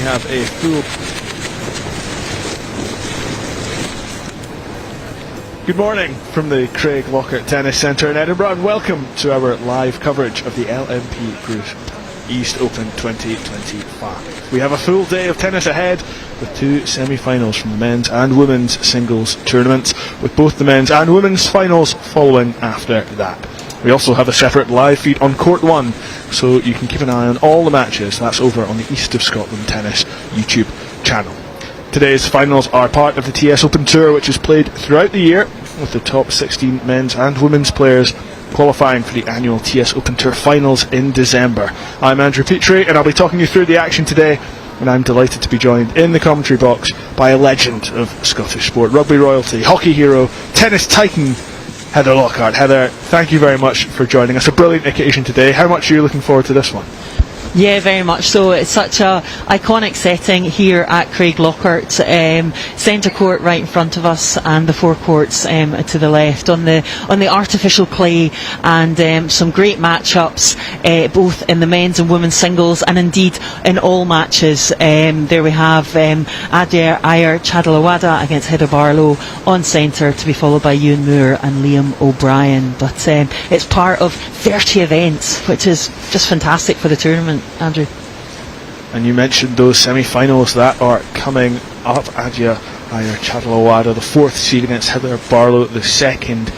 have a full... Good morning from the Craiglockhart Tennis Centre in Edinburgh, and welcome to our live coverage of the LMP Group East Open 2025. We have a full day of tennis ahead with two semi-finals from the men's and women's singles tournaments, with both the men's and women's finals following after that. We also have a separate live feed on Court 1, so you can keep an eye on all the matches. That's over on the East of Scotland Tennis YouTube channel. Today's finals are part of the TS Open Tour, which is played throughout the year, with the top 16 men's and women's players qualifying for the annual TS Open Tour finals in December. I'm Andrew Petrie, and I'll be talking you through the action today, and I'm delighted to be joined in the commentary box by a legend of Scottish sport, rugby royalty, hockey hero, tennis titan, Heather Lockhart. Heather, thank you very much for joining us. A brilliant occasion today. How much are you looking forward to this one? Yeah, very much so. It's such a iconic setting here at Craiglockhart. Centre court right in front of us, and the four courts to the left on the artificial clay, and some great matchups both in the men's and women's singles, and indeed in all matches. There we have Adia Ayer Chadalawada against Heather Barlow on centre, to be followed by Ewan Moore and Liam O'Brien. But it's part of 30 events, which is just fantastic for the tournament, Andrew. And you mentioned those semi-finals that are coming up. Adia Ayer Chadalawada, the fourth seed, against Heather Barlow, the second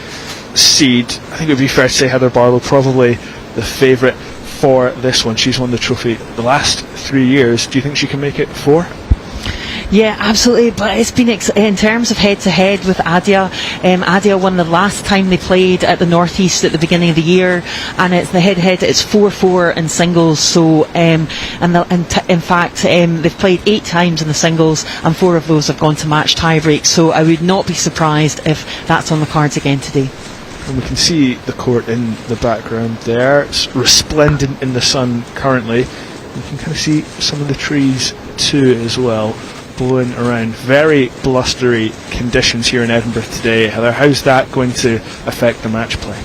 seed. I think it would be fair to say Heather Barlow probably the favourite for this one. She's won the trophy the last 3 years. Do you think she can make it 4? Yeah, absolutely. But it's been in terms of head-to-head with Adia. Adia won the last time they played at the Northeast at the beginning of the year, and it's the head-to-head. It's 4-4 in singles. So, in fact, they've played 8 times in the singles, and 4 of those have gone to match tie-break. So I would not be surprised if that's on the cards again today. And we can see the court in the background there. It's resplendent in the sun currently. You can kind of see some of the trees too as well, blowing around. Very blustery conditions here in Edinburgh today. Heather, how's that going to affect the match play?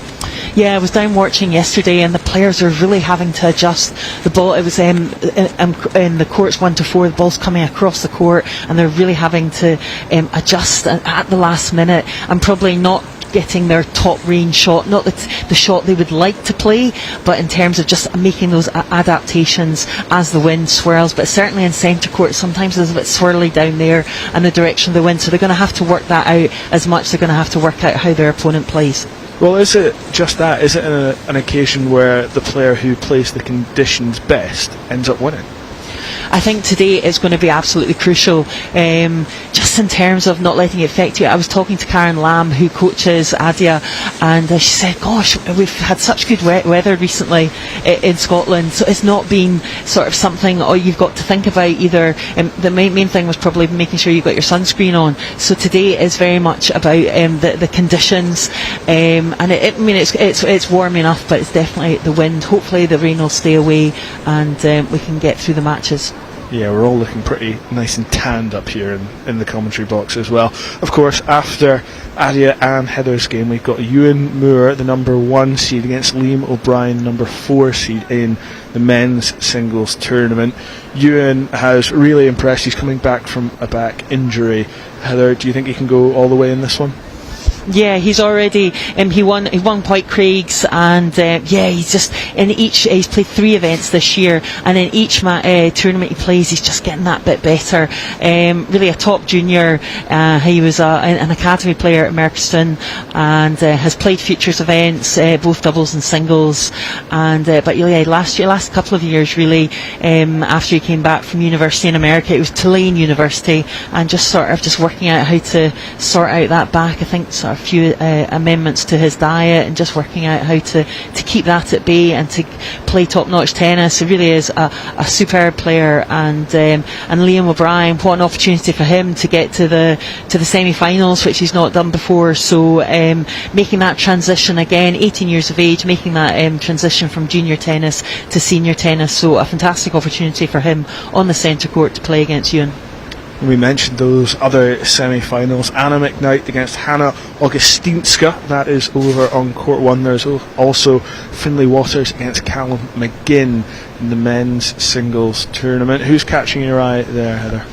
Yeah, I was down watching yesterday, and the players are really having to adjust the ball. It was in the courts 1 to 4, the ball's coming across the court, and they're really having to adjust at the last minute, and probably not getting their top range shot, not the shot they would like to play, but in terms of just making those adaptations as the wind swirls. But certainly in centre court, sometimes it's a bit swirly down there and the direction of the wind, so they're going to have to work that out as much. They're going to have to work out how their opponent plays. Well, is it just that? Is it an occasion where the player who plays the conditions best ends up winning? I think today is going to be absolutely crucial, just in terms of not letting it affect you. I was talking to Karen Lamb, who coaches Adia, and she said, gosh, we've had such good weather recently in Scotland, so it's not been sort of something you've got to think about either. The main thing was probably making sure you've got your sunscreen on. So today is very much about the conditions, and it's warm enough, but it's definitely the wind. Hopefully the rain will stay away, and we can get through the matches. Yeah, we're all looking pretty nice and tanned up here in the commentary box as well. Of course, after Adia and Heather's game, we've got Ewan Moore, the number 1 seed, against Liam O'Brien, number 4 seed in the men's singles tournament. Ewan has really impressed. He's coming back from a back injury. Heather, do you think he can go all the way in this one? Yeah, he's already he won Point Craig's, and he's just he's played 3 events this year, and in each tournament he plays, he's just getting that bit better. Really a top junior. He was an academy player at Merchiston, and has played futures events, both doubles and singles. And but yeah, last couple of years really, after he came back from university in America, it was Tulane University, and just working out how to sort out that back. I think sort of a few amendments to his diet, and just working out how to keep that at bay and to play top-notch tennis. He really is a superb player, and Liam O'Brien, what an opportunity for him to get to the semi-finals, which he's not done before. So making that transition again, 18 years of age, making that transition from junior tennis to senior tennis, so a fantastic opportunity for him on the centre court to play against Ewan. We mentioned those other semi-finals. Anna McKnight against Hanna Augustinska. That is over on court 1. There's also Finlay Waters against Callum McGinn in the men's singles tournament. Who's catching your eye there, Heather?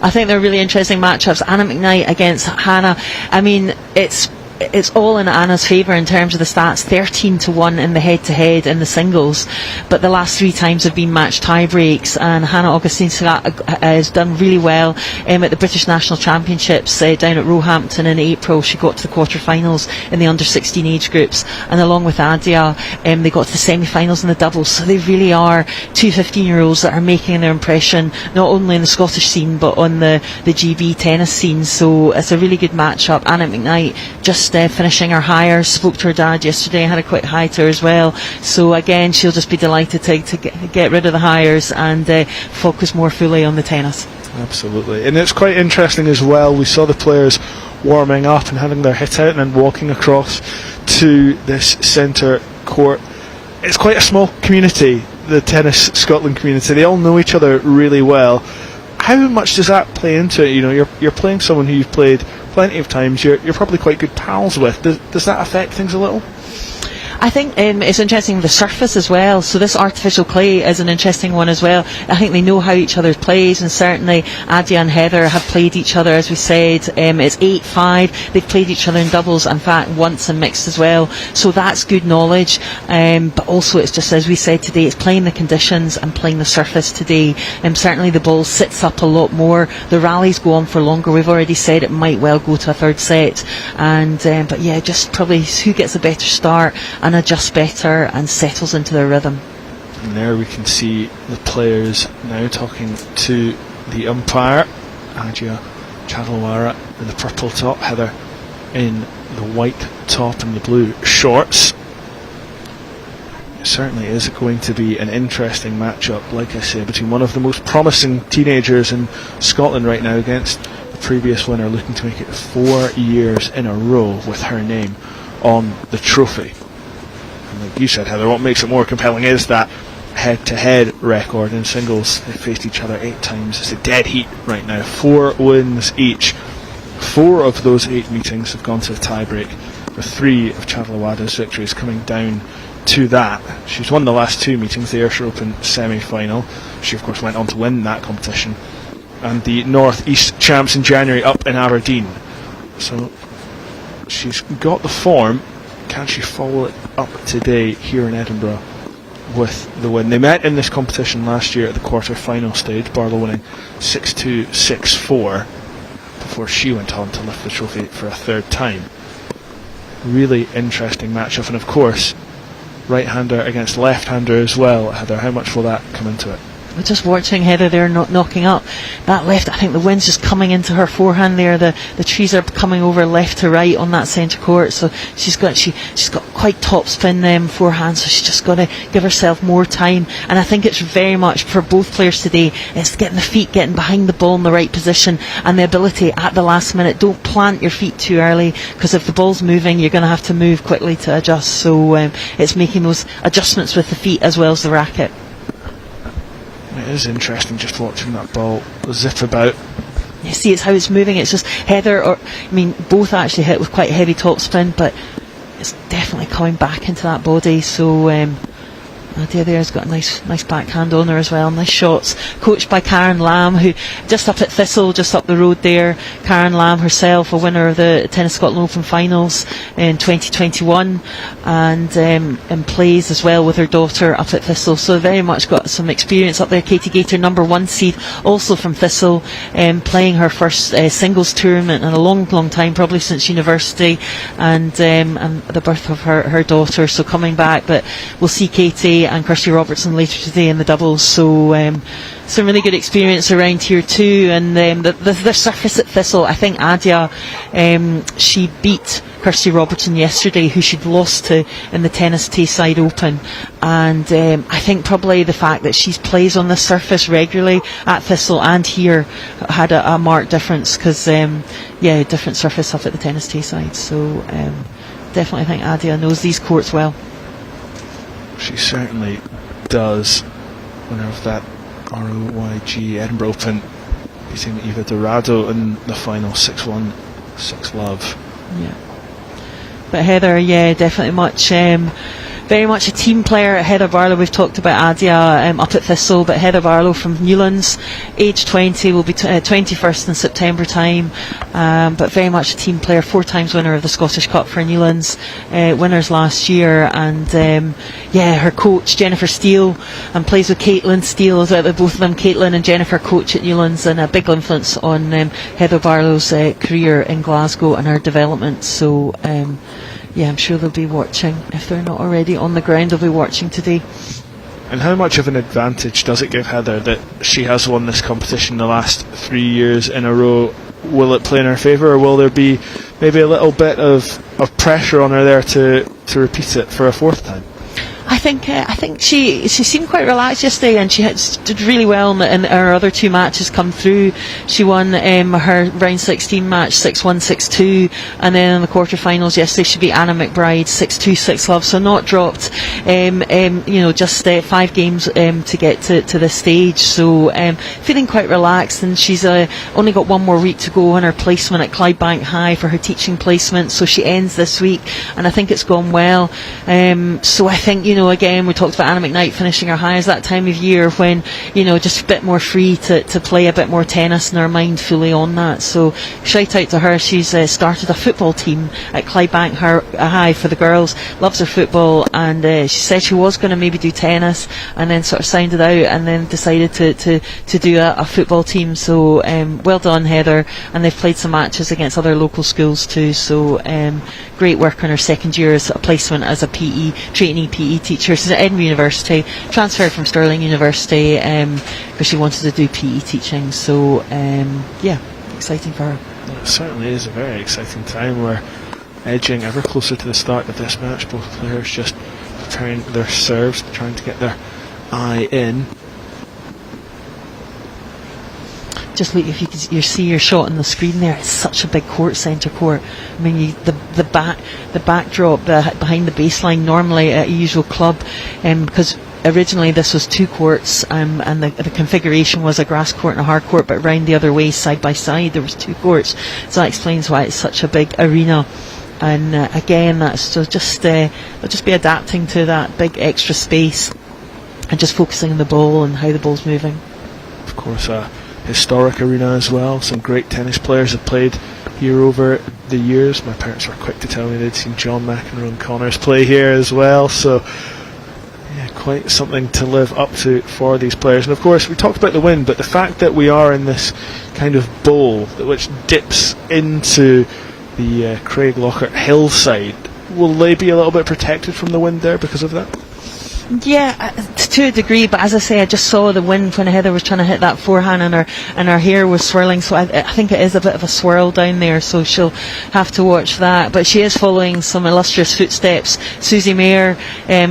I think they're really interesting matchups. Anna McKnight against Hanna. I mean, it's all in Anna's favour in terms of the stats. 13-1 in the head-to-head in the singles, but the last 3 times have been match tie breaks, and Hanna Augustinska has done really well at the British National Championships down at Roehampton in April. She got to the quarter-finals in the under-16 age groups, and along with Adia, they got to the semi-finals in the doubles. So they really are 2 15-year-olds that are making their impression not only in the Scottish scene but on the GB tennis scene. So it's a really good matchup. Anna McKnight just finishing her hires, spoke to her dad yesterday, had a quick hi to her as well. So again, she'll just be delighted to get rid of the hires and focus more fully on the tennis. Absolutely. And it's quite interesting as well. We saw the players warming up and having their hit out and then walking across to this centre court. It's quite a small community, the Tennis Scotland community. They all know each other really well. How much does that play into it? You know, you're playing someone who you've played plenty of times, you're probably quite good pals with. Does that affect things a little? I think it's interesting, the surface as well. So this artificial clay is an interesting one as well. I think they know how each other plays, and certainly Adia and Heather have played each other, as we said. It's 8-5. They've played each other in doubles, in fact, once in mixed as well. So that's good knowledge. But also it's just, as we said today, it's playing the conditions and playing the surface today. Certainly the ball sits up a lot more. The rallies go on for longer. We've already said it might well go to a third set. But yeah, just probably who gets a better start and adjusts better and settles into their rhythm. And there we can see the players now talking to the umpire. Adia Chadalwara in the purple top, Heather in the white top and the blue shorts. It certainly is going to be an interesting matchup, like I say, between one of the most promising teenagers in Scotland right now against the previous winner, looking to make it 4 years in a row with her name on the trophy. And like you said, Heather, what makes it more compelling is that head-to-head record in singles. They faced each other 8 times. It's a dead heat right now. 4 wins each. 4 of those 8 meetings have gone to a tie-break, with 3 of Chadalwada's victories coming down to that. She's won the last 2 meetings, the Ayrshire Open semi-final. She of course went on to win that competition, and the North East Champs in January up in Aberdeen. So she's got the form. Can she follow it up today here in Edinburgh with the win? They met in this competition last year at the quarter-final stage, Barlow winning 6-2, 6-4 before she went on to lift the trophy for a 3rd time. Really interesting matchup, and of course right-hander against left-hander as well. Heather, how much will that come into it? We're just watching Heather there knocking up that left. I think the wind's just coming into her forehand there. The trees are coming over left to right on that centre court. So she's got quite top spin forehand. So she's just got to give herself more time. And I think it's very much for both players today. It's getting the feet, getting behind the ball in the right position, and the ability at the last minute. Don't plant your feet too early, because if the ball's moving, you're going to have to move quickly to adjust. So it's making those adjustments with the feet as well as the racket. It is interesting just watching that ball zip about. You see, it's how it's moving. It's just Heather, both actually hit with quite heavy topspin, but it's definitely coming back into that body. So Adia there's got a nice backhand on her as well. Nice shots, coached by Karen Lamb, who just up at Thistle, just up the road there. Karen Lamb herself, a winner of the Tennis Scotland Open finals in 2021, and plays as well with her daughter up at Thistle. So very much got some experience up there. Katie Gator, number 1 seed, also from Thistle, playing her first singles tournament in a long time, probably since university, and the birth of her daughter. So coming back, but we'll see Katie and Kirsty Robertson later today in the doubles. So some really good experience around here too. And the surface at Thistle, I think Adia, she beat Kirsty Robertson yesterday, who she'd lost to in the Tennis Tayside Open. And I think probably the fact that she plays on this surface regularly at Thistle and here had a marked difference, because different surface up at the Tennis Tayside. So definitely think Adia knows these courts well. She certainly does. Winner of that ROYG Edinburgh Open beating Eva Dorado in the final 6-1, 6-love. Yeah. But Heather, yeah, definitely very much a team player. Heather Barlow, we've talked about Adia up at Thistle, but Heather Barlow from Newlands, age 20, will be 21st in September time, but very much a team player, 4 times winner of the Scottish Cup for Newlands, winners last year, and her coach Jennifer Steele, and plays with Caitlin Steele as well. Both of them, Caitlin and Jennifer, coach at Newlands, and a big influence on Heather Barlow's career in Glasgow and her development. So I'm sure they'll be watching. If they're not already on the ground, they'll be watching today. And how much of an advantage does it give Heather that she has won this competition the last 3 years in a row? Will it play in her favour, or will there be maybe a little bit of pressure on her there to repeat it for a 4th time? I think she seemed quite relaxed yesterday, and she did really well in her other 2 matches come through. She won her round 16 match 6-1, 6-2, and then in the quarterfinals yesterday she beat Anna McBride 6-2, 6-love. So not dropped, just 5 games to get to this stage. So feeling quite relaxed, and she's only got 1 more week to go on her placement at Clydebank High for her teaching placement. So she ends this week, and I think it's gone well. So I think, again, we talked about Anna McKnight finishing her highs that time of year when, just a bit more free to play a bit more tennis and her mind fully on that. So shout out to her. She's started a football team at Clydebank High for the girls, loves her football, and she said she was going to maybe do tennis, and then sort of signed it out, and then decided to do a football team. So well done, Heather. And they've played some matches against other local schools too. So great work on her second year as a placement as a trainee PE teacher. She's at Edinburgh University, transferred from Stirling University because she wanted to do PE teaching. So exciting for her. It certainly is a very exciting time. We're edging ever closer to the start of this match. Both players just preparing their serves, trying to get their eye in. Just look, if you see your shot on the screen there, it's such a big centre court. I mean, the backdrop behind the baseline normally at a usual club, because originally this was 2 courts, and the configuration was a grass court and a hard court, but round the other way, side by side, there was 2 courts. So that explains why it's such a big arena. And again, that's they'll just be adapting to that big extra space and just focusing on the ball and how the ball's moving. Of course, historic arena as well. Some great tennis players have played here over the years. My parents were quick to tell me they'd seen John McEnroe and Connors play here as well. So quite something to live up to for these players. And of course, we talked about the wind, but the fact that we are in this kind of bowl which dips into the Craiglockhart hillside, will they be a little bit protected from the wind there because of that? Yeah, to a degree, but as I say, I just saw the wind when Heather was trying to hit that forehand, and her hair was swirling, so I think it is a bit of a swirl down there, so she'll have to watch that. But she is following some illustrious footsteps. Susie Mayer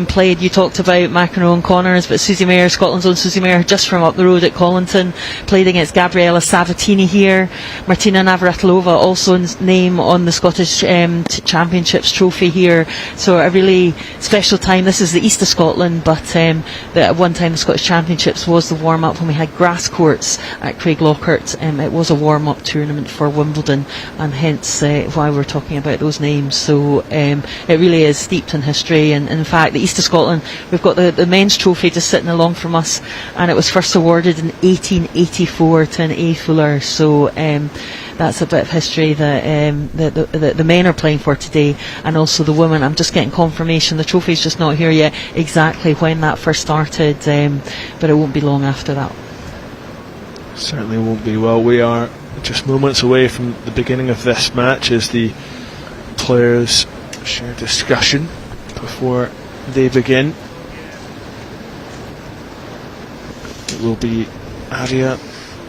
played, you talked about McEnroe and Connors, but Susie Mayer, Scotland's own Susie Mayer, just from up the road at Collington, played against Gabriella Savatini here. Martina Navratilova, also name on the Scottish Championships trophy here. So a really special time. This is the east of Scotland, but at one time the Scottish Championships was the warm-up when we had grass courts at Craiglockhart. It was a warm-up tournament for Wimbledon, and hence why we're talking about those names. So it really is steeped in history, and in fact the east of Scotland, we've got the men's trophy just sitting along from us, and it was first awarded in 1884 to an A. Fuller. So that's a bit of history that the men are playing for today, and also the women. I'm just getting confirmation, the trophy's just not here yet exactly when that first started, but it won't be long after that. Certainly won't be. Well, we are just moments away from the beginning of this match as the players share discussion before they begin. It will be Adia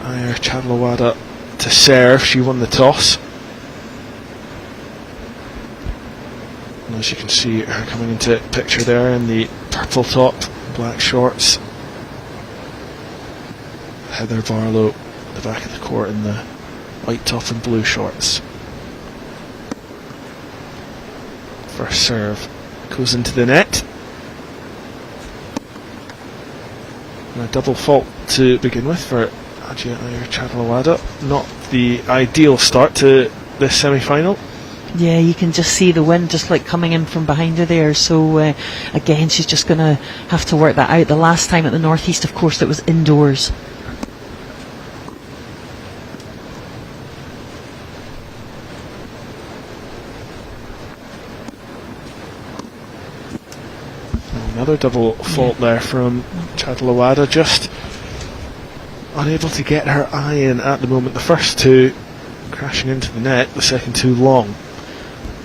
Iyer Chadlawada to serve. She won the toss, and as you can see her coming into picture there in the purple top, black shorts. Heather Barlow at the back of the court in the white top and blue shorts. First serve goes into the net, and a double fault to begin with for Adja Chadlawada. Not the ideal start to this semi-final. Yeah, you can just see the wind just like coming in from behind her there. So again, she's just going to have to work that out. The last time at the Northeast, of course, it was indoors. Another double fault there from Chadlawada, just unable to get her eye in at the moment. The first two crashing into the net, the second two long.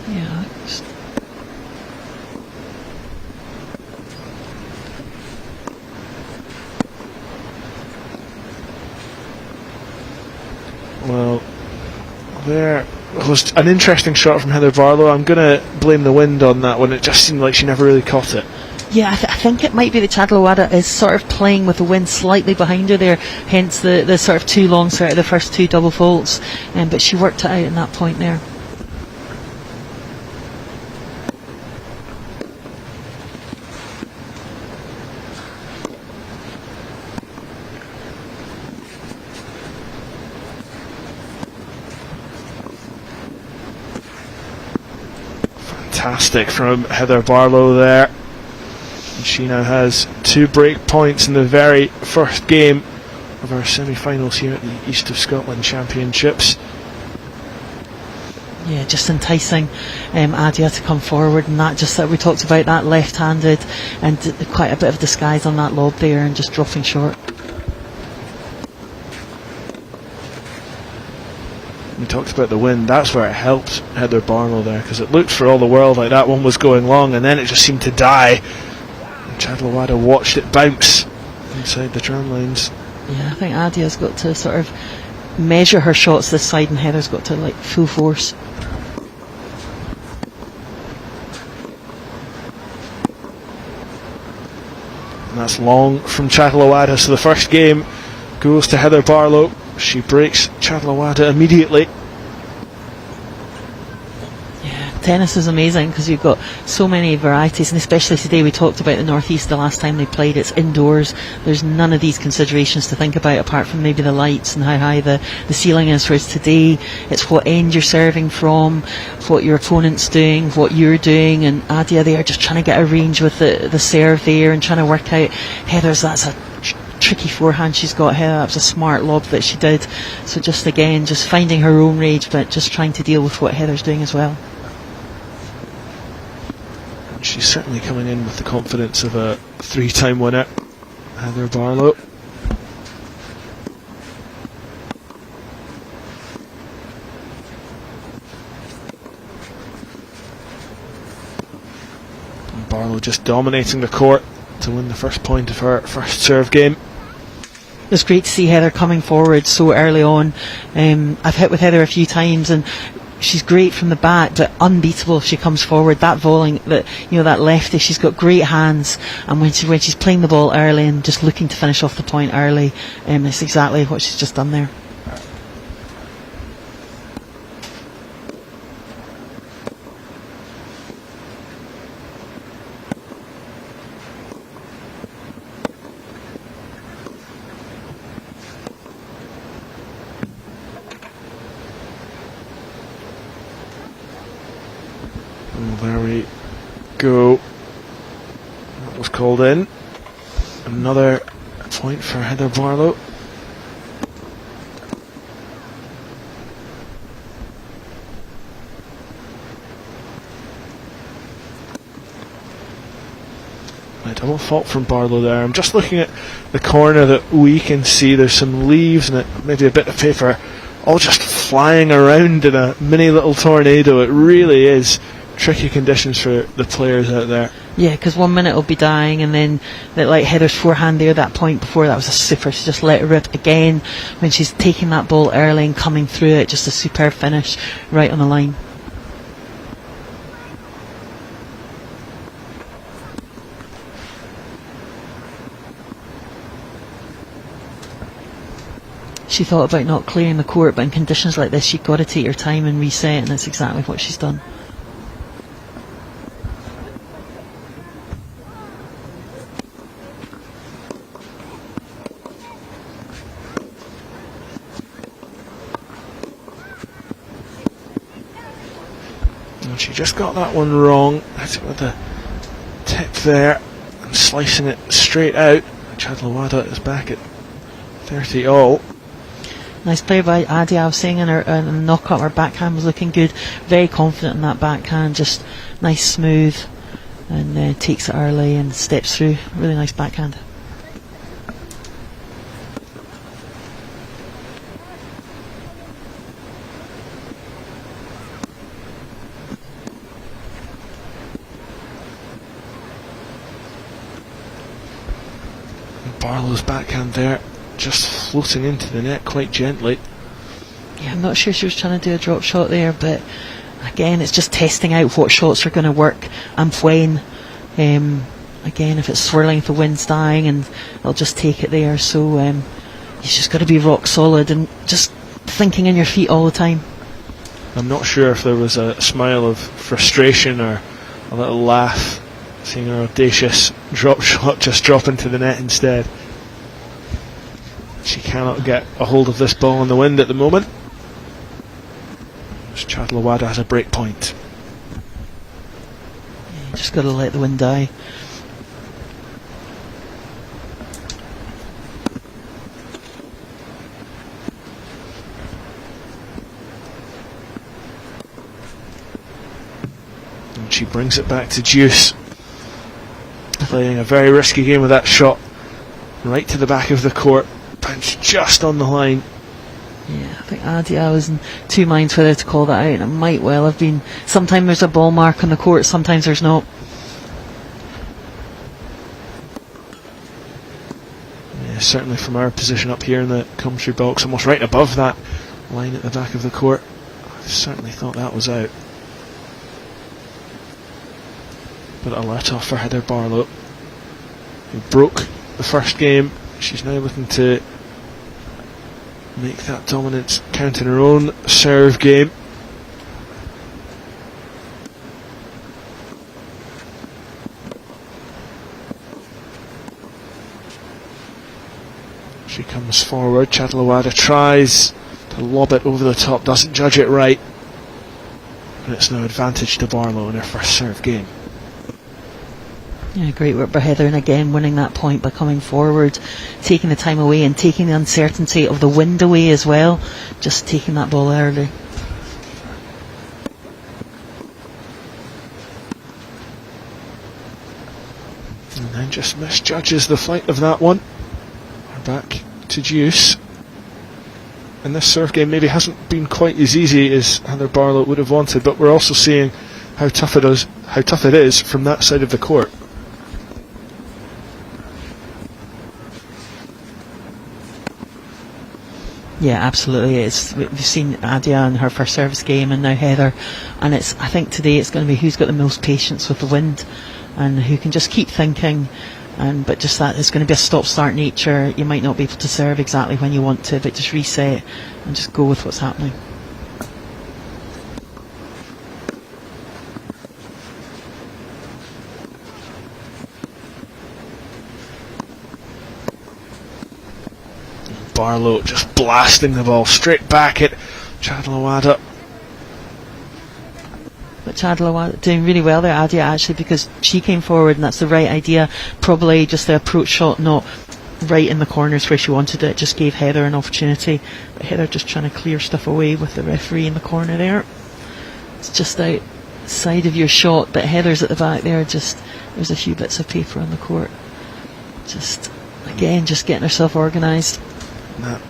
Yeah. Well, there was an interesting shot from Heather Barlow. I'm going to blame the wind on that one. It just seemed like she never really caught it. Yeah, I think it might be that Chadlawada is sort of playing with the wind slightly behind her there, hence the sort of too long start of the first two double faults. But she worked it out in that point there. Fantastic from Heather Barlow there. And she now has 2 break points in the very first game of our semi-finals here at the East of Scotland Championships. Yeah, just enticing Adja to come forward, and that just that we talked about, that left-handed and quite a bit of disguise on that lob there and just dropping short. We talked about the wind. That's where it helped Heather Barlow there, because it looked for all the world like that one was going long, and then it just seemed to die. And Chadlawada watched it bounce inside the tram lines. Yeah, I think Adja's got to sort of measure her shots this side, and Heather's got to like full force. And that's long from Chadlawada. So the first game goes to Heather Barlow. She breaks Chadlawada immediately. Yeah, tennis is amazing because you've got so many varieties, and especially today we talked about the Northeast the last time they played. It's indoors. There's none of these considerations to think about apart from maybe the lights and how high the ceiling is. Whereas today it's what end you're serving from, what your opponent's doing, what you're doing, and Adja there just trying to get a range with the serve there and trying to work out Heather's. That's a tricky forehand she's got here. That was a smart lob that she did. So just again, just finding her own range, but just trying to deal with what Heather's doing as well. She's certainly coming in with the confidence of a 3-time winner, Heather Barlow. And Barlow just dominating the court to win the first point of her first serve game. It was great to see Heather coming forward so early on. I've hit with Heather a few times and she's great from the back, but unbeatable if she comes forward. That volley, that lefty, she's got great hands, and when she's playing the ball early and just looking to finish off the point early, it's exactly what she's just done there. There we go. That was called in. Another point for Heather Barlow. A double fault from Barlow there. I'm just looking at the corner that we can see. There's some leaves and maybe a bit of paper all just flying around in a mini little tornado. It really is tricky conditions for the players out there. Yeah, because 1 minute it'll be dying, and then like Heather's forehand there, that point before, that was a super. She just let it rip again when she's taking that ball early and coming through it. Just a superb finish right on the line. She thought about not clearing the court, but in conditions like this you've got to take your time and reset, and that's exactly what she's done. She just got that one wrong. Hit it with the tip there and slicing it straight out. Chadlawada is back at 30 all. Nice play by Adi. I was saying in her knock-up, her backhand was looking good. Very confident in that backhand, just nice, smooth, and takes it early and steps through. Really nice backhand. Barlow's backhand there, just floating into the net quite gently. Yeah, I'm not sure she was trying to do a drop shot there, but again, it's just testing out what shots are going to work and when. Again, if it's swirling, if the wind's dying, and I'll just take it there. So you've just got to be rock solid and just thinking in your feet all the time. I'm not sure if there was a smile of frustration or a little laugh seeing her audacious drop shot just drop into the net instead. She cannot get a hold of this ball in the wind at the moment. Chadlawada has a break point. Yeah, just got to let the wind die. And she brings it back to deuce. Playing a very risky game with that shot. Right to the back of the court. Bounce just on the line. Yeah, I think I was in two minds whether to call that out, and it might well have been. Sometimes there's a ball mark on the court, sometimes there's not. Yeah, certainly from our position up here in the commentary box, almost right above that line at the back of the court, I certainly thought that was out. But a let off for Heather Barlow, who broke the first game. She's now looking to make that dominance count in her own serve game. She comes forward. Chadlawada tries to lob it over the top, doesn't judge it right, and it's no advantage to Barlow in her first serve game. Yeah, great work by Heather, and again winning that point by coming forward, taking the time away and taking the uncertainty of the wind away as well, just taking that ball early. And then just misjudges the flight of that one. We're back to deuce. And this serve game maybe hasn't been quite as easy as Heather Barlow would have wanted, but we're also seeing how tough it is from that side of the court. Yeah, absolutely. We've seen Adia in her first service game, and now Heather, and I think today it's going to be who's got the most patience with the wind and who can just keep thinking. But just that it's going to be a stop-start nature. You might not be able to serve exactly when you want to, but just reset and just go with what's happening. Barlow just blasting the ball straight back at Chadlawada. But Chadlawada doing really well there, Adia, actually, because she came forward and that's the right idea. Probably just the approach shot not right in the corners where she wanted it. Just gave Heather an opportunity. But Heather just trying to clear stuff away with the referee in the corner there. It's just outside of your shot, but Heather's at the back there. Just there's a few bits of paper on the court. Just again, just getting herself organised. That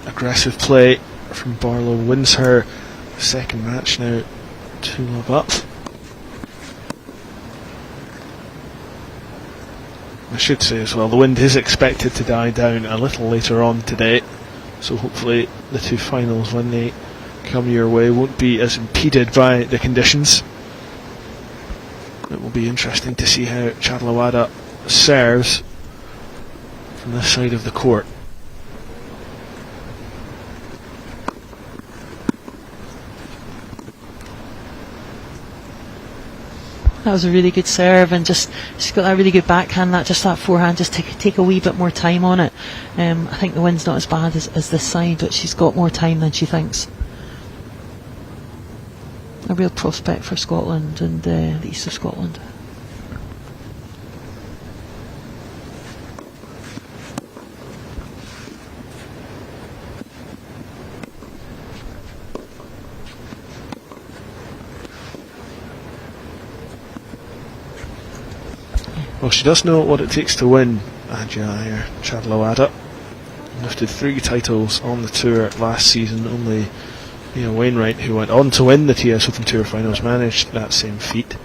aggressive play from Barlow wins her second match now, 2-love up. I should say as well, the wind is expected to die down a little later on today, so hopefully the two finals, when they come your way, won't be as impeded by the conditions. It will be interesting to see how Chadlawada serves from this side of the court. That was a really good serve, and she's got that really good backhand. That forehand, just take a wee bit more time on it. I think the wind's not as bad as this side, but she's got more time than she thinks. a real prospect for Scotland and the east of Scotland. Well, she does know what it takes to win, Adja Chadlowada. Lifted 3 titles on the tour last season. Only Wainwright, who went on to win the TS Open Tour Finals, managed that same feat.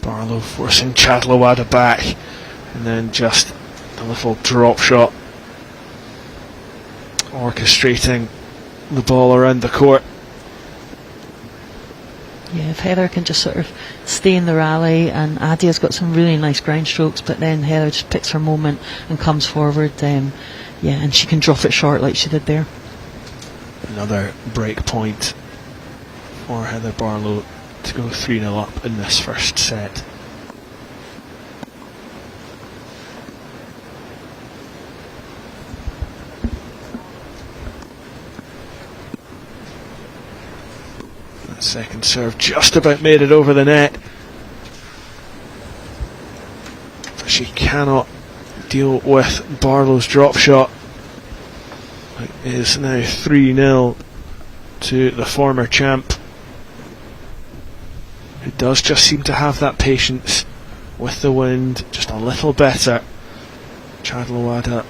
Barlow forcing Chadlowada back, and then just a little drop shot, orchestrating the ball around the court. Yeah, if Heather can just sort of stay in the rally, and Adia's got some really nice ground strokes, but then Heather just picks her moment and comes forward, and she can drop it short like she did there. Another break point for Heather Barlow to go 3-0 up in this first set. That second serve just about made it over the net, but she cannot deal with Barlow's drop shot. It is now 3-0 to the former champ, who does just seem to have that patience with the wind just a little better. Chadlowada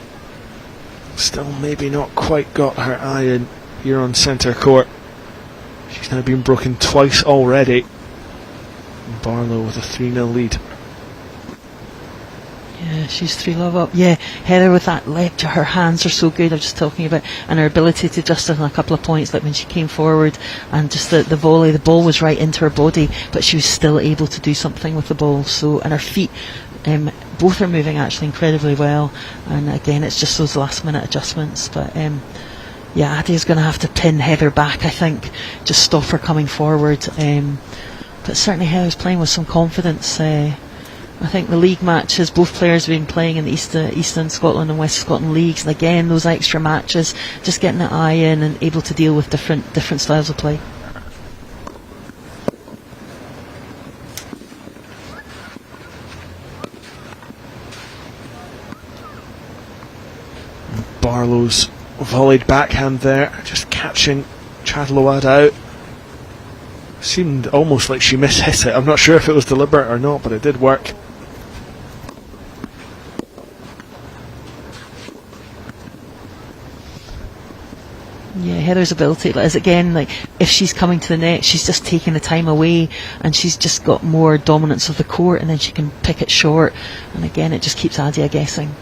still maybe not quite got her iron here on centre court. She's now been broken twice already. Barlow with a 3-0 lead. Yeah, she's 3-0 up. Yeah, Heather with that left, her hands are so good, I was just talking about, and her ability to just on a couple of points, like when she came forward and just the volley, the ball was right into her body, but she was still able to do something with the ball. So, and her feet, both are moving actually incredibly well, and again it's just those last minute adjustments. But Adia's going to have to pin Heather back, I think, just stop her coming forward. But certainly Heather's playing with some confidence. I think the league matches, both players have been playing in the Eastern Scotland and West Scotland leagues, and again those extra matches, just getting the eye in and able to deal with different styles of play. Barlow's volleyed backhand there, just catching Chadlowada out. Seemed almost like she mishit it. I'm not sure if it was deliberate or not, but it did work. Yeah, Heather's ability is again, like, if she's coming to the net, she's just taking the time away, and she's just got more dominance of the court, and then she can pick it short, and again it just keeps Adia guessing.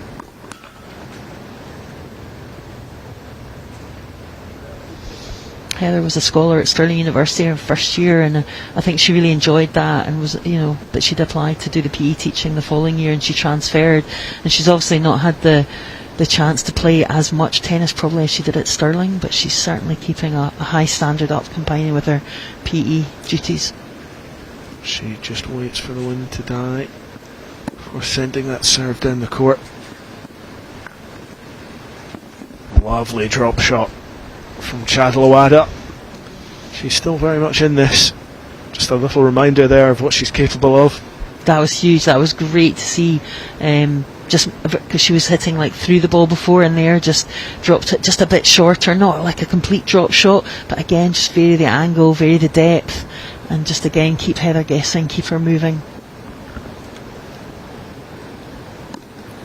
Heather was a scholar at Stirling University her first year, and I think she really enjoyed that, and was, but she'd applied to do the PE teaching the following year, and she transferred, and she's obviously not had the chance to play as much tennis probably as she did at Stirling, but she's certainly keeping a high standard up, combining with her PE duties. She just waits for the wind to die before sending that serve down the court. Lovely drop shot from Chadlowada. She's still very much in this. Just a little reminder there of what she's capable of. That was huge. That was great to see. Just because she was hitting like through the ball before, and there just dropped it just a bit shorter, not like a complete drop shot, but again just vary the angle, vary the depth, and just again keep Heather guessing, keep her moving.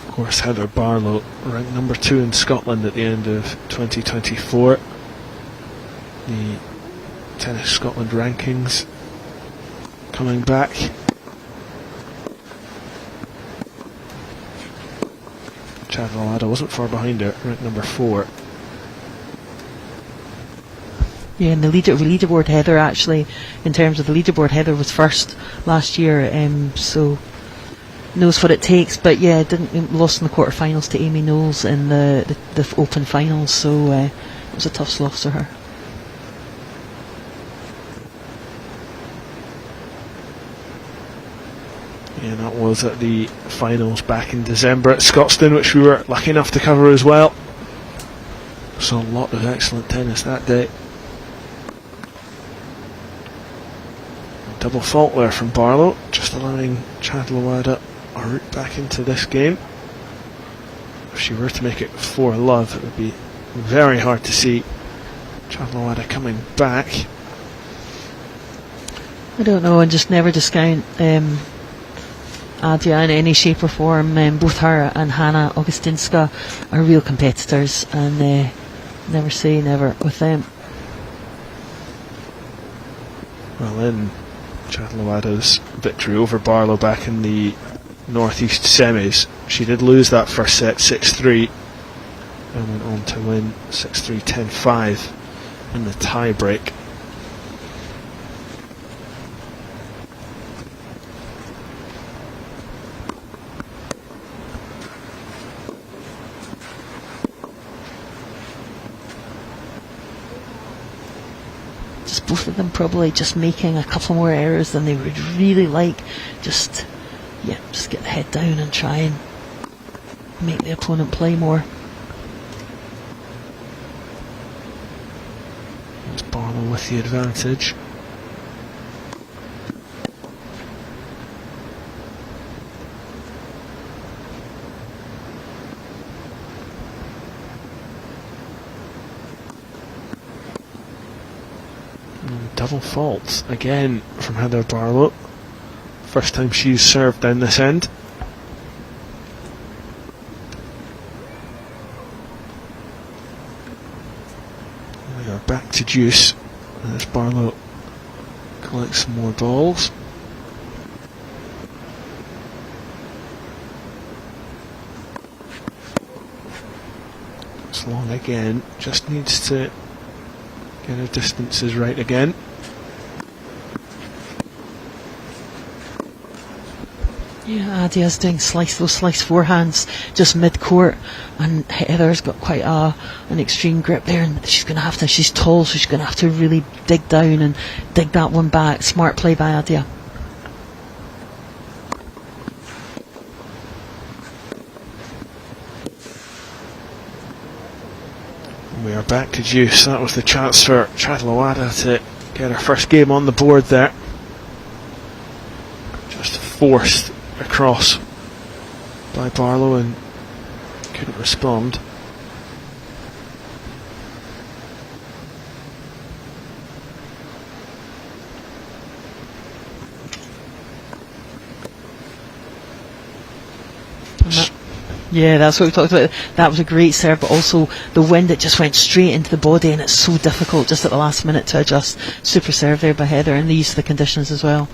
Of course, Heather Barlow ranked number 2 in Scotland at the end of 2024. The Tennis Scotland rankings coming back. Chadlawada wasn't far behind her, ranked number 4. Yeah, and the leaderboard, Heather, actually, in terms of the leaderboard, Heather was first last year, so knows what it takes. But yeah, lost in the quarterfinals to Amy Knowles in the Open finals, so it was a tough loss for her. Yeah, that was at the finals back in December at Scotstoun, which we were lucky enough to cover as well. Saw a lot of excellent tennis that day. Double fault there from Barlow, just allowing Chadlawada a route back into this game. If she were to make it 4-love, it would be very hard to see Chadlawada coming back. I don't know, and just never discount Adia in any shape or form. Both her and Hannah Augustinska are real competitors, and never say never with them. Well, in Chadlawada's victory over Barlow back in the Northeast semis, she did lose that first set 6-3 and went on to win 6-3, 10-5 in the tie break. Both of them probably just making a couple more errors than they would really like. Just get the head down and try and make the opponent play more. It's Barlow with the advantage. Double fault again from Heather Barlow. First time she's served down this end. We are back to deuce as Barlow collects some more balls. It's long again, just needs to get her distances right again. Yeah, Adia's doing those slice forehands just mid-court, and Heather's got quite an extreme grip there, and she's tall, so she's going to have to really dig down and dig that one back. Smart play by Adia. We are back to deuce. That was the chance for Chadlawada to get her first game on the board there. Just forced across by Barlow and couldn't respond. Yeah, that's what we talked about. That was a great serve, but also the wind, it just went straight into the body, and it's so difficult just at the last minute to adjust. Super serve there by Heather, and the use of the conditions as well.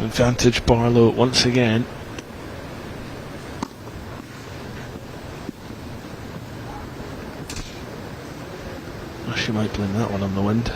Advantage Barlow once again. Oh, she might blame that one on the wind.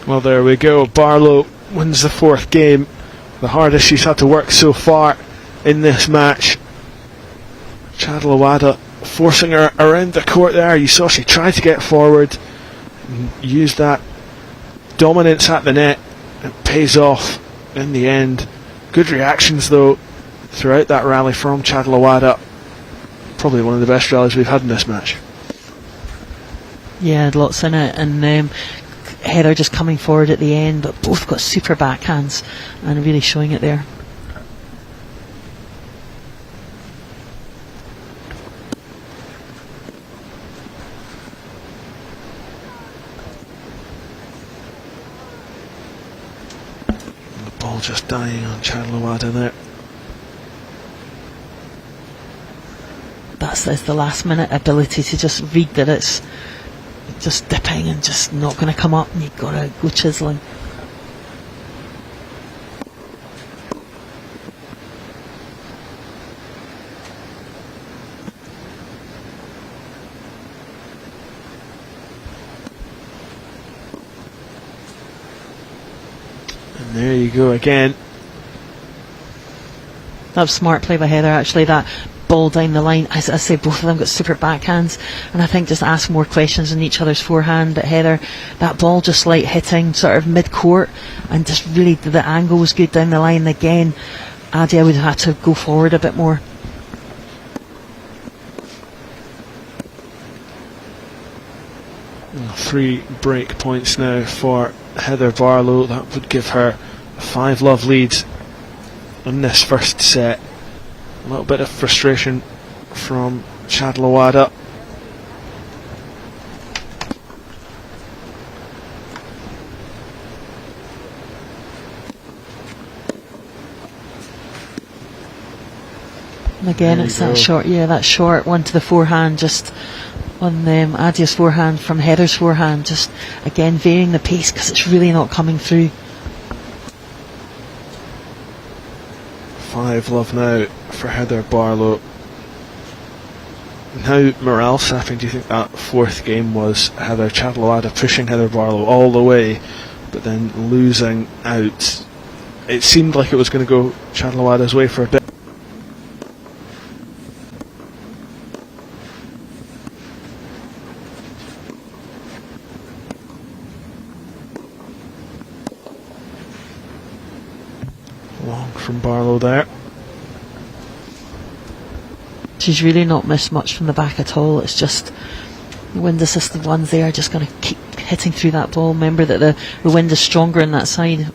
Well, there we go. Barlow wins the fourth game. The hardest she's had to work so far in this match. Chadlawada forcing her around the court there. You saw she tried to get forward and used that dominance at the net. It pays off in the end. Good reactions though throughout that rally from Chadlawada. Probably one of the best rallies we've had in this match. Yeah, lots in it, and Heather just coming forward at the end, but both got super backhands and really showing it there. The ball just dying on Chadlawada there. That's the last minute ability to just read that it's just dipping and just not going to come up, and you've got to go chiseling. And there you go again. That was smart play by Heather, actually. That ball down the line, as I say, both of them got super backhands, and I think just ask more questions on each other's forehand. But Heather, that ball just like hitting sort of mid-court, and just really the angle was good down the line. Again, Adia would have had to go forward a bit more. Well, 3 break points now for Heather Barlow. That would give her a 5-love lead in this first set. A little bit of frustration from Chadlawada. And again, it's that short, that short one to the forehand, just on Adia's forehand from Heather's forehand, just again varying the pace because it's really not coming through. 5-love now for Heather Barlow. How morale sapping do you think that fourth game was? Heather Chadlawada pushing Heather Barlow all the way, but then losing out. It seemed like it was going to go Chadlawada's way for a bit. Long from Barlow there. She's really not missed much from the back at all. It's just the wind assisted ones there, just going to keep hitting through that ball. Remember that the wind is stronger on that side.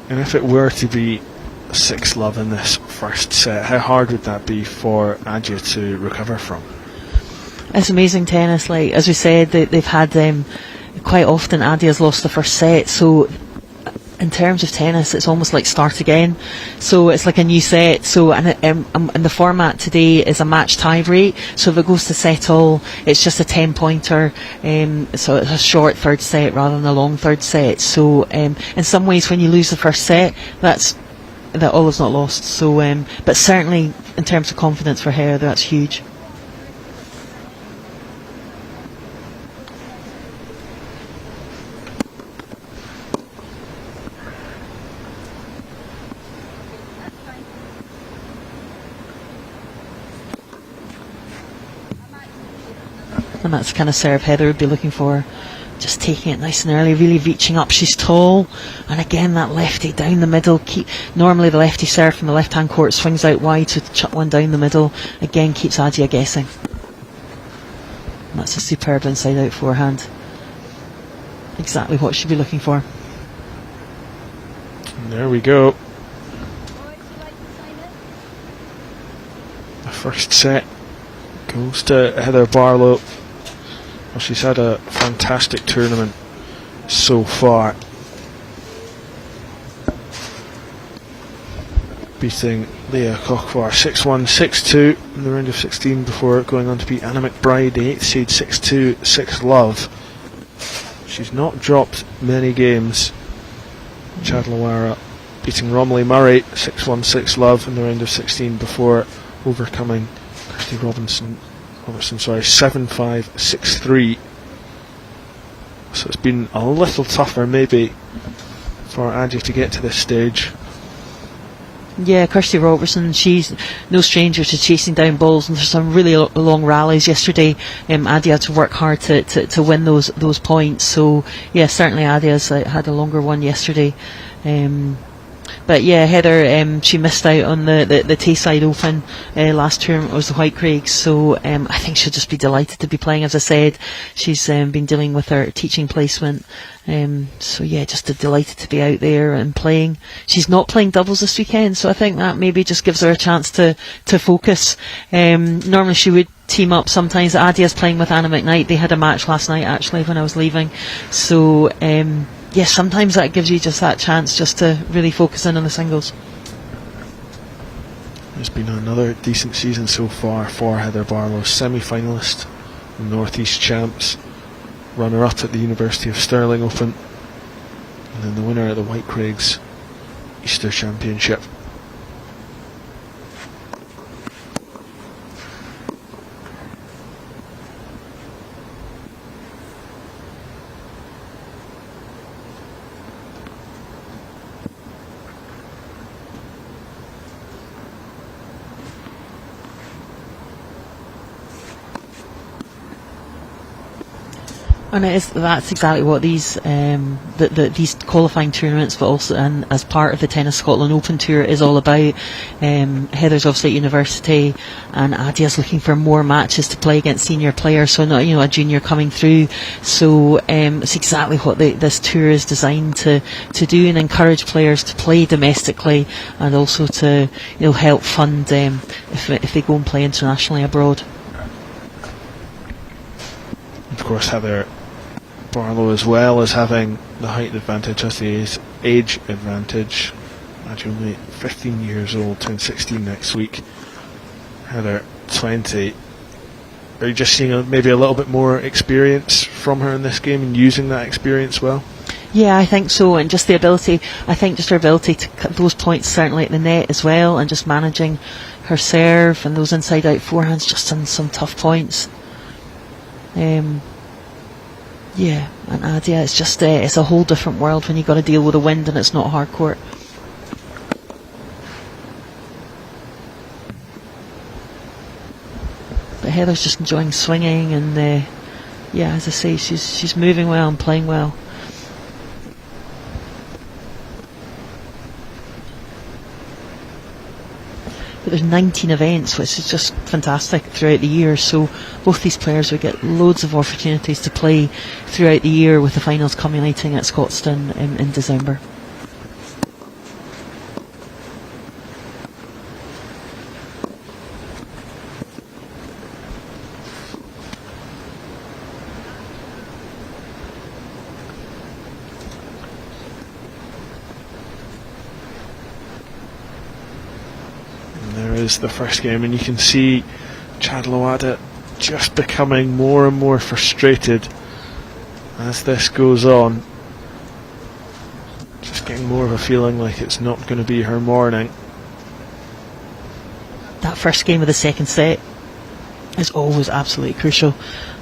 And if it were to be 6-love in this first set, how hard would that be for Adia to recover from? It's amazing tennis. Like as we said, they've had quite often Adia's lost the first set, so in terms of tennis it's almost like start again, so it's like a new set. So and the format today is a match tie break, so if it goes to set all, it's just a 10-pointer, so it's a short third set rather than a long third set. So in some ways when you lose the first set, that all is not lost. So but certainly in terms of confidence for her, that's huge. And that's the kind of serve Heather would be looking for. Just taking it nice and early, really reaching up. She's tall, and again that lefty down the middle. Normally the lefty serve from the left hand court swings out wide to chuck one down the middle. Again keeps Adia guessing. And that's a superb inside out forehand. Exactly what she'd be looking for. And there we go. The first set goes to Heather Barlow. Well, she's had a fantastic tournament so far, beating Leah Cockvar 6-1, 6-2 in the round of 16 before going on to beat Anna McBride, the 8th seed, 6-2, 6-love. She's not dropped many games. Chadlawada beating Romilly Murray 6-1, 6-love in the round of 16 before overcoming Kirsty Robertson, 7-5, 6-3. So it's been a little tougher maybe for Adia to get to this stage. Yeah, Kirsty Robertson, she's no stranger to chasing down balls, and there's some really long rallies yesterday. Adi had to work hard to win those points. So yeah, certainly Adia's had a longer one yesterday. But yeah, Heather, she missed out on the Tayside Open last term. It was the White Craigs, so I think she'll just be delighted to be playing. As I said, she's been dealing with her teaching placement, so yeah, just delighted to be out there and playing. She's not playing doubles this weekend, so I think that maybe just gives her a chance to focus. Normally she would team up sometimes. Adia's playing with Anna McKnight. They had a match last night actually when I was leaving, so yes, sometimes that gives you just that chance just to really focus in on the singles. It's been another decent season so far for Heather Barlow. Semi-finalist, North East champs, runner-up at the University of Stirling Open, and then the winner at the White Craigs Easter Championship. And that's exactly what these these qualifying tournaments, but also and as part of the Tennis Scotland Open Tour, is all about. Heather's obviously at university, and Adia's looking for more matches to play against senior players. So not a junior coming through. So it's exactly what this tour is designed to do, and encourage players to play domestically, and also to help fund if they go and play internationally abroad. Of course, Heather Barlow, as well as having the height advantage, has the age advantage. Imagine only 15 years old, turn 16 next week. Heather 20. Are you just seeing maybe a little bit more experience from her in this game and using that experience well? Yeah, I think so, and just the ability, I think just her ability to cut those points certainly at the net as well, and just managing her serve and those inside out forehands just on some tough points. Yeah, and Adia, it's just it's a whole different world when you've got to deal with the wind and it's not hard court. But Heather's just enjoying swinging, and yeah, as I say, she's moving well and playing well. But there's 19 events, which is just fantastic throughout the year, so both these players will get loads of opportunities to play throughout the year, with the finals culminating at Scotstoun in December. Is the first game, and you can see Chadloada just becoming more and more frustrated as this goes on, just getting more of a feeling like it's not going to be her morning. That first game of the second set is always absolutely crucial,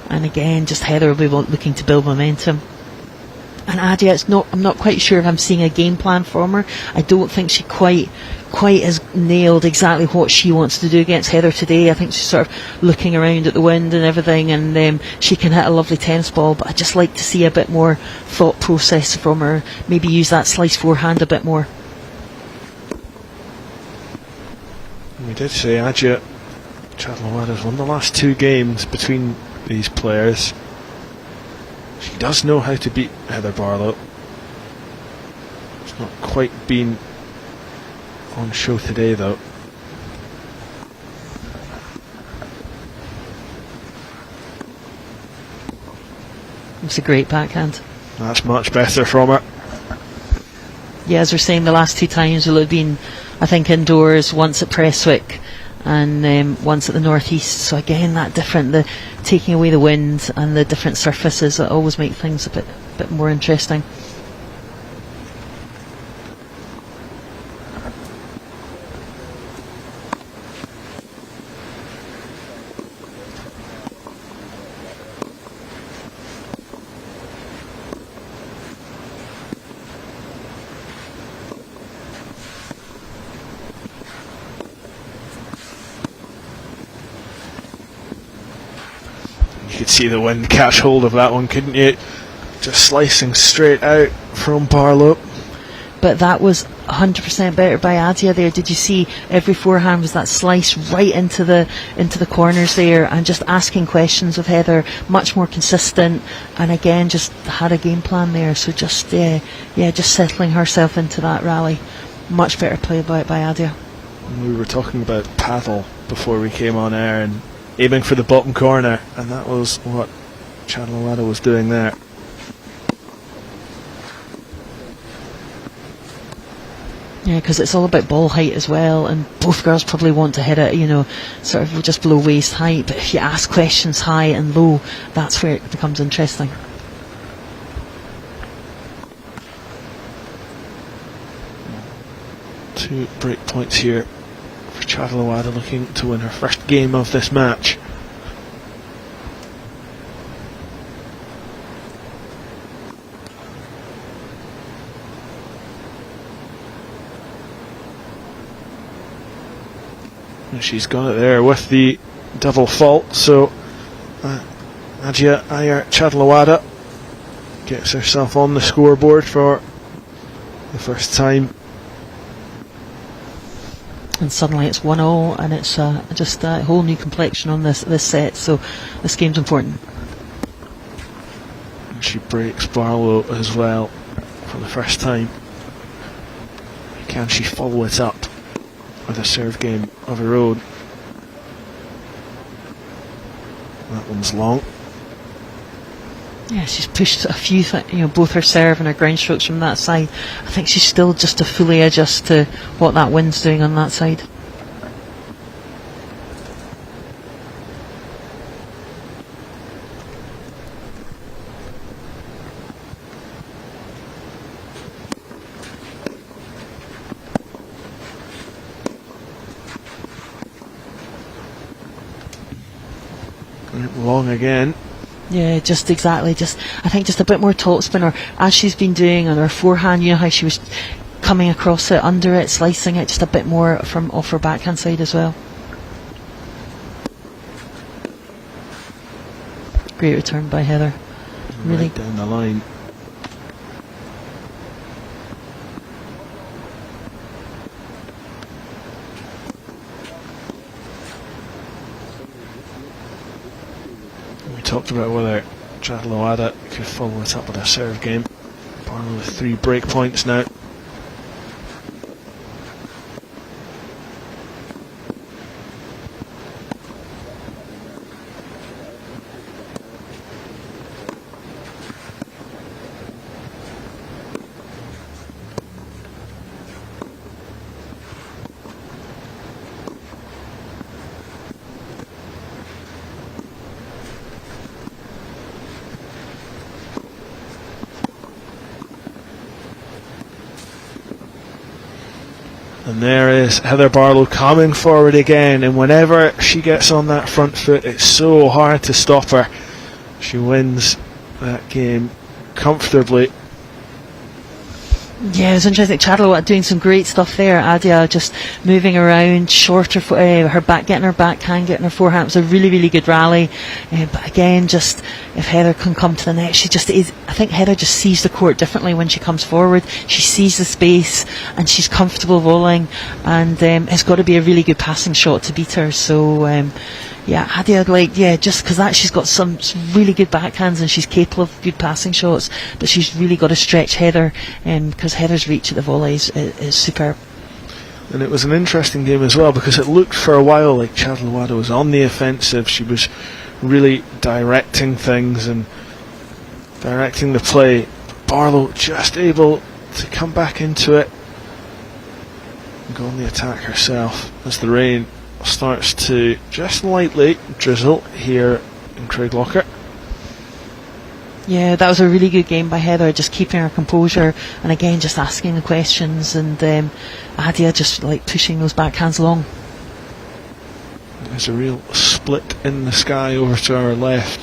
and again, just Heather will be looking to build momentum. And Adia, I'm not quite sure if I'm seeing a game plan from her. I don't think she quite has nailed exactly what she wants to do against Heather today. I think she's sort of looking around at the wind and everything, and she can hit a lovely tennis ball, but I'd just like to see a bit more thought process from her. Maybe use that slice forehand a bit more. We did say Adia Chadloada's won the last two games between these players. She does know how to beat Heather Barlow. It's not quite been on show today, though. It's a great backhand. That's much better from her. Yeah, as we're saying, the last two times will have been, I think, indoors, once at Prestwick and once at the North East. So again, that different, the taking away the wind and the different surfaces, that always make things a bit more interesting. could see the wind catch hold of that one, couldn't you? Just slicing straight out from Barlow. But that was 100% better by Adia there. Did you see every forehand was that slice right into the corners there, and just asking questions of Heather, much more consistent, and again just had a game plan there. So just just settling herself into that rally. Much better play by Adia. We were talking about paddle before we came on air and aiming for the bottom corner, and that was what Chadalawada was doing there. Yeah, because it's all about ball height as well, and both girls probably want to hit it, sort of just below waist height. But if you ask questions high and low, that's where it becomes interesting. Two break points here for Chadalawada, looking to win her first game of this match. And she's got it there with the double fault, so Nadia Iyer Chadalawada gets herself on the scoreboard for the first time. And suddenly it's 1-0, and it's just a whole new complexion on this set, so this game's important. And she breaks Barlow as well for the first time. Can she follow it up with a serve game of her own? That one's long. Yeah, she's pushed a few, both her serve and her ground strokes from that side. I think she's still just to fully adjust to what that wind's doing on that side. Long again. Yeah, just exactly. I think just a bit more topspin, or as she's been doing on her forehand. You know how she was coming across it, under it, slicing it, just a bit more from off her backhand side as well. Great return by Heather. Really right down the line. Talked about whether Chadalawada could follow it up with a serve game. Barlow with 3 break points now. And there is Heather Barlow coming forward again, and whenever she gets on that front foot, it's so hard to stop her. She wins that game comfortably. Yeah, it's interesting. Chadalawada doing some great stuff there. Adia just moving around, shorter, her back, getting her backhand, getting her forehand. It was a really, really good rally. But again, just if Heather can come to the net, she just is. I think Heather just sees the court differently when she comes forward. She sees the space, and she's comfortable volleying, and it's got to be a really good passing shot to beat her. So yeah, Adia, just because that she's got some really good backhands and she's capable of good passing shots, but she's really got to stretch Heather, because Heather's reach at the volleys is superb. And it was an interesting game as well, because it looked for a while like Chadalawada was on the offensive. She was really directing things and directing the play. Barlow just able to come back into it and go on the attack herself as the rain starts to just lightly drizzle here in Craiglockhart. Yeah, that was a really good game by Heather, just keeping her composure, and again just asking the questions, and Adia just pushing those backhands along. There's a real split in the sky over to our left.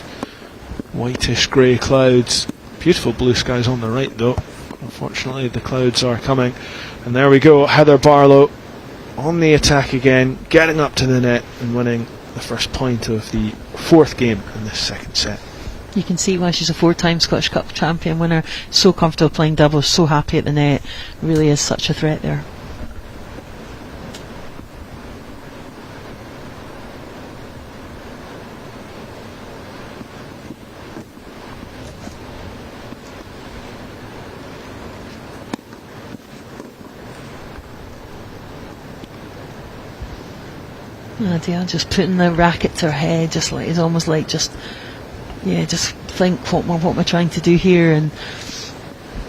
Whitish grey clouds. Beautiful blue skies on the right though. Unfortunately the clouds are coming. And there we go, Heather Barlow on the attack again, getting up to the net and winning the first point of the fourth game in this second set. You can see why she's a 4-time Scottish Cup champion winner, so comfortable playing doubles, so happy at the net, really is such a threat there. Nadia just putting the racket to her head, just like it's almost like just think what am I trying to do here, and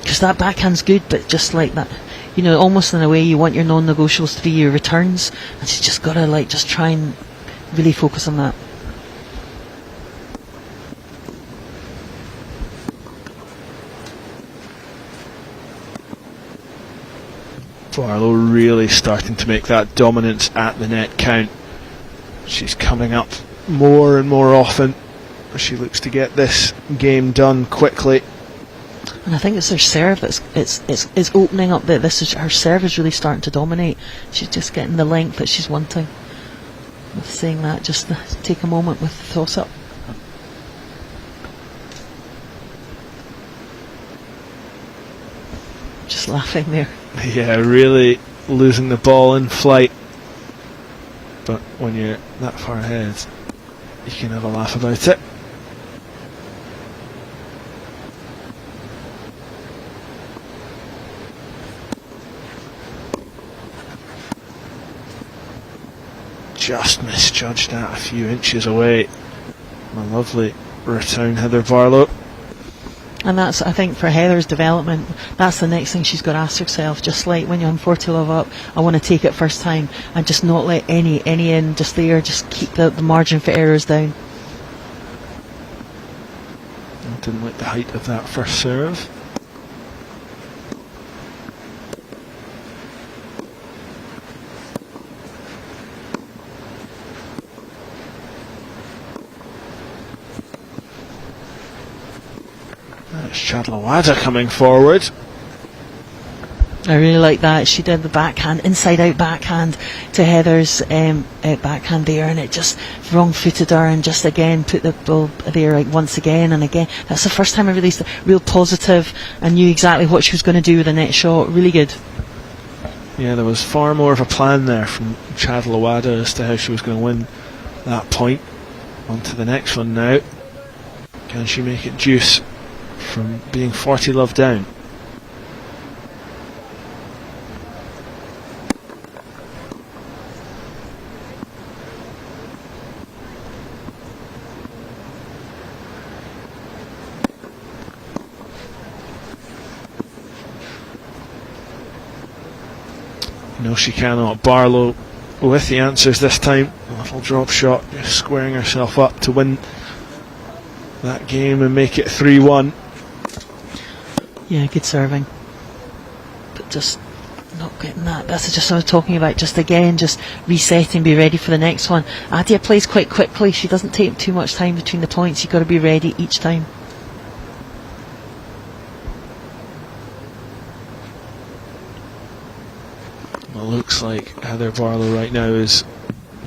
because that backhand's good, but just like that, almost in a way you want your non-negotiables to be your returns, and she's just got to just try and really focus on that. Barlow really starting to make that dominance at the net count. She's coming up more and more often as she looks to get this game done quickly. And I think it's her serve it's opening up. That this is her serve is really starting to dominate. She's just getting the length that she's wanting. With saying that, just take a moment with the toss up. Just laughing there. Yeah, really losing the ball in flight. But when you're that far ahead, you can have a laugh about it. Just misjudged that, a few inches away. A lovely return, Heather Barlow. And that's, I think, for Heather's development, that's the next thing she's got to ask herself. Just like when you're on 40 love up, I want to take it first time and just not let any in, just there, just keep the margin for errors down. I didn't like the height of that first serve. That's Chadlawada coming forward. I really like that. She did the backhand, inside out backhand to Heather's backhand there, and it just wrong footed her and just again put the ball there once again and again. That's the first time I released real positive and knew exactly what she was going to do with the net shot. Really good. Yeah, there was far more of a plan there from Chadlawada as to how she was going to win that point. On to the next one now. Can she make it juice from being 40 love down? No, she cannot. Barlow with the answers this time. A little drop shot, just squaring herself up to win that game and make it 3-1. Yeah, good serving, but just not getting that. That's just what I was talking about. Just again, just resetting, be ready for the next one. Adia plays quite quickly. She doesn't take too much time between the points. You've got to be ready each time. Well, looks like Heather Barlow right now is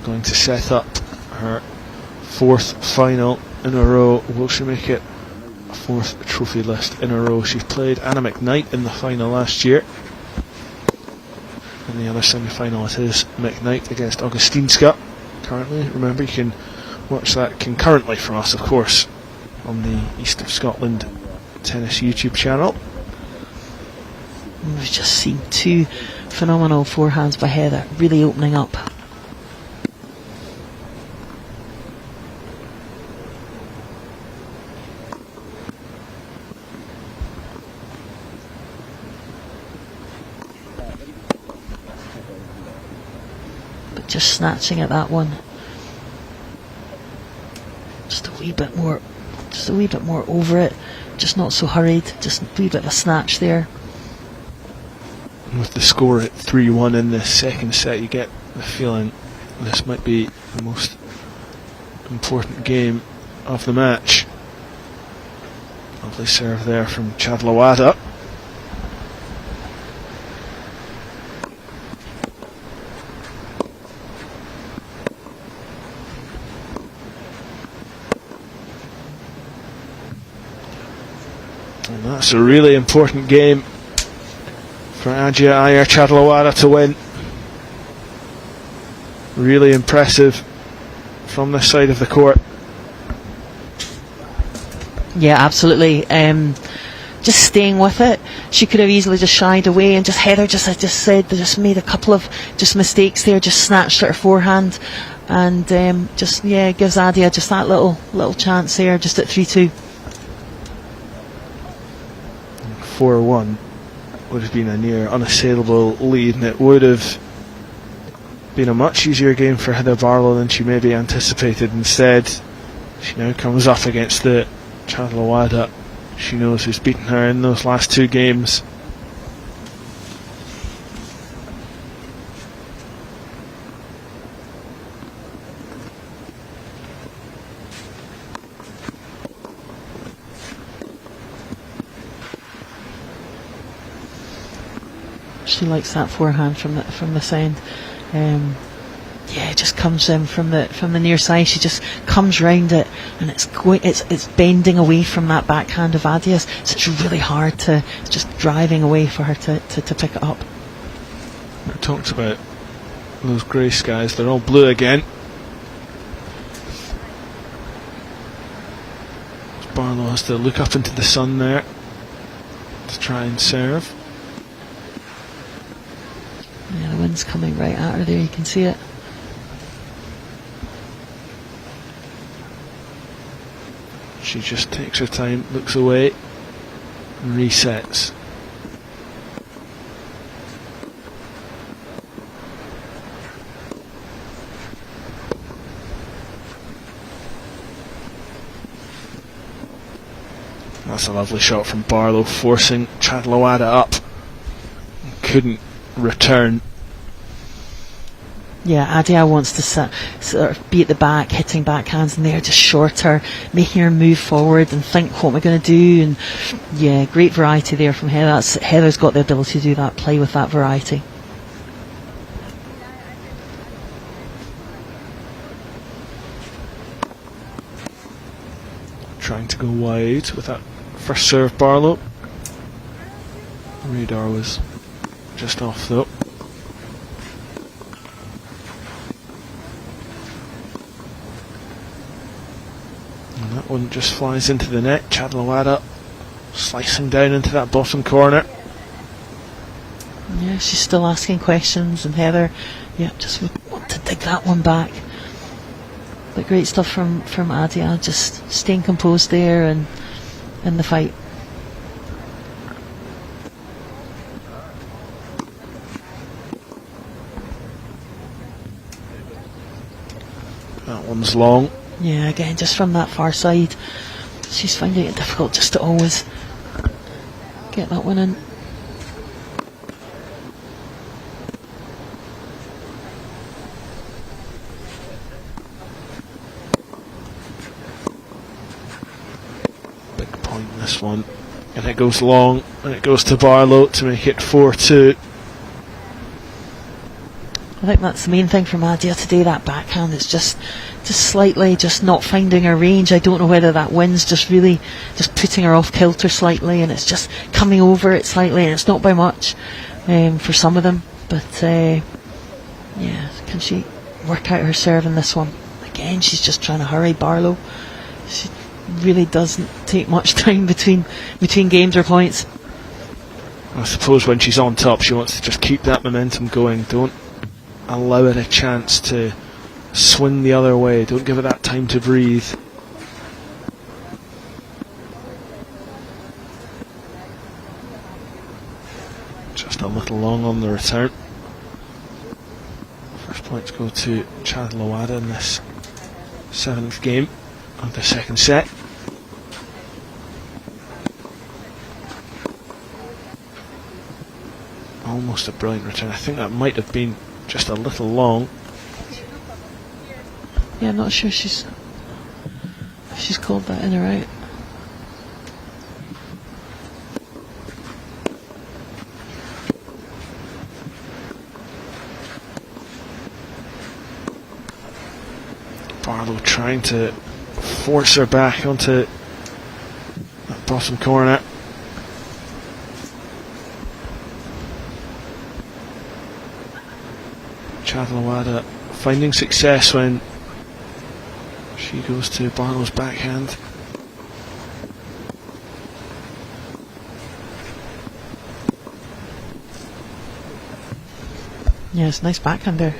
going to set up her fourth final in a row. Will she make it a fourth trophy list in a row? She played Anna McKnight in the final last year. And the other semi-final it is McKnight against Augustinska currently. Remember, you can watch that concurrently for us, of course, on the East of Scotland Tennis YouTube channel. We've just seen two phenomenal forehands by Heather, really opening up. But just snatching at that one. Just a wee bit more over it, just not so hurried, just a wee bit of a snatch there. With the score at 3-1 in this second set, you get the feeling this might be the most important game of the match. Lovely serve there from Chadlawada. And that's a really important game for Adja Iyer Chadlawada to win. Really impressive from this side of the court. Yeah, absolutely. Just staying with it. She could have easily just shied away, and just Heather just made a couple of just mistakes there, just snatched at her forehand, and gives Adja just that little chance there, just at 3-2. 4-1 would have been a near unassailable lead, and it would have been a much easier game for Heather Barlow than she maybe anticipated. Instead, she now comes up against the Chadlawada she knows who's beaten her in those last two games. She likes that forehand from this end. It just comes in from the near side. She just comes round it, and it's bending away from that backhand of Adja's. So it's really hard it's just driving away for her to pick it up. We talked about those grey skies. They're all blue again. Barlow has to look up into the sun there to try and serve. Yeah, the wind's coming right at her there. You can see it. She just takes her time, looks away, and resets. That's a lovely shot from Barlow, forcing Chadlawada up. Couldn't return. Yeah, Adja wants to sort of be at the back, hitting backhands, and they're just shorter, making her move forward and think, what am I going to do? And yeah, great variety there from Heather. Heather's got the ability to do that, play with that variety. Trying to go wide with that first serve, Barlow. Radar was just off though. And that one just flies into the net. Chadlawada slicing down into that bottom corner. Yeah, she's still asking questions, and Heather, just would want to dig that one back. But great stuff from Adja, just staying composed there and in the fight. That one's long. Yeah, again, just from that far side, she's finding it difficult just to always get that one in. Big point in this one. And it goes long, and it goes to Barlow to make it 4-2. I think that's the main thing from Adja today, that backhand. It's just slightly just not finding her range. I don't know whether that wind's just really just putting her off kilter slightly, and it's just coming over it slightly, and it's not by much for some of them. But can she work out her serve in this one? Again, she's just trying to hurry Barlow. She really doesn't take much time between games or points. I suppose when she's on top, she wants to just keep that momentum going. Don't allow it a chance to swing the other way. Don't give it that time to breathe. Just a little long on the return. First points go to Chadlawada in this 7th game of the second set. Almost a brilliant return. I think that might have been just a little long. Yeah, I'm not sure if she's called that in or out. Barlow trying to force her back onto that bottom corner. Chadlawada finding success when she goes to Barlow's backhand. Yes, nice backhand there.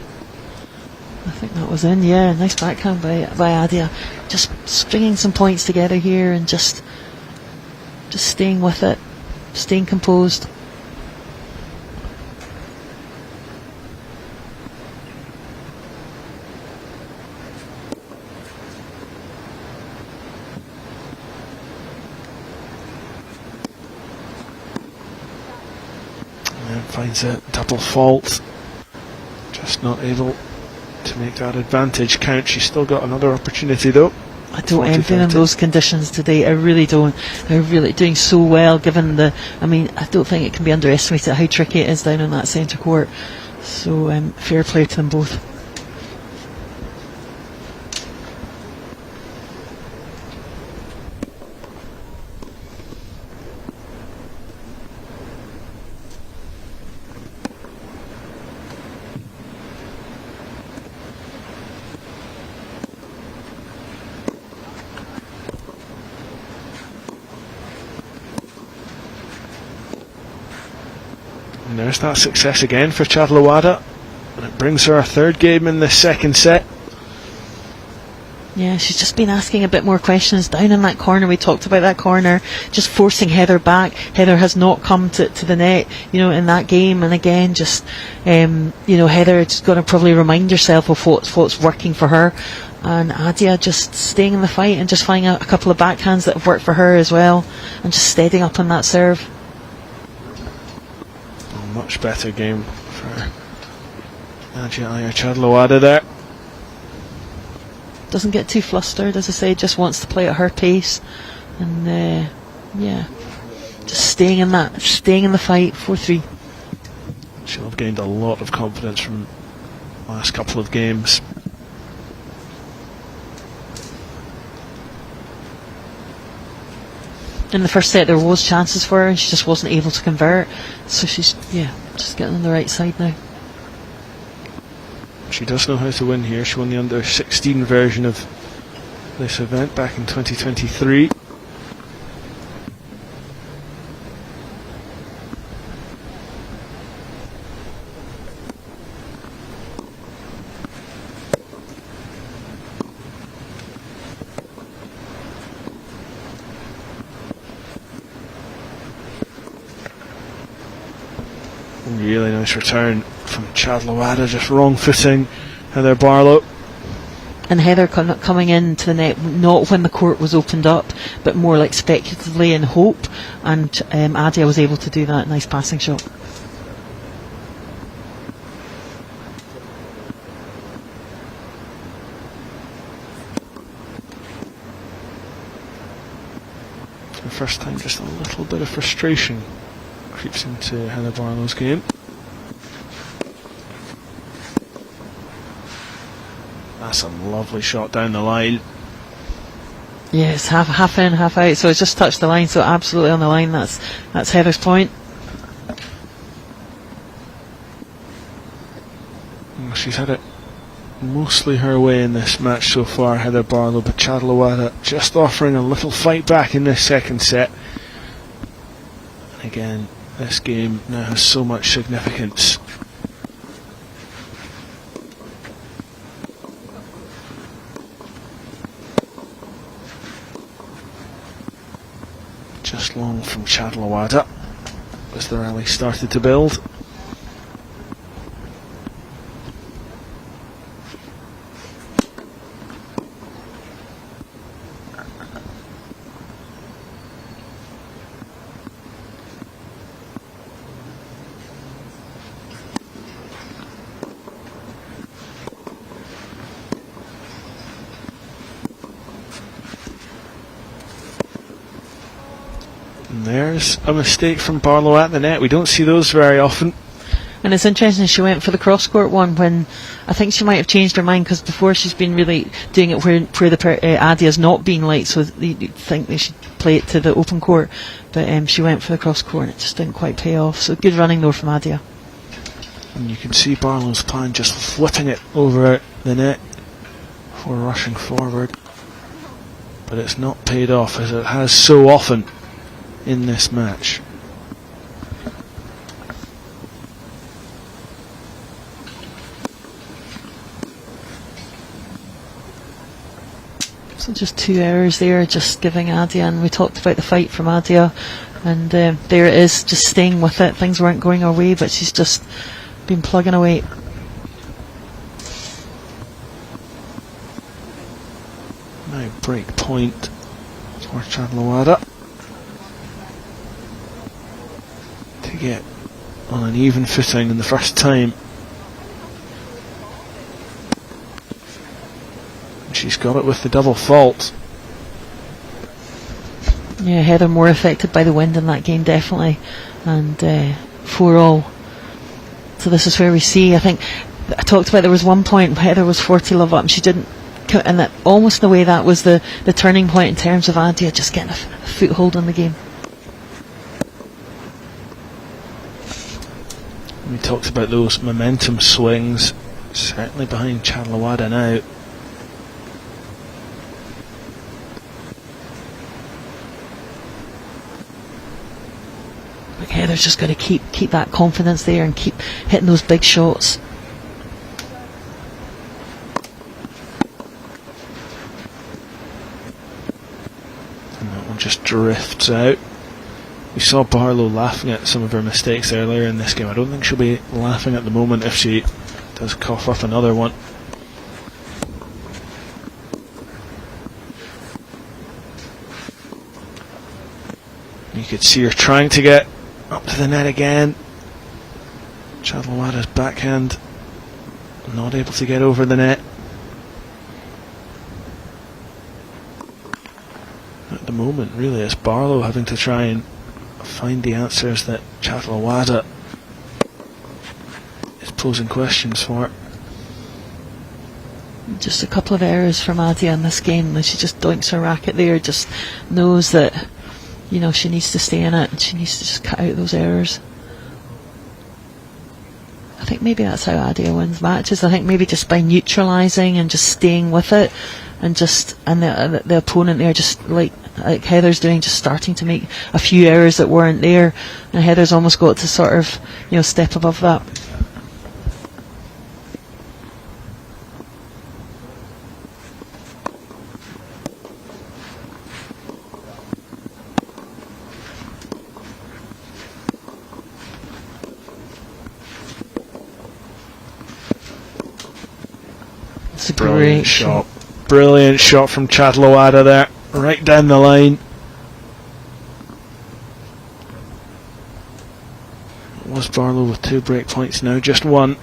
I think that was in. Yeah, nice backhand by Adia. Just stringing some points together here and just staying with it, staying composed. And finds a double fault. Just not able to make that advantage count. She's still got another opportunity though. I don't envy them those conditions today. I really don't. They're really doing so well given the... I mean, I don't think it can be underestimated how tricky it is down on that centre court. So fair play to them both. And there's that success again for Chadlawada, and it brings her a third game in the second set. Yeah, she's just been asking a bit more questions down in that corner. We talked about that corner, just forcing Heather back. Heather has not come to the net, in that game. And again, just, Heather is going to probably remind herself of what's working for her. And Adia just staying in the fight and just finding a couple of backhands that have worked for her as well, and just steadying up on that serve. A much better game for Adia Chadlawada there. Doesn't get too flustered, as I say, just wants to play at her pace. And just staying in the fight. 4-3. She'll have gained a lot of confidence from the last couple of games. In the first set there was chances for her and she just wasn't able to convert, so she's just getting on the right side now. She does know how to win here. She won the under 16 version of this event back in 2023. Really nice return from Chadlawada, just wrong footing Heather Barlow. And Heather coming into the net not when the court was opened up, but more like speculatively in hope, and Adia was able to do that. Nice passing shot. For the first time, just a little bit of frustration creeps into Heather Barlow's game. That's a lovely shot down the line. Yes, half in, half out. So it's just touched the line. So absolutely on the line. That's Heather's point. Well, she's had it mostly her way in this match so far, Heather Barlow, but Chadlawada just offering a little fight back in this second set. And again, this game now has so much significance. Just long from Chadlawada as the rally started to build. And there's a mistake from Barlow at the net. We don't see those very often. And it's interesting she went for the cross-court one when I think she might have changed her mind, because before she's been really doing it where the Adia's not been light, so you'd think they should play it to the open court, but she went for the cross-court and it just didn't quite pay off. So good running though from Adia. And you can see Barlow's plan, just flipping it over the net before rushing forward. But it's not paid off, as it has so often in this match. So just 2 errors there, just giving Adia, and we talked about the fight from Adia, and there it is, just staying with it. Things weren't going her way, but she's just been plugging away. Now break point for Chadlawada to get on an even footing in the first time. She's got it with the double fault. Yeah, Heather more affected by the wind in that game, definitely. And 4-all. So this is where we see, I think, I talked about there was one point Heather was 40 love up and she didn't, and that almost in a way that was the turning point in terms of Adia just getting a foothold on the game. We talked about those momentum swings, certainly behind Chadlawada now. Heather's just got to keep that confidence there and keep hitting those big shots. And that one just drifts out. We saw Barlow laughing at some of her mistakes earlier in this game. I don't think she'll be laughing at the moment if she does cough up another one. You could see her trying to get up to the net again. Chadlawada's backhand not able to get over the net. At the moment, really, it's Barlow having to try and find the answers that Chadlawada is posing questions for. Just a couple of errors from Adia in this game. She just doinks her racket there, just knows that, you know, she needs to stay in it and she needs to just cut out those errors. I think maybe that's how Adia wins matches. I think maybe just by neutralising and just staying with it, and the opponent there just like Heather's doing, just starting to make a few errors that weren't there, and Heather's almost got to sort of, you know, step above that. It's a great shot. Brilliant shot from Chadlawada there, right down the line. It was Barlow with 2 break points, now just 1.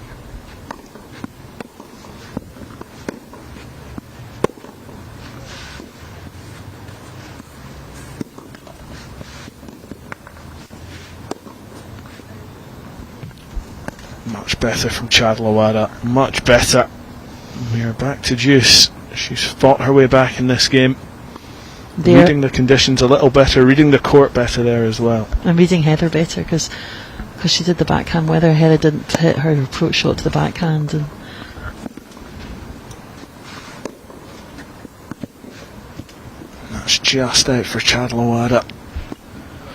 Much better from Chadlawada, much better. We are back to deuce. She's fought her way back in this game. Reading the conditions a little better, reading the court better there as well. And reading Heather better, because she did the backhand weather. Heather didn't hit her approach shot to the backhand. And that's just out for Chadlawada.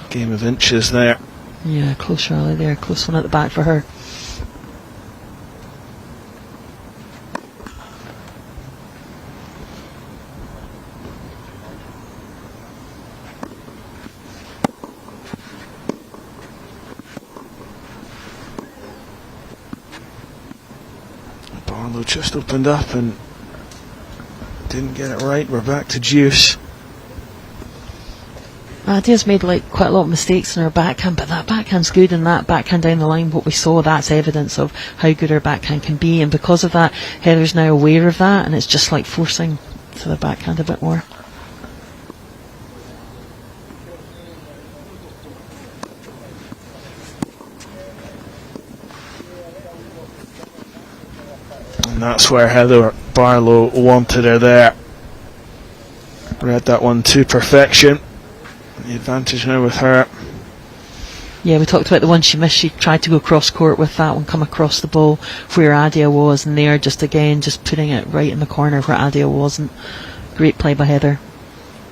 Game of inches there. Yeah, close rally there, close one at the back for her. Barlow just opened up and didn't get it right. We're back to deuce. Adia's made like quite a lot of mistakes in her backhand, but that backhand's good, and that backhand down the line, what we saw, that's evidence of how good her backhand can be, and because of that, Heather's now aware of that, and it's just like forcing to the backhand a bit more. And that's where Heather Barlow wanted her there. Read that one to perfection. The advantage now with her. Yeah, we talked about the one she missed. She tried to go cross court with that one, come across the ball where Adia was, and there just putting it right in the corner where Adia wasn't. Great play by Heather.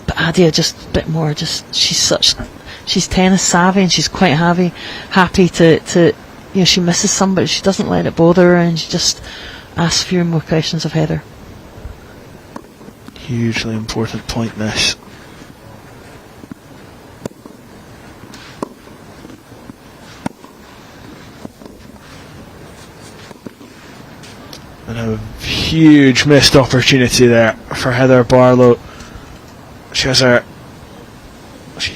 But Adia just a bit more, she's tennis savvy, and she's quite happy to she misses some, but she doesn't let it bother her, and she just asks fewer more questions of Heather. Hugely important point, this. And a huge missed opportunity there for Heather Barlow. She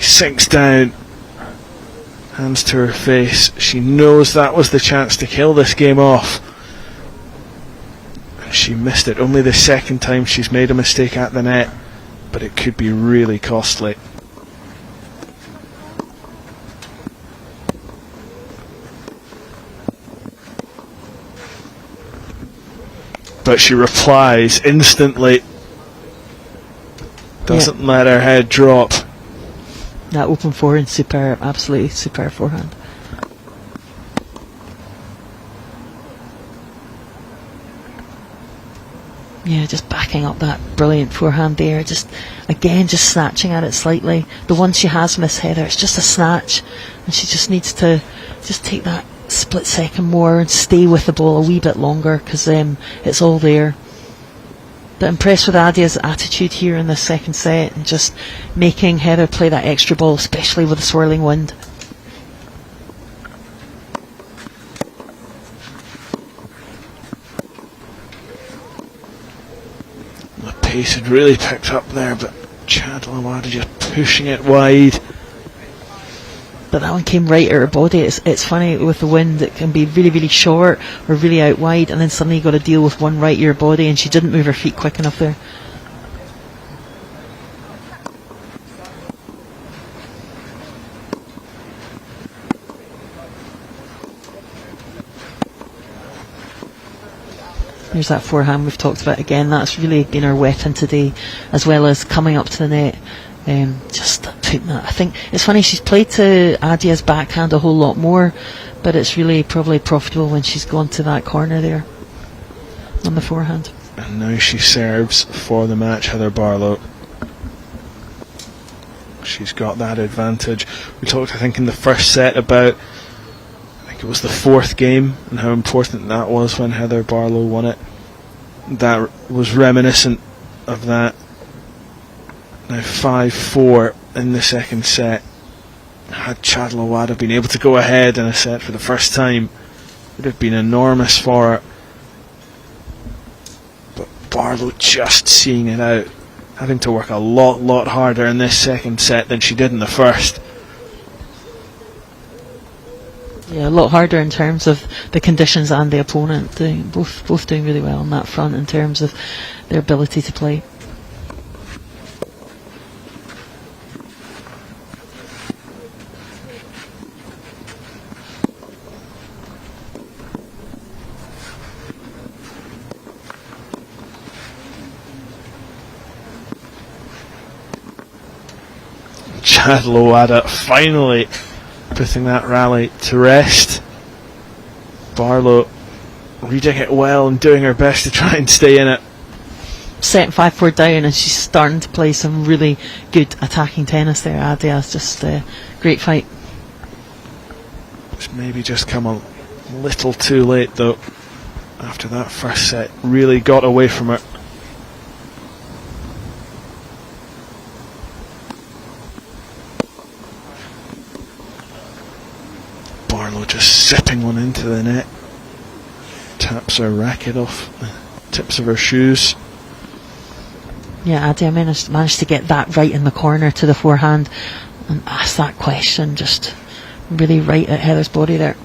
sinks down, hands to her face. She knows that was the chance to kill this game off. And she missed it. Only the second time she's made a mistake at the net, but it could be really costly. But she replies instantly. Doesn't let her head drop. That open forehand, superb, absolutely superb forehand. Yeah, just backing up that brilliant forehand there. Just snatching at it slightly. The one she has missed, Heather, it's just a snatch, and she just needs to just take that split second more and stay with the ball a wee bit longer, because it's all there. But impressed with Adia's attitude here in the second set, and just making Heather play that extra ball, especially with the swirling wind. The pace had really picked up there, but Chadlawada just pushing it wide. But that one came right at her body. It's funny with the wind, it can be really, really short or really out wide, and then suddenly you've got to deal with one right at your body, and she didn't move her feet quick enough there. There's that forehand we've talked about again. That's really been her weapon today, as well as coming up to the net. Just putting that. I think it's funny, she's played to Adia's backhand a whole lot more, but it's really probably profitable when she's gone to that corner there on the forehand. And now she serves for the match, Heather Barlow. She's got that advantage. We talked, I think, in the first set about, I think it was the fourth game, and how important that was when Heather Barlow won it. That was reminiscent of that. Now 5-4 in the second set. Had Chadlawada been able to go ahead in a set for the first time, it would have been enormous for her. But Barlow just seeing it out, having to work a lot harder in this second set than she did in the first. Yeah, a lot harder in terms of the conditions and the opponent. Both doing really well on that front in terms of their ability to play. Chadlawada finally putting that rally to rest. Barlow reading it well and doing her best to try and stay in it. Set 5-4 down, and she's starting to play some really good attacking tennis there. Adia's just a great fight. It's maybe just come a little too late though. After that first set really got away from her. Barlow just zipping one into the net. Taps her racket off the tips of her shoes. Yeah, Adia managed to get that right in the corner to the forehand and ask that question just really right at Heather's body there.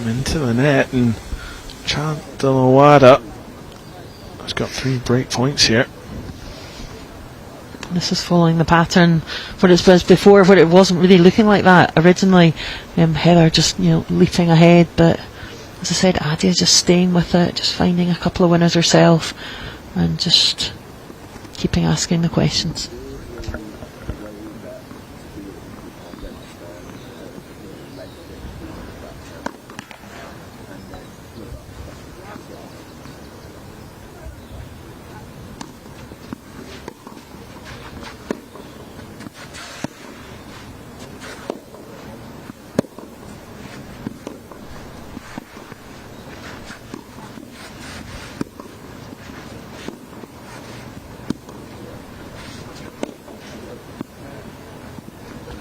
Into the net, and Chadlawada has got 3 break points here. This is following the pattern what it was before, where it wasn't really looking like that originally. Heather just leaping ahead, but as I said, Adia just staying with it, just finding a couple of winners herself, and just keeping asking the questions.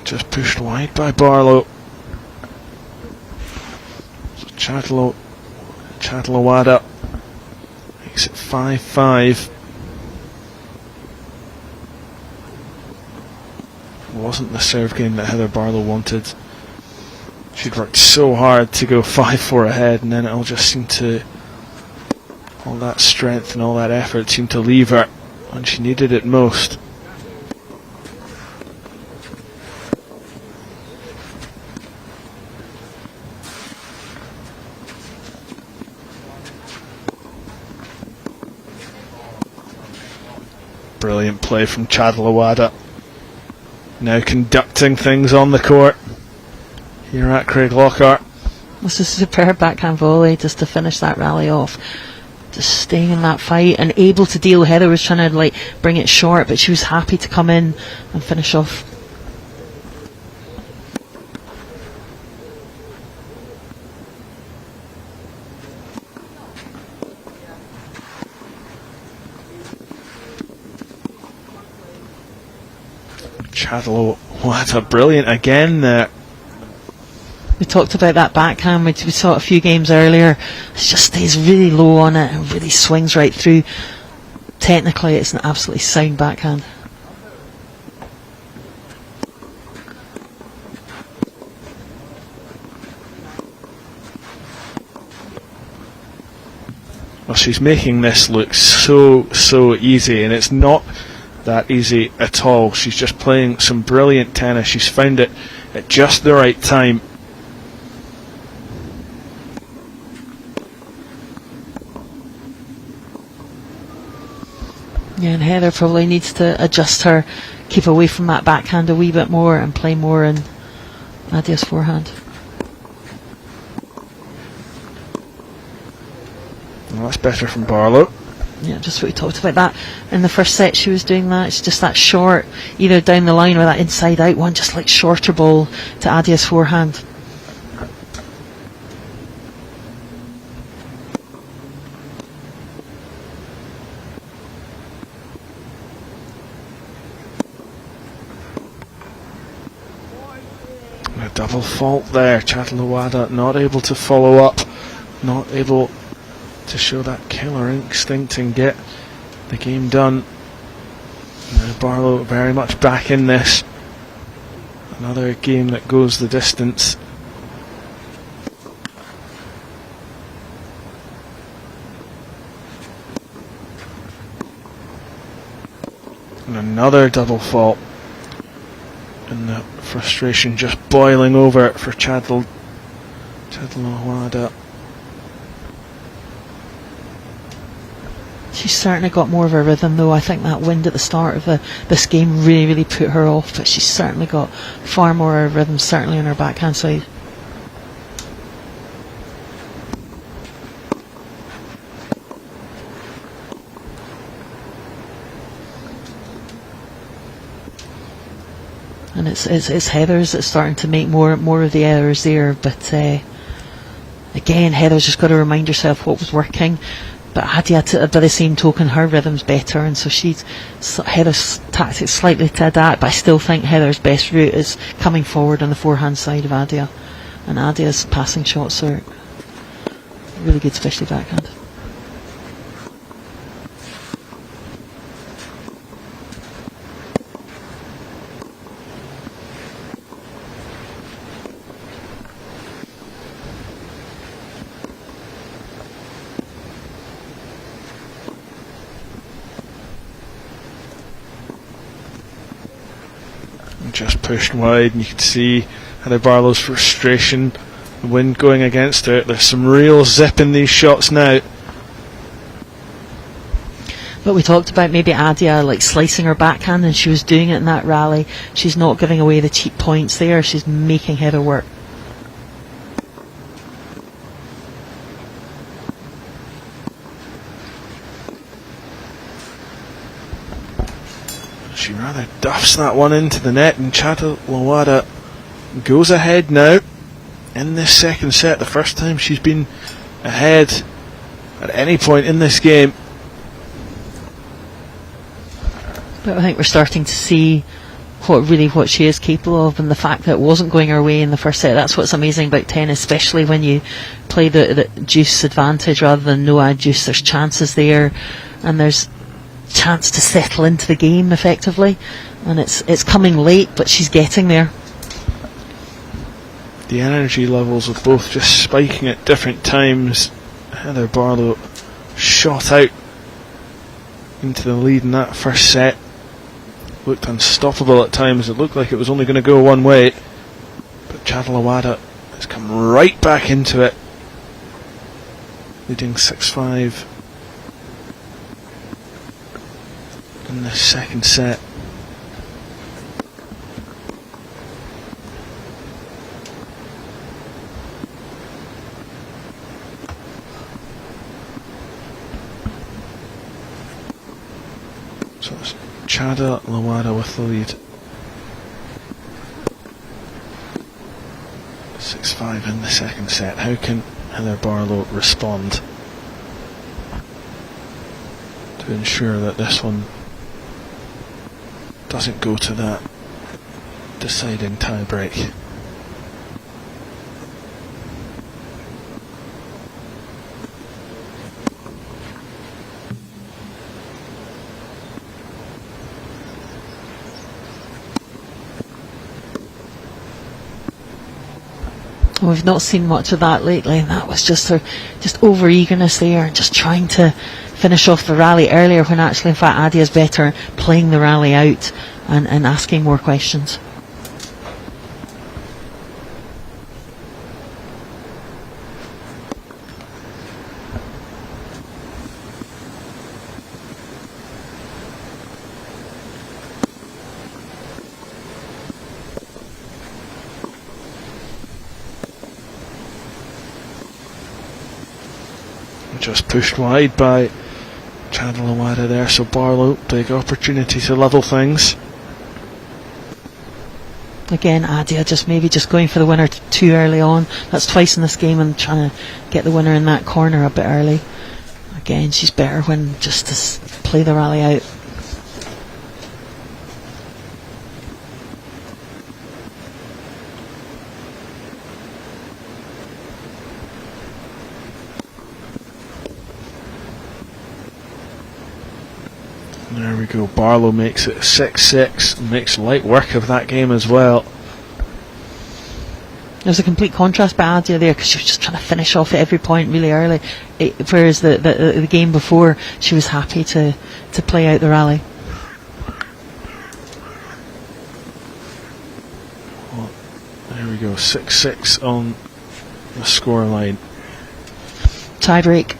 Just pushed wide by Barlow. So Chatelawada makes it 5-5. Wasn't the serve game that Heather Barlow wanted. She'd worked so hard to go 5-4 ahead, and then it all just seemed to, all that strength and all that effort seemed to leave her when she needed it most. Brilliant play from Chatelawada. Now conducting things on the court here at Craiglockhart. This is a superb backhand volley just to finish that rally off. Just staying in that fight and able to deal. Heather was trying to bring it short, but she was happy to come in and finish off. Chatelawada brilliant again there. We talked about that backhand, we saw it a few games earlier. It just stays really low on it and really swings right through. Technically it's an absolutely sound backhand. Well, she's making this look so easy, and it's not that easy at all. She's just playing some brilliant tennis. She's found it at just the right time. Yeah, and Heather probably needs to adjust her, keep away from that backhand a wee bit more and play more in Adia's forehand. Well, that's better from Barlow. Yeah, just what we talked about that. In the first set she was doing that. It's just that short, either down the line or that inside out one, just like shorter ball to Adia's forehand. A double fault there. Chatelawada not able to follow up, not able to show that killer instinct and get the game done. Now Barlow very much back in this. Another game that goes the distance. And another double fault. And the frustration just boiling over for Chatelawada. She's certainly got more of a rhythm though. I think that wind at the start of this game really put her off, but she's certainly got far more rhythm, certainly on her backhand side. And it's Heather's that's starting to make more of the errors there, but again Heather's just got to remind herself what was working. But Adia, by the same token, her rhythm's better, and so Heather's tactics slightly to adapt. But I still think Heather's best route is coming forward on the forehand side of Adia, and Adia's passing shots are really good, especially backhand. just pushed wide, and you could see Heather Barlow's frustration, the wind going against her. There's some real zip in these shots now. But we talked about maybe Adia like slicing her backhand, and she was doing it in that rally. She's not giving away the cheap points there. She's making Heather work. She rather duffs that one into the net, and Chadha goes ahead now in this second set. The first time she's been ahead at any point in this game. But I think we're starting to see what she is capable of, and the fact that it wasn't going her way in the first set. That's what's amazing about tennis, especially when you play the deuce advantage rather than no ad deuce. There's chances there, and there's chance to settle into the game effectively, and it's coming late, but she's getting there. The energy levels of both just spiking at different times. Heather Barlow shot out into the lead in that first set, looked unstoppable at times. It looked like it was only going to go one way, but Chadha has come right back into it, leading 6-5 in the second set. So it's Chadha Lawada with the lead. 6-5 in the second set. How can Heather Barlow respond to ensure that this one doesn't go to that deciding tie break? We've not seen much of that lately, and that was just her over eagerness there, and just trying to finish off the rally earlier, when actually in fact Adia's better playing the rally out and asking more questions. Just pushed wide by Chadha Lawada there, so Barlow, big opportunity to level things. Again, Adia maybe going for the winner too early on. That's twice in this game, and trying to get the winner in that corner a bit early. Again, she's better when just to play the rally out. There we go, Barlow makes it 6-6, makes light work of that game as well. There was a complete contrast by Adia there, because she was just trying to finish off at every point really early, whereas the game before she was happy to play out the rally. Well, there we go, 6-6 on the scoreline. Tie break.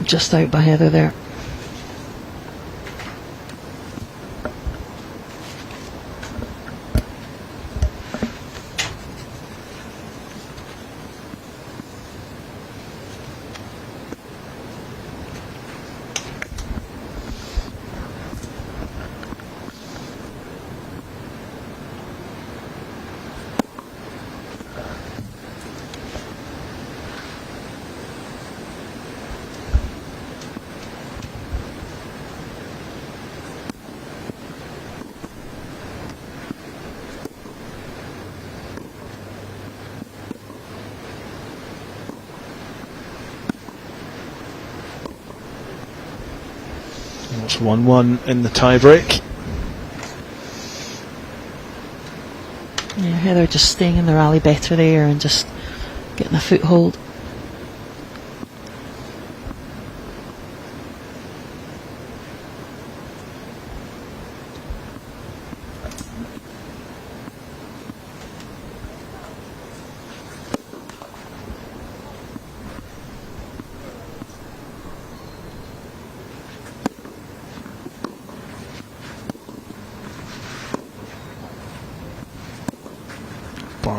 Just out by Heather there. It's 1-1 in the tie-break. Yeah, Heather just staying in the rally better there and just getting a foothold.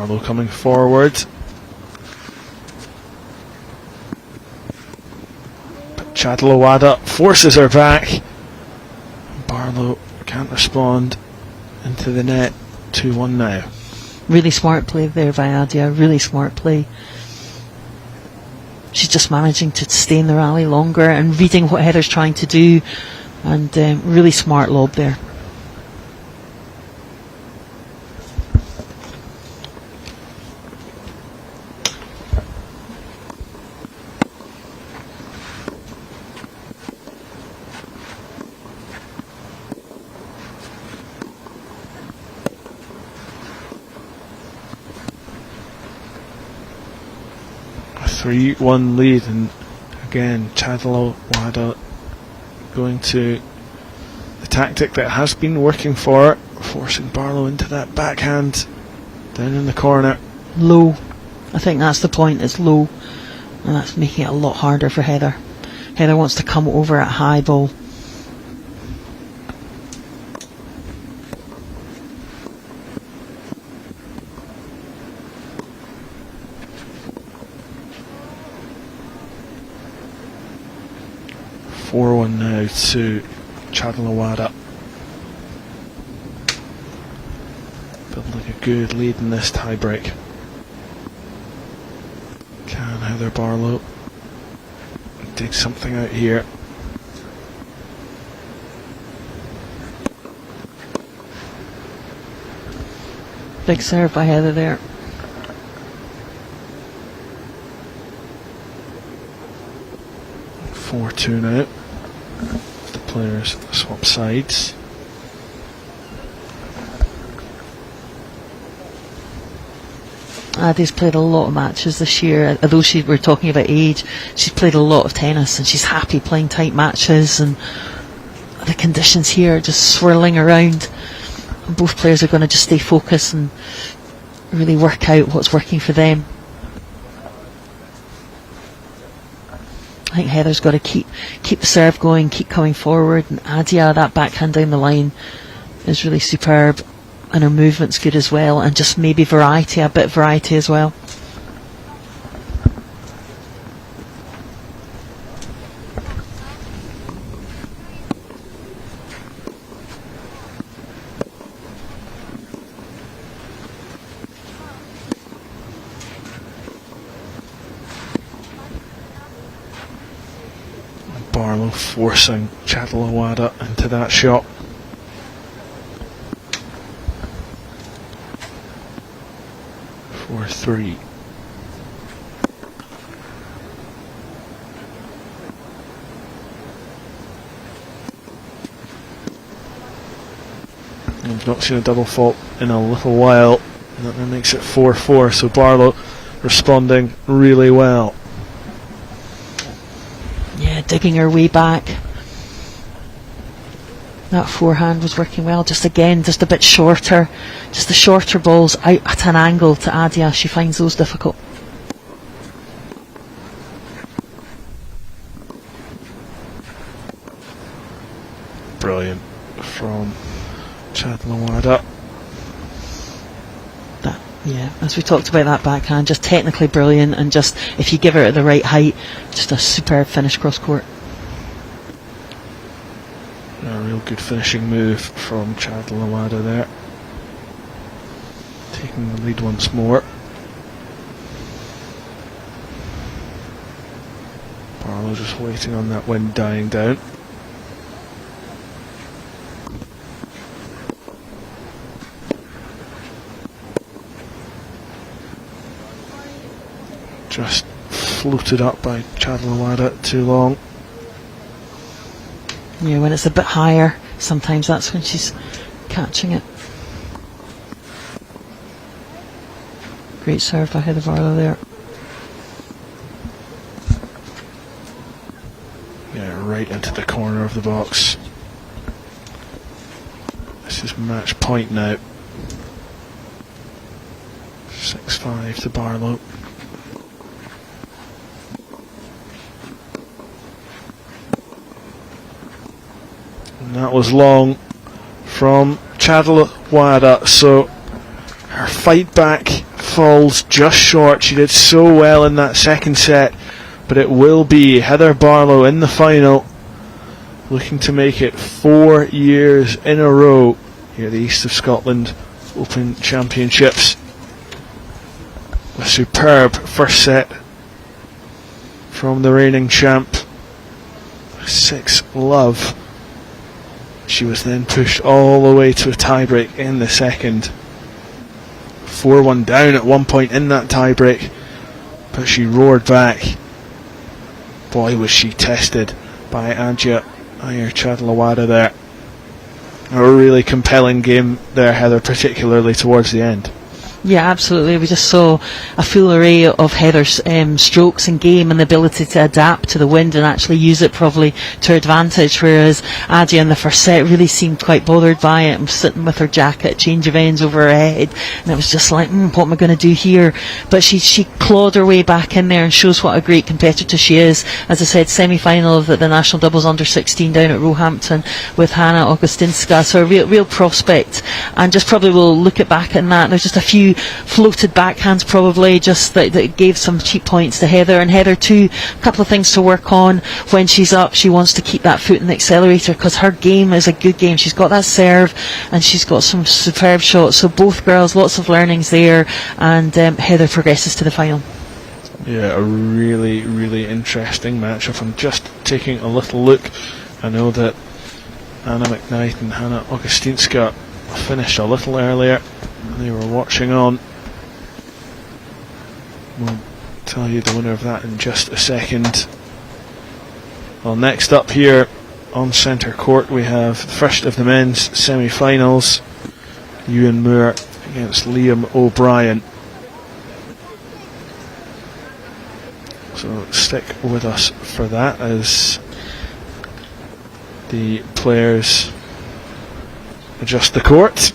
Barlow coming forward. But Chadalawada forces her back. Barlow can't respond into the net. 2-1 now. Really smart play there by Adia, really smart play. She's just managing to stay in the rally longer and reading what Heather's trying to do, and really smart lob there. A 3-1 lead, and again Chadalawada going to the tactic that has been working for her, forcing Barlow into that backhand down in the corner. Low. I think that's the point, it's low, and that's making it a lot harder for Heather. Heather wants to come over at high ball. One now to Chadalawada, building a good lead in this tiebreak. Can Heather Barlow dig something out here? Big serve by Heather there. Two now. The players swap sides. Adi's played a lot of matches this year. Although we're talking about age, she's played a lot of tennis, and she's happy playing tight matches, and the conditions here are just swirling around, and both players are going to just stay focused and really work out what's working for them. I think Heather's got to keep the serve going, keep coming forward, and Adia, that backhand down the line is really superb, and her movement's good as well, and just maybe variety, a bit of variety as well. Barlow forcing Chadalawada into that shot. For 3. We've not seen a double fault in a little while, and that makes it 4-4, so Barlow responding really well. Yeah, digging her way back. That forehand was working well. Just again, just a bit shorter. Just the shorter balls out at an angle to Adia. She finds those difficult. Brilliant from Chadalawada. Yeah, as we talked about, that backhand, just technically brilliant, and just if you give her at the right height, just a superb finish cross court. A real good finishing move from Chadalawada there. Taking the lead once more. Barlow just waiting on that wind dying down. Just floated up by Chadalawada too long. Yeah, when it's a bit higher, sometimes that's when she's catching it. Great serve by Heather Barlow there. Yeah, right into the corner of the box. This is match point now. 6-5 to Barlow. And that was long from Chadalawada, so her fight back falls just short. She did so well in that second set, but it will be Heather Barlow in the final, looking to make it 4 years in a row here at the East of Scotland Open Championships. A superb first set from the reigning champ, 6-love. She was then pushed all the way to a tiebreak in the second. 4-1 down at one point in that tiebreak, but she roared back. Boy, was she tested by Adja Iyer Chadlawada there. A really compelling game there, Heather, particularly towards the end. Yeah, absolutely. We just saw a full array of Heather's strokes and game, and the ability to adapt to the wind and actually use it probably to her advantage, whereas Adja in the first set really seemed quite bothered by it and sitting with her jacket, change of ends over her head, and it was just like, what am I going to do here? But she clawed her way back in there and shows what a great competitor she is. As I said, semi-final of the National Doubles Under-16 down at Roehampton with Hanna Augustinska, so a real prospect, and just probably will look it back at that. There's just a few floated backhands probably just that gave some cheap points to Heather, and Heather too, a couple of things to work on when she's up. She wants to keep that foot in the accelerator because her game is a good game. She's got that serve and she's got some superb shots, so both girls, lots of learnings there, and Heather progresses to the final. Yeah, a really interesting matchup. I'm just taking a little look. I know that Anna McKnight and Hanna Augustinska finished a little earlier. They were watching on. We'll tell you the winner of that in just a second. Well, next up here on centre court we have the first of the men's semi-finals. Ewan Moore against Liam O'Brien. So stick with us for that as the players adjust the court.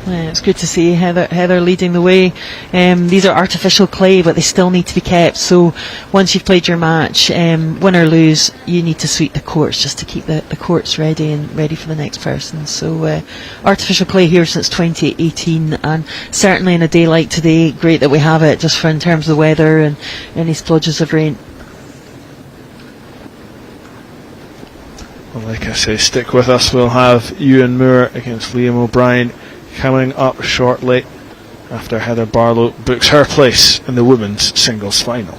Yeah, it's good to see Heather leading the way. These are artificial clay, but they still need to be kept. So once you've played your match, win or lose, you need to sweep the courts just to keep the courts ready and ready for the next person. So artificial clay here since 2018, and certainly in a day like today, great that we have it just for in terms of the weather and any splodges of rain. Well, like I say, stick with us. We'll have Ewan Moore against Liam O'Brien coming up shortly after Heather Barlow books her place in the women's singles final.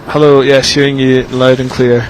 Hello, yes, hearing you loud and clear.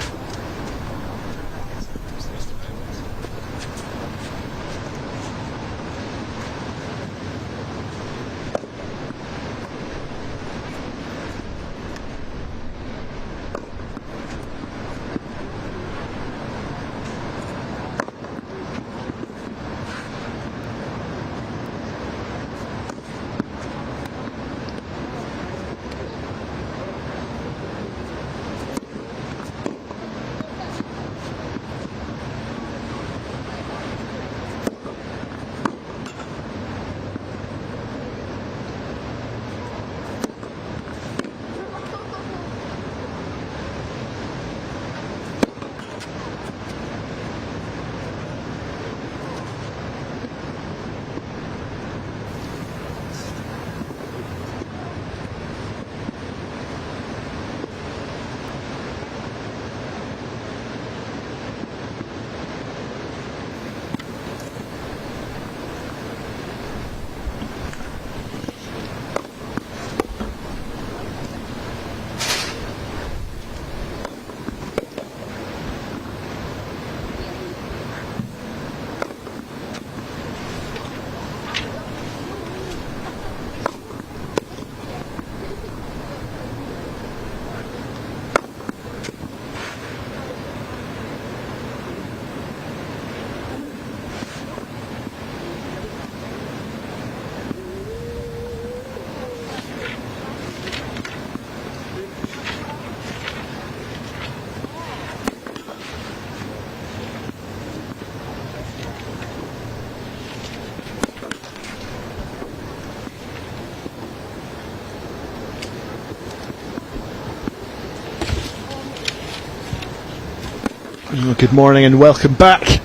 Good morning and welcome back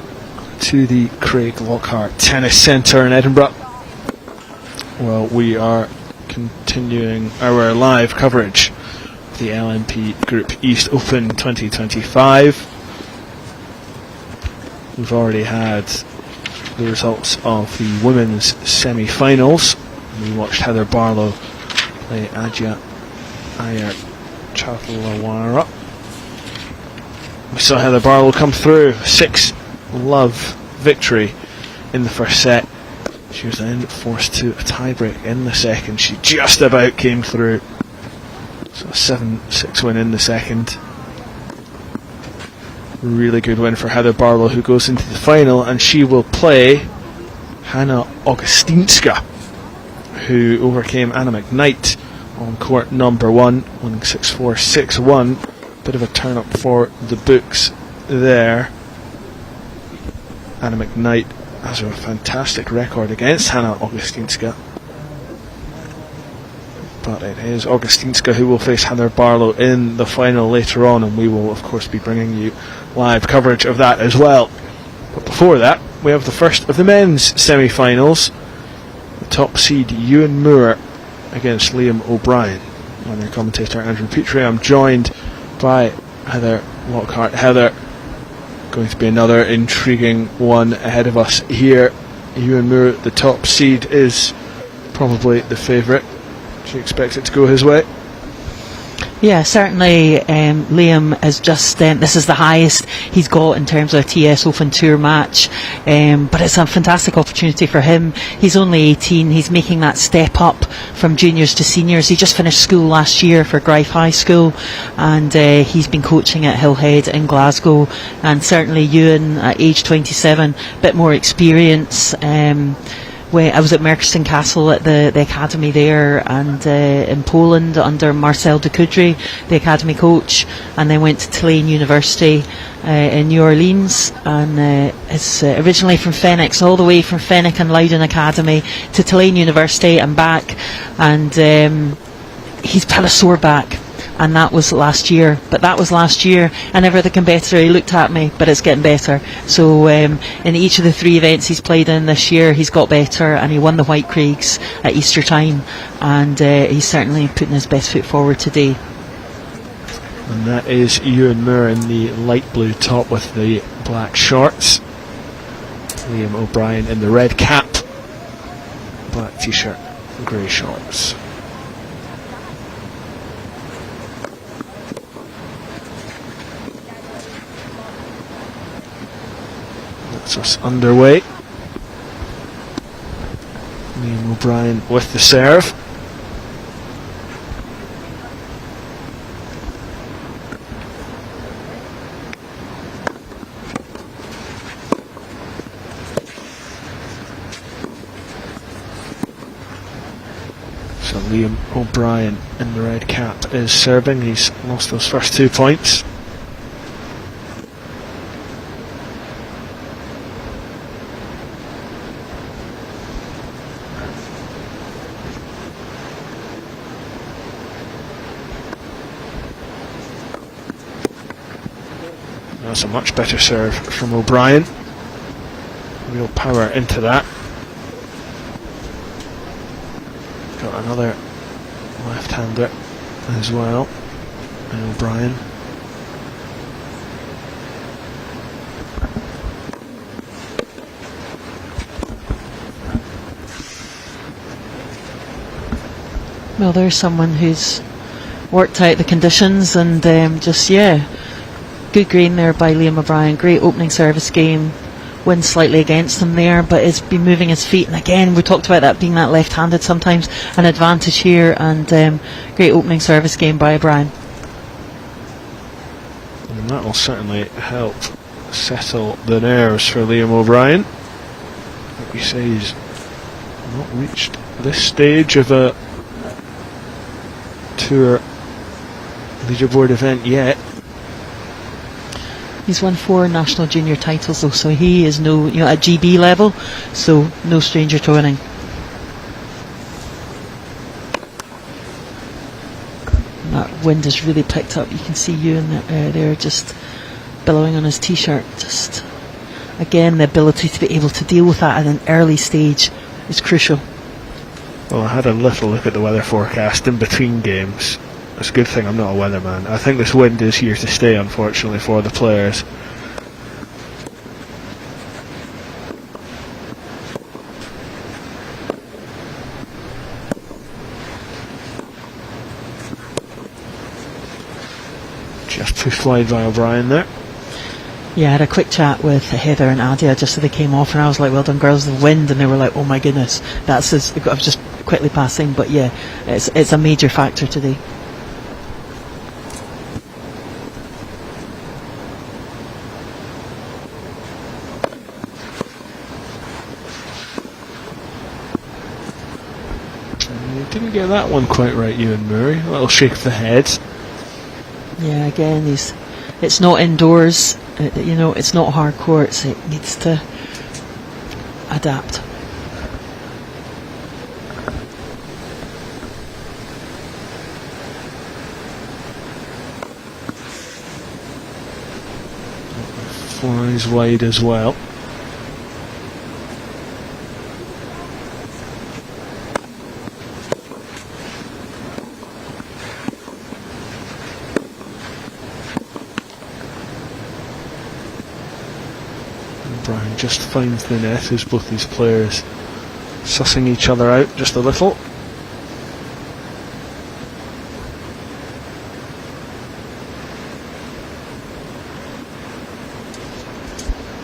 to the Craiglockhart Tennis Centre in Edinburgh. Well, we are continuing our live coverage of the LMP Group East Open 2025. We've already had the results of the women's semi-finals. We watched Heather Barlow play Adja Iyer Chatlawara. We saw Heather Barlow come through, 6-love victory in the first set. She was then forced to a tiebreak in the second. She just about came through. So a 7-6 win in the second. Really good win for Heather Barlow, who goes into the final, and she will play Hanna Augustinska, who overcame Anna McKnight on court number 1, winning 6-4, 6-1. Bit of a turn up for the books there. Anna McKnight has a fantastic record against Hanna Augustinska, but it is Augustinska who will face Heather Barlow in the final later on, and we will of course be bringing you live coverage of that as well. But before that, we have the first of the men's semi-finals. The top seed Ewan Moore against Liam O'Brien. I'm your commentator Andrew Petrie. I'm joined by Heather Lockhart. Heather, going to be another intriguing one ahead of us here. Ewan Moore, the top seed, is probably the favourite. Do you expect it to go his way? Yeah, certainly. Liam is just, this is the highest he's got in terms of a TS Open Tour match, but it's a fantastic opportunity for him. He's only 18, he's making that step up from juniors to seniors. He just finished school last year for Greif High School, and he's been coaching at Hillhead in Glasgow. And certainly Ewan, at age 27, a bit more experience. When I was at Merchiston Castle at the academy there, and in Poland under Marcel de Coudray, the academy coach, and then went to Tulane University in New Orleans, and is originally from Phoenix, all the way from Fenwick and Loudon Academy to Tulane University and back, and he's had a sore back. And that was last year, and every other competitor, he looked at me, but it's getting better. So in each of the 3 events he's played in this year, he's got better, and he won the White Craigs at Easter time, and he's certainly putting his best foot forward today. And that is Ewan Moore in the light blue top with the black shorts. Liam O'Brien in the red cap, black t-shirt, grey shorts. gets us underway. Liam O'Brien with the serve. So Liam O'Brien in the red cap is serving. He's lost those first 2 points. That's a much better serve from O'Brien. Real power into that. Got another left-hander as well. And O'Brien. Well, there's someone who's worked out the conditions and just, good green there by Liam O'Brien. Great opening service game. Wins slightly against him there, but has been moving his feet. And again, we talked about that being that left-handed sometimes, an advantage here. And great opening service game by O'Brien. And that will certainly help settle the nerves for Liam O'Brien. Like we say, he's not reached this stage of a tour leaderboard event yet. He's won 4 national junior titles though, so he is no, at GB level, so no stranger to winning. And that wind has really picked up. You can see Ewan there just billowing on his t-shirt. Just again, the ability to be able to deal with that at an early stage is crucial. Well, I had a little look at the weather forecast in between games. It's a good thing I'm not a weatherman. I think this wind is here to stay, unfortunately, for the players. Just pushed wide by O'Brien there. Yeah, I had a quick chat with Heather and Adia just as they came off, and I was like, well done girls, the wind, and they were like, oh my goodness, I was just quickly passing, but yeah, it's a major factor today. Didn't get that one quite right, Ewan Murray. A little shake of the head. Yeah, again, it's not indoors, it's not hard courts, it needs to adapt. Flies wide as well. Brian just finds the net as both these players sussing each other out just a little.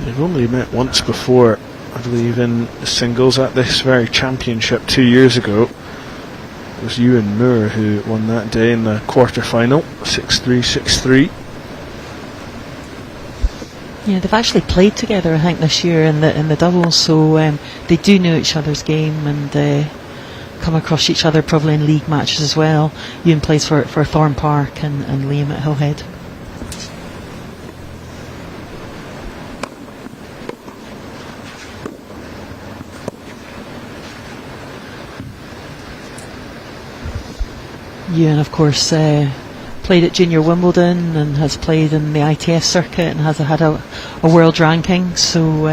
They've only met once before, I believe, in singles at this very championship 2 years ago. It was Ewan Moore who won that day in the quarter-final, 6-3, 6-3. Yeah, they've actually played together, I think, this year in the doubles, so they do know each other's game and come across each other probably in league matches as well. Ewan plays for Thorne Park and Liam at Hillhead. Ewan, of course, played at Junior Wimbledon and has played in the ITF circuit and has had a world ranking. So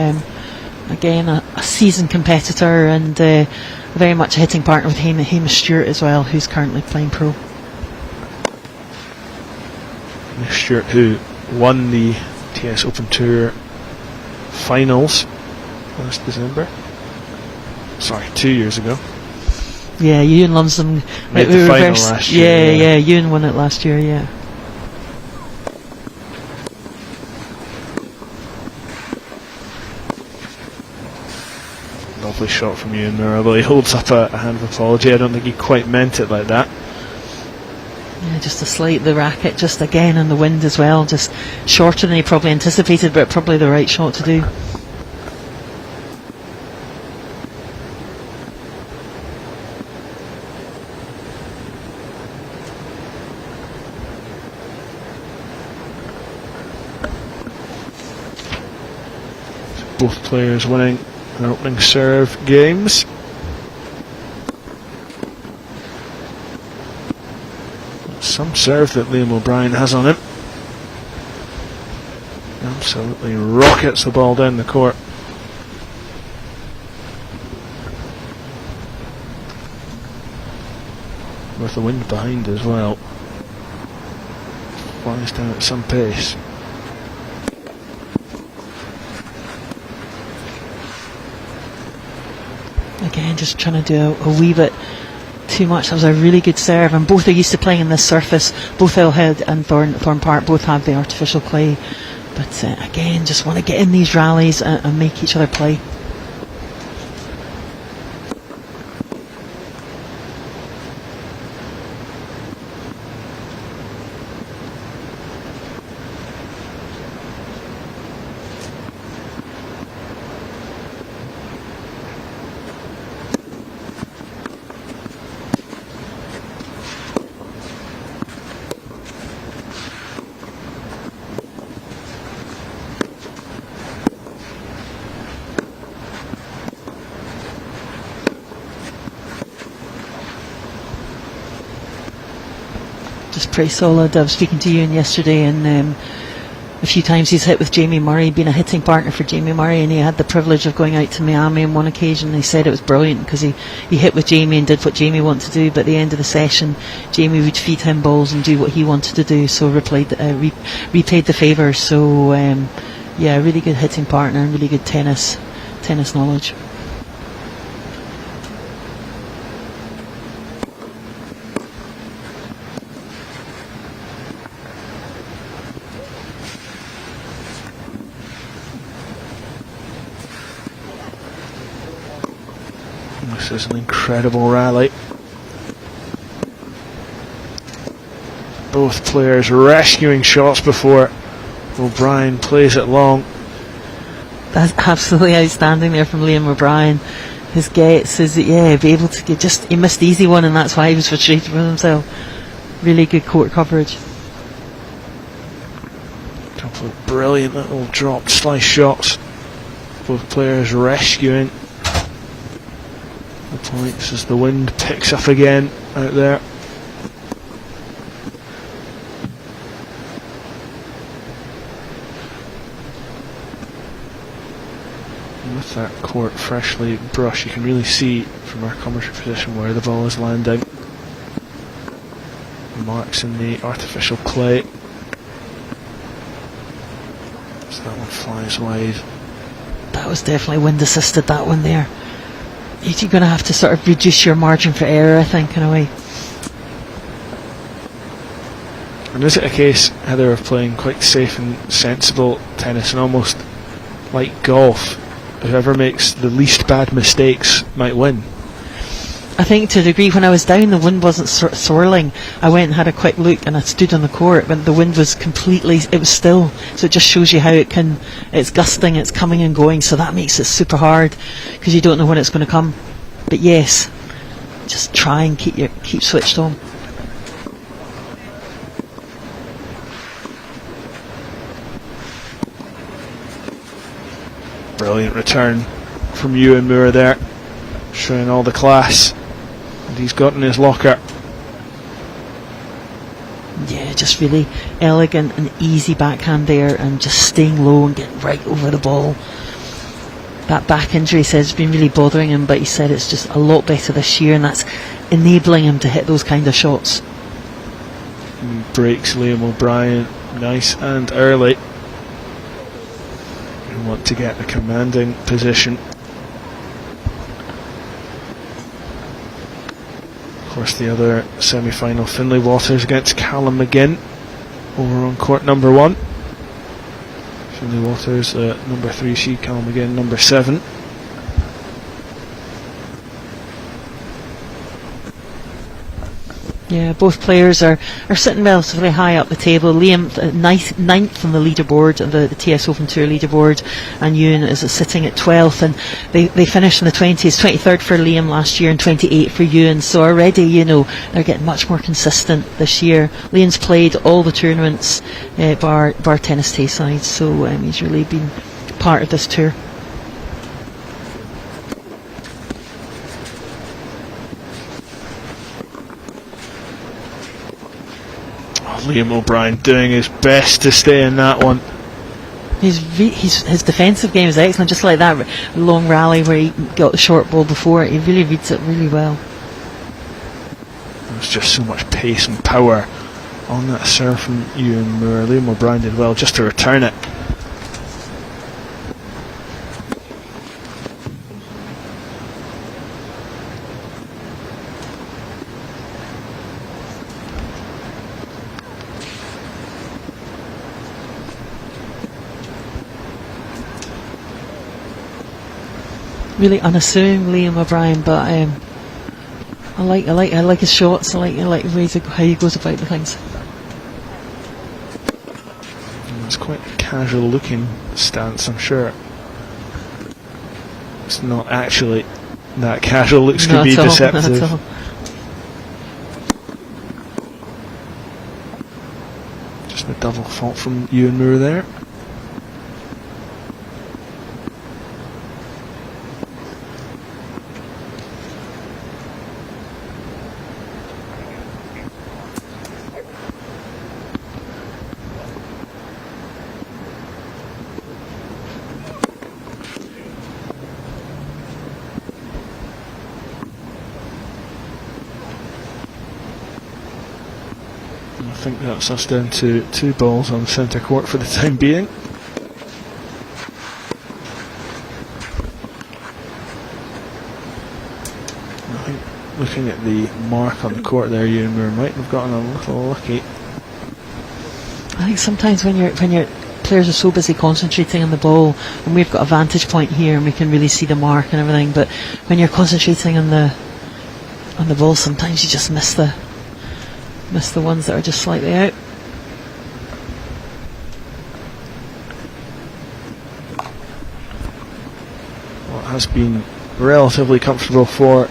again, a seasoned competitor and very much a hitting partner with Hamish Stewart as well, who's currently playing pro. Hamish Stewart, who won the TS Open Tour finals last December. Sorry, 2 years ago. Yeah, Ewan loves them. Made the final last year. Yeah, Ewan won it last year, yeah. Lovely shot from you, Murray. He holds up a hand of apology. I don't think he quite meant it like that. Yeah, just a slight, the racket just again in the wind as well, just shorter than he probably anticipated, but probably the right shot to do. Both players winning their opening serve games. Some serve that Liam O'Brien has on him. Absolutely rockets the ball down the court. With the wind behind as well. Flies down at some pace. Again, just trying to do a wee bit too much. That was a really good serve, and both are used to playing in this surface. Both Hillhead and Thorn Park both have the artificial clay, but again, just want to get in these rallies and make each other play. Just pretty solid. I was speaking to Ewan yesterday, and a few times he's hit with Jamie Murray, been a hitting partner for Jamie Murray, and he had the privilege of going out to Miami on one occasion. He said it was brilliant because he hit with Jamie and did what Jamie wanted to do, but at the end of the session Jamie would feed him balls and do what he wanted to do, so repaid the favour. So yeah, really good hitting partner and really good tennis knowledge. This is an incredible rally. Both players rescuing shots before O'Brien plays it long. That's absolutely outstanding there from Liam O'Brien. His gets is, yeah, be able to get he missed the easy one, and that's why he was frustrated with himself. Really good court coverage. A couple of brilliant little dropped slice shots. Both players rescuing the points as the wind picks up again out there. And with that court freshly brushed, you can really see from our commentary position where the ball is landing. Marks in the artificial clay. So that one flies wide. That was definitely wind assisted, that one there. You're going to have to sort of reduce your margin for error, I think, in a way. And is it a case, Heather, of playing quite safe and sensible tennis, and almost like golf, whoever makes the least bad mistakes might win? I think to a degree, when I was down, the wind wasn't swirling. I went and had a quick look, and I stood on the court, but the wind was it was still. So it just shows you how it's gusting, it's coming and going, so that makes it super hard, because you don't know when it's going to come. But yes, just try and keep switched on. Brilliant return from Ewan Moore there, showing all the class that he's got in his locker. Yeah, just really elegant and easy backhand there, and just staying low and getting right over the ball. That back injury, he says, has been really bothering him, but he said it's just a lot better this year, and that's enabling him to hit those kind of shots. Breaks Liam O'Brien nice and early. You want to get a commanding position. Of course, the other semi-final, Finlay Waters against Callum McGinn, over on court number 1. Finlay Waters number 3 seed, Callum McGinn number 7. Yeah, both players are sitting relatively high up the table. Liam ninth on the leaderboard, the TS Open Tour leaderboard, and Ewan is sitting at 12th, and they finished in the 20s, 23rd for Liam last year and 28th for Ewan. So already, they're getting much more consistent this year. Liam's played all the tournaments, bar Tennis Tayside, so he's really been part of this tour. Liam O'Brien doing his best to stay in that one. His defensive game is excellent, just like that long rally where he got the short ball before it. He really reads it really well. There's just so much pace and power on that serve from Ewan Moore. Liam O'Brien did well just to return it. Really unassuming, Liam O'Brien, but I like his shots. I like how he goes about the things. It's quite a casual looking stance, I'm sure. It's not actually that casual. Looks could be deceptive. Not at all. Just a double fault from Ewan Moore there. I think that's us down to 2 balls on centre court for the time being. I think looking at the mark on the court there, Ewan Moore might have gotten a little lucky. I think sometimes when your players are so busy concentrating on the ball, and we've got a vantage point here and we can really see the mark and everything, but when you're concentrating on the ball, sometimes you just miss the ones that are just slightly out. Well, it has been relatively comfortable for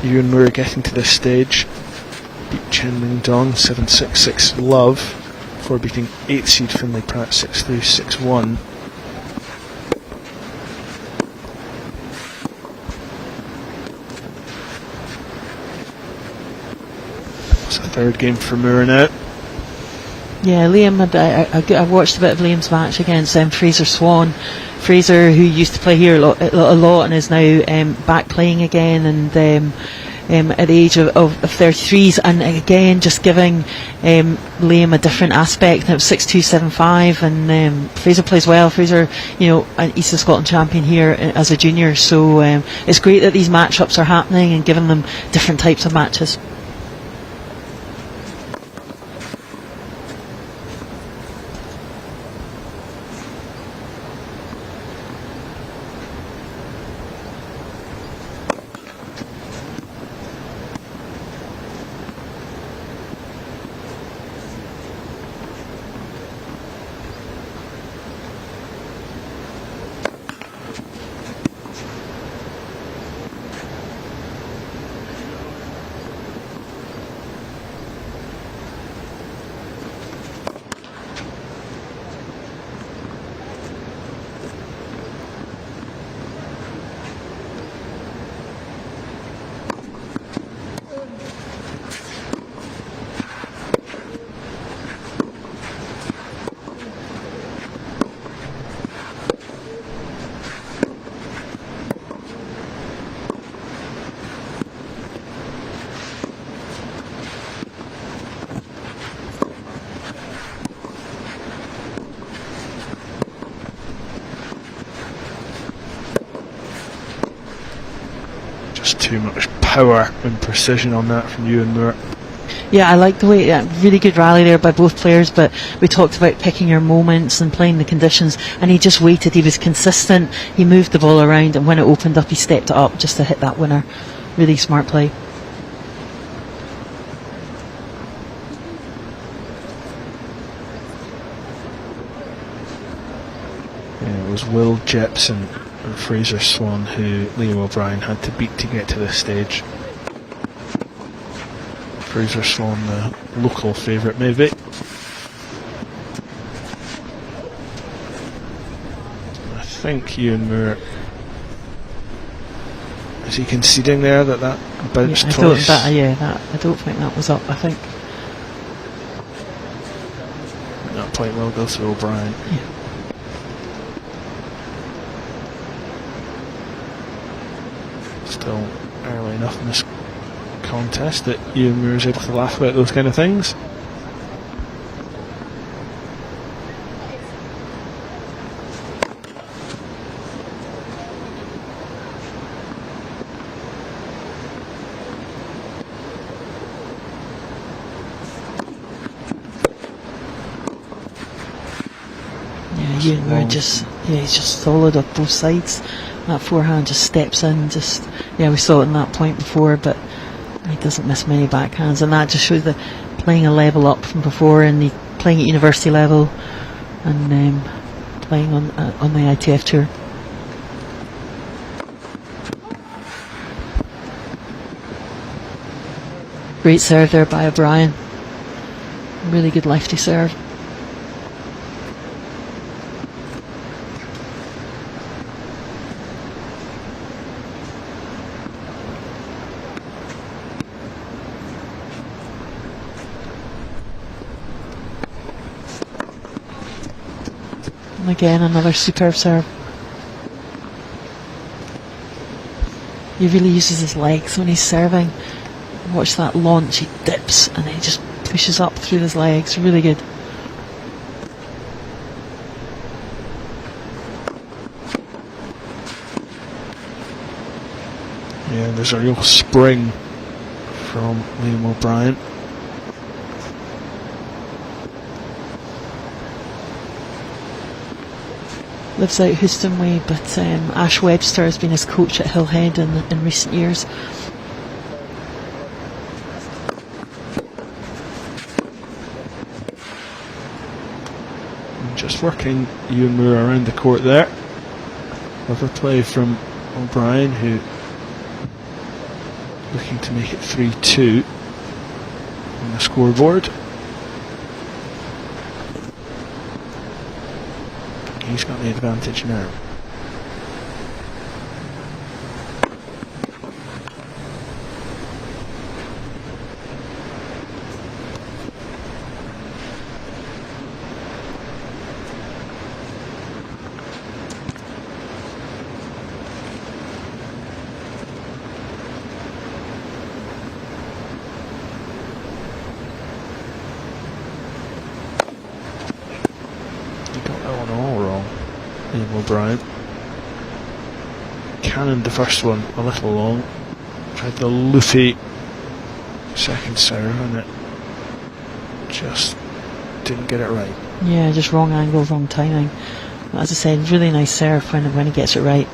Ewan Moore getting to this stage. Beat Chen Ming Dong 7-6, 6-love before beating 8th seed Finlay Pratt 6-3, 6-1. Third game for Moore now. Yeah, Liam, I watched a bit of Liam's match against Fraser Swan. Fraser, who used to play here a lot and is now back playing again, and at the age of 33s, and again just giving Liam a different aspect. And it was 6-2, 7-5, and Fraser plays well. Fraser, an East of Scotland champion here as a junior, so it's great that these matchups are happening and giving them different types of matches. Too much power and precision on that from Ewan Moore. Yeah, I like the way, really good rally there by both players, but we talked about picking your moments and playing the conditions, and he just waited. He was consistent, he moved the ball around, and when it opened up he stepped it up just to hit that winner. Really smart play. It was Will Jepson and Fraser Swan who Liam O'Brien had to beat to get to this stage. Fraser Swan, the local favourite maybe. I think Ewan Moore, is he conceding there that bounced twice? I don't think that was up. I think that point will go to O'Brien. Yeah. Still early enough in this contest that Ewan Moore is able to laugh about those kind of things. Ewan Moore he's just solid off both sides. That forehand just steps in, we saw it in that point before, but he doesn't miss many backhands, and that just shows that playing a level up from before, and he playing at university level, and playing on the ITF tour. Great serve there by O'Brien. Really good lefty serve. And again, another superb serve. He really uses his legs when he's serving. Watch that launch, he dips and then he just pushes up through his legs. Really good. Yeah, there's a real spring from Liam O'Brien. Lives out Houston way, but Ash Webster has been his coach at Hillhead in recent years. Just working Ewan Moore around the court there. Another play from O'Brien, who looking to make it 3-2 on the scoreboard. He's got the advantage now. O'Brien cannoned the first one a little long, tried the loopy second serve and it just didn't get it right. Yeah, just wrong angle, wrong timing. As I said, really nice serve when he gets it right.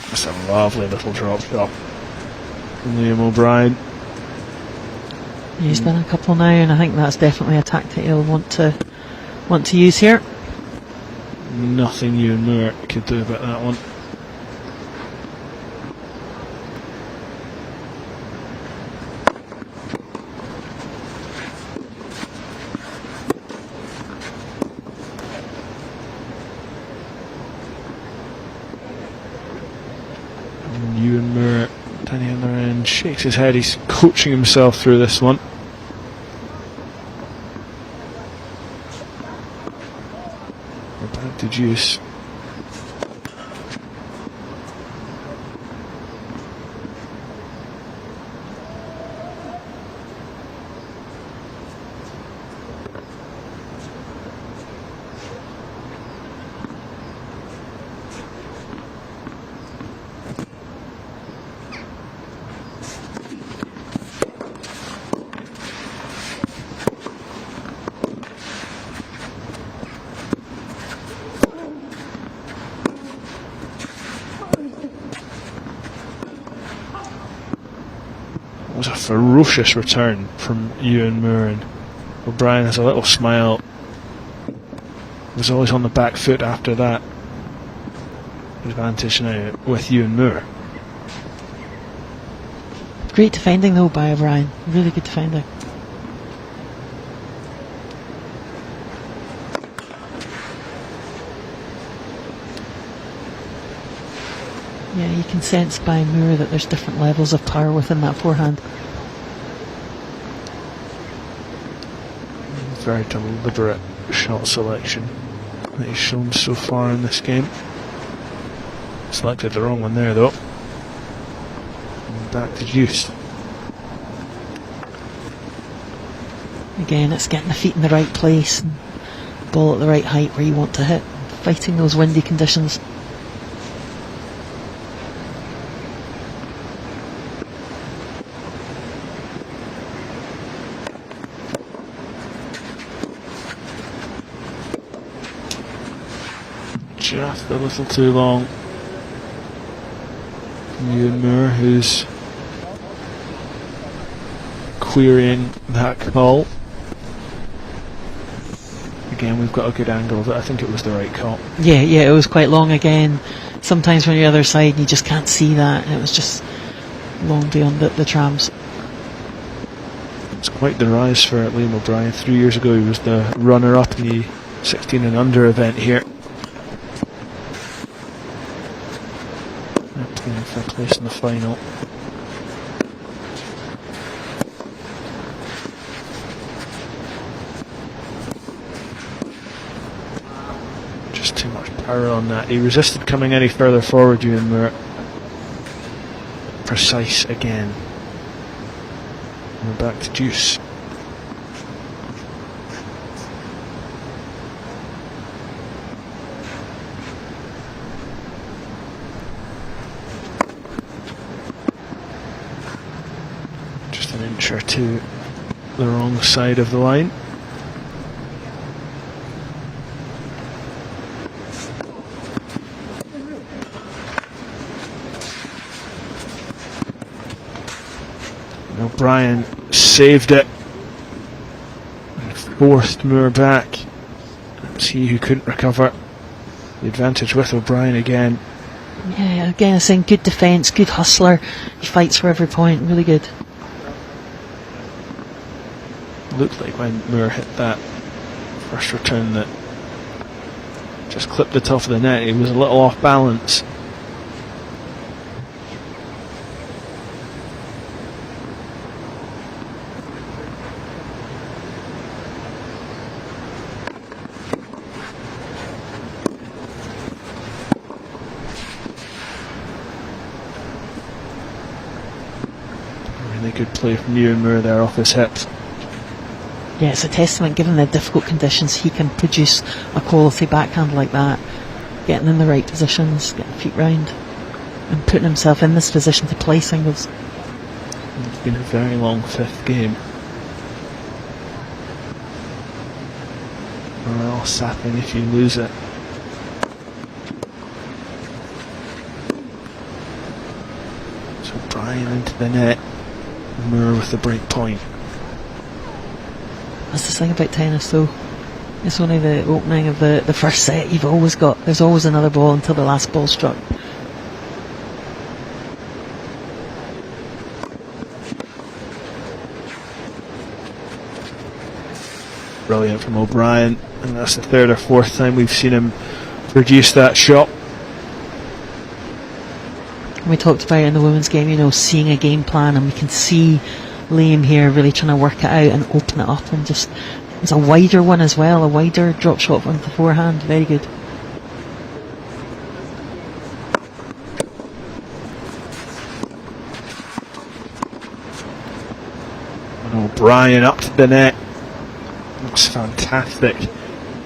That's a lovely little drop shot from Liam O'Brien. He's done a couple now, and I think that's definitely a tactic he'll want to use here. Nothing Ewan Moore could do about that one. And Ewan Moore down the other end shakes his head. He's coaching himself through this one. Juice. was a ferocious return from Ewan Moore, and O'Brien has a little smile. Was always on the back foot after that. Advantage now with Ewan Moore. Great defending though by O'Brien. Really good defending. Yeah, you can sense by Moore that there's different levels of power within that forehand. Very deliberate shot selection that he's shown so far in this game. Selected the wrong one there though. And back to deuce. Again, it's getting the feet in the right place, and ball at the right height where you want to hit, fighting those windy conditions. Just a little too long. Ewan Moore, who's querying that call. Again, we've got a good angle, but I think it was the right call. Yeah, it was quite long again. Sometimes when you're the other side, you just can't see that, and it was just long beyond the trams. It's quite the rise for Liam O'Brien. 3 years ago, he was the runner-up in the 16 and under event here. Playing for a place in the final. Just too much power on that. He resisted coming any further forward, Ewan Moore. Precise again. And we're back to deuce. An inch or two the wrong side of the line. And O'Brien saved it and forced Moore back. It's he who couldn't recover. The advantage with O'Brien again. Yeah, again, I'm saying good defence, good hustler. He fights for every point, really good. Looked like when Moore hit that first return that just clipped the top of the net, he was a little off balance. Really good play from Ewan Moore there off his hips. Yeah, it's a testament, given the difficult conditions, he can produce a quality backhand like that, getting in the right positions, getting feet round, and putting himself in this position to play singles. It's been a very long fifth game. Morale sapping if you lose it. So O'Brien into the net, Moore with the break point. That's the thing about tennis though. It's only the opening of the first set you've always got. There's always another ball until the last ball struck. Brilliant from O'Brien, and that's the third or fourth time we've seen him produce that shot. We talked about it in the women's game, you know, seeing a game plan, and we can see Liam here really trying to work it out and open it up, and just it was a wider one as well, a wider drop shot on the forehand. Very good. And O'Brien up to the net. Looks fantastic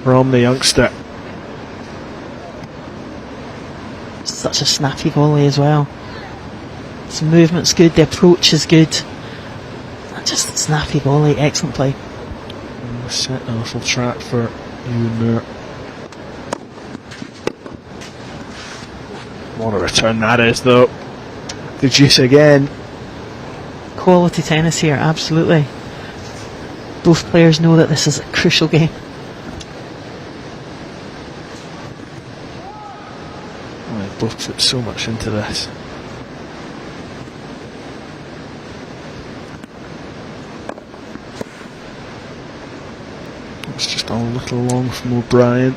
from the youngster. Such a snappy volley as well. His movement's good, the approach is good. Just a snappy volley, excellent play. And set a little trap for Ewan Moore. What a return that is though. The juice again. quality tennis here, absolutely. Both players know that this is a crucial game. Well, they both put so much into this. It's just a little long from O'Brien.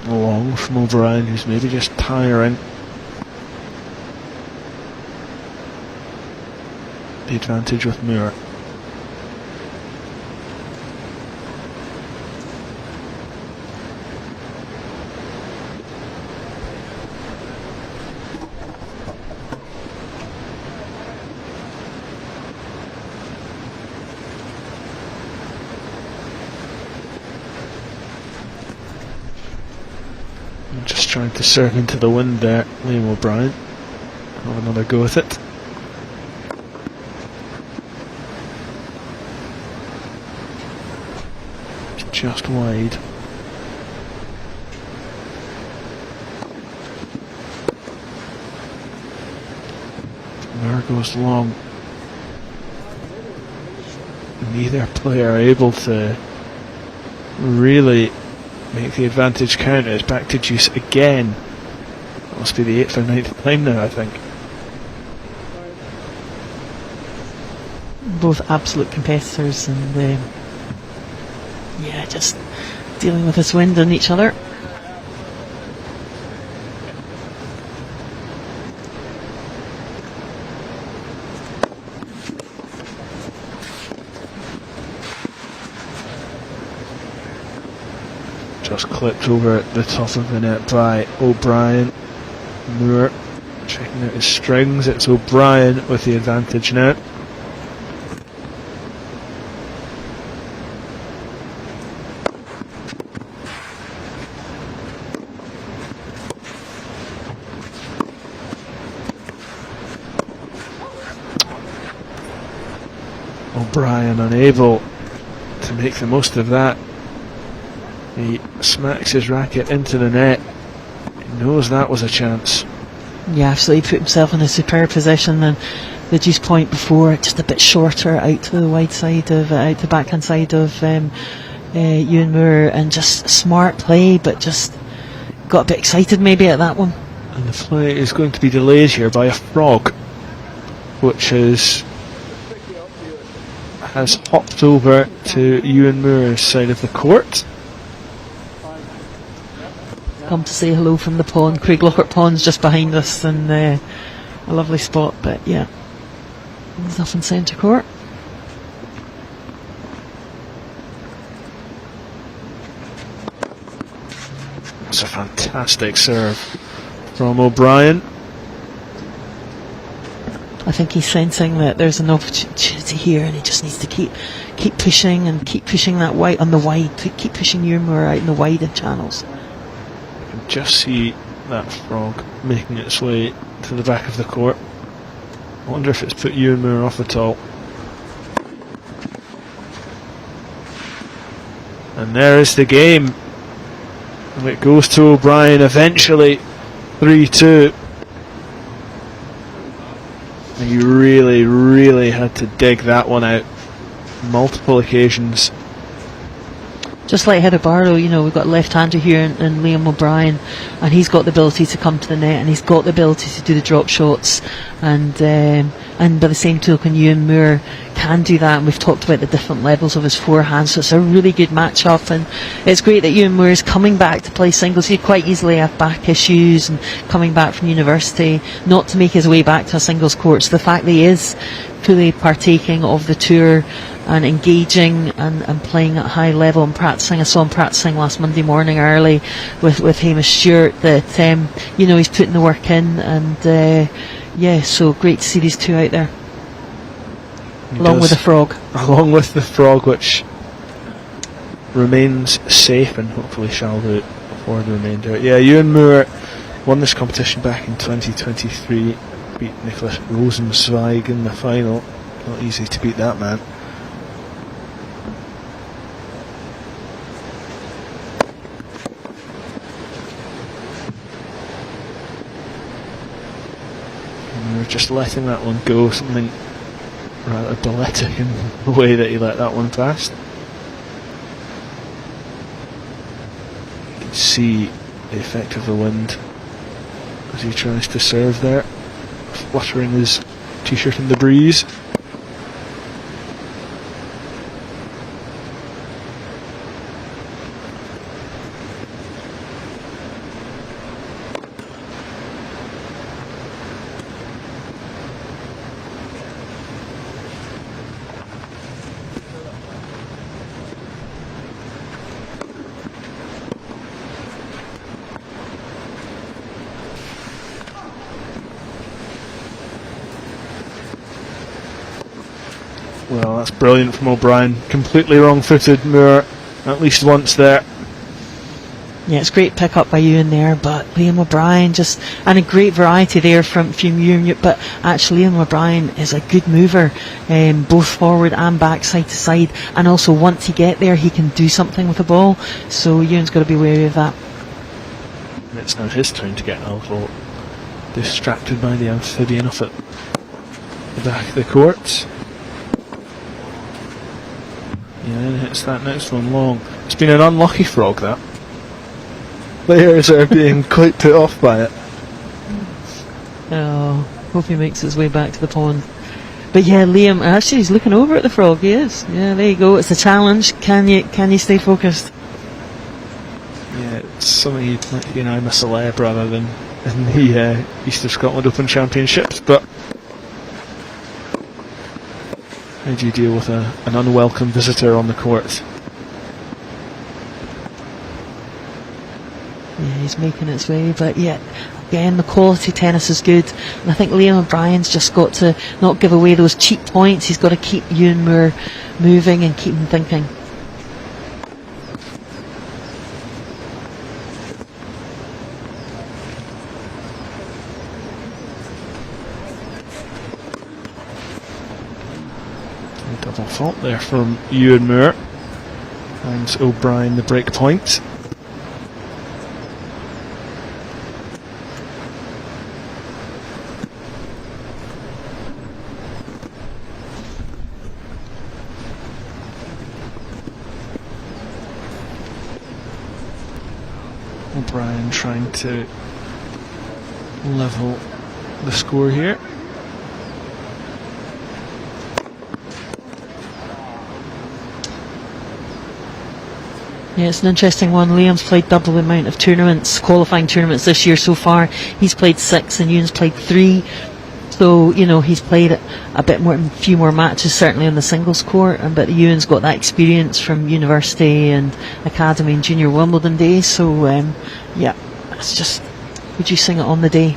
Long from O'Brien, who's maybe just tiring. The advantage with Moore. Just trying to serve into the wind there, Liam O'Brien. Have another go with it. Just wide. There goes long. Neither player able to really make the advantage count. It's back to deuce again. That must be the 8th or 9th time now, I think. Both absolute competitors, and yeah, just dealing with this wind on each other. Just clipped over at the top of the net by O'Brien. Moore checking out his strings. It's O'Brien with the advantage now. O'Brien unable to make the most of that. He smacks his racket into the net. He knows that was a chance. Yeah, absolutely. He put himself in a superb position, and the deuce point before, just a bit shorter out to the wide side of, out the backhand side of Ewan Moore, and just smart play, but just got a bit excited maybe at that one. And the play is going to be delayed here by a frog, which has hopped over to Ewan Moore's side of the court. Come to say hello from the pond. Craiglockhart Pond's just behind us, and a lovely spot, but yeah, he's off in centre court. It's a fantastic serve from O'Brien. I think he's sensing that there's an opportunity here, and he just needs to keep pushing and keep pushing that wide on the wide, to keep pushing Ewan Moore out in the wider channels. Just see that frog making its way to the back of the court. I wonder if it's put Ewan Moore off at all. And there is the game. And it goes to O'Brien eventually. 3-2. He really, really had to dig that one out. Multiple occasions. Just like Heather Barlow, you know, we've got a left-hander here in Liam O'Brien, and he's got the ability to come to the net, and he's got the ability to do the drop shots, and by the same token, Ewan Moore can do that, and we've talked about the different levels of his forehand, so it's a really good match-up, and it's great that Ewan Moore is coming back to play singles. He'd quite easily have back issues, and coming back from university, not to make his way back to a singles court. So the fact that he is fully partaking of the tour and engaging and playing at a high level and practicing. I saw him practicing last Monday morning early with Hamish Stewart, that you know, he's putting the work in, and yeah, so great to see these two out there. Along with the frog. Along with the frog, which remains safe and hopefully shall do for the remainder. Yeah, Ewan Moore won this competition back in 2023. beat Nicholas Rosenzweig in the final. Not easy to beat that man. And we're just letting that one go, something rather balletic in the way that he let that one past. You can see the effect of the wind as he tries to serve there, fluttering his t-shirt in the breeze. Well, that's brilliant from O'Brien. Completely wrong-footed Moore, at least once there. Yeah, it's great pick up by Ewan there, but Liam O'Brien just, and a great variety there from Ewan, but actually Liam O'Brien is a good mover, both forward and back, side to side, and also once he get there he can do something with the ball, so Ewan's got to be wary of that. And it's now his turn to get a little distracted by the amphibian off at the back of the court. Yeah, and hits that next one long. It's been an unlucky frog, that. Players are being quite put off by it. Oh, hope he makes his way back to the pond. But yeah, Liam, actually he's looking over at the frog, he is. Yeah, there you go, it's a challenge. Can you stay focused? Yeah, it's something you'd like to be an I'm a celeb rather than in the East of Scotland Open Championships, but how do you deal with an unwelcome visitor on the court? Yeah, he's making its way, but yeah, again, the quality tennis is good, and I think Liam O'Brien's just got to not give away those cheap points. He's got to keep Ewan Moore moving and keep him thinking. Double fault there from Ewan Moore, and O'Brien the break point. O'Brien trying to level the score here. Yeah, it's an interesting one. Liam's played double the amount of tournaments, qualifying tournaments this year so far. He's played 6 and Ewan's played 3. So, you know, he's played a bit more, a few more matches certainly on the singles court, but Ewan's got that experience from university and academy and junior Wimbledon days. So, yeah, it's just reducing it on the day.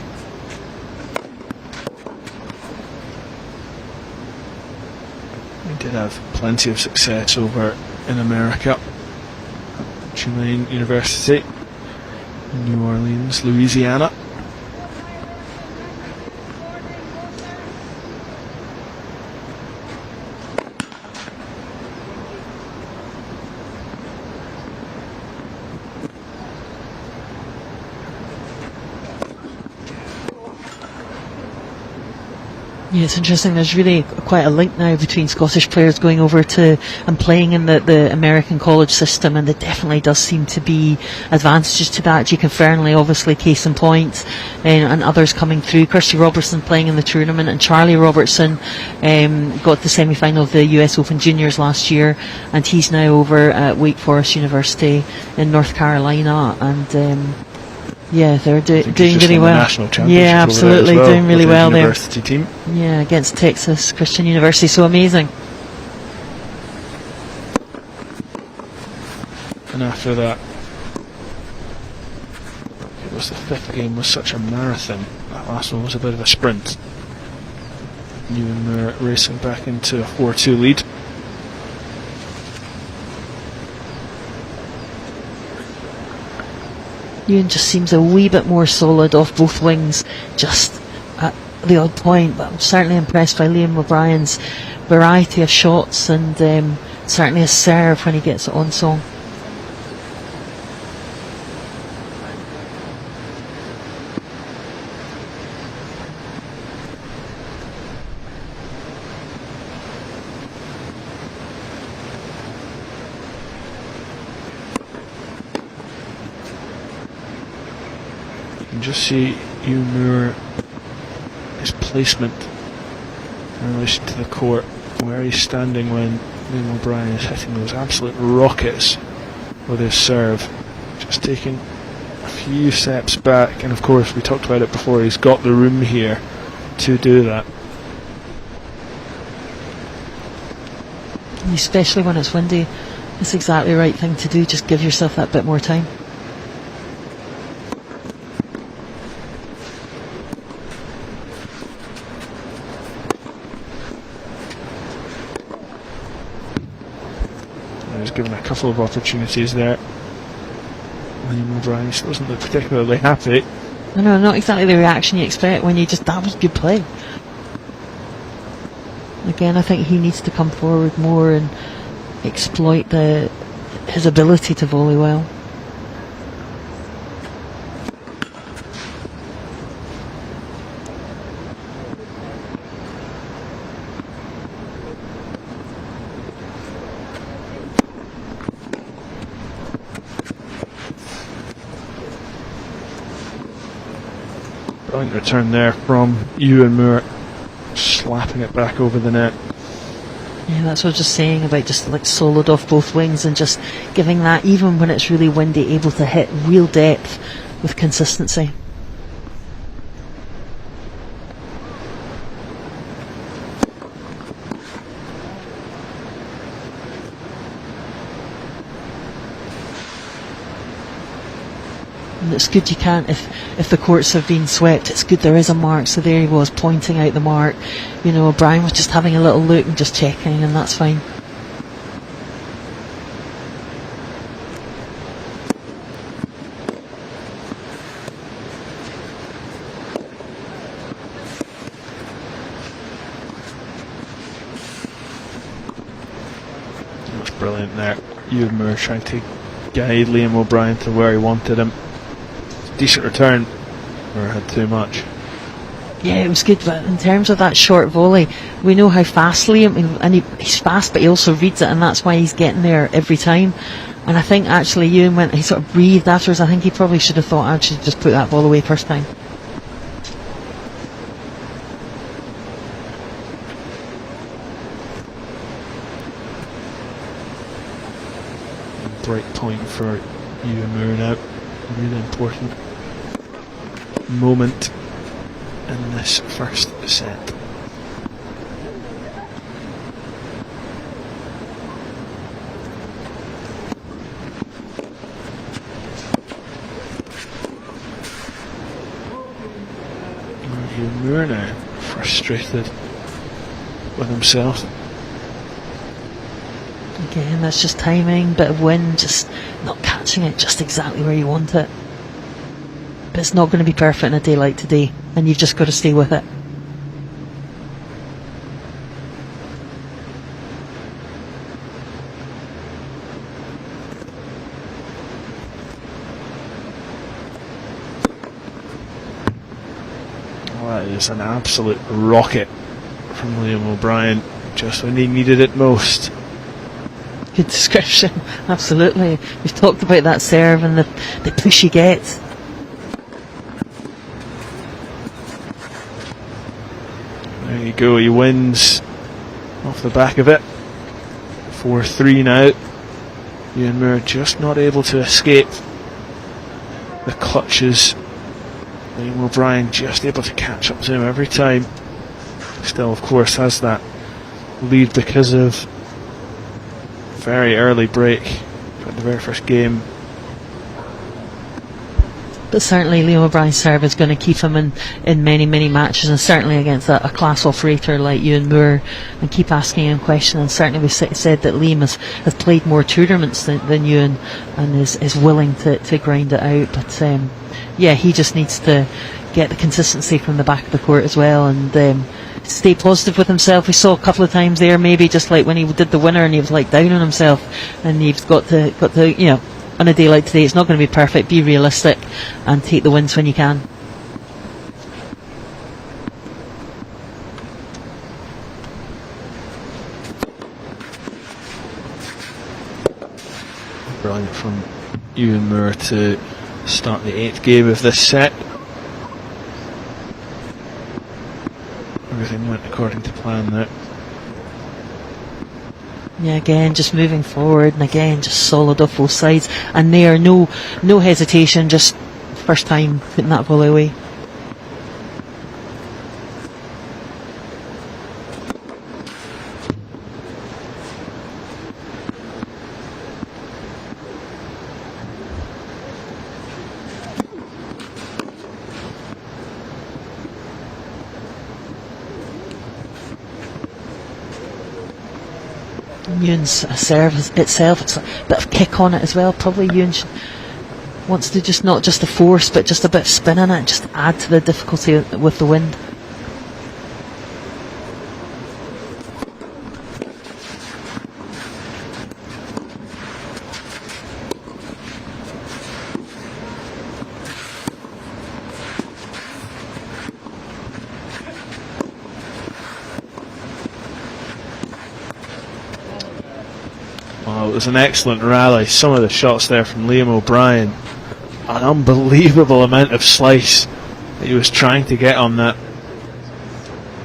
He did have plenty of success over in America. Tulane University in New Orleans, Louisiana. Yeah, it's interesting. There's really quite a link now between Scottish players going over to and playing in the American college system, and there definitely does seem to be advantages to that. G. Fernley, obviously, case in point, and others coming through. Kirsty Robertson playing in the tournament, and Charlie Robertson got the semi-final of the US Open Juniors last year, and he's now over at Wake Forest University in North Carolina, and yeah, they're doing really well. Yeah, absolutely, well, doing really well there. University team. Yeah, against Texas Christian University, so amazing. And after that, it was the 5th game was such a marathon. That last one was a bit of a sprint. Ewan racing back into a 4-2 lead. Ewan just seems a wee bit more solid off both wings, just the odd point, but I'm certainly impressed by Liam O'Brien's variety of shots, and certainly his serve when he gets it on song. You can just see Ewan Moore, his placement in relation to the court, where he's standing when Liam O'Brien is hitting those absolute rockets with his serve. Just taking a few steps back, and of course we talked about it before, he's got the room here to do that. Especially when it's windy, it's exactly the right thing to do. Just give yourself that bit more time. He was given a couple of opportunities there. Liam O'Brien still doesn't look particularly happy. No, not exactly the reaction you expect when you just, that was good play. Again, I think he needs to come forward more and exploit his ability to volley well. Brilliant return there from Ewan Moore, slapping it back over the net. Yeah, that's what I was just saying about just like soloed off both wings and just giving that, even when it's really windy, able to hit real depth with consistency. And it's good you can't, if the courts have been swept, it's good there is a mark. So there he was pointing out the mark. You know, O'Brien was just having a little look and just checking, and that's fine. That's brilliant there. Ewan Moore trying to guide Liam O'Brien to where he wanted him. Decent return, or had too much. Yeah, it was good, but in terms of that short volley, we know how fast Liam, and he's fast, but he also reads it, and that's why he's getting there every time. And I think actually Ewan he sort of breathed afterwards. I think he probably should have thought, I should just put that ball away first time. Break point for Ewan Moore now. Really important moment in this first set. Ewan Moore now frustrated with himself. Again, that's just timing, bit of wind, just not catching it just exactly where you want it. But it's not going to be perfect in a day like today, and you've just got to stay with it. Well, that is an absolute rocket from Liam O'Brien, just when he needed it most. Good description, absolutely. We've talked about that serve and the push he gets. There you go, he wins off the back of it. 4-3 now. Ewan Moore just not able to escape the clutches. Liam O'Brien just able to catch up to him every time. Still, of course, has that lead because of very early break at the very first game. But certainly Liam O'Brien's serve is going to keep him in many, many matches, and certainly against a class operator like Ewan Moore, and keep asking him questions. And certainly we've said that Liam has played more tournaments than Ewan, and is willing to grind it out. But yeah, he just needs to get the consistency from the back of the court as well, and stay positive with himself. We saw a couple of times there, maybe just like when he did the winner and he was like down on himself, and you've got to on a day like today, it's not going to be perfect. Be realistic and take the wins when you can. Brilliant from Ewan Moore to start the 8th game of this set. Everything went according to plan there. Yeah, again, just moving forward, and again, just solid off both sides. And there, no hesitation, just first time putting that volley away. Ewan's serve itself, it's a bit of kick on it as well. Probably Ewan wants to just not just the force, but just a bit of spin in it, just add to the difficulty with the wind. Well, it was an excellent rally. Some of the shots there from Liam O'Brien. An unbelievable amount of slice that he was trying to get on that.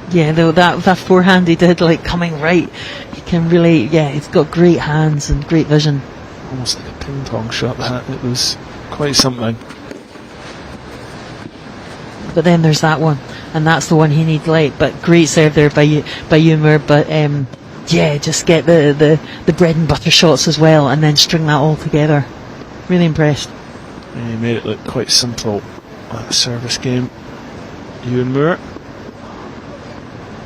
Yeah, though that forehand he did, like coming right, he can really, he's got great hands and great vision. Almost like a ping pong shot that. It was quite something. But then there's that one, and that's the one he needs late. But great serve there by Ewan. But just get the bread and butter shots as well, and then string that all together. Really impressed. Yeah, he made it look quite simple, that service game. Ewan Moore.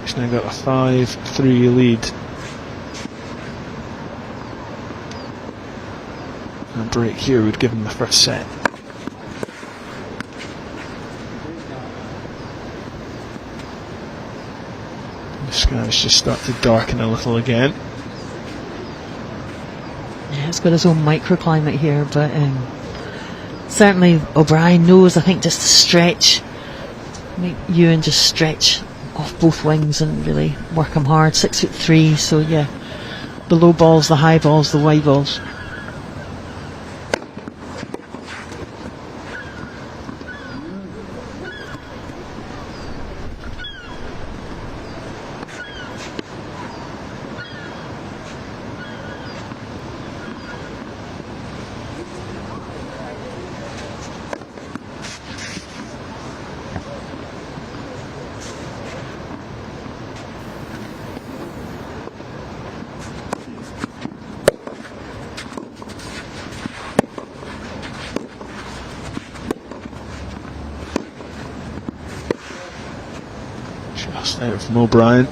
He's now got a 5-3 lead. A break here would give him the first set. The skies just start to darken a little again. Yeah, it's got its own microclimate here, but certainly O'Brien knows, I think, just to stretch, make Ewan just stretch off both wings and really work him hard. 6'3", so yeah, the low balls, the high balls, the wide balls. Just out from O'Brien.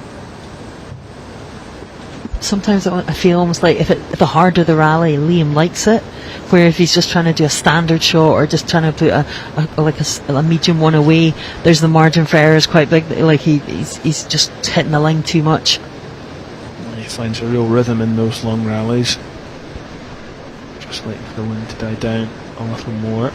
Sometimes I feel almost like if the harder the rally, Liam likes it. Where if he's just trying to do a standard shot or just trying to put a medium one away, there's the margin for error is quite big. Like he's just hitting the line too much. He finds a real rhythm in those long rallies. Just waiting for the wind to die down a little more.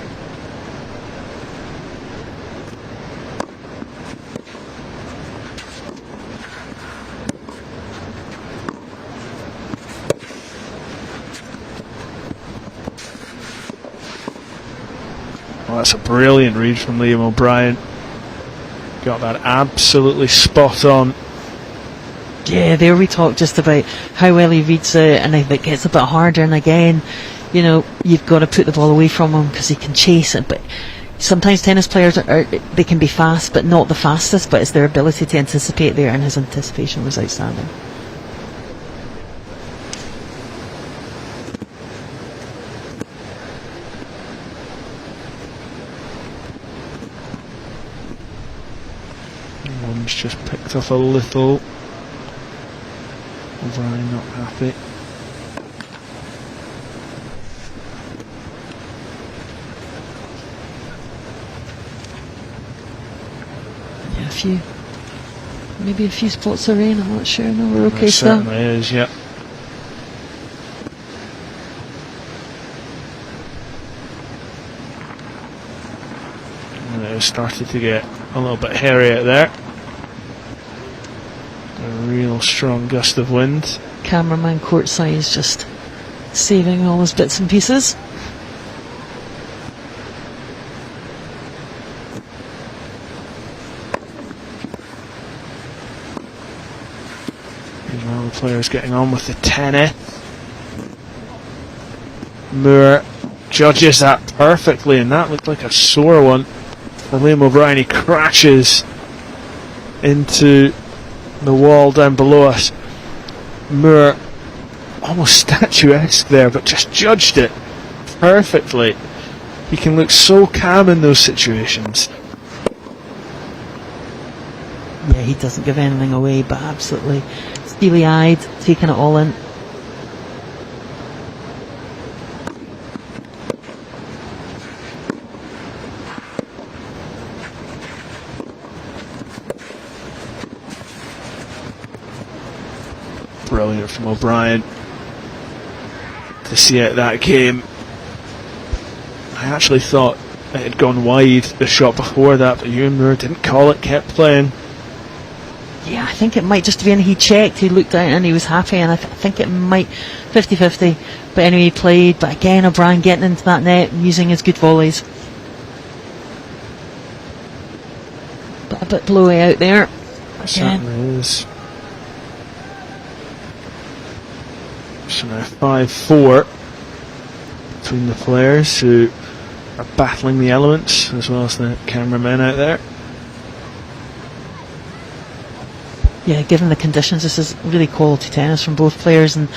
Well, that's a brilliant read from Liam O'Brien. Got that absolutely spot on. Yeah, there we talk just about how well he reads it, and if it gets a bit harder, and again, you've got to put the ball away from him because he can chase it. But sometimes tennis players they can be fast, but not the fastest. But it's their ability to anticipate there, and his anticipation was outstanding. One's just picked up a little. O'Brien not happy. Maybe a few spots of rain, I'm not sure. No, we're okay It still. certainly is, yeah. And it started to get a little bit hairy out there. A real strong gust of wind. Cameraman courtside is just saving all his bits and pieces. These are all the players getting on with the tennis. Moore judges that perfectly, and that looked like a sore one for Liam O'Brien. He crashes into the wall down below us. Moore almost statuesque there, but just judged it perfectly. He can look so calm in those situations. Yeah, he doesn't give anything away, but absolutely steely-eyed, taking it all in. Brilliant from O'Brien to see out that game. I actually thought it had gone wide the shot before that, but Ewan Moore didn't call it, kept playing. Yeah, I think it might just be, and he checked, he looked at it and he was happy, and I think it might 50-50. But anyway, he played, but again, O'Brien getting into that net and using his good volleys. But a bit blowy out there. It certainly is. So now 5-4 between the players who are battling the elements, as well as the cameramen out there. Yeah, given the conditions, this is really quality tennis from both players, and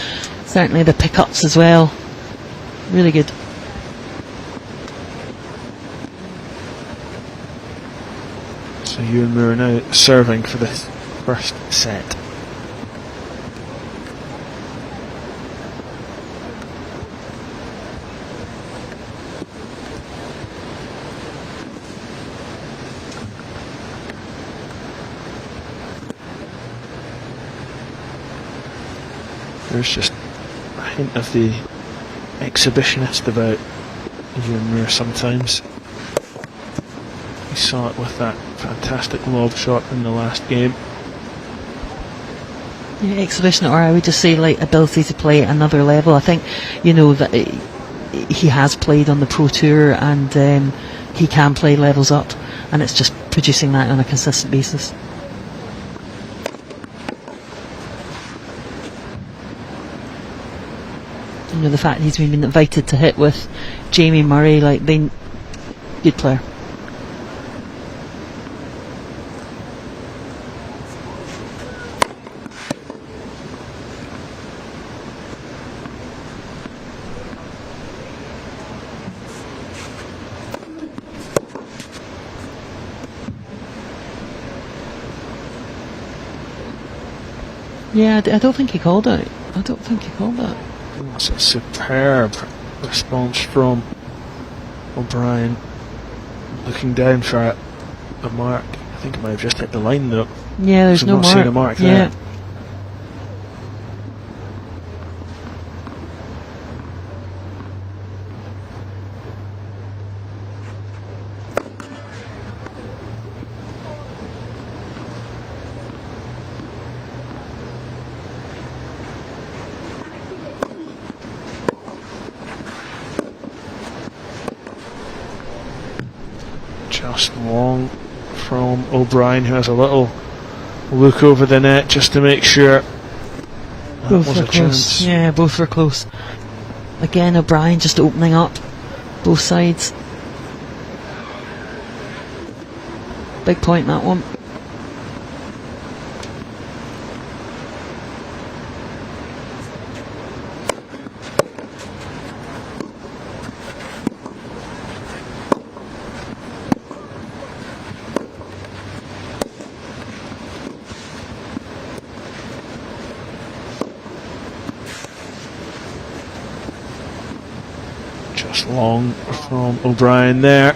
certainly the pickups as well. Really good. So Ewan Moore now serving for this first set. There's just a hint of the exhibitionist about Ewan Moore sometimes. We saw it with that fantastic lob shot in the last game. Yeah, exhibition, or I would just say like ability to play at another level. I think, you know, that he has played on the Pro Tour, and he can play levels up, and it's just producing that on a consistent basis. You know, the fact he's been invited to hit with Jamie Murray, like, they, good player. Yeah, I don't think he called it. I don't think he called that. That's a superb response from O'Brien. Looking down for a mark. I think it might have just hit the line though. Yeah, there's no not mark. seen a mark Yeah. there. Just long from O'Brien, who has a little look over the net just to make sure that Both was were a close. chance. Yeah, both were close. Again, O'Brien just opening up both sides. Big point, that one. Just long from O'Brien there.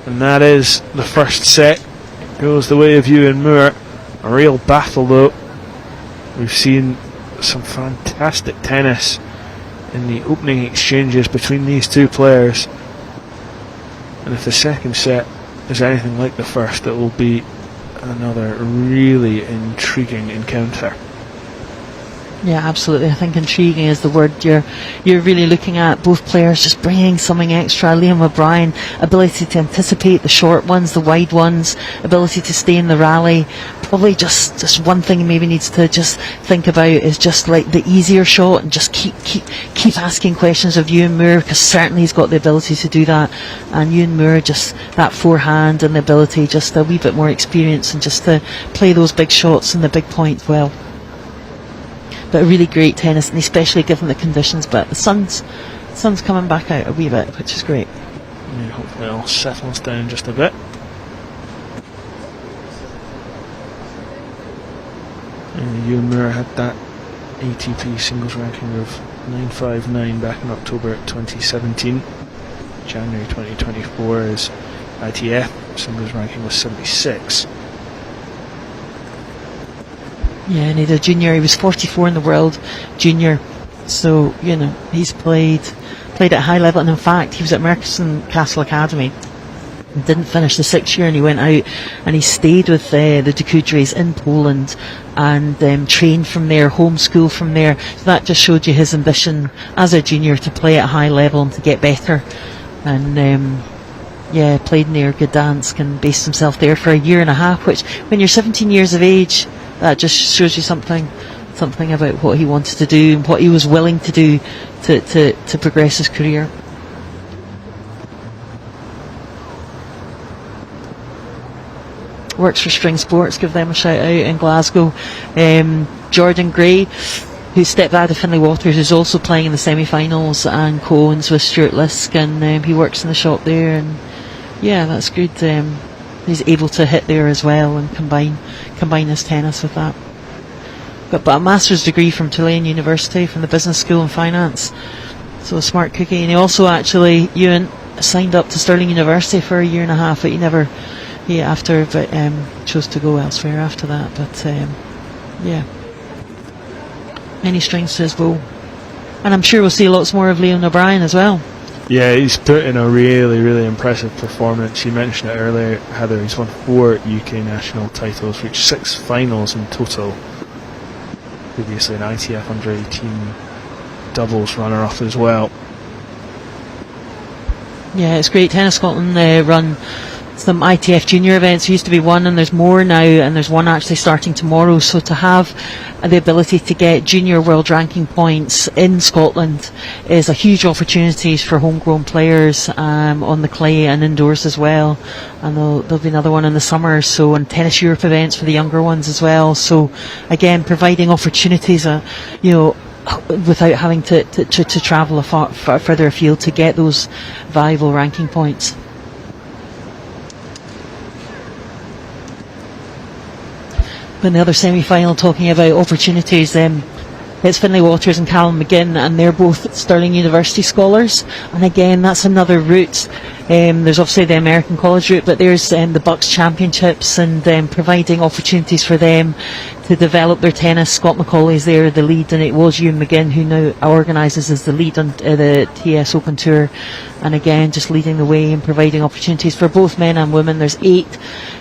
And that is the first set. goes the way of Ewan Moore. A real battle though. We've seen some fantastic tennis in the opening exchanges between these two players, and if the second set is anything like the first, it will be another really intriguing encounter. Yeah, absolutely. I think intriguing is the word. You're really looking at both players just bringing something extra. Liam O'Brien, ability to anticipate the short ones, the wide ones, ability to stay in the rally. Probably just one thing he maybe needs to just think about is just like the easier shot, and just keep asking questions of Ewan Moore, because certainly he's got the ability to do that. And Ewan Moore, just that forehand and the ability, just a wee bit more experience, and just to play those big shots and the big points well. But really great tennis, and especially given the conditions. But the sun's coming back out a wee bit, which is great. Yeah, hopefully it all settles down just a bit. Ewan Moore had that ATP singles ranking of 959 back in October 2017. January 2024 his ITF singles ranking was 76. Yeah, and he did junior. He was 44 in the world junior, so he's played at a high level. And in fact, he was at Merkerson Castle Academy, didn't finish the 6th year, and he went out and he stayed with the Ducoudres in Poland and trained from there, homeschooled from there. So that just showed you his ambition as a junior to play at a high level and to get better. And played near Gdansk and based himself there for a year and a half, which when you're 17 years of age, that just shows you something about what he wanted to do and what he was willing to do to progress his career. Works for String Sports, give them a shout out in Glasgow. Jordan Gray, who stepped out of Finlay Waters, is also playing in the semi-finals and co-owns with Stuart Lisk, and he works in the shop there, and yeah, that's good. He's able to hit there as well and combine his tennis with that. But a master's degree from Tulane University, from the Business School in Finance, so a smart cookie. And he also actually, Ewan, signed up to Stirling University for a year and a half, but chose to go elsewhere after that. But many strings to his bow, and I'm sure we'll see lots more of Liam O'Brien as well. Yeah, he's put in a really, really impressive performance. You mentioned it earlier, Heather. He's won 4 UK national titles, reached 6 finals in total. Previously an ITF under-18 doubles runner-up as well. Yeah, it's great. Tennis Scotland run some ITF junior events. There used to be one, and there's more now, and there's one actually starting tomorrow. So to have the ability to get junior world ranking points in Scotland is a huge opportunity for homegrown players on the clay and indoors as well. And there'll be another one in the summer, and Tennis Europe events for the younger ones as well. So again, providing opportunities without having to travel far further afield to get those valuable ranking points. In the other semi-final, talking about opportunities, it's Finlay Waters and Callum McGinn, and they're both Stirling University scholars, and again that's another route. There's obviously the American college route, but there's the Bucks Championships, and providing opportunities for them to develop their tennis. Scott McCauley's there, the lead, and it was Ewan McGinn who now organises as the lead on the TS Open Tour, and again just leading the way and providing opportunities for both men and women. There's 8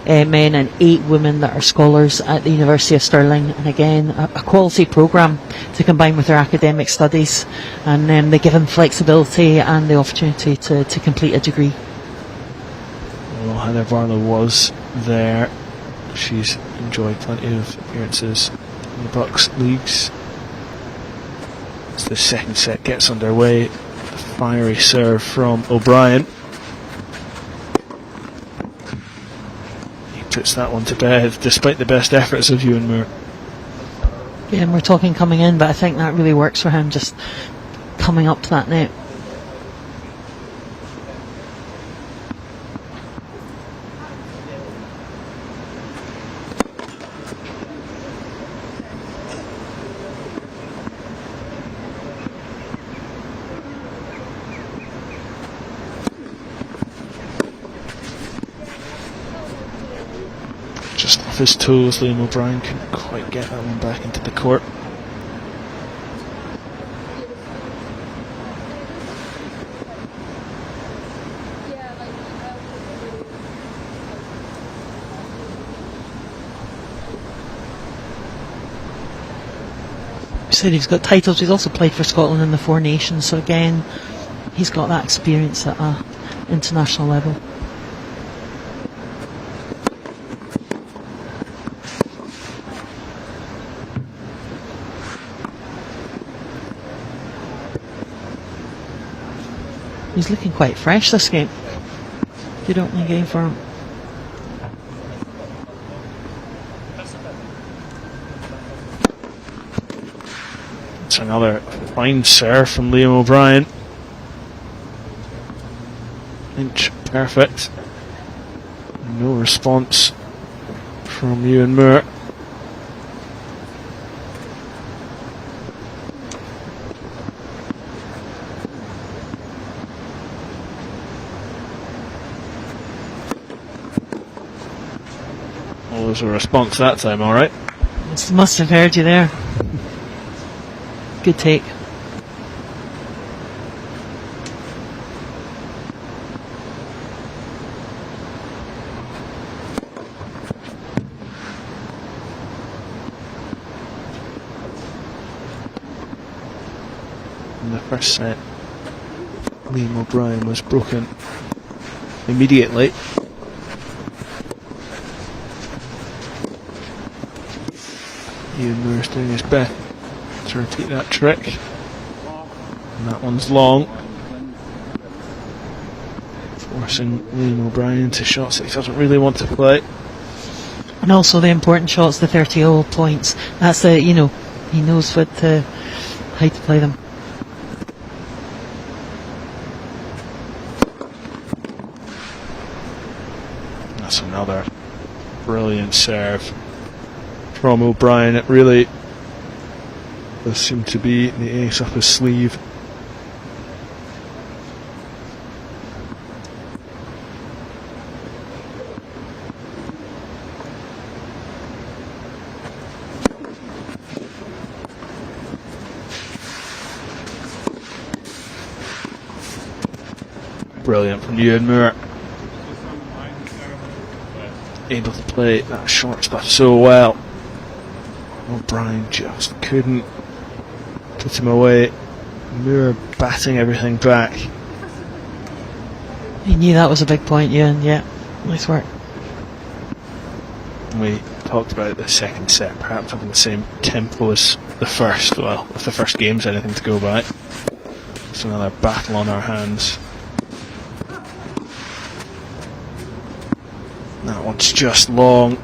men and 8 women that are scholars at the University of Stirling, and again a quality programme to combine with their academic studies, and they give them flexibility and the opportunity to complete a degree. Well, Heather Barlow was there. She's enjoyed plenty of appearances in the Bucks leagues. As the second set gets underway, the fiery serve from O'Brien. He puts that one to bed despite the best efforts of Ewan Moore. Yeah, and we're talking coming in, but I think that really works for him, just coming up to that net. Just off his toes, Liam O'Brien couldn't quite get that one back into the court. Said he's got titles. He's also played for Scotland in the Four Nations, so again he's got that experience at a international level. He's looking quite fresh this game. Good opening game for him. It's another fine serve from Liam O'Brien. Inch perfect. No response from Ewan Moore. Well, there was a response that time, alright. Must have heard you there. Good take. In the first set, Liam O'Brien was broken immediately. Ewan Moore's doing his best to repeat that trick. And that one's long. Forcing Liam O'Brien into shots that he doesn't really want to play. And also the important shots, the 30-0 points. That's the, he knows how to play them. That's another brilliant serve from O'Brien. It really does seem to be the ace up his sleeve. Brilliant from Ewan Moore. Able to play that short stuff so well. O'Brien just couldn't put him away. Moore batting everything back. He knew that was a big point, Ewan. Yeah, nice work. We talked about the second set perhaps having the same tempo as the first. Well, if the first game's anything to go by. It's another battle on our hands. That one's just long.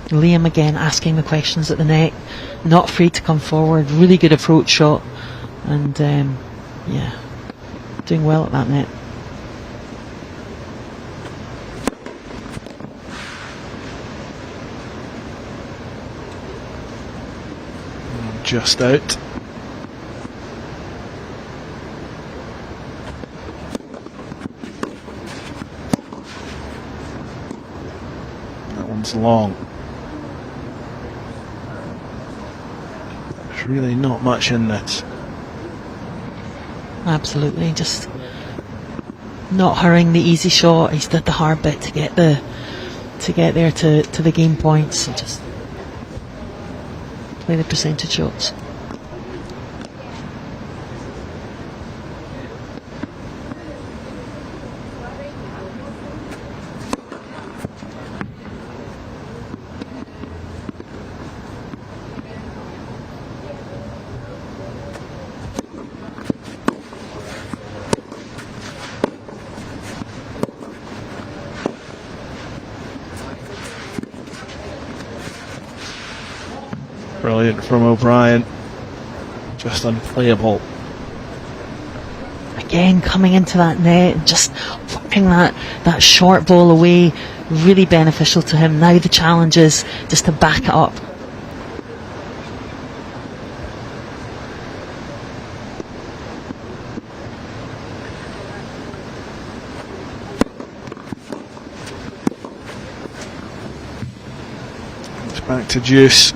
Liam again asking the questions at the net, not afraid to come forward. Really good approach shot, and yeah, doing well at that net. Just out. That one's long. There's really not much in this. Absolutely, just not hurrying the easy shot. He's did the hard bit to get there to the game points. So just play the percentage shots. Brilliant from O'Brien. Just unplayable. Again, coming into that net and just whipping that short ball away. Really beneficial to him. Now the challenge is just to back it up. back to deuce.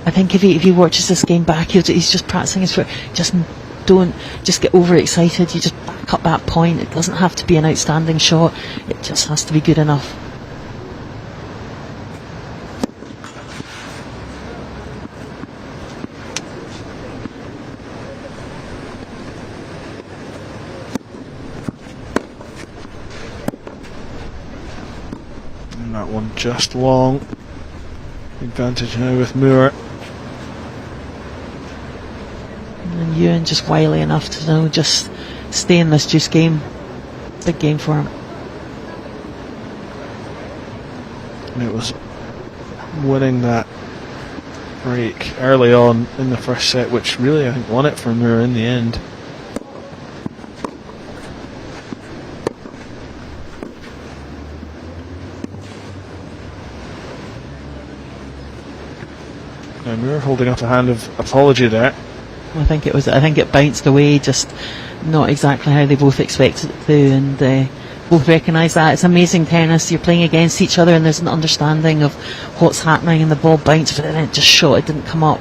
I think if he watches this game back, he's just practicing his foot. Don't get overexcited. You just back up that point. It doesn't have to be an outstanding shot. It just has to be good enough. And that one just long. Advantage now with Moore. And Ewan just wily enough to know just stay in this juice game. Big game for him. And it was winning that break early on in the first set, which really I think won it for Moore in the end. Now Moore holding up a hand of apology there. I think it bounced away, just not exactly how they both expected it to, and both recognise that. It's amazing tennis. You're playing against each other and there's an understanding of what's happening, and the ball bounced, but then it just shot, it didn't come up,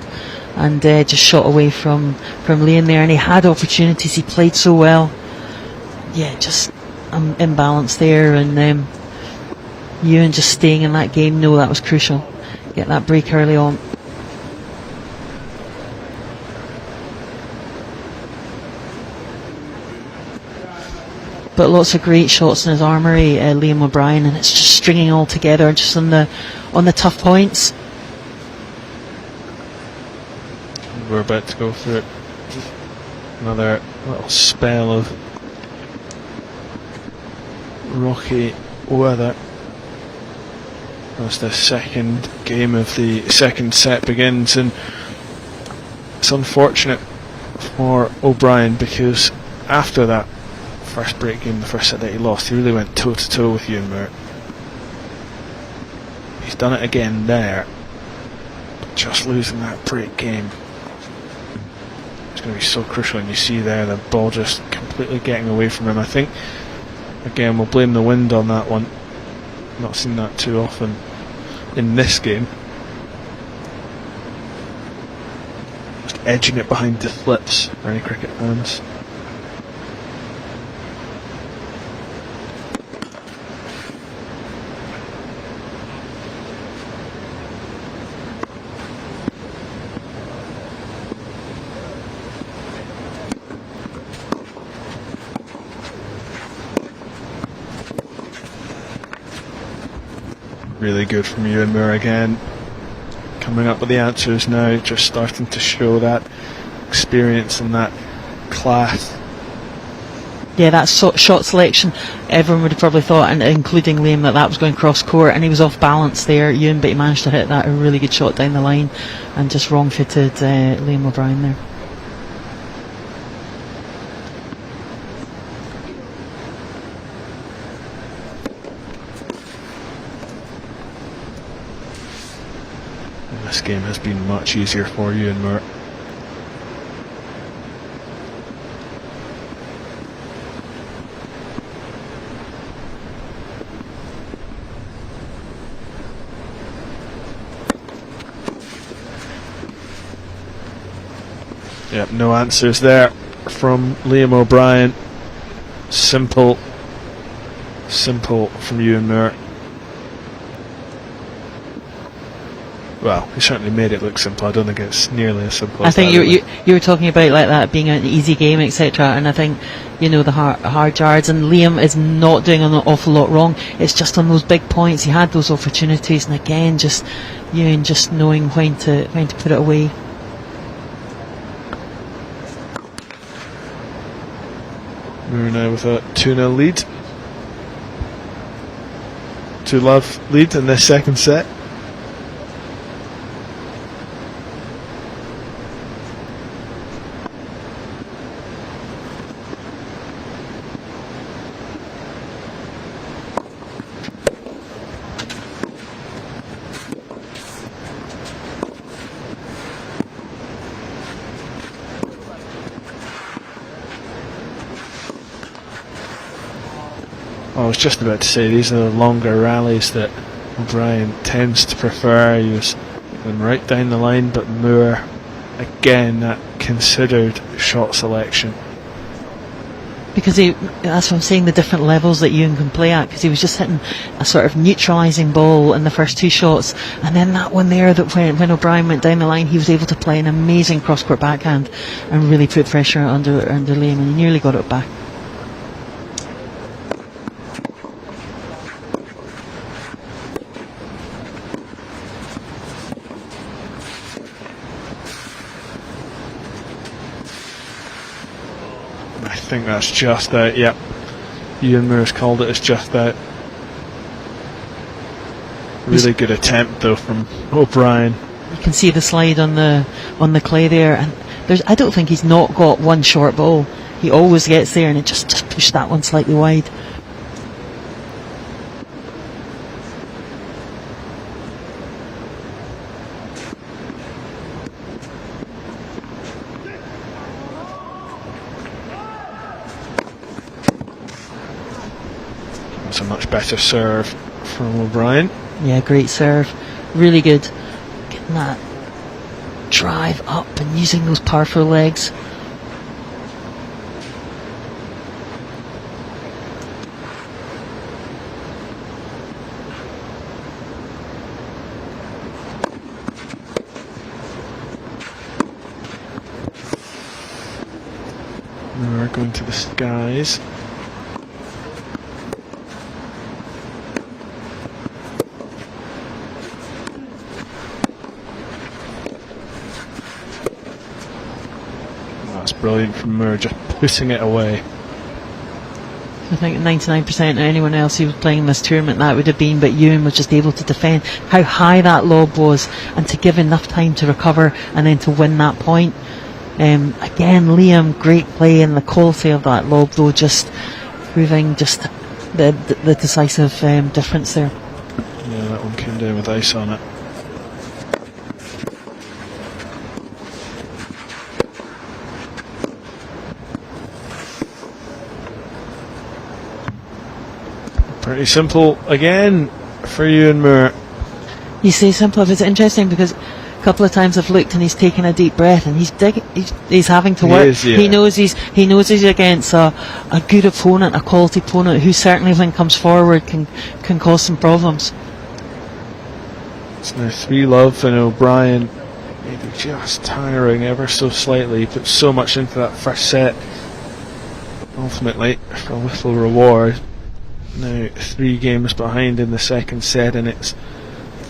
and just shot away from Liam there, and he had opportunities, he played so well. Yeah, just imbalance there, and Ewan just staying in that game, no, that was crucial. Get that break early on. But lots of great shots in his armoury, Liam O'Brien, and it's just stringing all together just on the tough points. We're about to go through another little spell of rocky weather as the second game of the second set begins, and it's unfortunate for O'Brien because after that first break game, the first set that he lost, he really went toe to toe with Ewan Moore. He's done it again there, but just losing that break game, it's going to be so crucial. And you see there the ball just completely getting away from him. I think again we'll blame the wind on that one. Not seen that too often in this game. Just edging it behind the flips for any cricket fans. Really good from Ewan Moore again. Coming up with the answers now, just starting to show that experience and that class. Yeah, that shot selection, everyone would have probably thought, and including Liam, that was going cross court, and he was off balance there, Ewan, but he managed to hit that a really good shot down the line and just wrong footed Liam O'Brien there. This game has been much easier for Ewan Moore. Yep, no answers there from Liam O'Brien. Simple from Ewan Moore. Well, he certainly made it look simple. I don't think it's nearly as simple. I think you were talking about like that being an easy game, etc. And I think the hard yards, and Liam is not doing an awful lot wrong. It's just on those big points he had those opportunities, and again, just Ewan just knowing when to put it away. We're now with a 2-0 lead. 2-love lead in this second set. I was just about to say, these are the longer rallies that O'Brien tends to prefer. He was going right down the line, but Moore, again, that considered shot selection. Because that's what I'm saying, the different levels that Ewan can play at, because he was just hitting a sort of neutralising ball in the first two shots, and then that one there, that when O'Brien went down the line, he was able to play an amazing cross-court backhand and really put pressure under Liam, and he nearly got it back. I think that's just out. Yep, Ewan Moore's called it as just out. Really good attempt though from O'Brien. You can see the slide on the clay there, and I don't think he's not got one short ball. He always gets there, and it just pushed that one slightly wide. That's a much better serve from O'Brien. Yeah, great serve. Really good. Getting that drive up and using those powerful legs. We're going to the skies. That's brilliant from Moore, just putting it away. I think 99% of anyone else who was playing this tournament that would have been, but Ewan was just able to defend how high that lob was and to give enough time to recover and then to win that point. Again, Liam, great play, and the quality of that lob though just proving just the decisive difference there. Yeah, that one came down with ice on it. Pretty simple again for Ewan Moore. You say simple, but it's interesting because a couple of times I've looked and he's taken a deep breath and he's having to work. Yeah. He knows he's against a good opponent, a quality opponent who certainly when comes forward can cause some problems. It's now 3-love, and O'Brien maybe just tiring ever so slightly. He put so much into that first set. Ultimately, for a little reward. Now 3 games behind in the second set, and it's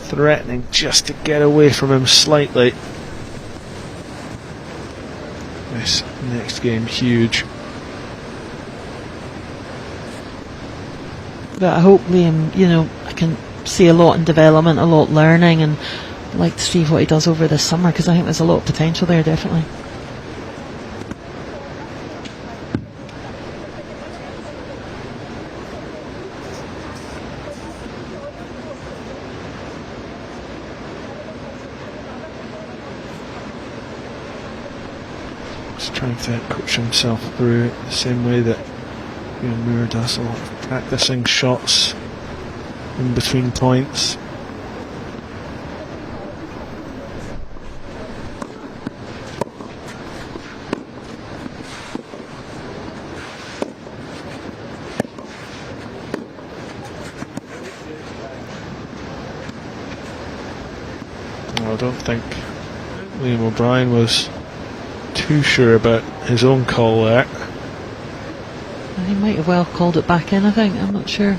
threatening just to get away from him slightly. This next game huge. But I hope Liam, I can see a lot in development, a lot learning, and I'd like to see what he does over this summer because I think there's a lot of potential there, definitely. He's trying to coach himself through it the same way that Moore does, a lot of practicing shots in between points. Well, I don't think Liam O'Brien was too sure about his own call there. He might have well called it back in, I think. I'm not sure.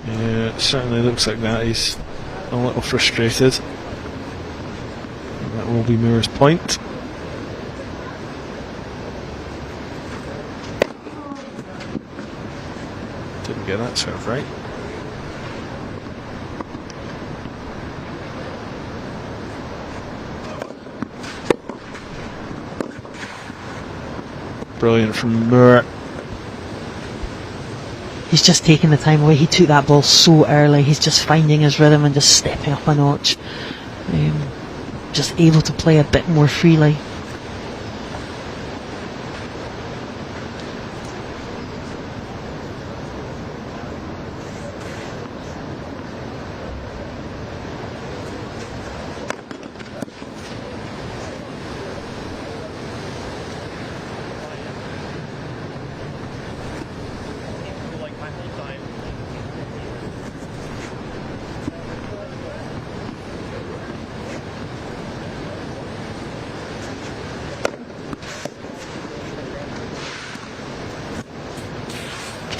Yeah, it certainly looks like that. He's a little frustrated. That will be Moore's point. Didn't get that serve right. Brilliant from Moore. He's just taking the time away. He took that ball so early. He's just finding his rhythm and just stepping up a notch. Just able to play a bit more freely.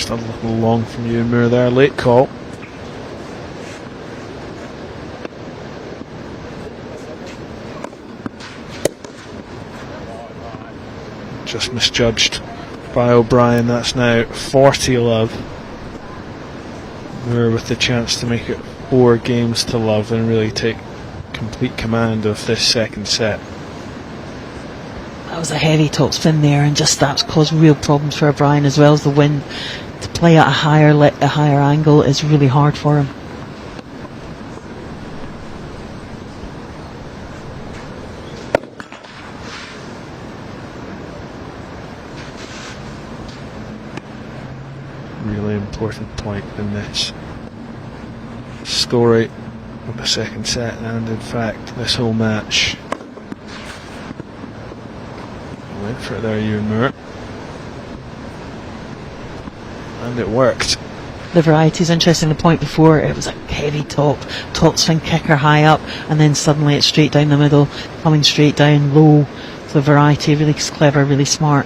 Just a little long from Ewan Moore there. Late call. Just misjudged by O'Brien. That's now 40-love. Moore with the chance to make it 4 games to love and really take complete command of this second set. That was a heavy topspin there, and just that's caused real problems for O'Brien, as well as the wind. To play at a higher angle is really hard for him. Really important point in this story of the second set, and in fact this whole match. Went for it there, Ewan Moore, and it worked. The variety is interesting. The point before, it was a heavy topspin kicker high up, and then suddenly it's straight down the middle, coming straight down low. So the variety really clever, really smart.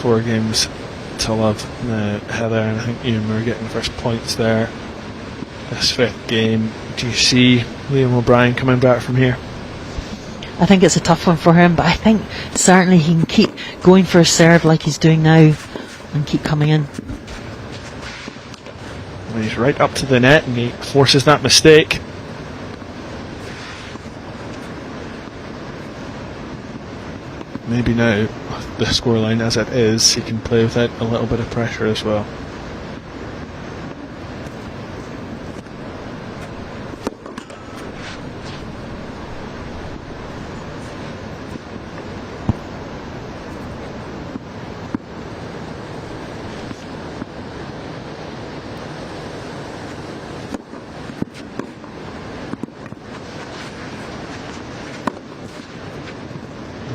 4 games to love now, Heather, and I think Ewan Moore getting the first points there. This 5th game. Do you see Liam O'Brien coming back from here? I think it's a tough one for him, but I think certainly he can keep going for a serve like he's doing now and keep coming in. Well, he's right up to the net and he forces that mistake. Maybe now, with the scoreline as it is, he can play without a little bit of pressure as well.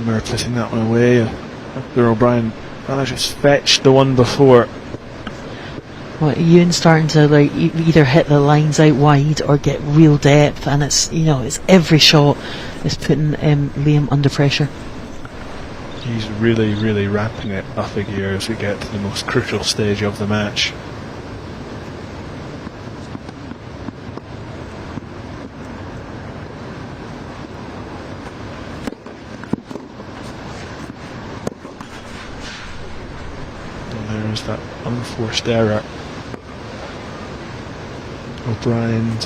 Moore putting that one away after O'Brien manages to fetch the one before. Well, Ewan's starting to either hit the lines out wide or get real depth, and it's every shot is putting Liam under pressure. He's really ramping it up a gear as we get to the most crucial stage of the match. There's that unforced error. O'Brien's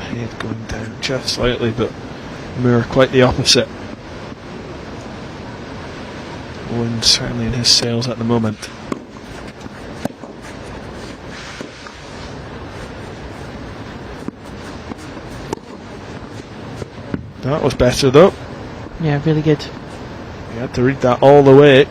head going down just slightly, but Moore quite the opposite. Wind certainly in his sails at the moment. That was better though. Yeah, really good. You had to read that all the way.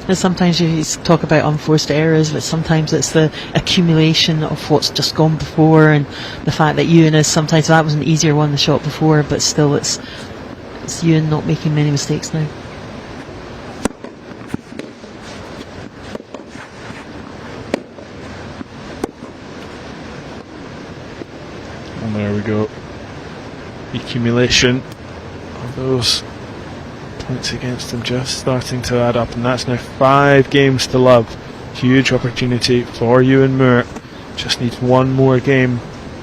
And sometimes you talk about unforced errors, but sometimes it's the accumulation of what's just gone before, and the fact that Ewan is sometimes, that was an easier one the shot before, but still it's Ewan not making many mistakes now. And there we go. Accumulation of those points against him just starting to add up, and that's now 5 games to love. Huge opportunity for Ewan Moore. Just needs one more game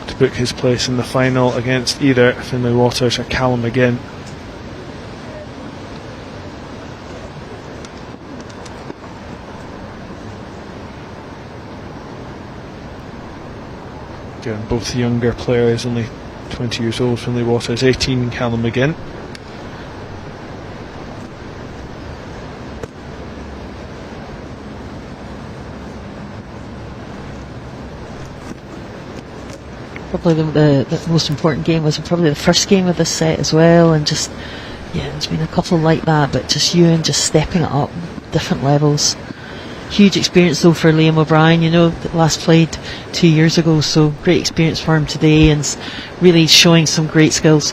to book his place in the final against either Finlay Waters or Callum McGinn. Again, both younger players, only 20 years old. Finlay Waters 18, Callum McGinn. Probably the most important game was probably the first game of this set as well, and just, yeah, there's been a couple like that, but just Ewan just stepping it up, different levels. Huge experience though for Liam O'Brien, last played 2 years ago, so great experience for him today, and really showing some great skills.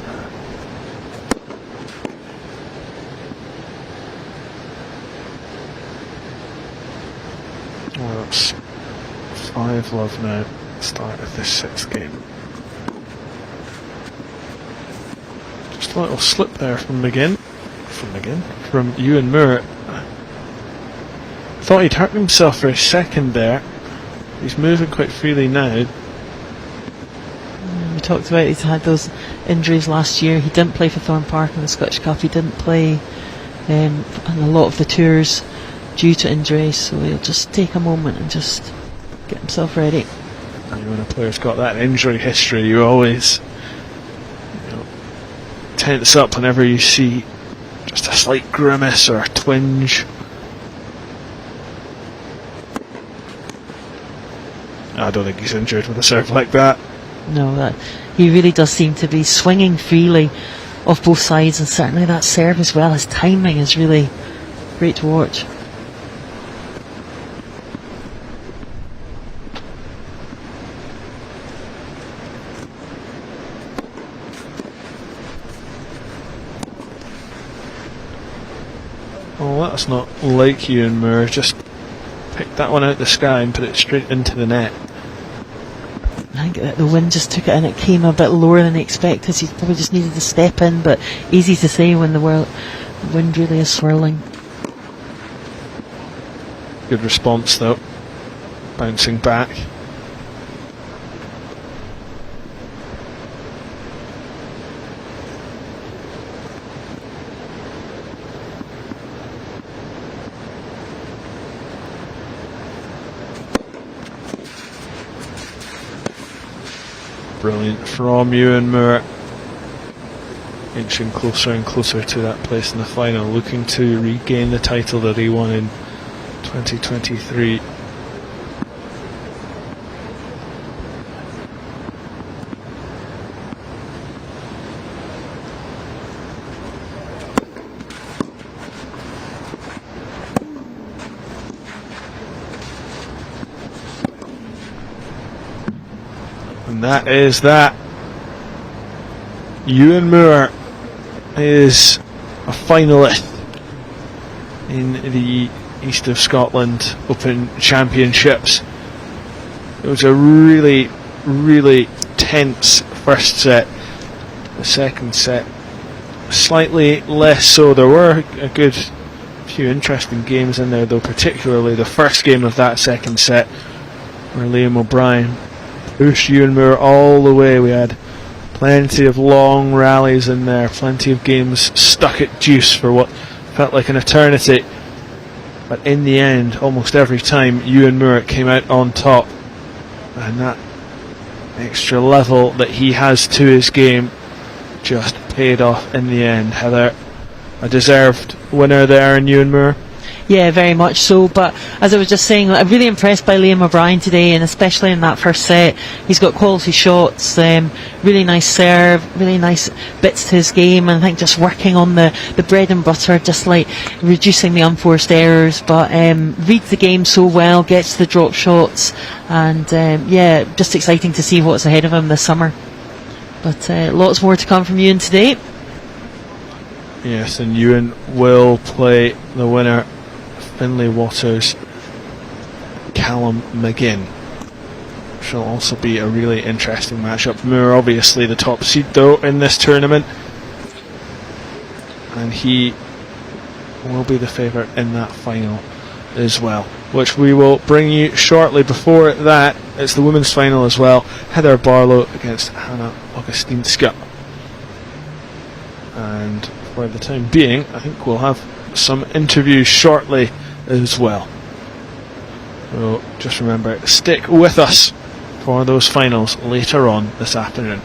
Well, it's 5 love now, start of this 6th game. a little slip there from Ewan Moore. Thought he'd hurt himself for a second there. He's moving quite freely now. We talked about he's had those injuries last year. He didn't play for Thorne Park in the Scottish Cup. He didn't play on a lot of the tours due to injuries. So he'll just take a moment and just get himself ready. And when a player's got that injury history, you always tense up whenever you see just a slight grimace or a twinge. I don't think he's injured with a serve like that. No, he really does seem to be swinging freely off both sides, and certainly that serve as well. His timing is really great to watch. Oh, that's not like Ewan Moore. Just picked that one out of the sky and put it straight into the net. I think that the wind just took it and it came a bit lower than he expected. He probably just needed to step in, but easy to say when the wind really is swirling. Good response though, bouncing back. Brilliant from Ewan Moore, inching closer and closer to that place in the final, looking to regain the title that he won in 2023. And that is that. Ewan Moore is a finalist in the East of Scotland Open Championships. It was a really, really tense first set. The second set, slightly less so. There were a good few interesting games in there, though, particularly the first game of that second set, where Liam O'Brien pushed Ewan Moore all the way. We had plenty of long rallies in there, plenty of games stuck at deuce for what felt like an eternity. But in the end, almost every time, Ewan Moore came out on top. And that extra level that he has to his game just paid off in the end. Heather, a deserved winner there in Ewan Moore. Yeah, very much so. But as I was just saying, I'm really impressed by Liam O'Brien today, and especially in that first set. He's got quality shots, really nice serve, really nice bits to his game, and I think just working on the bread and butter, just like reducing the unforced errors. But reads the game so well, gets the drop shots, and just exciting to see what's ahead of him this summer. But lots more to come from Ewan today. Yes, and Ewan will play the winner, Finlay Waters, Callum McGinn, which will also be a really interesting matchup. Moore obviously the top seed though in this tournament, and he will be the favourite in that final as well, which we will bring you shortly. Before that, it's the women's final as well. Heather Barlow against Hannah Augustinska, and for the time being I think we'll have some interviews shortly as well. So just remember, stick with us for those finals later on this afternoon.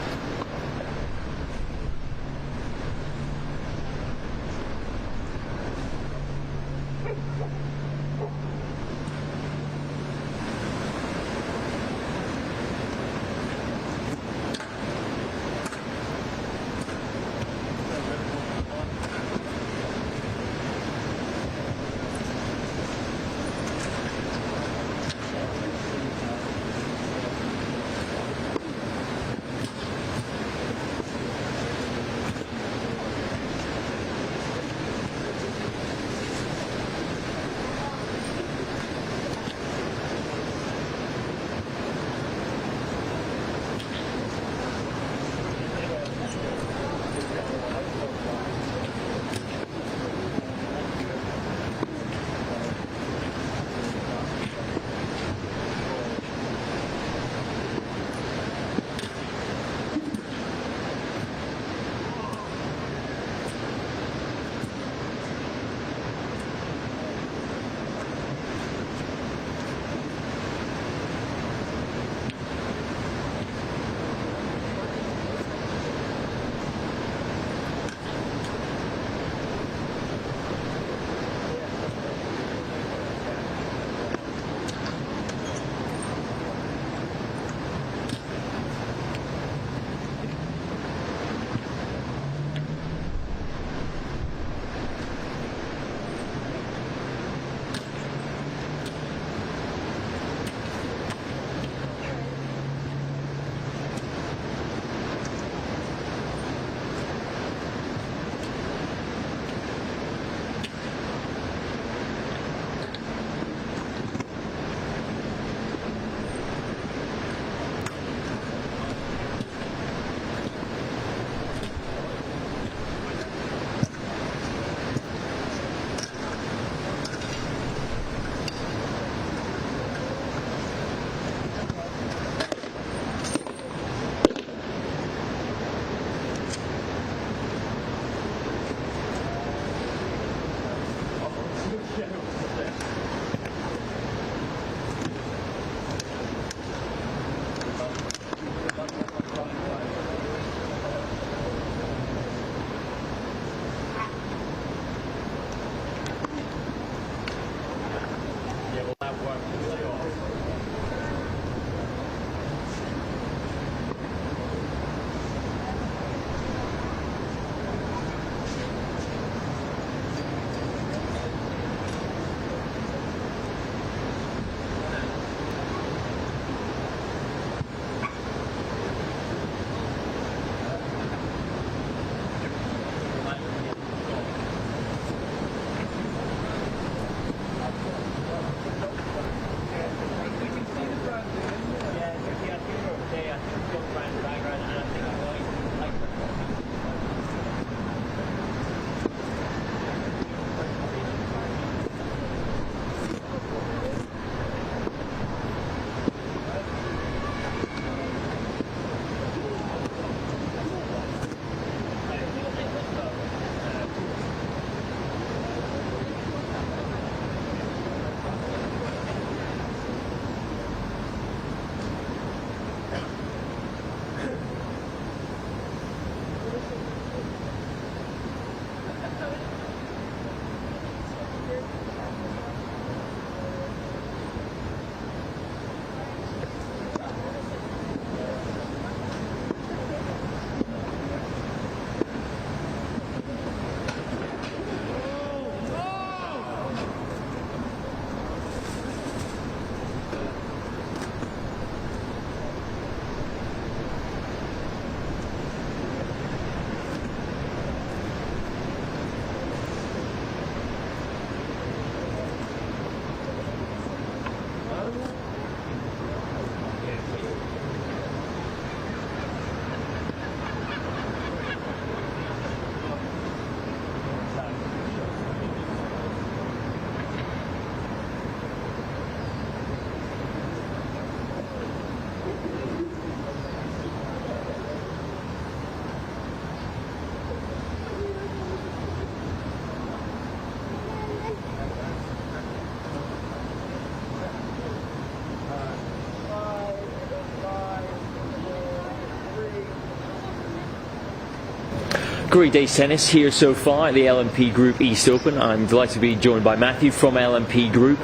Great day's tennis here so far at the LMP Group East Open. I'm delighted to be joined by Matthew from LMP Group.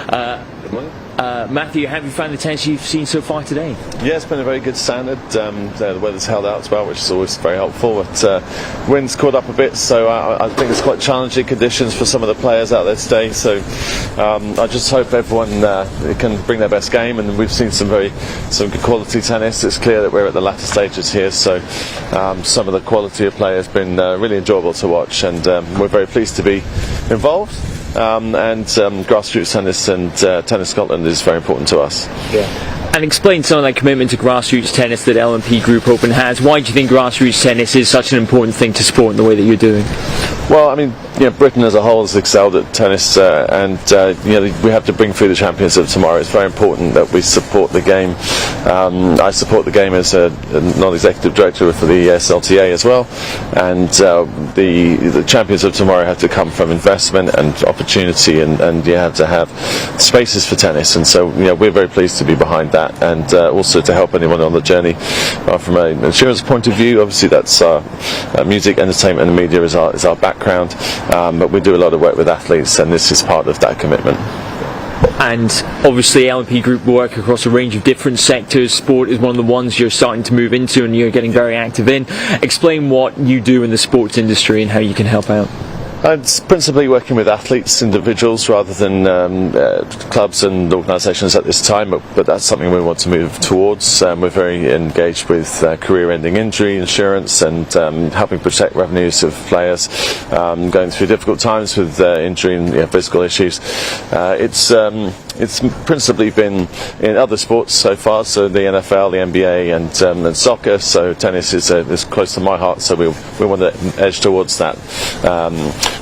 Good morning. Matthew, have you found the tennis you've seen so far today? Yeah, it's been a very good standard. The weather's held out as well, which is always very helpful. But wind's caught up a bit, so I think it's quite challenging conditions for some of the players out there today. So I just hope everyone can bring their best game, and we've seen some good quality tennis. It's clear that we're at the latter stages here, so some of the quality of play has been really enjoyable to watch, and we're very pleased to be involved. Grassroots tennis and Tennis Scotland is very important to us. Yeah. And explain some of that commitment to grassroots tennis that LMP Group Open has. Why do you think grassroots tennis is such an important thing to support in the way that you're doing? Well, I mean, Britain as a whole has excelled at tennis, and we have to bring through the champions of tomorrow. It's very important that we support the game. I support the game as a non-executive director for the SLTA as well, and the champions of tomorrow have to come from investment and opportunity, and you have to have spaces for tennis. And so, we're very pleased to be behind that, and also to help anyone on the journey from an insurance point of view. Obviously, that's music, entertainment, and media is our background. But we do a lot of work with athletes, and this is part of that commitment. And obviously LMP Group work across a range of different sectors. Sport is one of the ones you're starting to move into and you're getting very active in. Explain what you do in the sports industry and how you can help out. It's principally working with athletes, individuals, rather than clubs and organisations at this time, but that's something we want to move towards. We're very engaged with career-ending injury insurance and helping protect revenues of players going through difficult times with injury and physical issues. It's principally been in other sports so far, so the NFL, the NBA, and soccer. So tennis is close to my heart, so we want to edge towards that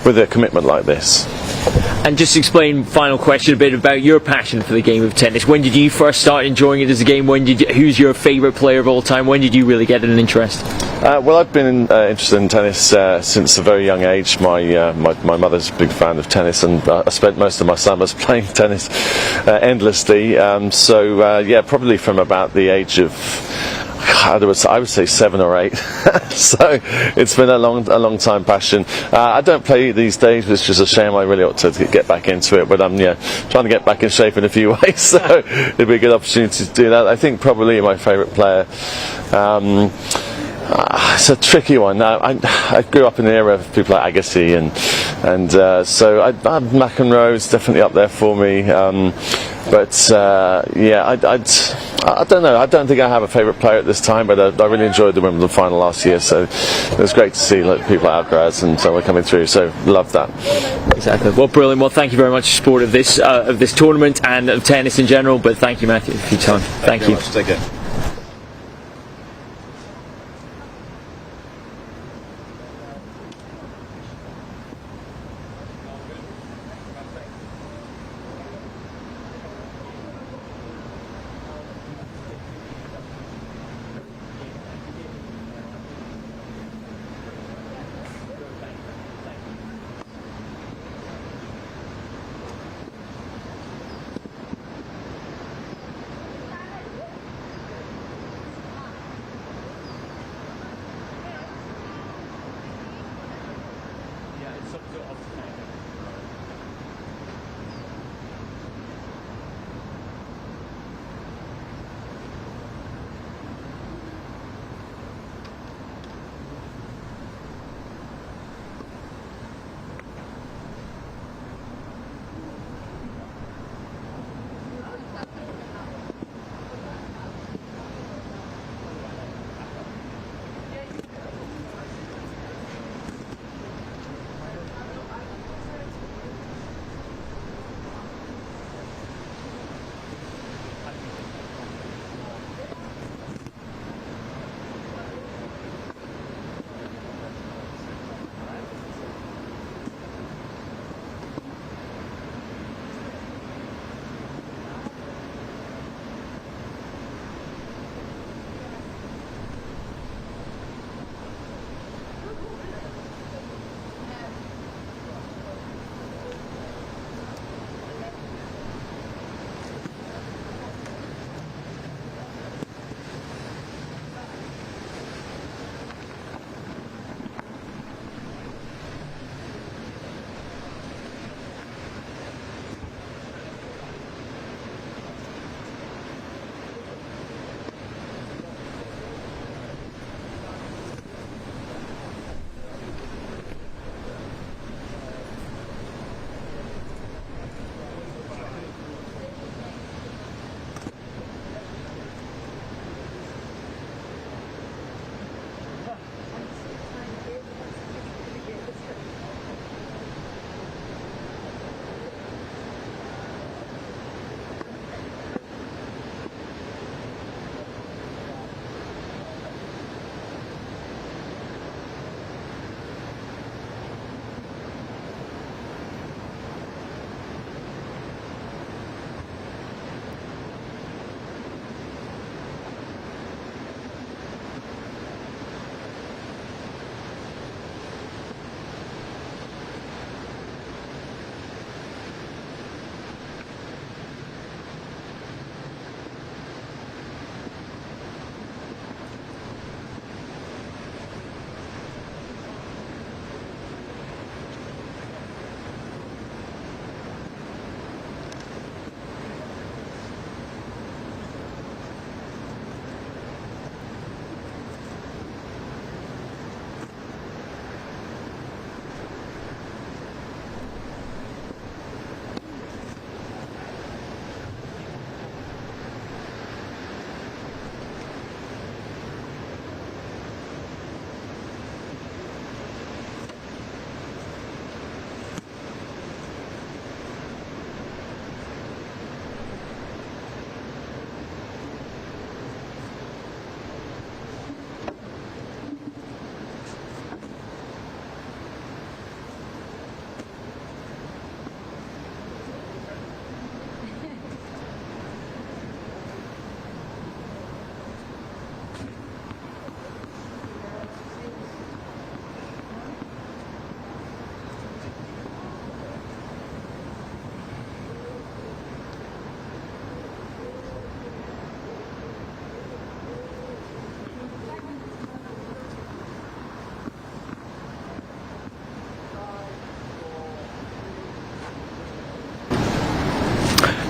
with a commitment like this. And just explain, final question, a bit about your passion for the game of tennis. When did you first start enjoying it as a game? Who's your favourite player of all time? When did you really get an interest? Well, I've been interested in tennis since a very young age. My mother's a big fan of tennis, and I spent most of my summers playing tennis endlessly. Probably from about the age of, I would say 7 or 8. So it's been a long time passion. I don't play these days, which is a shame. I really ought to get back into it, but I'm trying to get back in shape in a few ways. So it'd be a good opportunity to do that. I think probably my favourite player. It's a tricky one. I grew up in the era of people like Agassi, and so McEnroe is definitely up there for me. I don't know. I don't think I have a favourite player at this time, but I really enjoyed the Wimbledon final last year, so it was great to see people like Alcaraz and so on coming through. So love that. Exactly. Well, brilliant. Well, thank you very much for support of this tournament and of tennis in general. But thank you, Matthew, for your time. Thank you. Very much. Take care.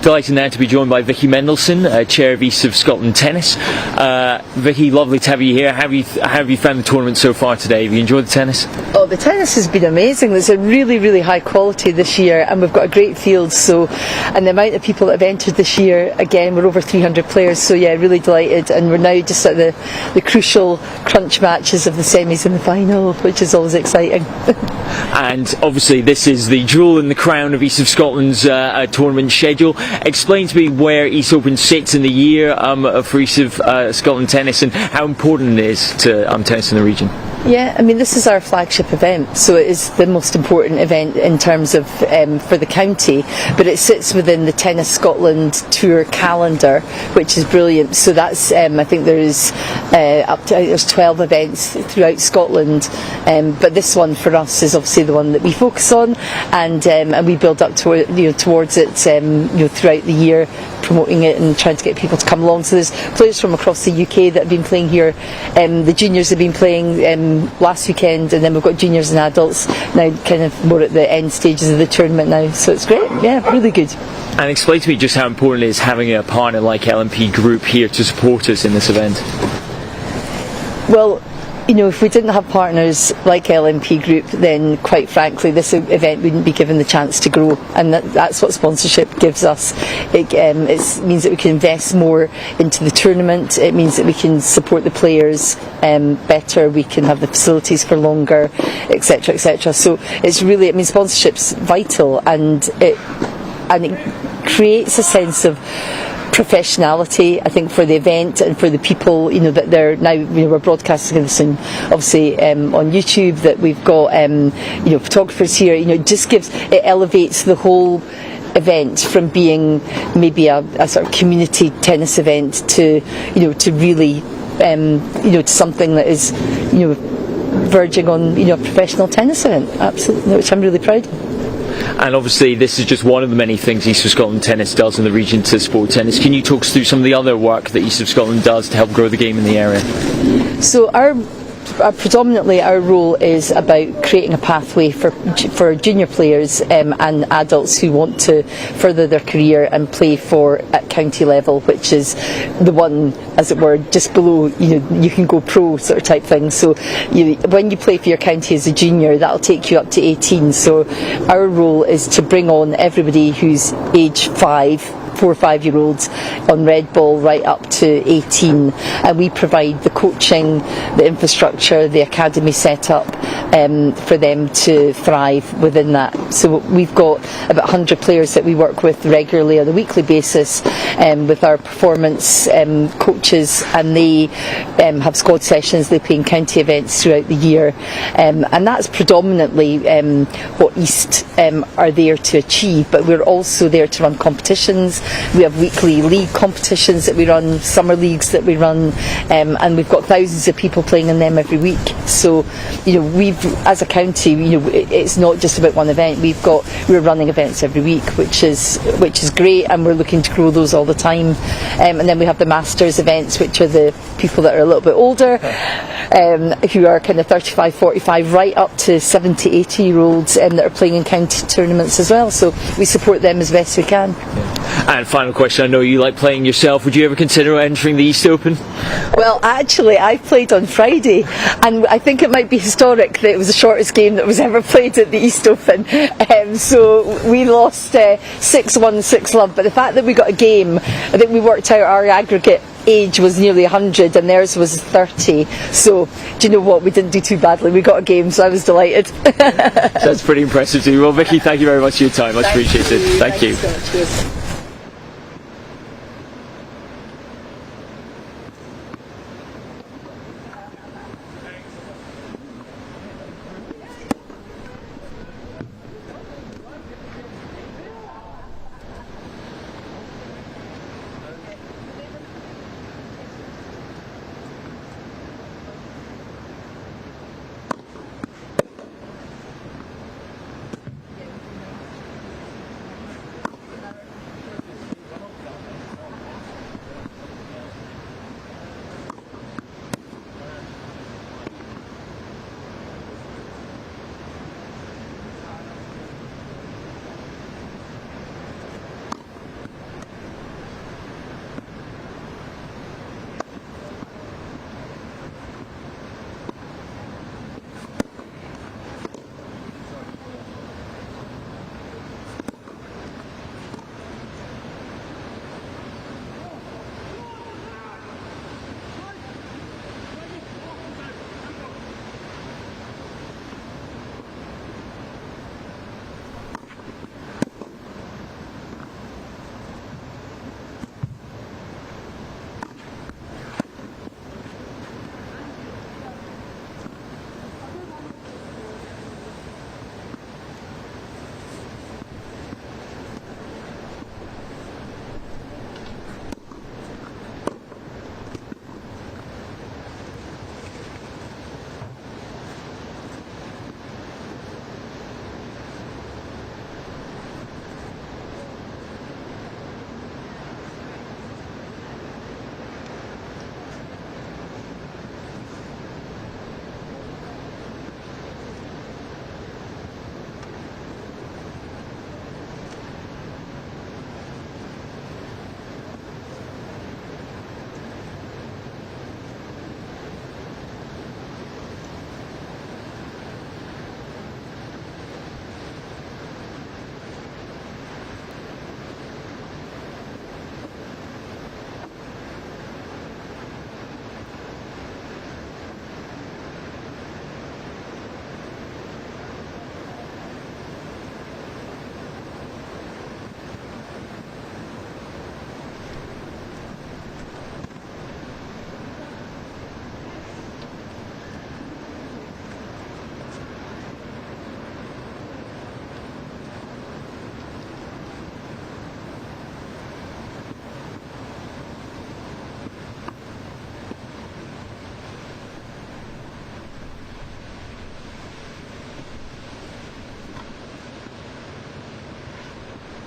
Delighted now to be joined by Vicky Mendelson, Chair of East of Scotland Tennis. Vicky, lovely to have you here. How have you found the tournament so far today? Have you enjoyed the tennis? Oh, the tennis has been amazing. There's a really, really high quality this year, and we've got a great field. So, and the amount of people that have entered this year, again, we're over 300 players. So yeah, really delighted. And we're now just at the crucial crunch matches of the semis and the final, which is always exciting. And obviously, this is the jewel in the crown of East of Scotland's tournament schedule. Explain to me where East Open sits in the year for East of Scotland tennis, and how important it is to tennis in the region. Yeah, I mean, this is our flagship event, so it is the most important event in terms of for the county, but it sits within the Tennis Scotland Tour calendar, which is brilliant. So that's I think there's 12 events throughout Scotland, but this one for us is obviously the one that we focus on, and we build up towards it throughout the year, promoting it and trying to get people to come along. So there's players from across the UK that have been playing here. The juniors have been playing last weekend, and then we've got juniors and adults now, kind of more at the end stages of the tournament now. So it's great, yeah, really good. And explain to me just how important it is having a partner like LMP Group here to support us in this event. Well, if we didn't have partners like LMP Group, then quite frankly this event wouldn't be given the chance to grow, and that's what sponsorship gives us. It means that we can invest more into the tournament. It means that we can support the players better, we can have the facilities for longer, etc, etc. So it's really, sponsorship's vital, and it creates a sense of professionality, I think, for the event and for the people, that they're now, we're broadcasting this obviously on YouTube, that we've got photographers here. It elevates the whole event from being maybe a sort of community tennis event to really to something that is verging on a professional tennis event. Absolutely, which I'm really proud of. And obviously this is just one of the many things East of Scotland Tennis does in the region to support tennis. Can you talk us through some of the other work that East of Scotland does to help grow the game in the area? So predominantly our role is about creating a pathway for junior players and adults who want to further their career and play at county level, which is the one, as it were, just below you can go pro sort of type thing. So when you play for your county as a junior, that'll take you up to 18. So our role is to bring on everybody who's age 4 or 5 year olds on red ball right up to 18, and we provide the coaching, the infrastructure, the academy set up for them to thrive within that. So we've got about 100 players that we work with regularly on a weekly basis with our performance coaches, and they have squad sessions, they play in county events throughout the year, and that's predominantly what East are there to achieve. But we're also there to run competitions. We have weekly league competitions that we run, summer leagues that we run, and we've got thousands of people playing in them every week. So we've, as a county, it's not just about one event. We're running events every week, which is great, and we're looking to grow those all the time. And then we have the Masters events, which are the people that are a little bit older, who are kind of 35, 45, right up to 70, 80 year olds that are playing in county tournaments as well. So we support them as best we can. And final question, I know you like playing yourself. Would you ever consider entering the East Open? Well, actually, I played on Friday, and I think it might be historic that it was the shortest game that was ever played at the East Open. So we lost 6-1, 6-love, but the fact that we got a game, I think we worked out our aggregate age was nearly 100 and theirs was 30. So do you know what, we didn't do too badly. We got a game, so I was delighted. That's pretty impressive too. Well, Vicky, thank you very much for your time. Much appreciated. Thank you. Cheers.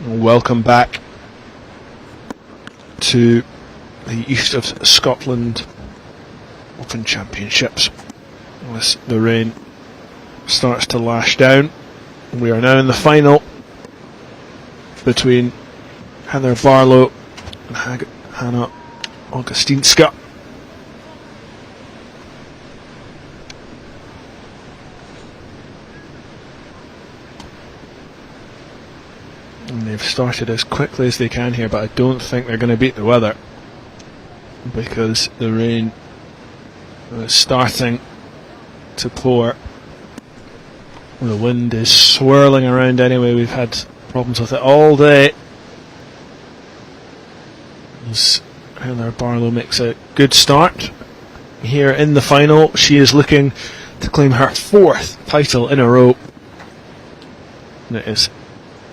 Welcome back to the East of Scotland Open Championships. As the rain starts to lash down, we are now in the final between Heather Barlow and Hannah Augustinska. And they've started as quickly as they can here, but I don't think they're going to beat the weather, because the rain is starting to pour. The wind is swirling around anyway. We've had problems with it all day. As Heather Barlow makes a good start here in the final. She is looking to claim her 4th title in a row. And it is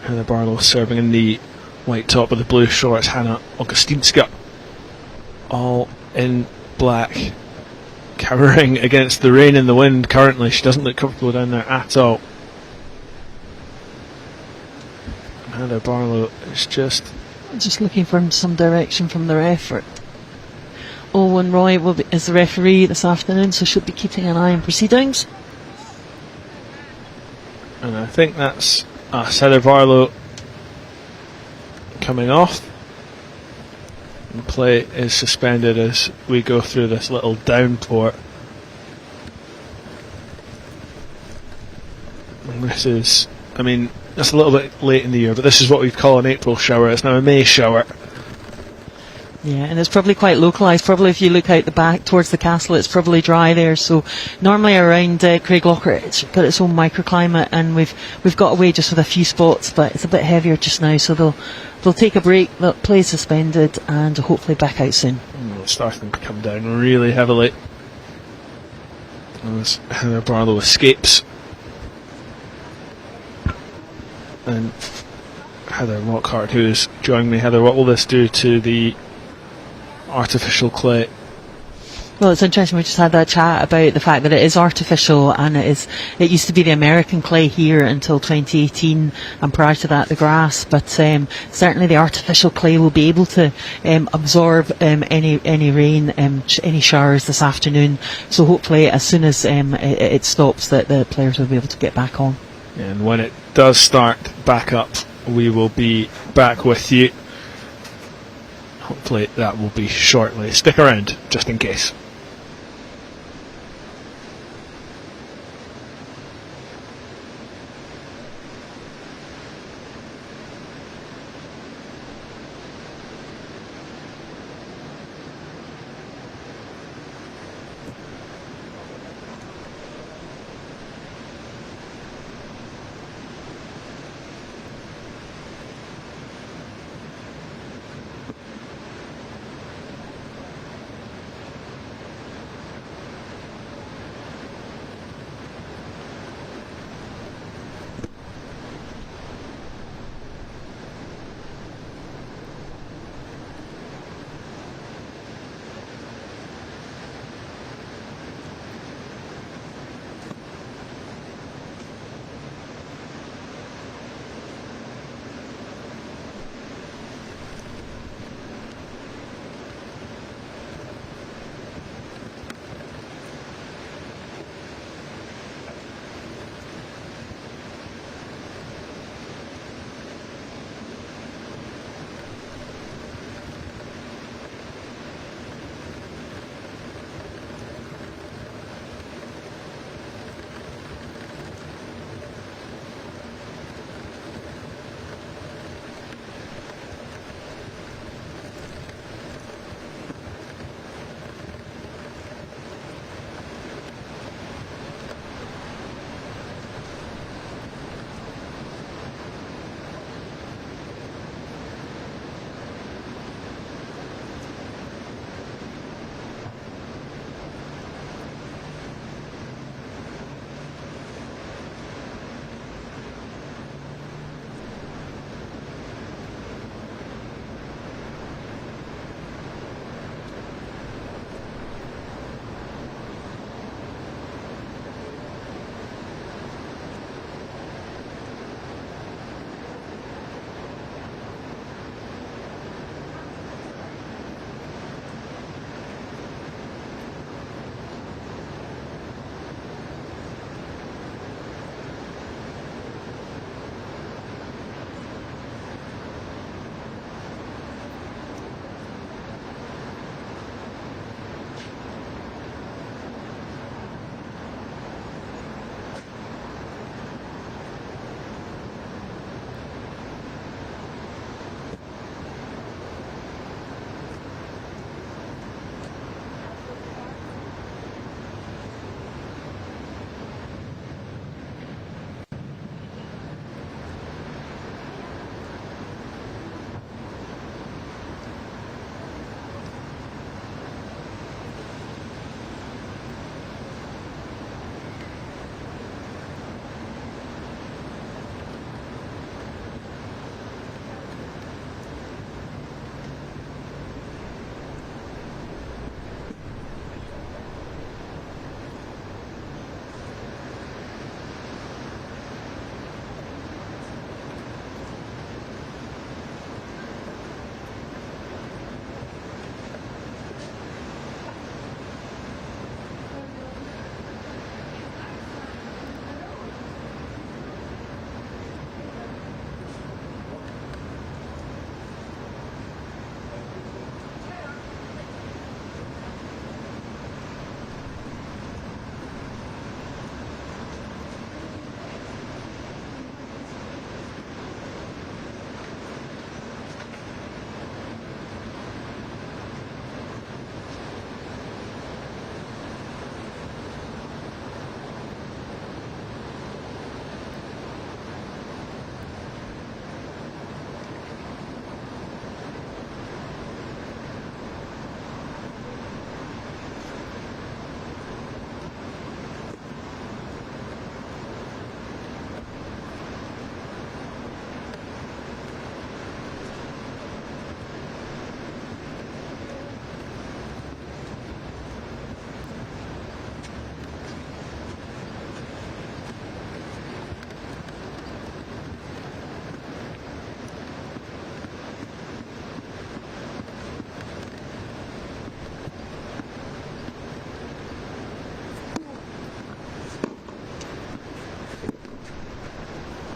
Heather Barlow serving in the white top with the blue shorts. Hannah Augustinska, all in black, cowering against the rain and the wind currently. She doesn't look comfortable down there at all. Heather Barlow is just looking for some direction from the ref. Owen Roy is the referee this afternoon, so she'll be keeping an eye on proceedings. And I think that's Heather Barlow coming off. And play is suspended as we go through this little downpour. And this is, I mean, it's a little bit late in the year, but this is what we'd call an April shower. It's now a May shower. Yeah, and it's probably quite localised. Probably if you look out the back towards the castle, it's probably dry there. So normally around Craiglockhart, it's got its own microclimate, and we've got away just with a few spots, but it's a bit heavier just now. So they'll take a break. They'll play suspended, and hopefully back out soon. It's starting to come down really heavily as Heather Barlow escapes, and Heather Lockhart, who is joining me. Heather, what will this do to the artificial clay? Well, it's interesting. We just had that chat about the fact that it is artificial, and it used to be the American clay here until 2018, and prior to that the grass. But certainly the artificial clay will be able to absorb any rain, any showers this afternoon. So hopefully, as soon as it stops, that the players will be able to get back on. And when it does start back up, we will be back with you. Hopefully that will be shortly. Stick around just in case.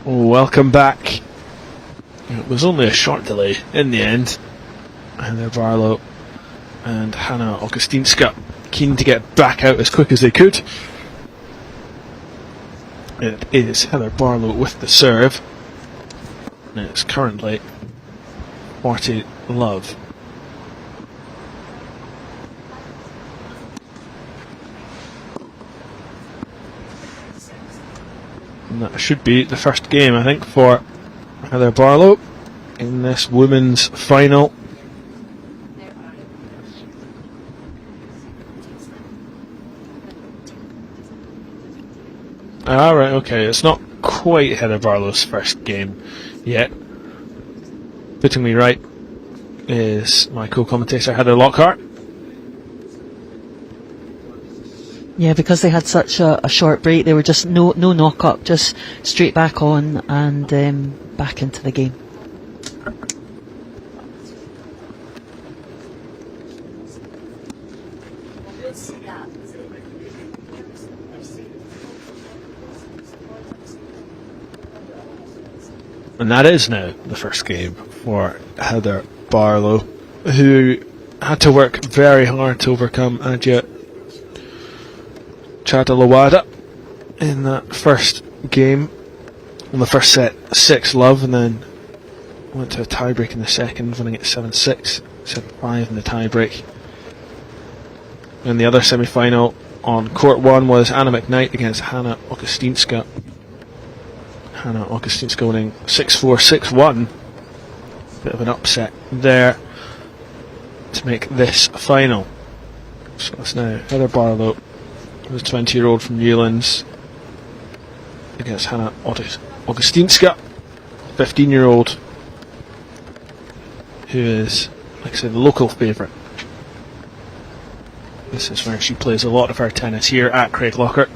Welcome back. It was only a short delay in the end. Heather Barlow and Hannah Augustinska keen to get back out as quick as they could. It is Heather Barlow with the serve. And it's currently 40-love. And that should be the first game, I think, for Heather Barlow in this women's final. Alright, okay, it's not quite Heather Barlow's first game yet. Putting me right is my co-commentator Heather Lockhart. Yeah, because they had such a short break, they were just no knock-up, just straight back on and back into the game. And that is now the first game for Heather Barlow, who had to work very hard to overcome Adja Chadalawada in that first game. On the first set, 6-love, and then went to a tiebreak in the second, winning it 7-6, 7-5 in the tiebreak. And the other semi-final on court 1 was Anna McKnight against Hannah Augustinska. Hannah Augustinska winning 6-4, 6-1. Bit of an upset there to make this final. So it's now Heather Barlow, the 20-year-old from Newlands, against Hannah Augustinska, 15-year-old, who is, like I said, the local favourite. This is where she plays a lot of her tennis, here at Craiglockhart.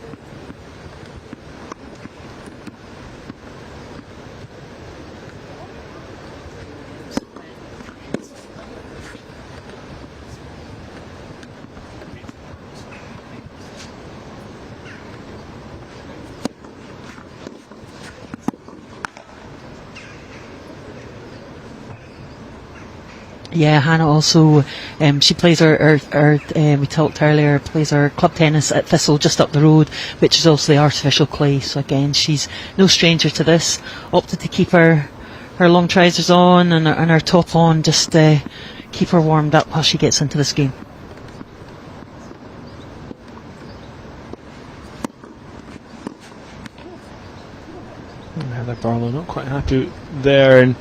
Yeah, Hannah also, she plays her we talked earlier, plays her club tennis at Thistle just up the road, which is also the artificial clay. So again, she's no stranger to this. Opted to keep her long trousers on and her top on, just keep her warmed up while she gets into this game. Heather Barlow not quite happy there, and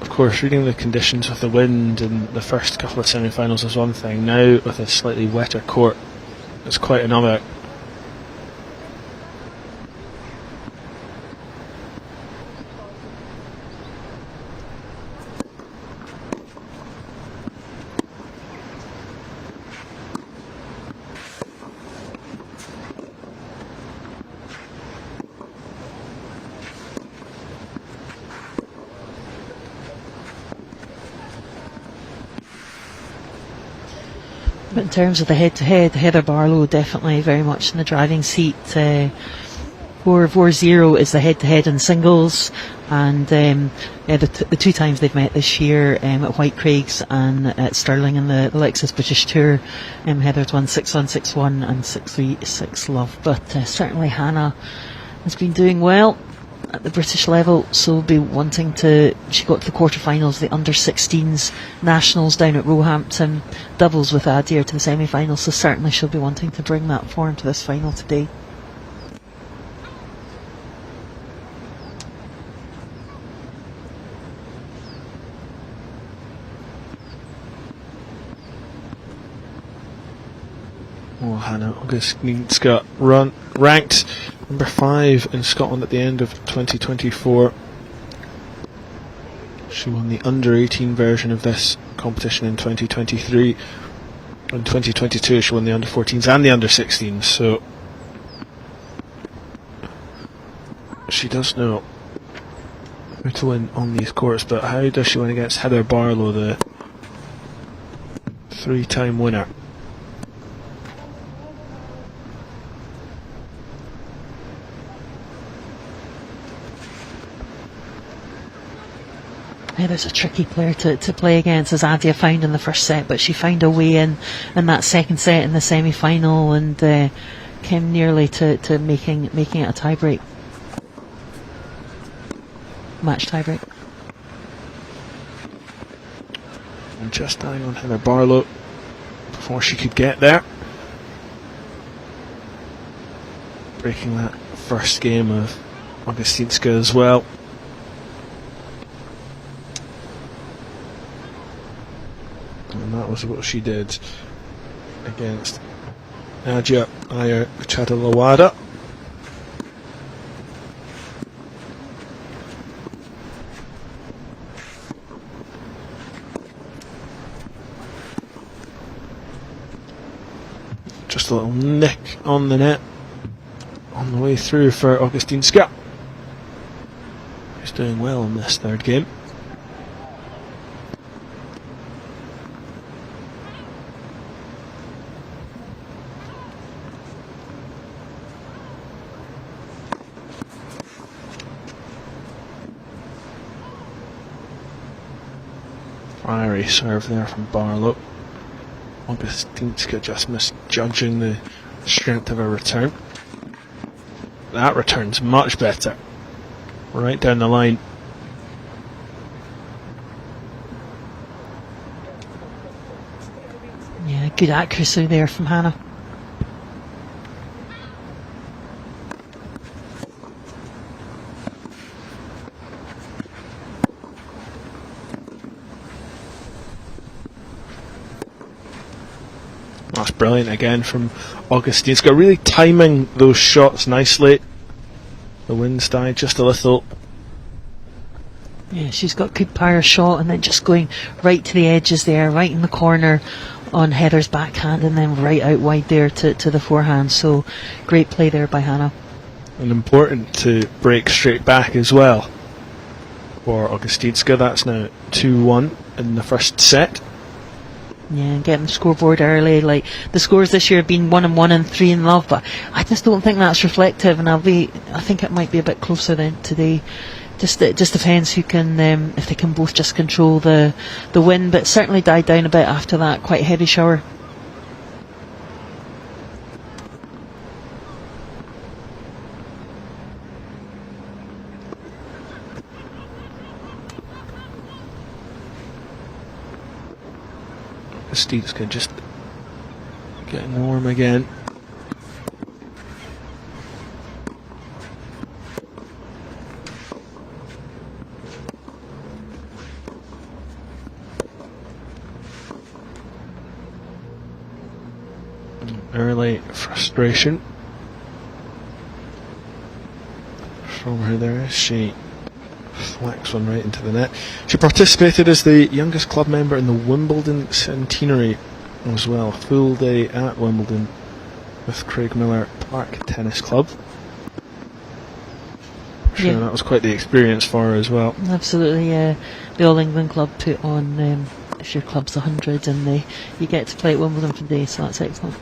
of course reading the conditions with the wind in the first couple of semi-finals is one thing. Now with a slightly wetter court, it's quite another. But in terms of the head-to-head, Heather Barlow definitely very much in the driving seat. 4-4-0 is the head-to-head in singles, and the two times they've met this year at White Craigs and at Stirling in the Lexus British Tour, Heather's won 6-1, 6-1 and 6-3, 6-love. But certainly Hannah has been doing well at the British level, so will be wanting to. She got to the quarterfinals, the under-16s nationals down at Roehampton, doubles with Adir to the semi-finals, so certainly she'll be wanting to bring that form to this final today. Well, Hannah Augustinska ranked number 5 in Scotland at the end of 2024. She won the under-18 version of this competition in 2023. In 2022 she won the under-14s and the under-16s, so she does know how to win on these courts. But how does she win against Heather Barlow, the 3-time winner? Heather's a tricky player to play against, as Adia found in the first set, but she found a way in that second set in the semi-final and came nearly to making it a tie-break. Match tie-break. And just dying on Heather Barlow before she could get there. Breaking that first game of Augustinska as well. And that was what she did against Adia Ayer Chadalawada. Just a little nick on the net on the way through for Augustinska, who's doing well in this third game. Fiery serve there from Barlow. Augustinska just misjudging the strength of her return. That return's much better. Right down the line. Yeah, good accuracy there from Hannah. That's brilliant again from Augustinska, really timing those shots nicely. The wind's died just a little. Yeah, she's got good power shot and then just going right to the edges there, right in the corner on Heather's backhand and then right out wide there to the forehand. So great play there by Hannah. And important to break straight back as well for Augustinska. That's now 2-1 in the first set. Yeah, and getting the scoreboard early. Like the scores this year have been 1-1 and 3-love, but I just don't think that's reflective. And I think it might be a bit closer than today. It just depends who can, if they can both just control the wind. But certainly died down a bit after that quite heavy shower. Augustinska just getting warm again. Early frustration from her there as she whacks one right into the net. She participated as the youngest club member in the Wimbledon centenary as well. Full day at Wimbledon with Craig Miller Park Tennis Club. Sure, yeah. That was quite the experience for her as well. Absolutely, yeah. The All England Club put on if your club's 100 and you get to play at Wimbledon for the day, so that's excellent.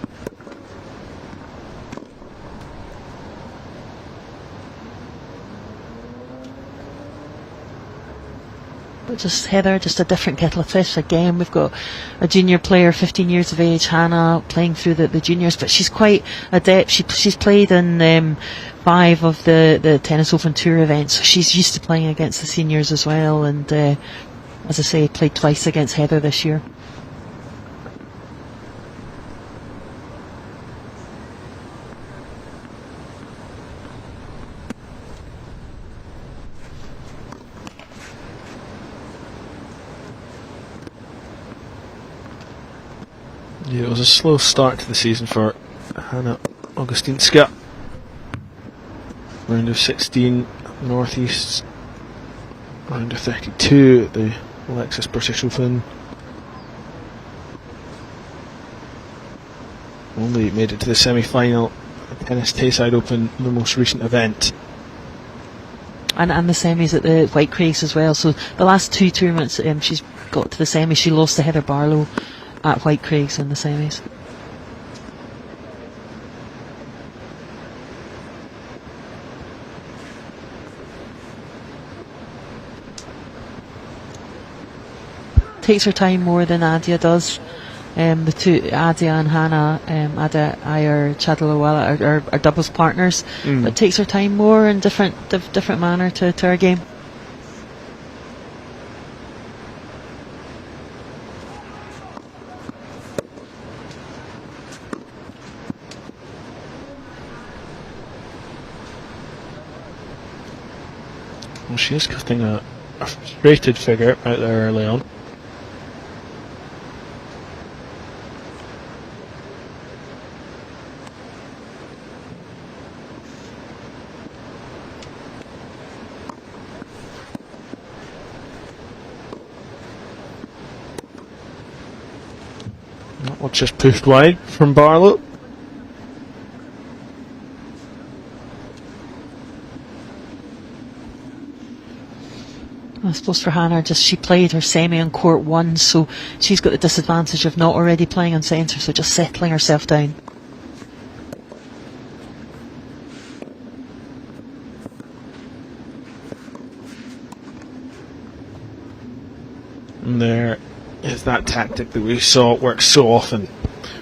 But just Heather, just a different kettle of fish again. We've got a junior player, 15 years of age, Hannah, playing through the juniors, but she's quite adept. She's played in 5 of the Tennis Open Tour events, so she's used to playing against the seniors as well, and as I say, played twice against Heather this year. Yeah, it was a slow start to the season for Hannah Augustinska. Round of 16 North East, round of 32 at the Lexus British Open. Only made it to the semi-final at the Tennis Tayside Open, the most recent event. And the semis at the White Craigs as well. So the last 2 tournaments she's got to the semis. She lost to Heather Barlow at White Craigs in the semis. takes her time more than Adia does. The two, Adia and Hannah, Ada Iyer Chadalawala are doubles partners, but it takes her time more in different manner to her game. Well, she is cutting a frustrated figure out there early on. That was just pushed wide from Barlow. I suppose for Hannah, just she played her semi on court 1, so she's got the disadvantage of not already playing on centre, so just settling herself down. And there is that tactic that we saw work so often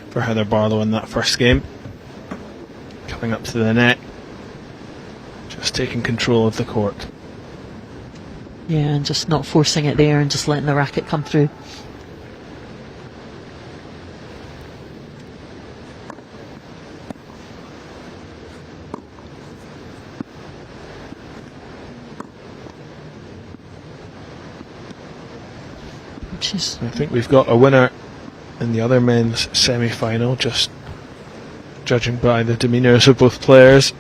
for Heather Barlow in that first game. Coming up to the net, just taking control of the court. Yeah, and just not forcing it there and just letting the racket come through. I think we've got a winner in the other men's semi-final, just judging by the demeanours of both players.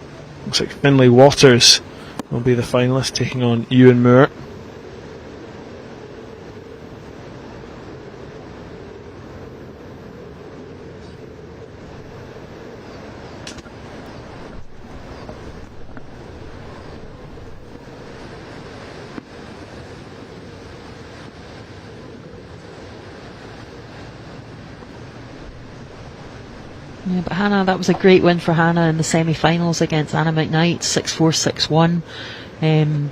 Looks like Finlay Waters will be the finalist, taking on Ewan Moore. Yeah, but Hannah, that was a great win for Hannah in the semi-finals against Anna McKnight, 6-4, 6-1.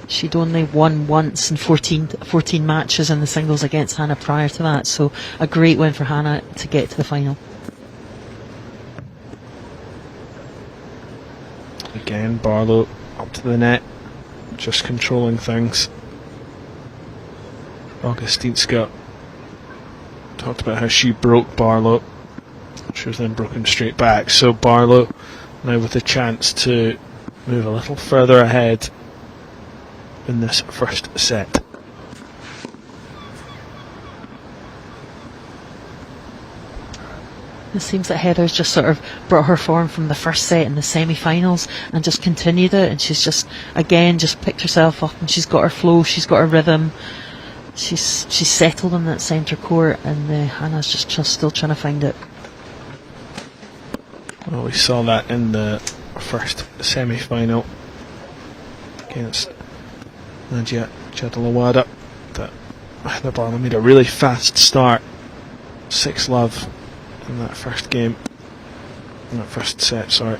She'd only won once in 14 matches in the singles against Hannah prior to that, so a great win for Hannah to get to the final. Again, Barlow up to the net, just controlling things. Augustinska talked about how she broke Barlow. She was then broken straight back, so Barlow now with a chance to move a little further ahead in this first set. It seems that Heather's just sort of brought her form from the first set in the semi-finals and just continued it, and she's just again just picked herself up, and she's got her flow, she's got her rhythm, she's settled in that centre court, and Hannah's just still trying to find it. Well, we saw that in the first semi-final against Nadia Chadalawada, that Heather Barlow made a really fast start, 6-love in that first game, in that first set, sorry.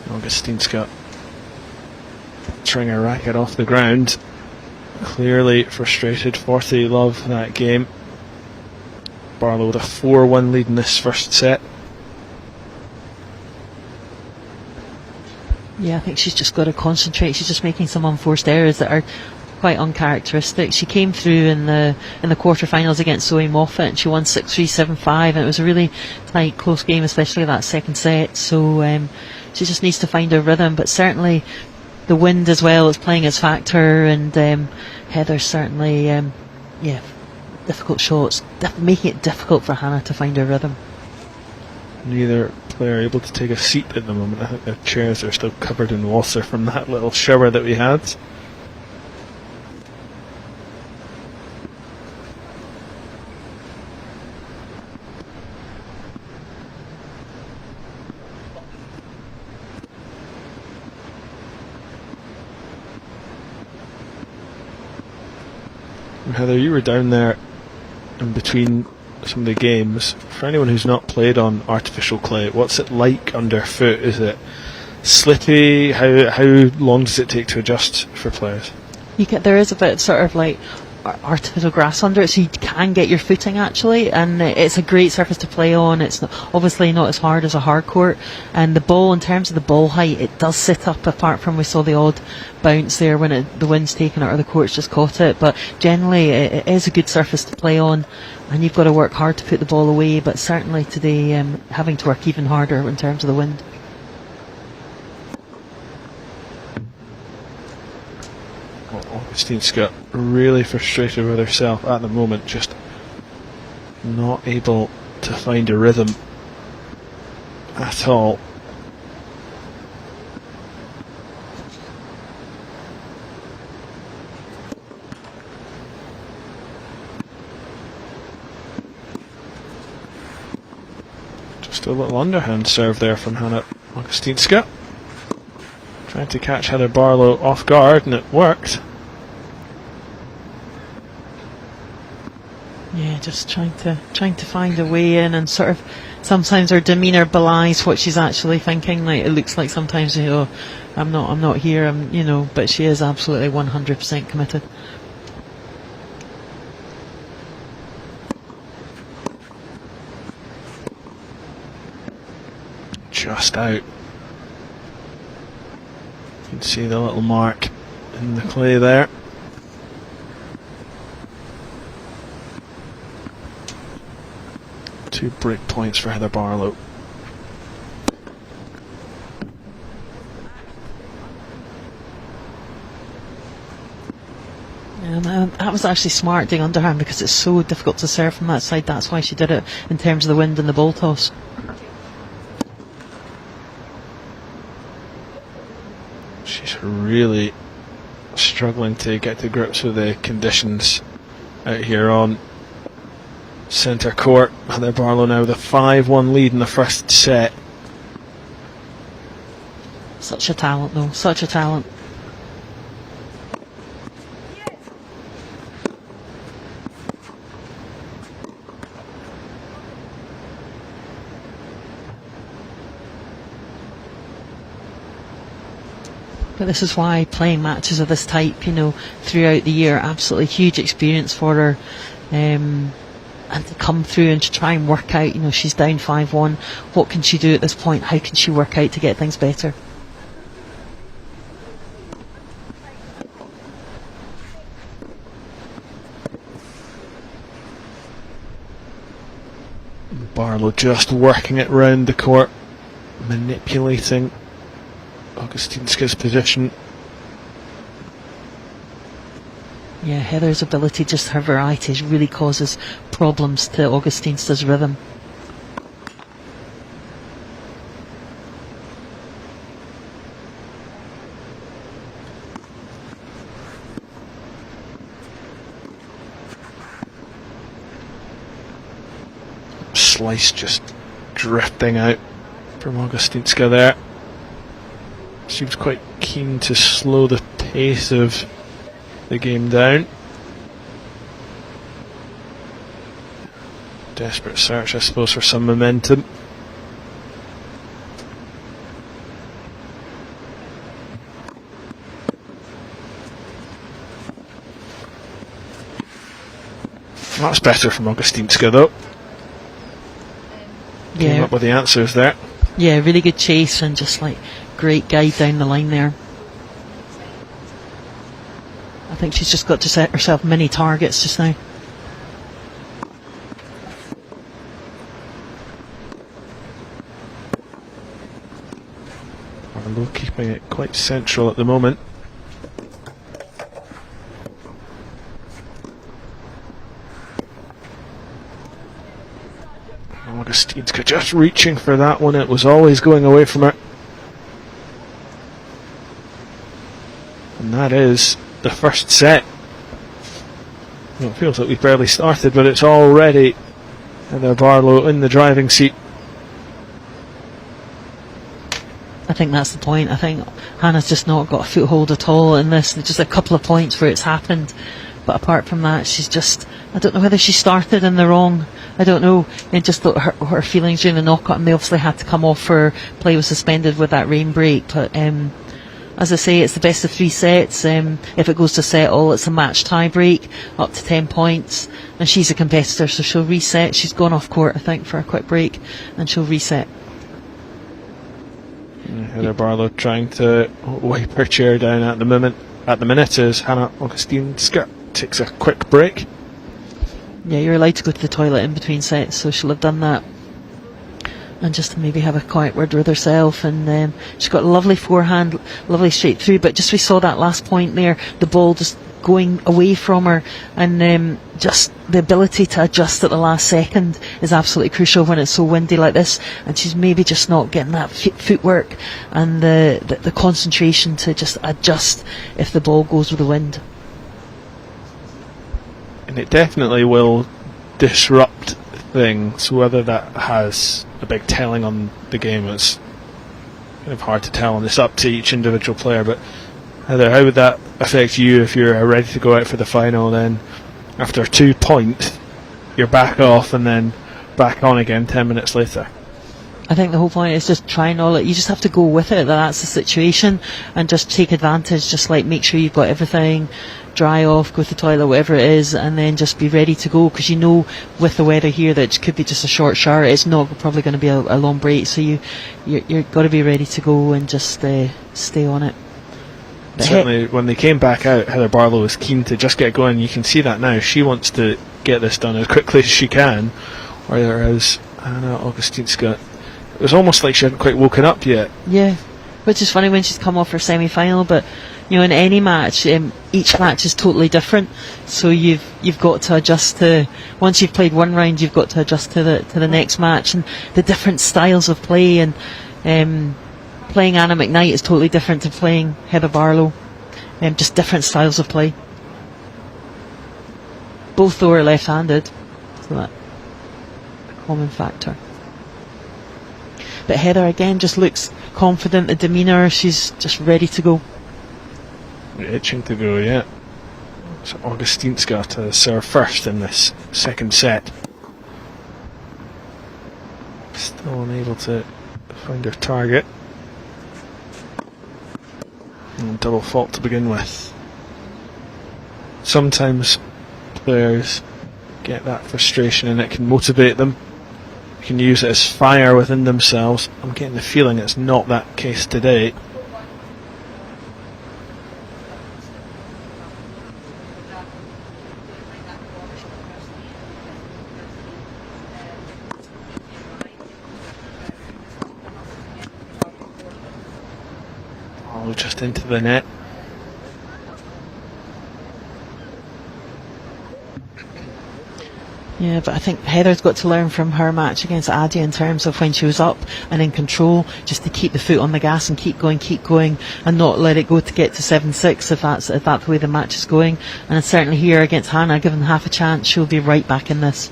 Augustinska trying a racket off the ground, clearly frustrated, 40-love that game. Barlow with a 4-1 lead in this first set. Yeah, I think she's just got to concentrate. She's just making some unforced errors that are quite uncharacteristic. She came through in the quarterfinals against Zoe Moffat, and she won 6-3, 7-5, and it was a really tight, close game, especially that second set. So she just needs to find her rhythm. But certainly the wind as well is playing its factor, and Heather's certainly difficult shots, making it difficult for Hannah to find her rhythm. Neither player able to take a seat at the moment. I think their chairs are still covered in water from that little shower that we had. Heather, you were down there in between some of the games. For anyone who's not played on artificial clay, what's it like underfoot? Is it slippy? How long does it take to adjust for players? There is a bit sort of like artificial grass under it, so you can get your footing actually, and it's a great surface to play on. It's obviously not as hard as a hard court, and the ball, in terms of the ball height, it does sit up, apart from we saw the odd bounce there when the wind's taken it or the court's just caught it, but generally it is a good surface to play on, and you've got to work hard to put the ball away, but certainly today having to work even harder in terms of the wind. Augustinska really frustrated with herself at the moment, just not able to find a rhythm at all. Just a little underhand serve there from Hannah Augustinska, trying to catch Heather Barlow off guard, and it worked. Yeah, just trying to find a way in, and sort of sometimes her demeanour belies what she's actually thinking. Like, it looks like sometimes, I'm not here, but she is absolutely 100% committed. Just out. You can see the little mark in the clay there. Two break points for Heather Barlow. And that was actually smart doing underhand, because it's so difficult to serve from that side. That's why she did it, in terms of the wind and the ball toss. She's really struggling to get to grips with the conditions out here on centre court. Heather Barlow now with a 5-1 lead in the first set. Such a talent though, such a talent. But this is why playing matches of this type, throughout the year, absolutely huge experience for her. And to come through and to try and work out, she's down 5-1. What can she do at this point? How can she work out to get things better? Barlow just working it round the court, manipulating Augustinska's position. Yeah, Heather's ability, just her varieties, really causes problems to Augustinska's rhythm. Slice just drifting out from Augustinska there. She was quite keen to slow the pace of the game down. Desperate search, I suppose, for some momentum. That's better from Augustinska though. Came up with the answers there. Yeah, really good chase and just great guide down the line there. I think she's just got to set herself mini targets just now. Barlow keeping it quite central at the moment. Augustinska just reaching for that one. It was always going away from her. And that is the first set. Well, it feels like we've barely started, but it's already Heather Barlow in the driving seat. I think that's the point. I think Hannah's just not got a foothold at all in this. There's just a couple of points where it's happened, But apart from that, she's just, I don't know whether she started in the wrong, I don't know, and just thought her feelings during the knockout, and they obviously had to come off, her play was suspended with that rain break. But as I say, it's the best of 3 sets. If it goes to set all, it's a match tie break, up to 10 points. And she's a competitor, so she'll reset. She's gone off court, I think, for a quick break, and she'll reset. Heather Barlow trying to wipe her chair down at the minute as Hannah Augustinska takes a quick break. Yeah, you're allowed to go to the toilet in between sets, so she'll have done that. And just to maybe have a quiet word with herself. And she's got a lovely forehand, lovely straight through, but just we saw that last point there, the ball just going away from her, and just the ability to adjust at the last second is absolutely crucial when it's so windy like this, and she's maybe just not getting that footwork and the concentration to just adjust if the ball goes with the wind. And it definitely will disrupt things. Whether that has a big telling on the game is kind of hard to tell, and it's up to each individual player. But Heather, how would that affect you if you're ready to go out for the final? Then after 2 points, you're back off and then back on again 10 minutes later. I think the whole point is just trying all it. You just have to go with it. That's the situation, and just take advantage. Just like make sure you've got everything, dry off, go to the toilet, whatever it is, and then just be ready to go. Because you know, with the weather here, that it could be just a short shower. It's not probably going to be a long break. So you're got to be ready to go and just stay on it. Certainly, when they came back out, Heather Barlow was keen to just get going. You can see that now. She wants to get this done as quickly as she can. Whereas Hannah Augustinska, it was almost like she hadn't quite woken up yet. Yeah, which is funny when she's come off her semi-final. But you know, in any match, each match is totally different. So you've got to adjust to. Once you've played one round, you've got to adjust to the next match, and the different styles of play. And playing Anna McKnight is totally different to playing Heather Barlow. Just different styles of play. Both though are left-handed, so that's a common factor. But Heather again just looks confident, the demeanour, she's just ready to go. Itching to go, yeah. So Augustinska to serve first in this second set. Still unable to find her target. And double fault to begin with. Sometimes players get that frustration and it can motivate them. You can use it as fire within themselves. I'm getting the feeling it's not that case today. Oh, just into the net. Yeah, but I think Heather's got to learn from her match against Adia in terms of when she was up and in control, just to keep the foot on the gas and keep going, and not let it go to get to 7-6 if that's the way the match is going. And certainly here against Hannah, given half a chance, she'll be right back in this.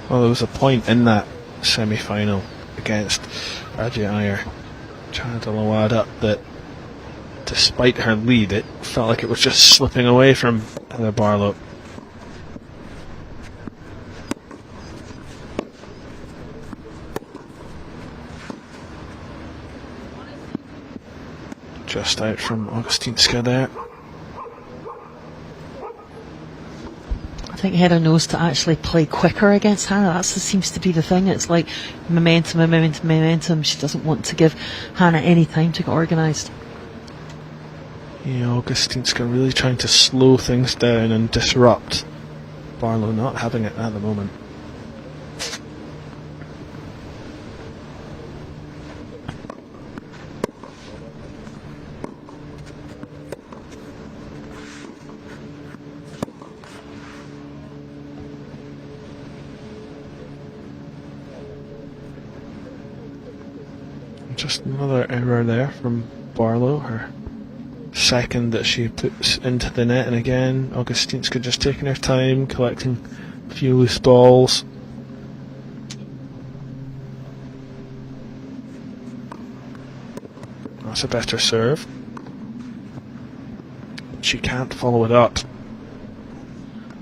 Well, there was a point in that semi-final against Adia Iyer Chadalawada that, despite her lead, it felt like it was just slipping away from Heather Barlow. Just out from Augustinska there. I think Heather knows to actually play quicker against Hannah. That seems to be the thing. It's like momentum. She doesn't want to give Hannah any time to get organised. Yeah, Augustinska really trying to slow things down and disrupt. Barlow not having it at the moment. Just another error there from Barlow, her second that she puts into the net, and again Augustinska just taking her time, collecting a few loose balls. That's a better serve. She can't follow it up.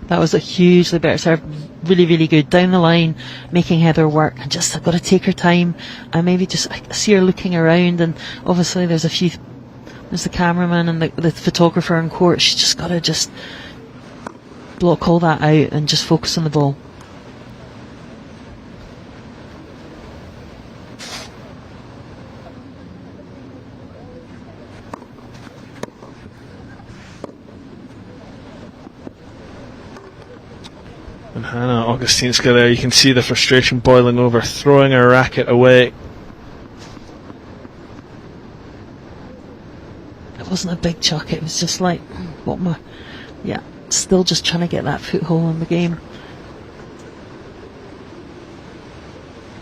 That was a hugely better serve. Really, really good. Down the line, making Heather work. And just, I've got to take her time. And maybe just, I see her looking around. And obviously there's the cameraman and the photographer in court. She's just got to just block all that out and just focus on the ball. And Hannah Augustinska there, you can see the frustration boiling over, throwing her racket away. It wasn't a big chuck, it was just like, still just trying to get that foothold in the game.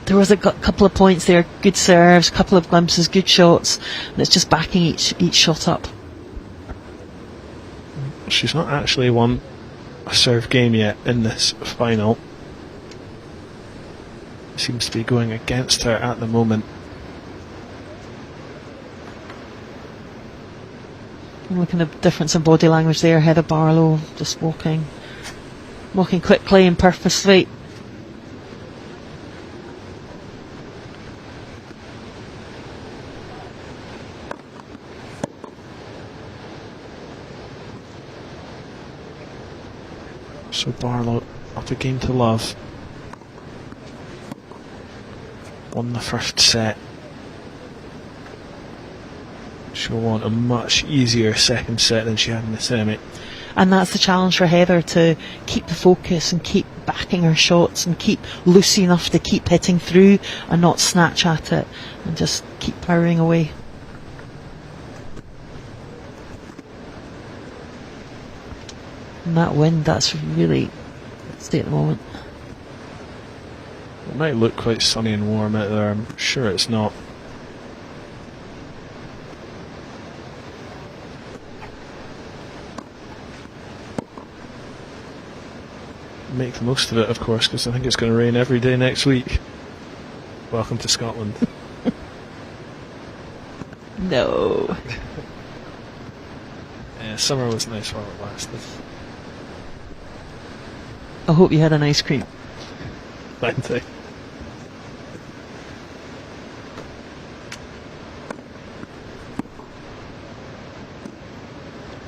There was a couple of points there, good serves, couple of glimpses, good shots, and it's just backing each shot up. She's not actually won a serve game yet in this final. Seems to be going against her at the moment. I'm looking at the difference in body language there. Heather Barlow just walking quickly and purposely. So Barlow up a game to love. Won the first set. She'll want a much easier second set than she had in the semi. And that's the challenge for Heather, to keep the focus and keep backing her shots and keep loose enough to keep hitting through and not snatch at it and just keep powering away. And that wind, that's really stay at the moment. It might look quite sunny and warm out there, I'm sure it's not. Make the most of it, of course, because I think it's going to rain every day next week. Welcome to Scotland. No. Yeah, summer was nice while it lasted. I hope you had an ice cream. Plenty.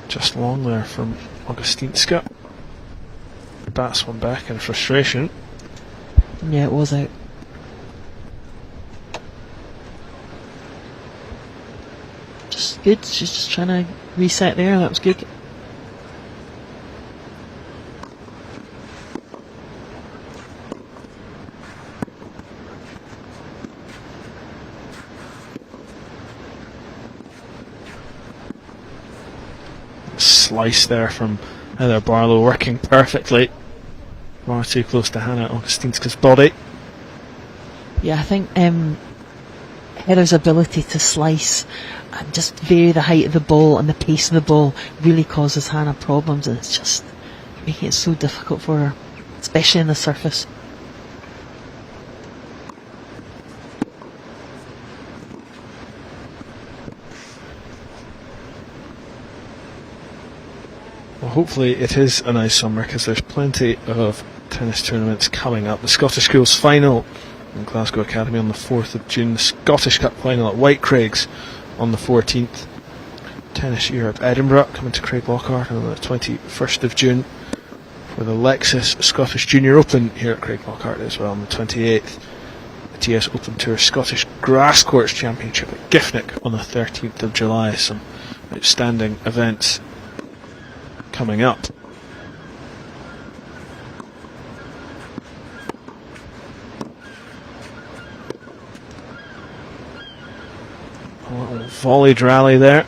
Just long there from Augustinska. Bats one back in frustration. Yeah, it was out. Just good. She's just trying to reset there. That was good. Slice there from Heather Barlow, working perfectly. Far too close to Hannah Augustinska's body. Yeah, I think Heather's ability to slice and just vary the height of the ball and the pace of the ball really causes Hannah problems, and it's just making it so difficult for her, especially in the surface. Well, hopefully it is a nice summer, because there's plenty of tennis tournaments coming up. The Scottish Schools final in Glasgow Academy on the 4th of June, the Scottish Cup final at Whitecraigs on the 14th, Tennis Europe Edinburgh coming to Craiglockhart on the 21st of June, for the Lexus Scottish Junior Open here at Craiglockhart as well on the 28th, the TS Open Tour Scottish Grass Courts Championship at Giffnock on the 13th of July. Some outstanding events coming up. A little volleyed rally there.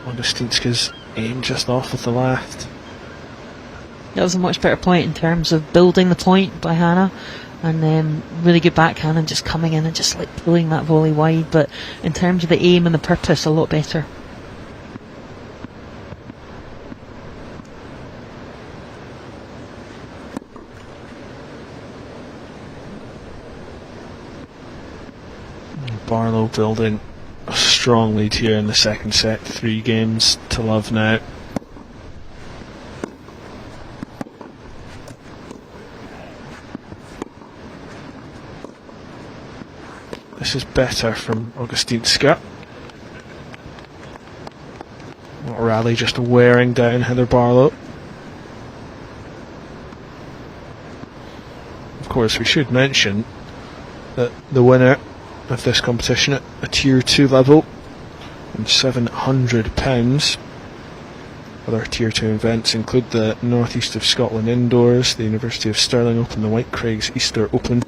Augustinska's aim just off with the left. That was a much better point in terms of building the point by Hannah, and then really good backhand and just coming in and just like pulling that volley wide, but in terms of the aim and the purpose, a lot better. Barlow building a strong lead here in the second set, 3 games to love now. This is better from Augustinska. Rally just wearing down Heather Barlow. Of course, we should mention that the winner of this competition at a Tier 2 level and £700. Other Tier 2 events include the North East of Scotland Indoors, the University of Stirling Open, the White Craigs Easter Open.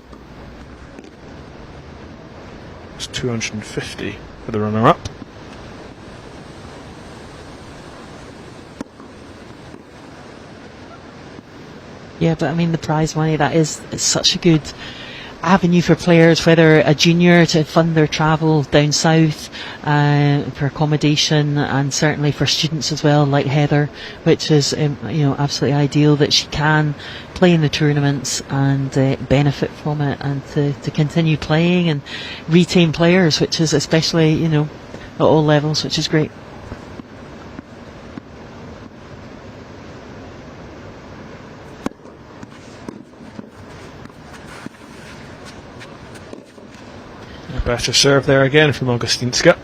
It's 250 for the runner-up. Yeah, but I mean, the prize money, that is such a good avenue for players, whether a junior, to fund their travel down south for accommodation, and certainly for students as well, like Heather, which is absolutely ideal that she can play in the tournaments and benefit from it, and to continue playing and retain players, which is especially at all levels, which is great. Better serve there again from Augustinska.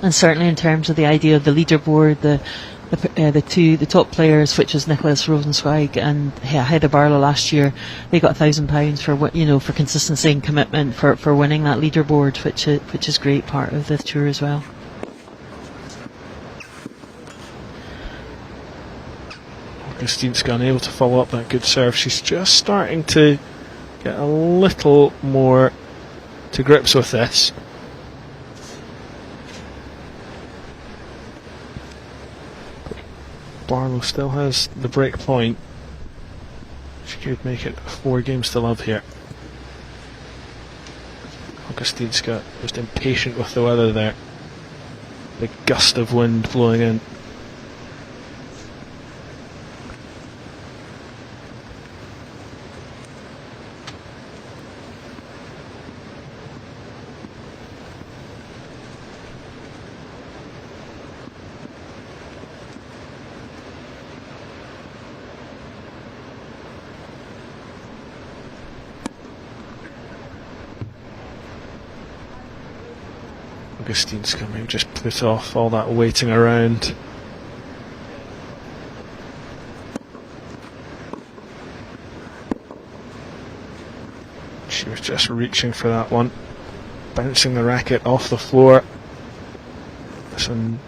And certainly in terms of the idea of the leaderboard, the top players, which was Nicholas Rosenzweig and Heather Barlow last year, they got £1,000 for consistency and commitment for winning that leaderboard, which is great part of the tour as well. Augustinska unable to follow up that good serve. She's just starting to get a little more to grips with this. Barlow still has the break point. She could make it 4 games to love here. Augustinska just impatient with the weather there. Big gust of wind blowing in. Augustinska maybe just put off all that waiting around. She was just reaching for that one, bouncing the racket off the floor. Some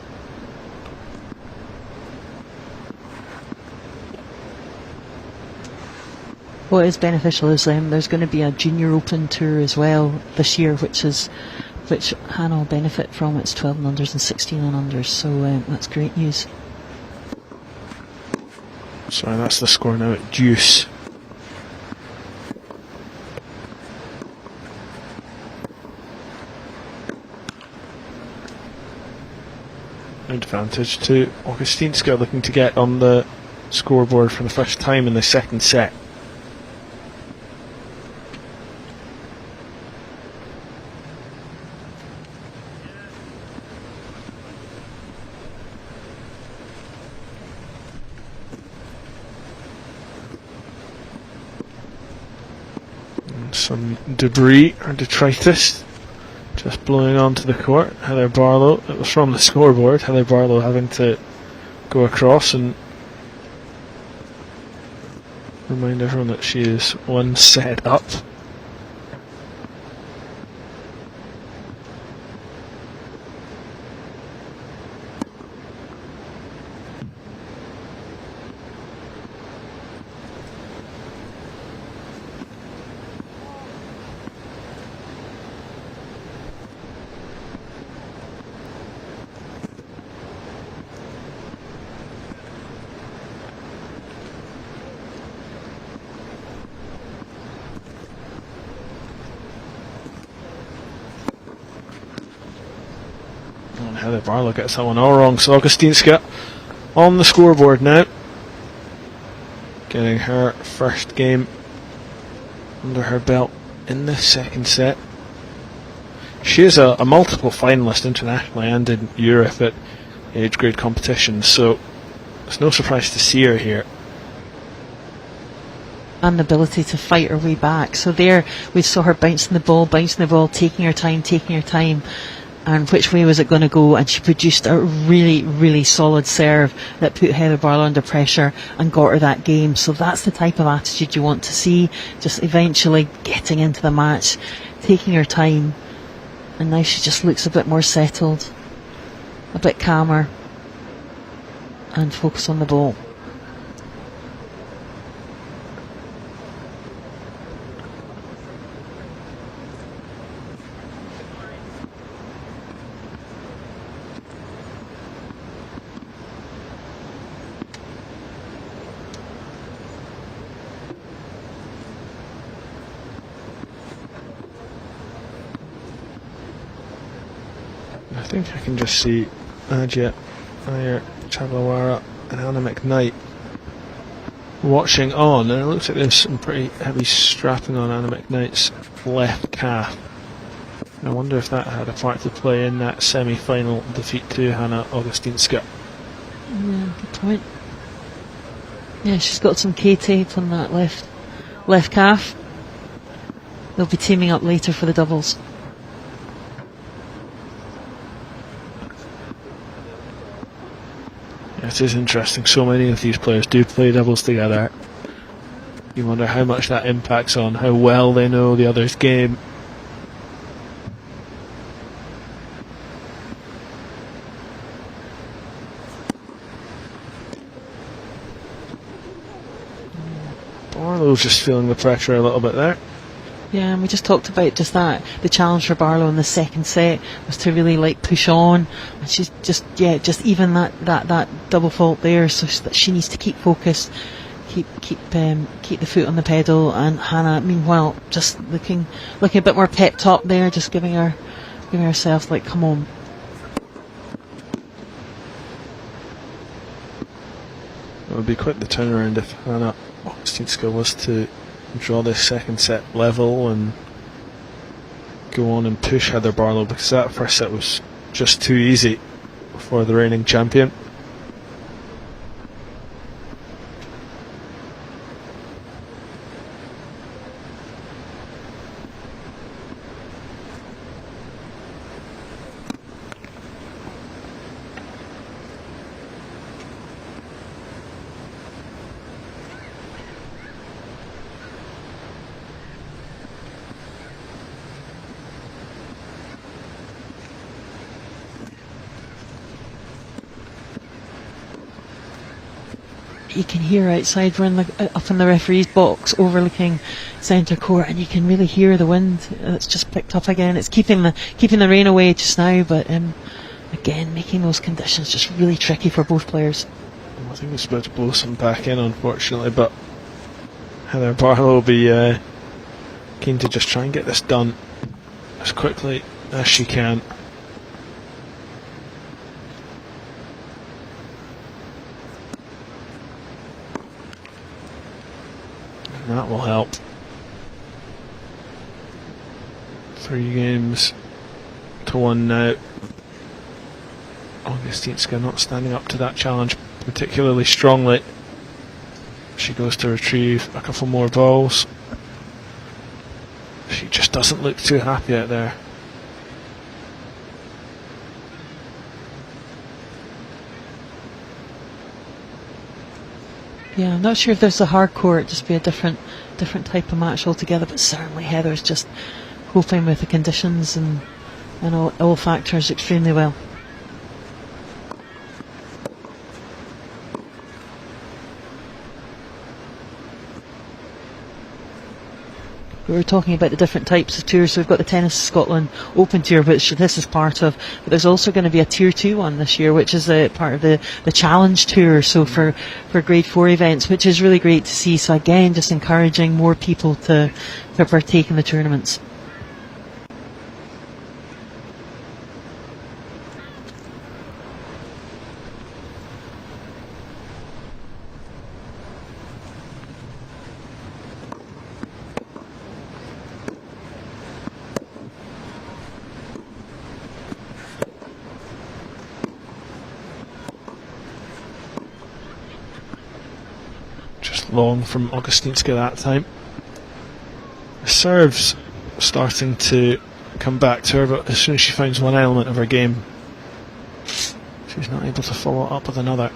what is beneficial is there's going to be a Junior Open tour as well this year, which Hannah will benefit from. It's 12 and unders and 16 and unders, so that's great news. Sorry, that's the score now at deuce. Advantage to Augustinska, looking to get on the scoreboard for the first time in the second set. Some debris or detritus just blowing onto the court. Heather Barlow, it was from the scoreboard, Heather Barlow having to go across and remind everyone that she is 1 set up. Heather Barlow gets that one all wrong, so Augustinska on the scoreboard now, getting her first game under her belt in the second set. She is a multiple finalist internationally and in Europe at age grade competitions, so it's no surprise to see her here. and the ability to fight her way back. So there we saw her bouncing the ball, taking her time, and which way was it going to go, and she produced a really, really solid serve that put Heather Barlow under pressure and got her that game. So that's the type of attitude you want to see, just eventually getting into the match, taking her time, and now she just looks a bit more settled, a bit calmer, and focus on the ball. I think I can just see Ajia Iyer Chaglawara and Anna McKnight watching on, and it looks like there's some pretty heavy strapping on Anna McKnight's left calf. I wonder if that had a part to play in that semi-final defeat to Hannah Augustinska. Yeah, good point. Yeah, she's got some K-tape on that left calf. They'll be teaming up later for the doubles. It is interesting, so many of these players do play doubles together. You wonder how much that impacts on how well they know the other's game. Barlow's just feeling the pressure a little bit there. Yeah, and we just talked about just that. The challenge for Barlow in the second set was to really push on, and she's just even that double fault there, so that she needs to keep focused, keep the foot on the pedal. And Hannah, meanwhile, just looking a bit more pepped up there, just giving herself come on. It would be quite the turnaround if Hannah Augustinska was to draw this second set level and go on and push Heather Barlow, because that first set was just too easy for the reigning champion. You can hear outside, we're up in the referee's box overlooking centre court, and you can really hear the wind. It's just picked up again. It's keeping the rain away just now, but again, making those conditions just really tricky for both players. I think it's about to blow some back in, unfortunately, but Heather Barlow will be keen to just try and get this done as quickly as she can. That will help. 3-1 now. Augustinska not standing up to that challenge particularly strongly. She goes to retrieve a couple more balls. She just doesn't look too happy out there. Yeah, I'm not sure if there's a hard court, just be a different type of match altogether, but certainly Heather's just coping with the conditions and all factors extremely well. We were talking about the different types of tours. So we've got the Tennis Scotland Open Tour, which this is part of, but there's also going to be a Tier 2 one this year, which is a part of the Challenge Tour, so for Grade 4 events, which is really great to see. So again, just encouraging more people to partake in the tournaments. long from Augustinska that time. The serve's starting to come back to her, but as soon as she finds one element of her game, she's not able to follow it up with another.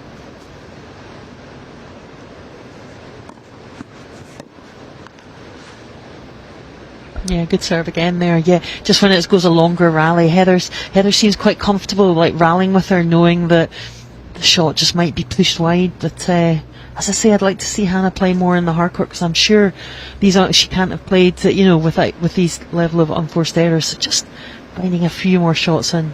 Yeah, good serve again there. Yeah, just when it goes a longer rally, Heather seems quite comfortable, like rallying with her, knowing that the shot just might be pushed wide. But as I say, I'd like to see Hannah play more in the hardcourt, because I'm sure she can't have played, with these level of unforced errors. So just finding a few more shots in.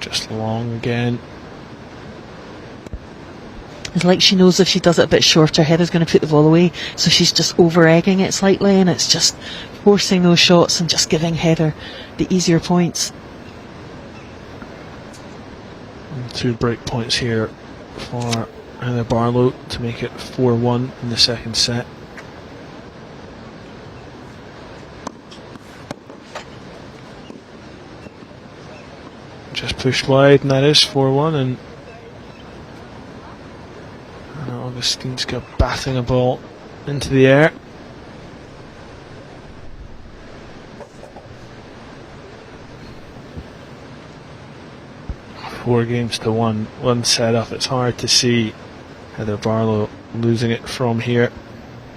Just long again. It's like she knows if she does it a bit shorter, Heather's going to put the ball away, so she's just over-egging it slightly, and it's just forcing those shots and just giving Heather the easier points. And 2 break points here for Heather Barlow to make it 4-1 in the second set. Just pushed wide, and that is 4-1, and Augustinska batting a ball into the air. Four games to one set up. It's hard to see Heather Barlow losing it from here.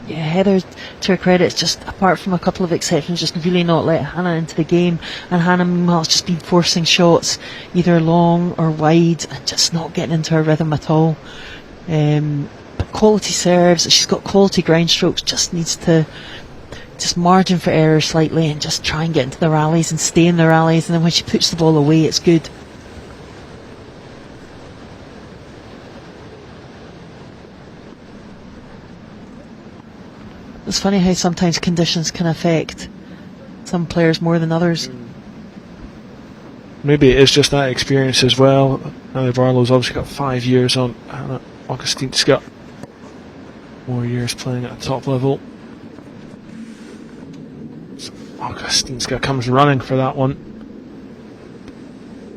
Yeah, Heather, to her credit, it's just, apart from a couple of exceptions, just really not let Hannah into the game. And Hannah, meanwhile, has just been forcing shots, either long or wide, and just not getting into her rhythm at all. But quality serves, she's got quality ground strokes, just needs to just margin for error slightly and just try and get into the rallies and stay in the rallies, and then when she puts the ball away, it's good. It's funny how sometimes conditions can affect some players more than others. Maybe it is just that experience as well. Heather Barlow's obviously got 5 years on Hannah Augustinska. More years playing at a top level. So Augustinska comes running for that one.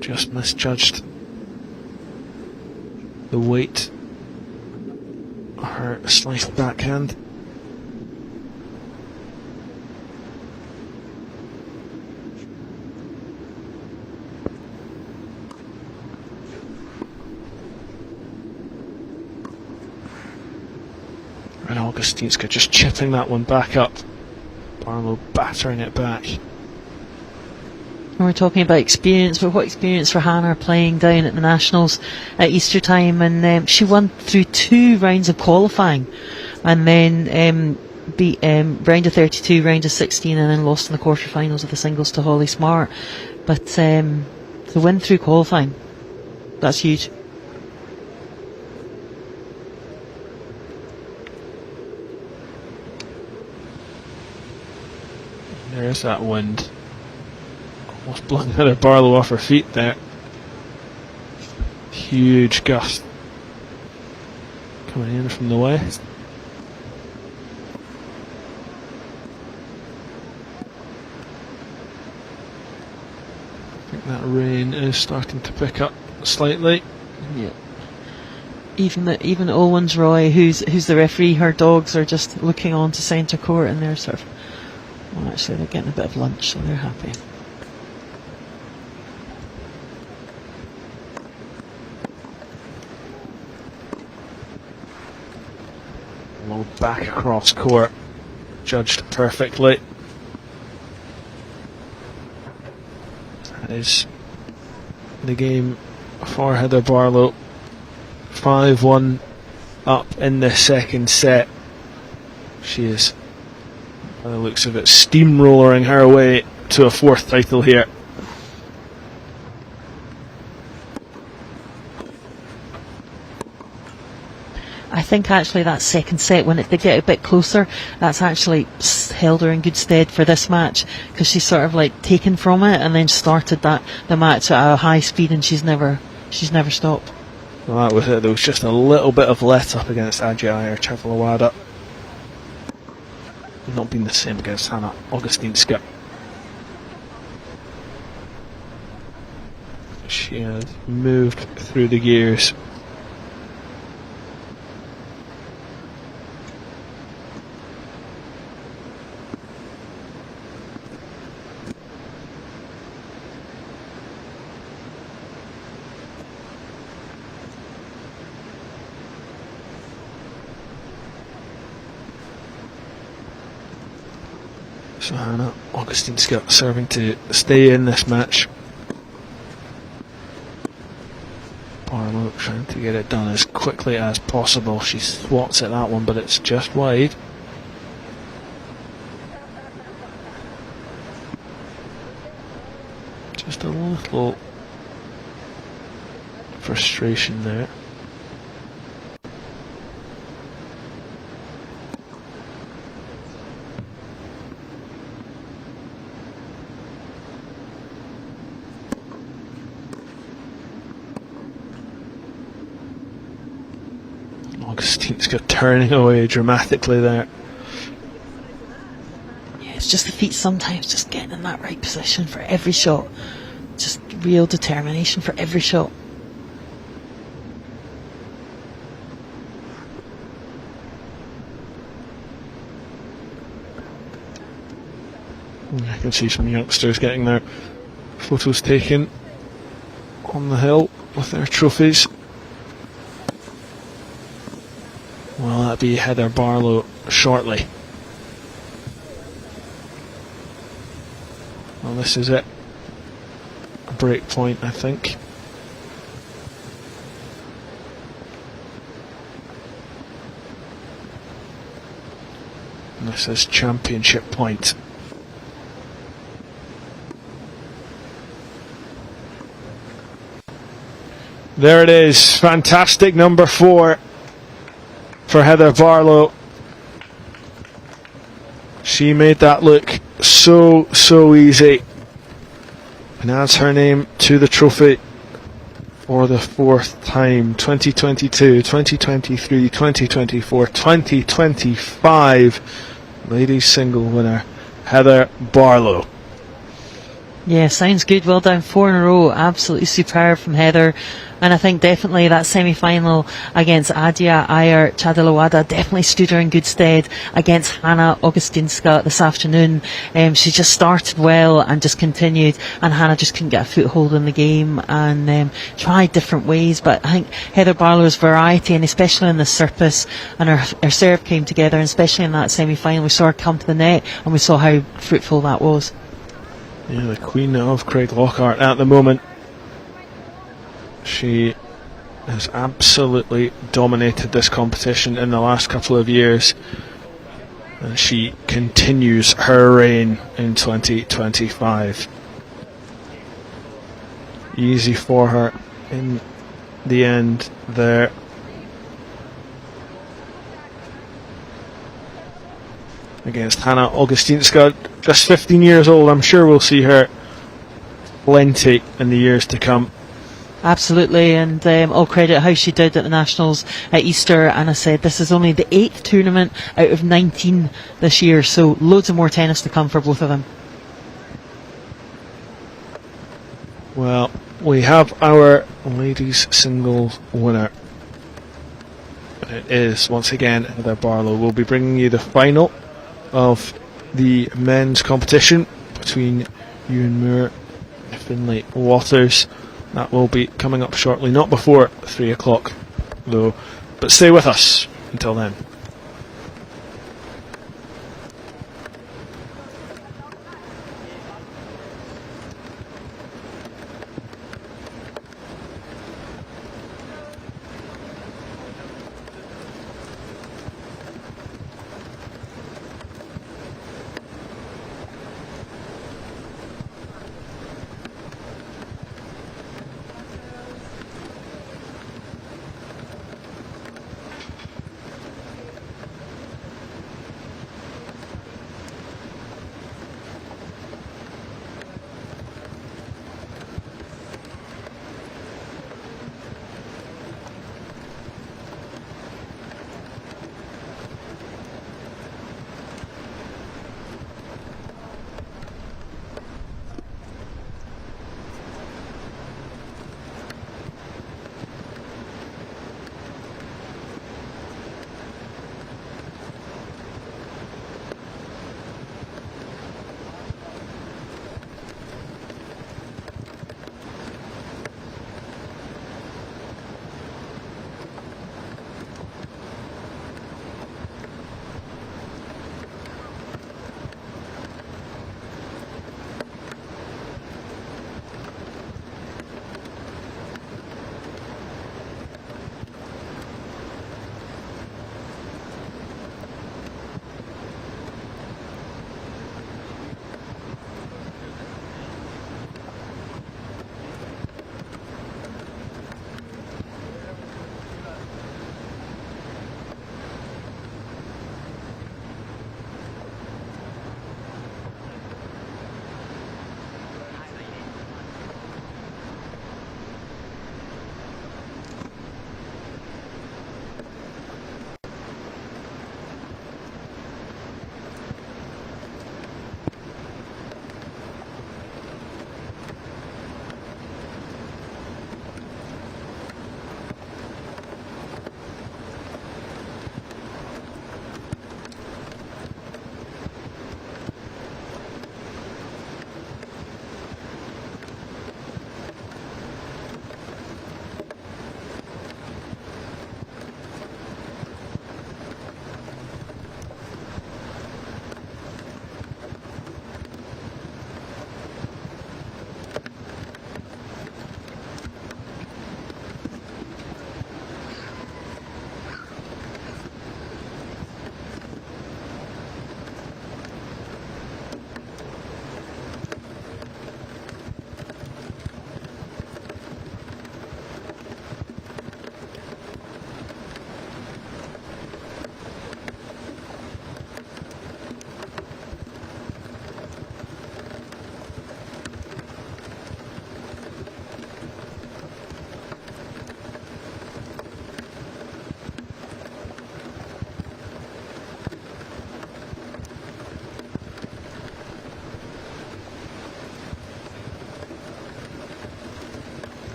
Just misjudged the weight of her sliced backhand. And Augustinska just chipping that one back up. Barlow battering it back. We're talking about experience, but what experience for Hannah playing down at the Nationals at Easter time, and she won through 2 rounds of qualifying, and then beat round of 32, round of 16, and then lost in the quarterfinals of the singles to Holly Smart. But the win through qualifying, that's huge. There's that wind. Almost blowing Heather Barlow off her feet there. Huge gust coming in from the west. I think that rain is starting to pick up slightly. Yeah. Even Owens Roy, who's the referee, her dogs are just looking on to centre court, and they're sort of, well, actually they're getting a bit of lunch, so they're happy. Low back across court, judged perfectly. That is the game for Heather Barlow. 5-1 up in the second set. She is, by the looks of it, steamrolling her way to a 4th title here. I think actually that second set, when it did get a bit closer, that's actually held her in good stead for this match, because she's sort of like taken from it and then started the match at a high speed, and she's never stopped. Well, that was it. There was just a little bit of let up against Ajayi or Chavalawada. not been the same against Hannah Augustinska. She has moved through the gears. So Hannah Augustinska serving to stay in this match. Barlow trying to get it done as quickly as possible. She swats at that one, but it's just wide. Just a little frustration there. Augustinska turning away dramatically there. Yeah, it's just the feet sometimes just getting in that right position for every shot. Just real determination for every shot. I can see some youngsters getting their photos taken on the hill with their trophies. Well, that'll be Heather Barlow shortly. Well, this is it. A break point, I think. And this is championship point. There it is. Fantastic number 4. For Heather Barlow. She made that look so easy, and adds her name to the trophy for the 4th time. 2022, 2023, 2024, 2025 ladies single winner Heather Barlow. Yeah, sounds good. Well done. 4 in a row. Absolutely superb from Heather. And I think definitely that semi-final against Adia Iyer Chadilawada definitely stood her in good stead against Hannah Augustinska this afternoon. She just started well and just continued, and Hannah just couldn't get a foothold in the game and tried different ways. But I think Heather Barlow's variety, and especially in the surface, and her serve came together, and especially in that semi-final we saw her come to the net and we saw how fruitful that was. Yeah, the queen of Craiglockhart at the moment. She has absolutely dominated this competition in the last couple of years, and she continues her reign in 2025. Easy for her in the end there. Against Hannah Augustinska, just 15 years old. I'm sure we'll see her plenty in the years to come. Absolutely, and all credit how she did at the Nationals at Easter. And I said this is only the 8th tournament out of 19 this year, so loads of more tennis to come for both of them. Well, we have our ladies singles winner. It is once again Heather Barlow. We'll be bringing you the final of the men's competition between Ewan Moore and Finlay Waters. That will be coming up shortly, not before 3 o'clock though, but stay with us until then.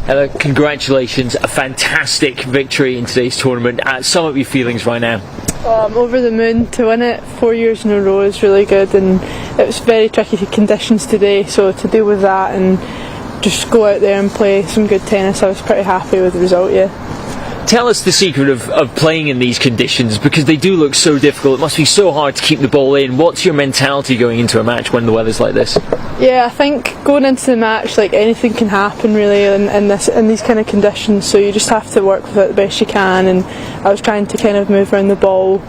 Ella, congratulations, a fantastic victory in today's tournament. Sum up your feelings right now. I'm over the moon. To win it 4 years in a row is really good, and it was very tricky conditions today, so to deal with that and just go out there and play some good tennis, I was pretty happy with the result, yeah. Tell us the secret of playing in these conditions, because they do look so difficult. It must be so hard to keep the ball in. What's your mentality going into a match when the weather's like this? Yeah, I think going into the match, like, anything can happen really in these kind of conditions, so you just have to work with it the best you can, and I was trying to kind of move around the ball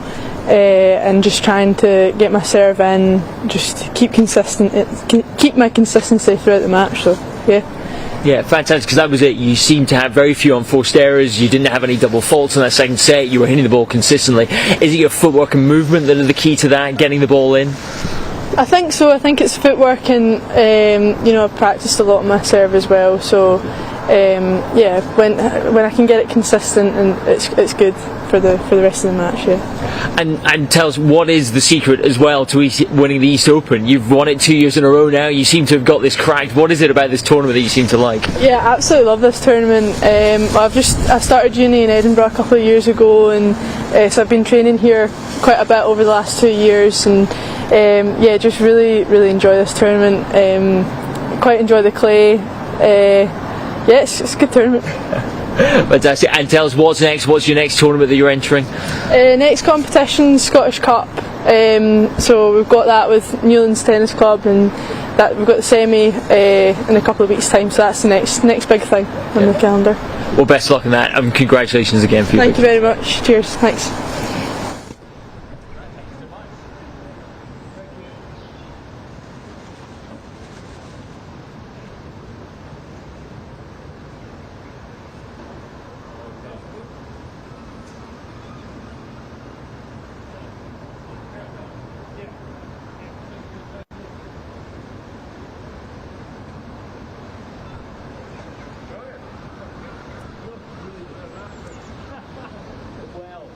and just trying to get my serve in, just keep my consistency throughout the match, so yeah. Yeah, fantastic, because that was it. You seemed to have very few unforced errors. You didn't have any double faults in that second set. You were hitting the ball consistently. Is it your footwork and movement that are the key to that, getting the ball in? I think so. I think it's footwork, and I've practiced a lot on my serve as well. So yeah, when I can get it consistent, and it's good for the rest of the match. Yeah. And tell us, what is the secret as well to winning the East Open? You've won it 2 years in a row now. You seem to have got this cracked. What is it about this tournament that you seem to like? Yeah, I absolutely love this tournament. I started uni in Edinburgh a couple of years ago, and so I've been training here quite a bit over the last 2 years, and yeah, just really enjoy this tournament. Quite enjoy the clay. Yeah, it's a good tournament. Fantastic. And tell us, what's next? What's your next tournament that you're entering? Next competition, Scottish Cup. So we've got that with Newlands Tennis Club, and that we've got the semi in a couple of weeks' time. So that's the next big thing on the calendar. Well, best of luck in that, and congratulations again for you. Thank you very much. Cheers. Thanks. Well,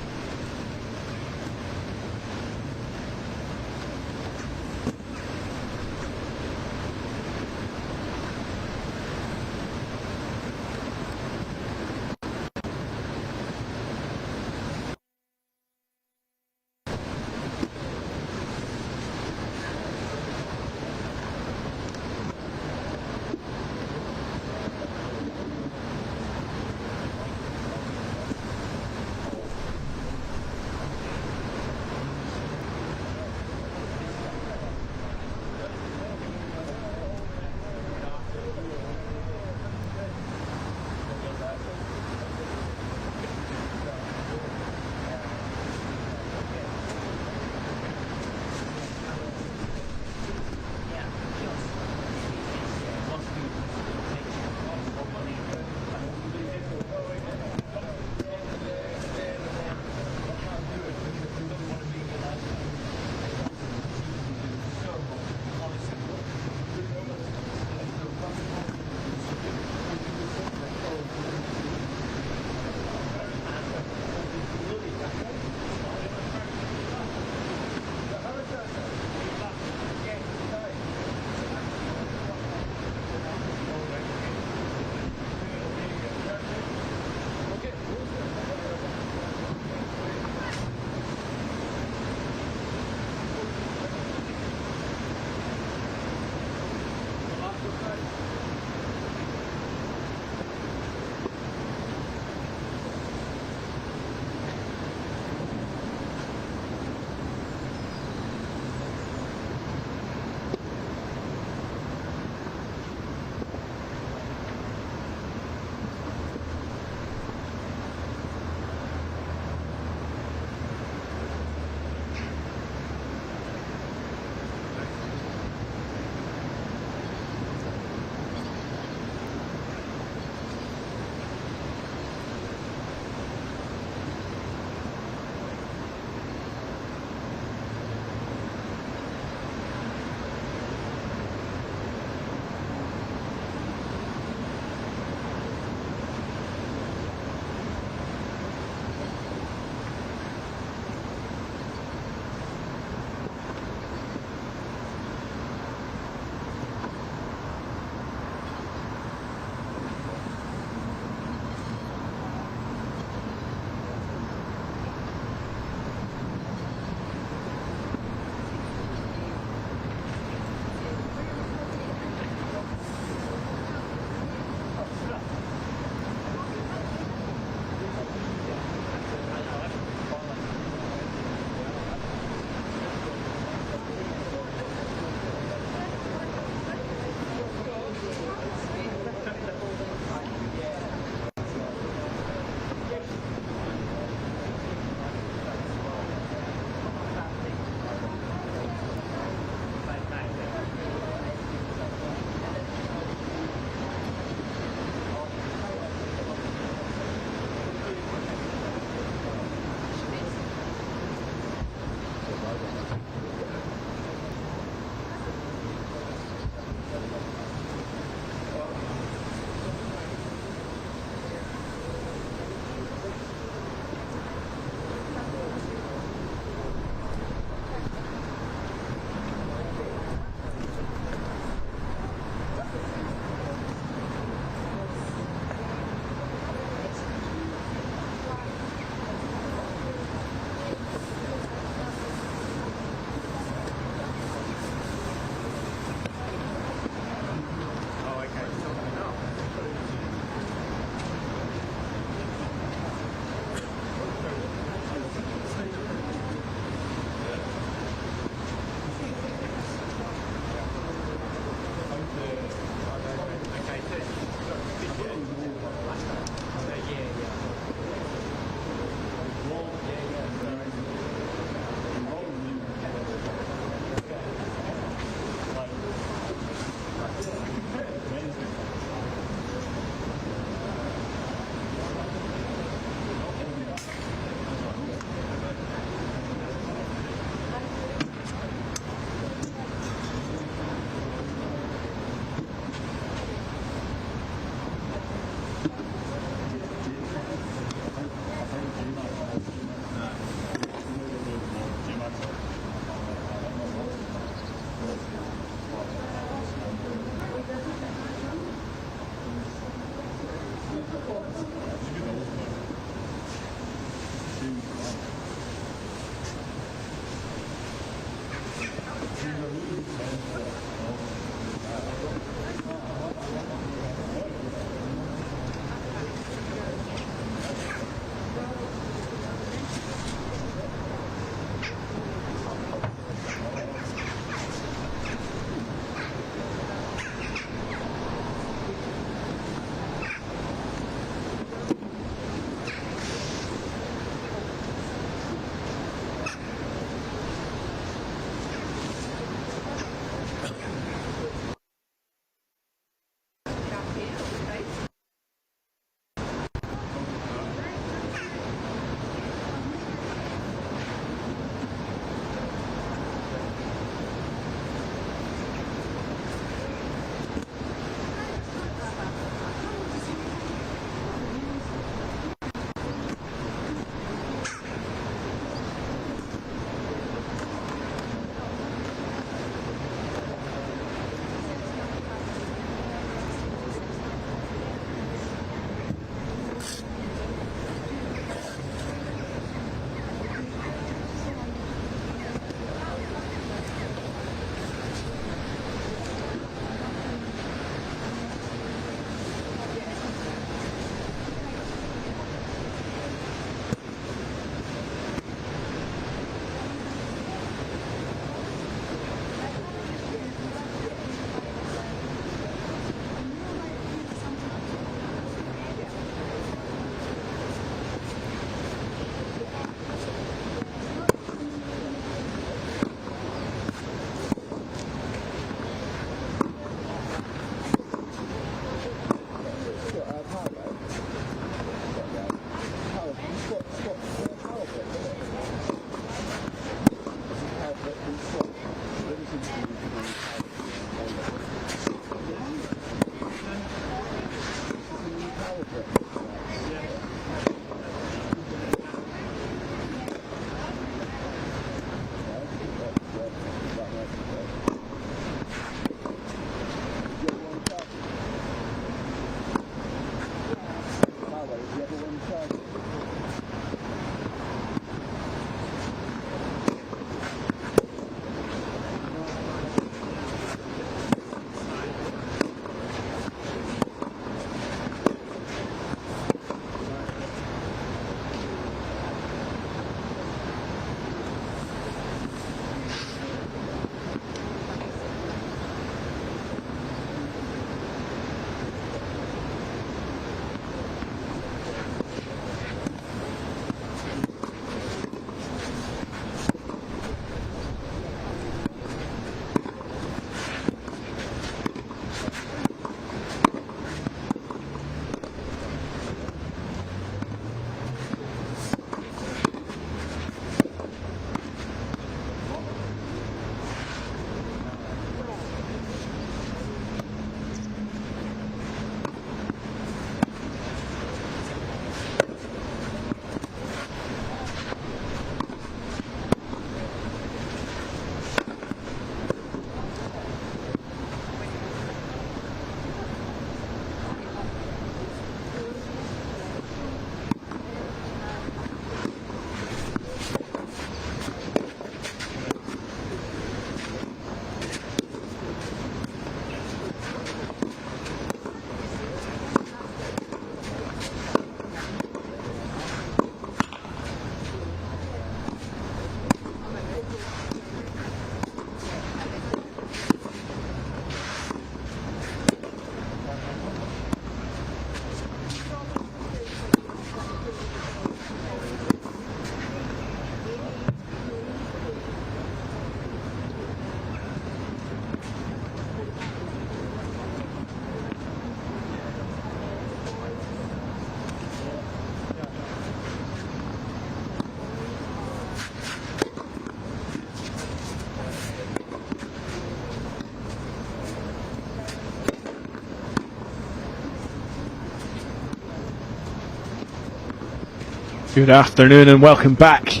Good afternoon and welcome back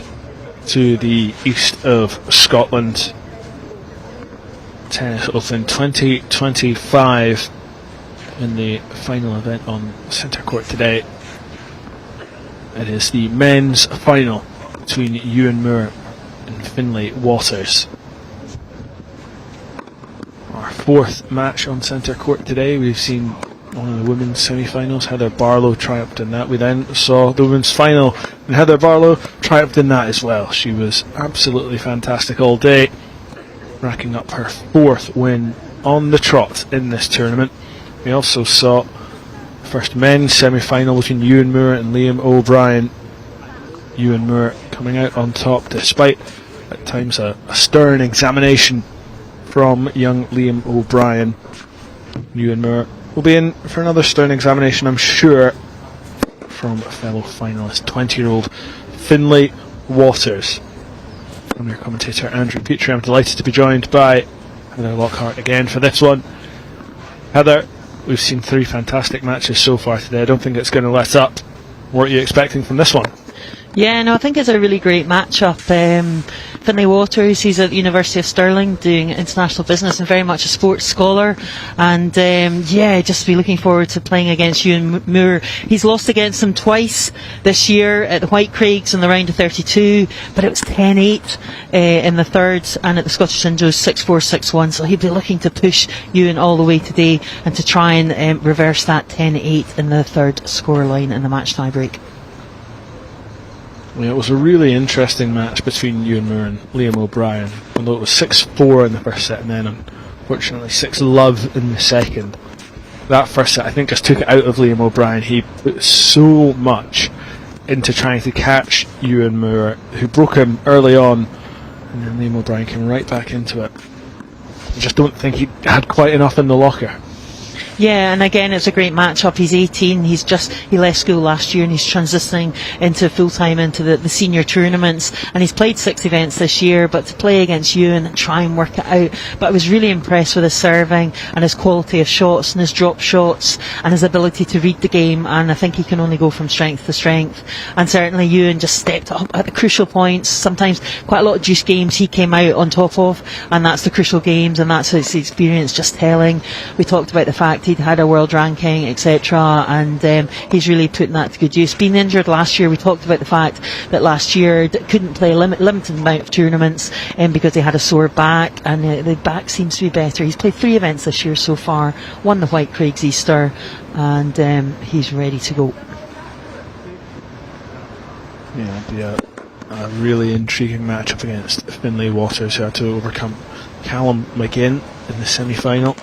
to the East of Scotland Tennis Open 2025. in the final event on centre court today. It is the men's final between Ewan Moore and Finlay Waters. Our fourth match on centre court today. We've seen one of the women's semi-finals. Heather Barlow triumphed in that. We then saw the women's final, and Heather Barlow triumphed in that as well. She was absolutely fantastic all day, racking up her fourth win on the trot in this tournament. We also saw the first men's semi-final between Ewan Moore and Liam O'Brien. Ewan Moore coming out on top despite at times a stern examination from young Liam O'Brien. Ewan Moore will be in for another stern examination, I'm sure, from fellow finalist 20-year-old Finlay Waters. I'm your commentator Andrew Petrie. I'm delighted to be joined by Heather Lockhart again for this one. Heather, we've seen three fantastic matches so far today. I don't think it's going to let up. What are you expecting from this one? Yeah, no, I think it's a really great matchup. Finlay Waters, he's at the University of Stirling doing international business and very much a sports scholar. And just be looking forward to playing against Ewan Moore. He's lost against him twice this year at the White Craigs in the round of 32, but it was 10-8 in the third, and at the Scottish Indos 6-4, 6-1. So he'll be looking to push Ewan all the way today and to try and reverse that 10-8 in the third scoreline in the match tie-break. Yeah, it was a really interesting match between Ewan Moore and Liam O'Brien, although it was 6-4 in the first set and then unfortunately 6-love in the second. That first set I think just took it out of Liam O'Brien. He put so much into trying to catch Ewan Moore, who broke him early on, and then Liam O'Brien came right back into it. I just don't think he had quite enough in the locker. Yeah, and again, it's a great matchup. He's 18. He left school last year and he's transitioning into full-time into the senior tournaments. And he's played 6 events this year, but to play against Ewan and try and work it out. But I was really impressed with his serving and his quality of shots and his drop shots and his ability to read the game. And I think he can only go from strength to strength. And certainly Ewan just stepped up at the crucial points. Sometimes quite a lot of juice games he came out on top of, and that's the crucial games, and that's his experience just telling. We talked about the fact he'd had a world ranking, etc., and he's really putting that to good use. Being injured last year, we talked about the fact that last year couldn't play a limited amount of tournaments because he had a sore back, and the back seems to be better. He's played 3 events this year so far, won the White Craigs Easter, and he's ready to go. Yeah, it'll be a really intriguing matchup against Finlay Waters, who had to overcome Callum McGinn in the semi-final.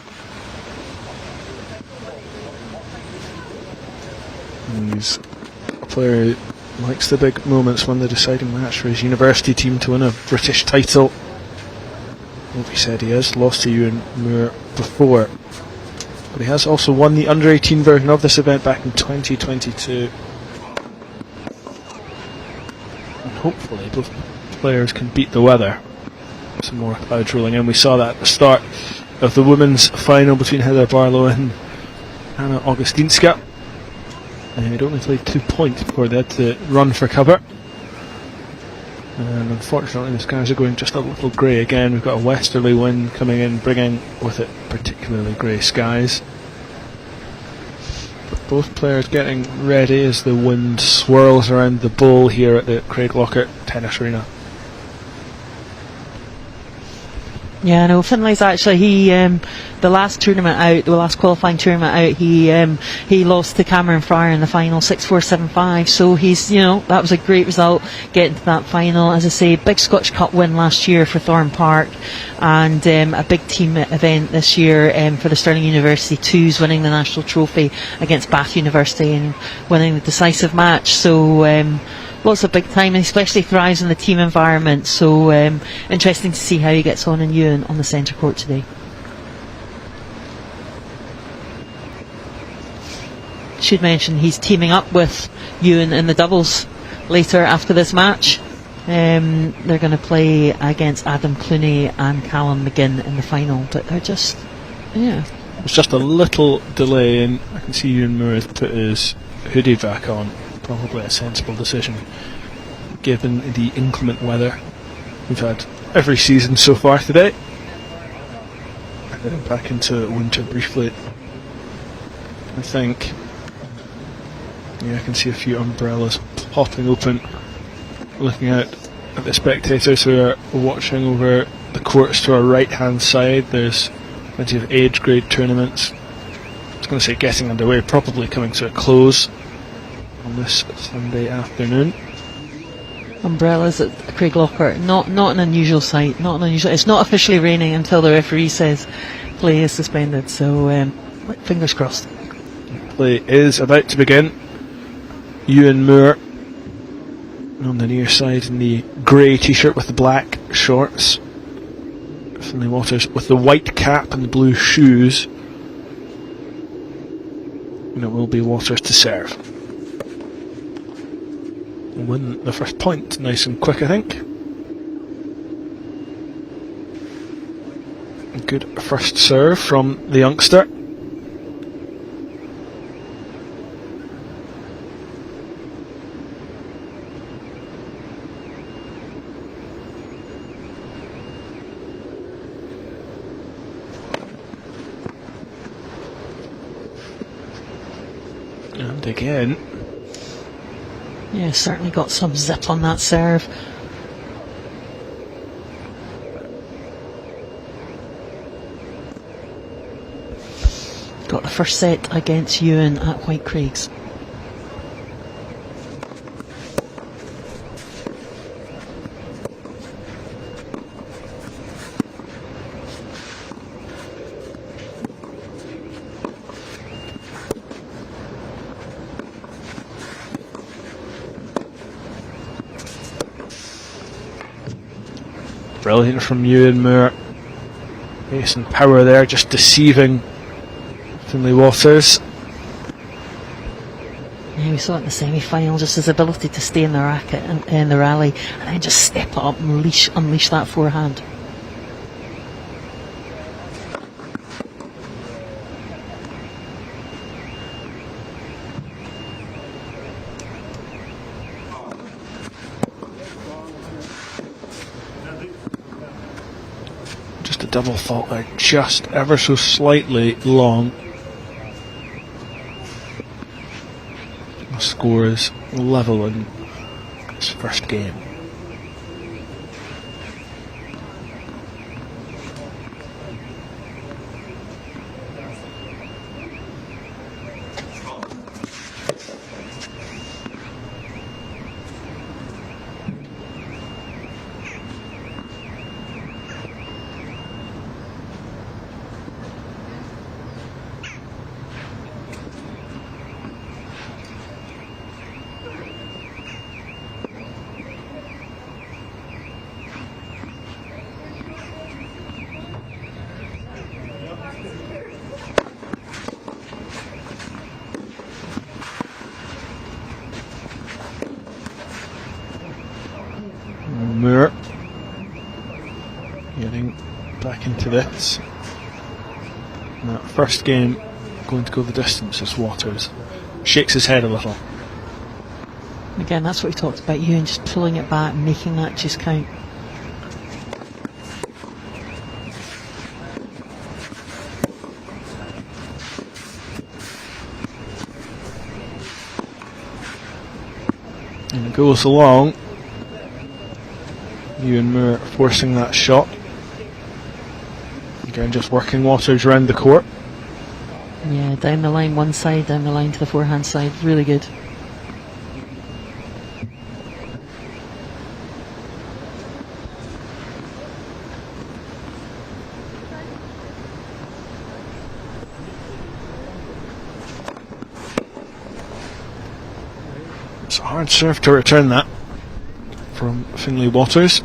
And he's a player who likes the big moments, won the deciding match for his university team to win a British title. Like we said, he has lost to Ewan Moore before, but he has also won the under-18 version of this event back in 2022. And hopefully both players can beat the weather. Some more clouds rolling in. We saw that at the start of the women's final between Heather Barlow and Anna Augustinska. It only played 2 points before they had to run for cover. And unfortunately the skies are going just a little grey again. We've got a westerly wind coming in, bringing with it particularly grey skies. But both players getting ready as the wind swirls around the bowl here at the Craiglockhart Tennis Arena. Yeah, no, Finlay's actually, the last qualifying tournament out, he lost to Cameron Fryer in the final, 6-4, 7-5, so he's, that was a great result, getting to that final. As I say, big Scotch Cup win last year for Thorne Park, and a big team event this year for the Stirling University Twos, winning the national trophy against Bath University and winning the decisive match, so lots of big time, and especially thrives in the team environment, so interesting to see how he gets on in Ewan on the centre court today. Should mention he's teaming up with Ewan in the doubles later after this match. They're going to play against Adam Clooney and Callum McGinn in the final, but they're just, It's just a little delay, and I can see Ewan Moore has put his hoodie back on. Probably a sensible decision given the inclement weather we've had every season so far today. And then back into winter briefly I think. Yeah, I can see a few umbrellas popping open, looking out at the spectators who are watching over the courts to our right hand side. There's plenty of age grade tournaments. I was going to say getting underway, probably coming to a close on this Sunday afternoon. Umbrellas at Craiglockhart, not an unusual sight. Not an unusual. It's not officially raining until the referee says play is suspended. So fingers crossed. Play is about to begin. Ewan Moore on the near side in the grey t-shirt with the black shorts. Finlay Waters with the white cap and the blue shoes. And it will be Waters to serve. Win the first point nice and quick, I think. Good first serve from the youngster. And again. Yeah, certainly got some zip on that serve. Got the first set against Ewan at White Craigs. Brilliant from Ewan Moore. Pace and power there, just deceiving Finlay Waters. Yeah, we saw it in the semi-final, just his ability to stay in the racket and in the rally, and then just step it up and unleash that forehand. Just a double fault there, just ever so slightly long. The score is level in this first game. Moore getting back into this. And that first game going to go the distance as Waters shakes his head a little. Again, that's what we talked about, Ewan just pulling it back, making that just count. And it goes along. Ewan Moore forcing that shot. Again, just working Waters around the court. Yeah, down the line one side, down the line to the forehand side. Really good. It's a hard serve to return that from Finlay Waters.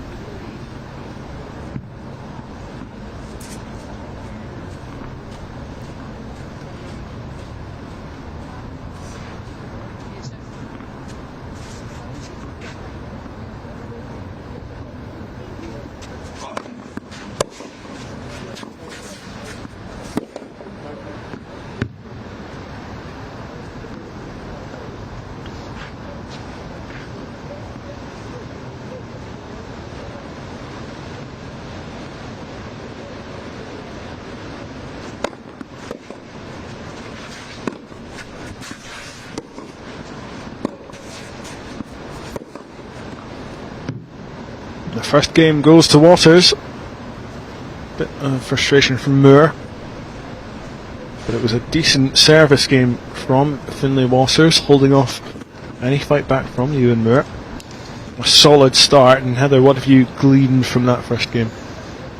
First game goes to Waters. Bit of frustration from Moore. But it was a decent service game from Finlay Waters, holding off any fight back from Ewan Moore. A solid start. And Heather, what have you gleaned from that first game?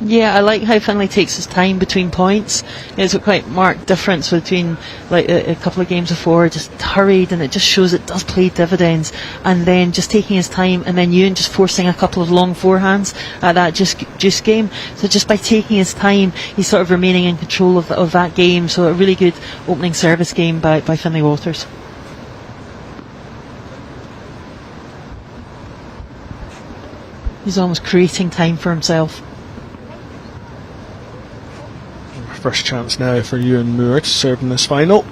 Yeah, I like how Finlay takes his time between points. There's a quite marked difference between like a couple of games before, just hurried, and it just shows it does play dividends. And then just taking his time, and then Ewan just forcing a couple of long forehands at that juice game. So just by taking his time, he's sort of remaining in control of that game. So a really good opening service game by Finlay Waters. He's almost creating time for himself. First chance now for Ewan Moore to serve in this final.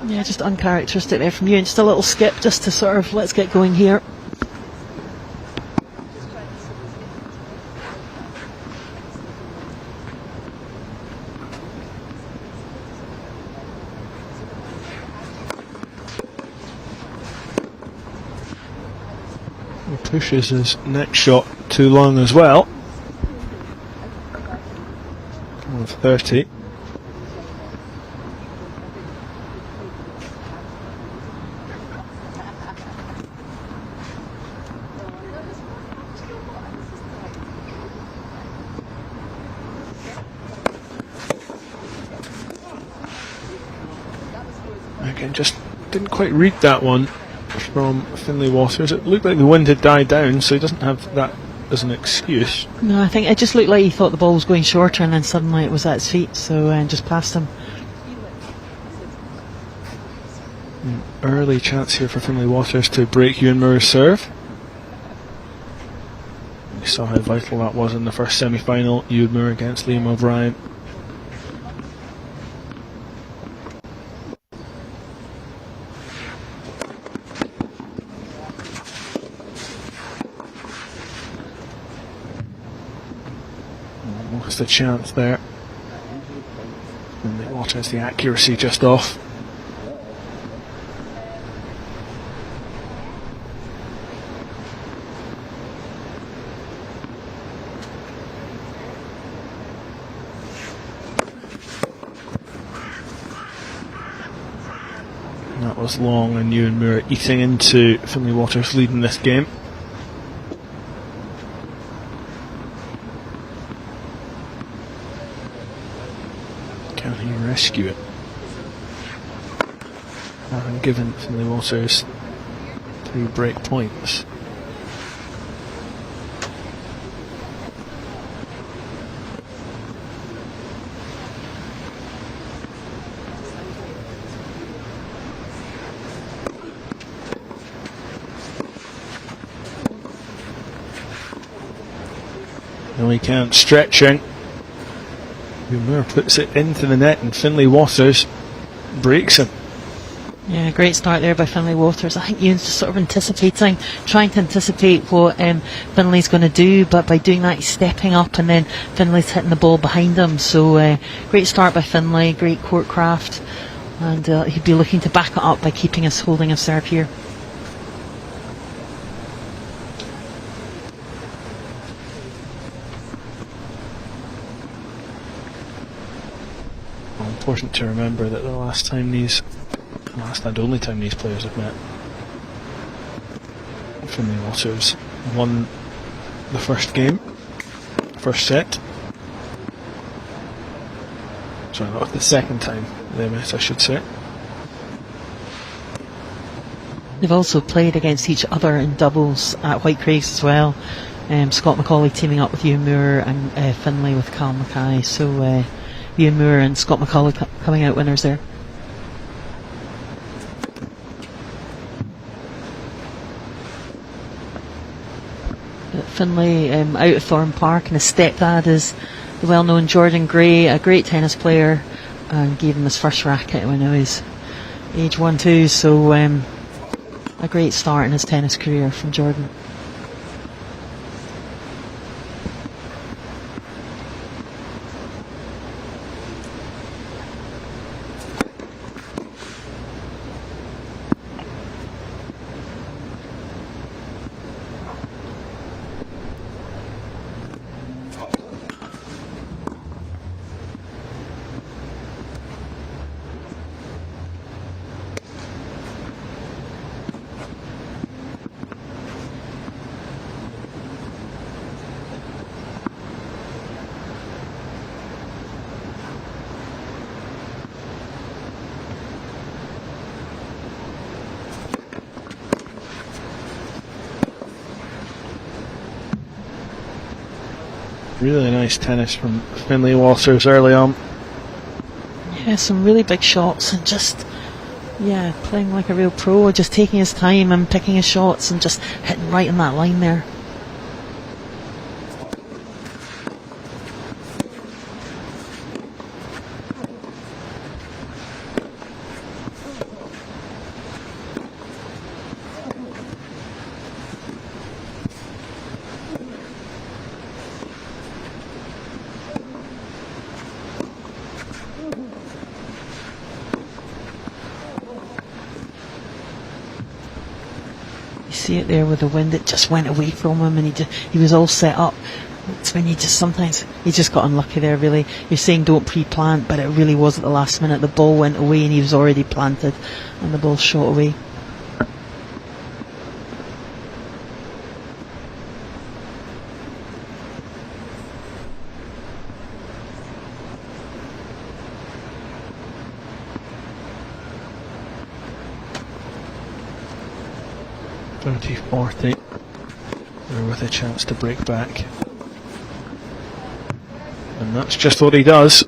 Yeah, just uncharacteristic there from Ewan. Just a little skip just to sort of let's get going here. Pushes his next shot too long as well. 30. Again, just didn't quite read that one from Finlay Waters. It looked like the wind had died down, so he doesn't have that as an excuse. No, I think it just looked like he thought the ball was going shorter, and then suddenly it was at his feet, so just past him. An early chance here for Finlay Waters to break Ewan Moore's serve. We saw how vital that was in the first semi-final, Ewan Moore against Liam O'Brien. Almost a chance there. Finlay Waters, the accuracy just off. That was long, and Ewan Moore eating into Finlay Waters' lead in this game. Can he rescue it? Having given Finlay Waters 3 break points. No, he can't. Stretching. Moore puts it into the net, and Finlay Waters breaks him. Yeah, great start there by Finlay Waters. I think Ewan's just sort of anticipating, trying to anticipate what Finlay's going to do, but by doing that he's stepping up, and then Finlay's hitting the ball behind him. So great start by Finlay, great court craft, and he'd be looking to back it up by keeping us holding his serve here. Important to remember that the last and only time these players have met, Finlay Waters won the first set. Sorry, not the second time they met, I should say. They've also played against each other in doubles at White Craigs as well. Scott McCauley teaming up with Ewan Moore, and Finlay with Cal Mackay. So Ewan Moore and Scott McCauley coming out winners there. Finlay out of Thorne Park, and his stepdad is the well-known Jordan Gray, a great tennis player, and gave him his first racket when he was age 1-2. So a great start in his tennis career from Jordan. Really nice tennis from Finlay Walters early on. Yeah, some really big shots and just, playing like a real pro, just taking his time and picking his shots and just hitting right in that line there. See it there with the wind, it just went away from him and he was all set up. It's when you just got unlucky there really. You're saying don't pre-plant, but it really was at the last minute. The ball went away and he was already planted and the ball shot away. .40. They're with a chance to break back. And that's just what he does.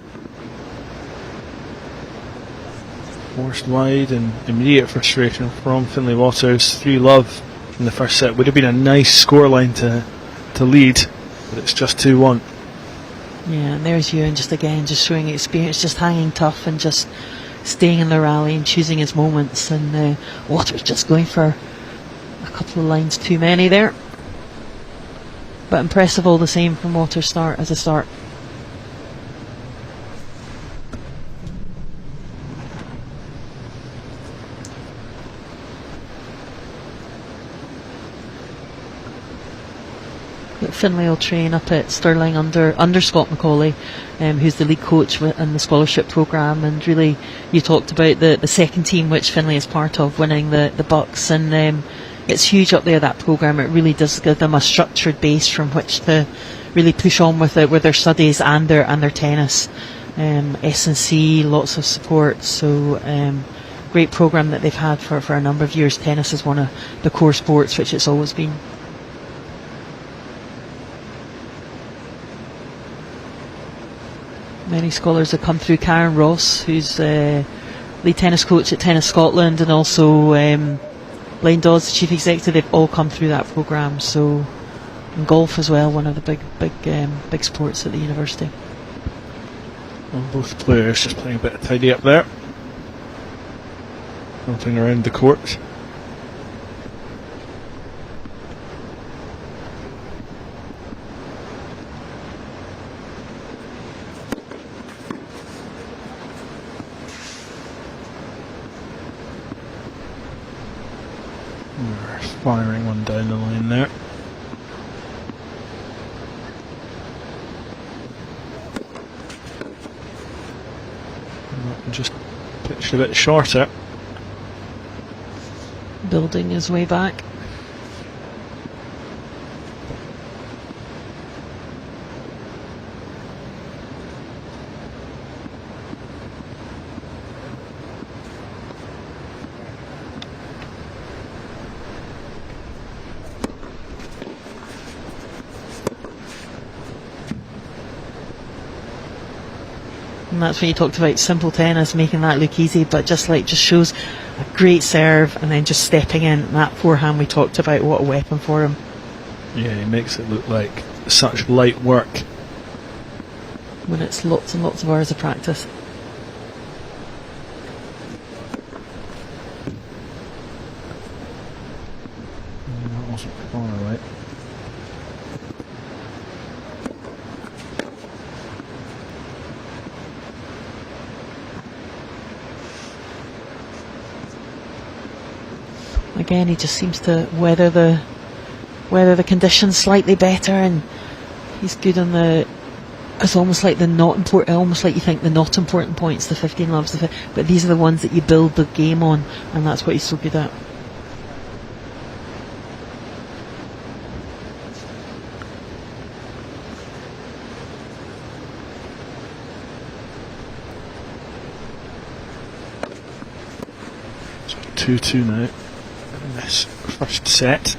Forced wide and immediate frustration from Finlay Walters. 3-love in the first set. Would have been a nice scoreline to lead, but it's just 2-1. Yeah, and there's Ewan just showing experience, just hanging tough and just staying in the rally and choosing his moments. And Walters just going for a couple of lines too many there, but impressive all the same from Walters' start as a start. But Finlay will train up at Stirling under Scott Macaulay, who's the league coach in the scholarship programme. And really, you talked about the second team which Finlay is part of, winning the Bucks, and it's huge up there, that programme. It really does give them a structured base from which to really push on with their studies and their tennis. S&C, lots of support. So great programme that they've had for a number of years. Tennis is one of the core sports, which it's always been. Many scholars have come through. Karen Ross, who's lead tennis coach at Tennis Scotland, and also Blaine Dodds, the chief executive. They've all come through that programme. So, and golf as well, one of the big sports at the university. Well, both players just playing a bit of tidy up there, jumping around the court. We're firing one down the line there. Just pitched a bit shorter. Building his way back. And that's when you talked about simple tennis, making that look easy, but just shows a great serve and then just stepping in. And that forehand we talked about, what a weapon for him. Yeah, he makes it look like such light work when it's lots and lots of hours of practice. again, he just seems to weather the conditions slightly better, and he's good on the. It's almost like the not important. Almost like you think the not important points, the 15 loves, but these are the ones that you build the game on, and that's what he's so good at. So 2-2 now in this first set.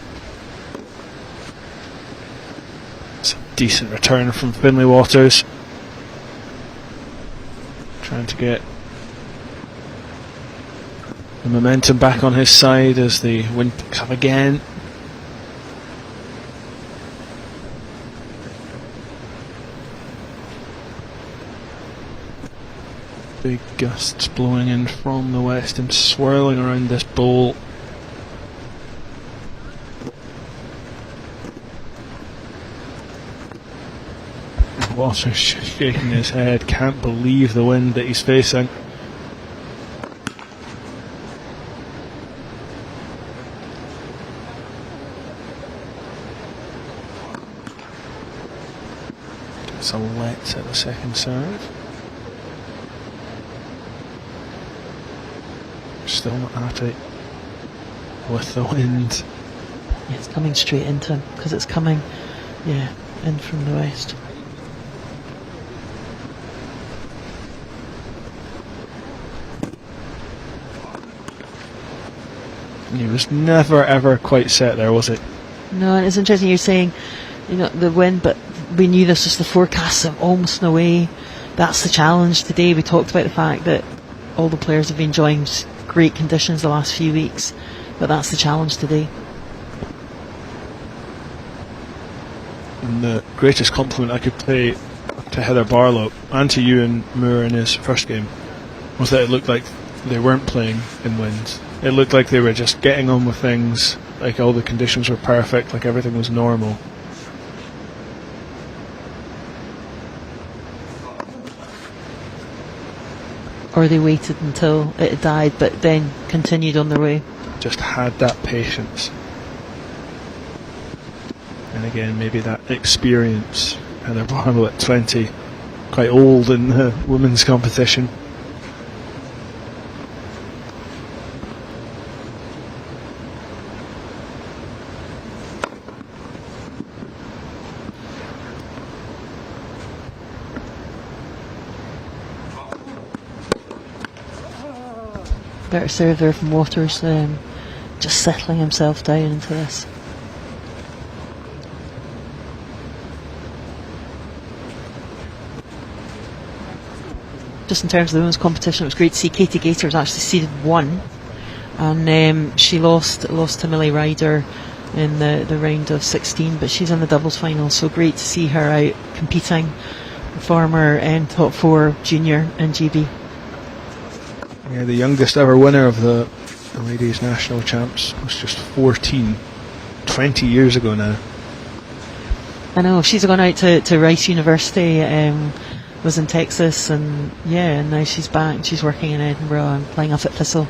It's a decent return from Finlay Waters, trying to get the momentum back on his side as the wind picks up again. Big gusts blowing in from the west and swirling around this bowl. Waters shaking his head, can't believe the wind that he's facing. Gets a let at the second serve. Still not at it with the wind. Yeah, it's coming straight into him because it's coming, in from the west. He was never ever quite set there, was it? No, and it's interesting you're saying, the wind, but we knew this was the forecast of almost in a way. That's the challenge today. We talked about the fact that all the players have been enjoying great conditions the last few weeks, but that's the challenge today. And the greatest compliment I could pay to Heather Barlow and to Ewan Moore in his first game was that it looked like they weren't playing in winds. It looked like they were just getting on with things, like all the conditions were perfect, like everything was normal. Or they waited until it died but then continued on their way. Just had that patience. And again, maybe that experience. Heather Barlow at 20, quite old in the women's competition. Better serve there from Waters, just settling himself down into this. Just in terms of the women's competition, it was great to see Katie Gaiters actually seeded 1, and she lost to Millie Ryder in the round of 16, but she's in the doubles final, so great to see her out competing. Former top 4 junior in GB. Yeah, the youngest ever winner of the ladies national champs was just 14, 20 years ago now. I know, she's gone out to Rice University, was in Texas, and now she's back, she's working in Edinburgh and playing up at Thistle.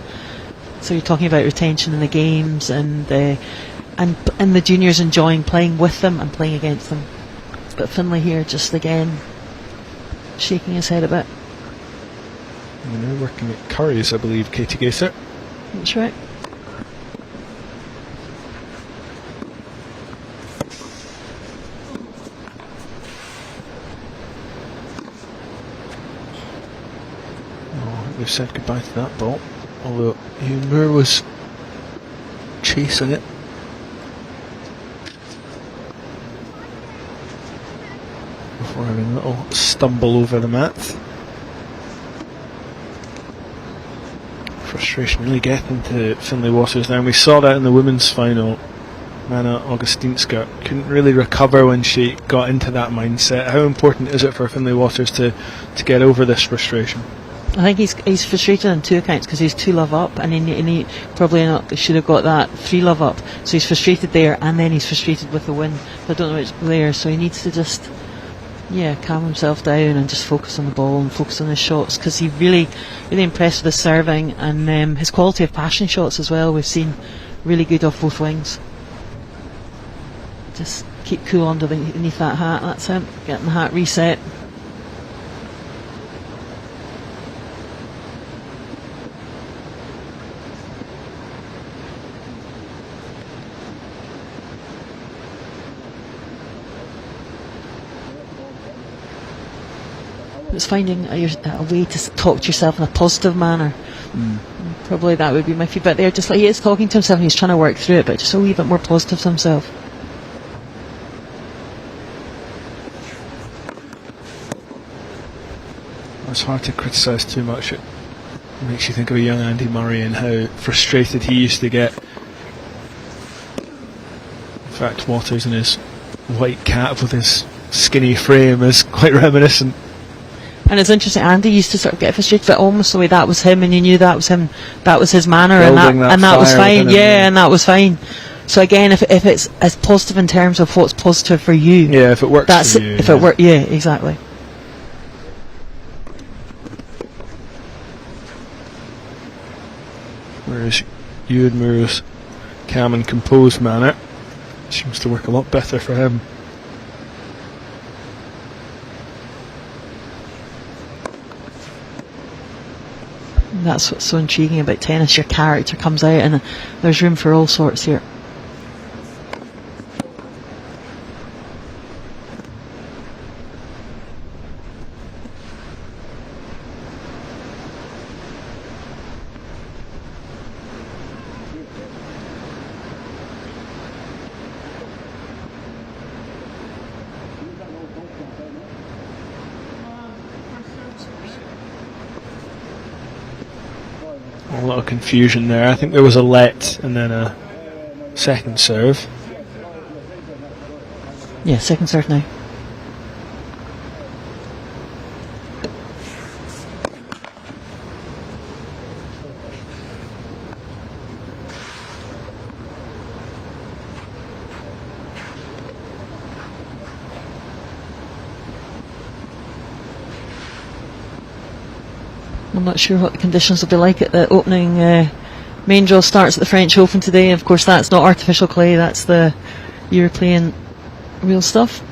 So you're talking about retention in the games and the juniors enjoying playing with them and playing against them. But Finlay here just again shaking his head a bit. We're now working at Curry's, I believe, Katie Gaither. That's right. We've said goodbye to that ball, although Ewan Moore was chasing it. Before having a little stumble over the mat. Frustration really getting to Finlay Waters now, and we saw that in the women's final. Mana Augustinska couldn't really recover when she got into that mindset. How important is it for Finlay Waters to get over this frustration? I think he's frustrated on 2 accounts, because he's 2 love up, and he probably should have got that 3 love up. So he's frustrated there, and then he's frustrated with the win. But I don't know which player, so he needs to just calm himself down and just focus on the ball and focus on his shots, because he really impressed with his serving and his quality of passing shots as well. We've seen really good off both wings. Just keep cool underneath that hat. That's it. Getting the hat reset. It's finding a way to talk to yourself in a positive manner. Probably that would be my feedback there. Just like he is talking to himself and he's trying to work through it, but just a wee bit more positive to himself. It's hard to criticise too much. It makes you think of a young Andy Murray and how frustrated he used to get. In fact, Waters in his white cap with his skinny frame is quite reminiscent. And it's interesting, Andy used to sort of get frustrated, but almost the way that was him, and you knew that was him, that was his manner, Building and that was fire fine. within him, Yeah, and that was fine. So again, if it's as positive in terms of what's positive for you, Yeah, if it works that's for you. if it works. Yeah, exactly. Whereas Ewan Moore's calm and composed manner seems to work a lot better for him. And that's what's so intriguing about tennis. Your character comes out, and there's room for all sorts here. A lot of confusion there. I think there was a let and then a second serve. Yeah, second serve now. I'm not sure what the conditions will be like at the opening main draw starts at the French Open today. Of course, that's not artificial clay, that's the European real stuff.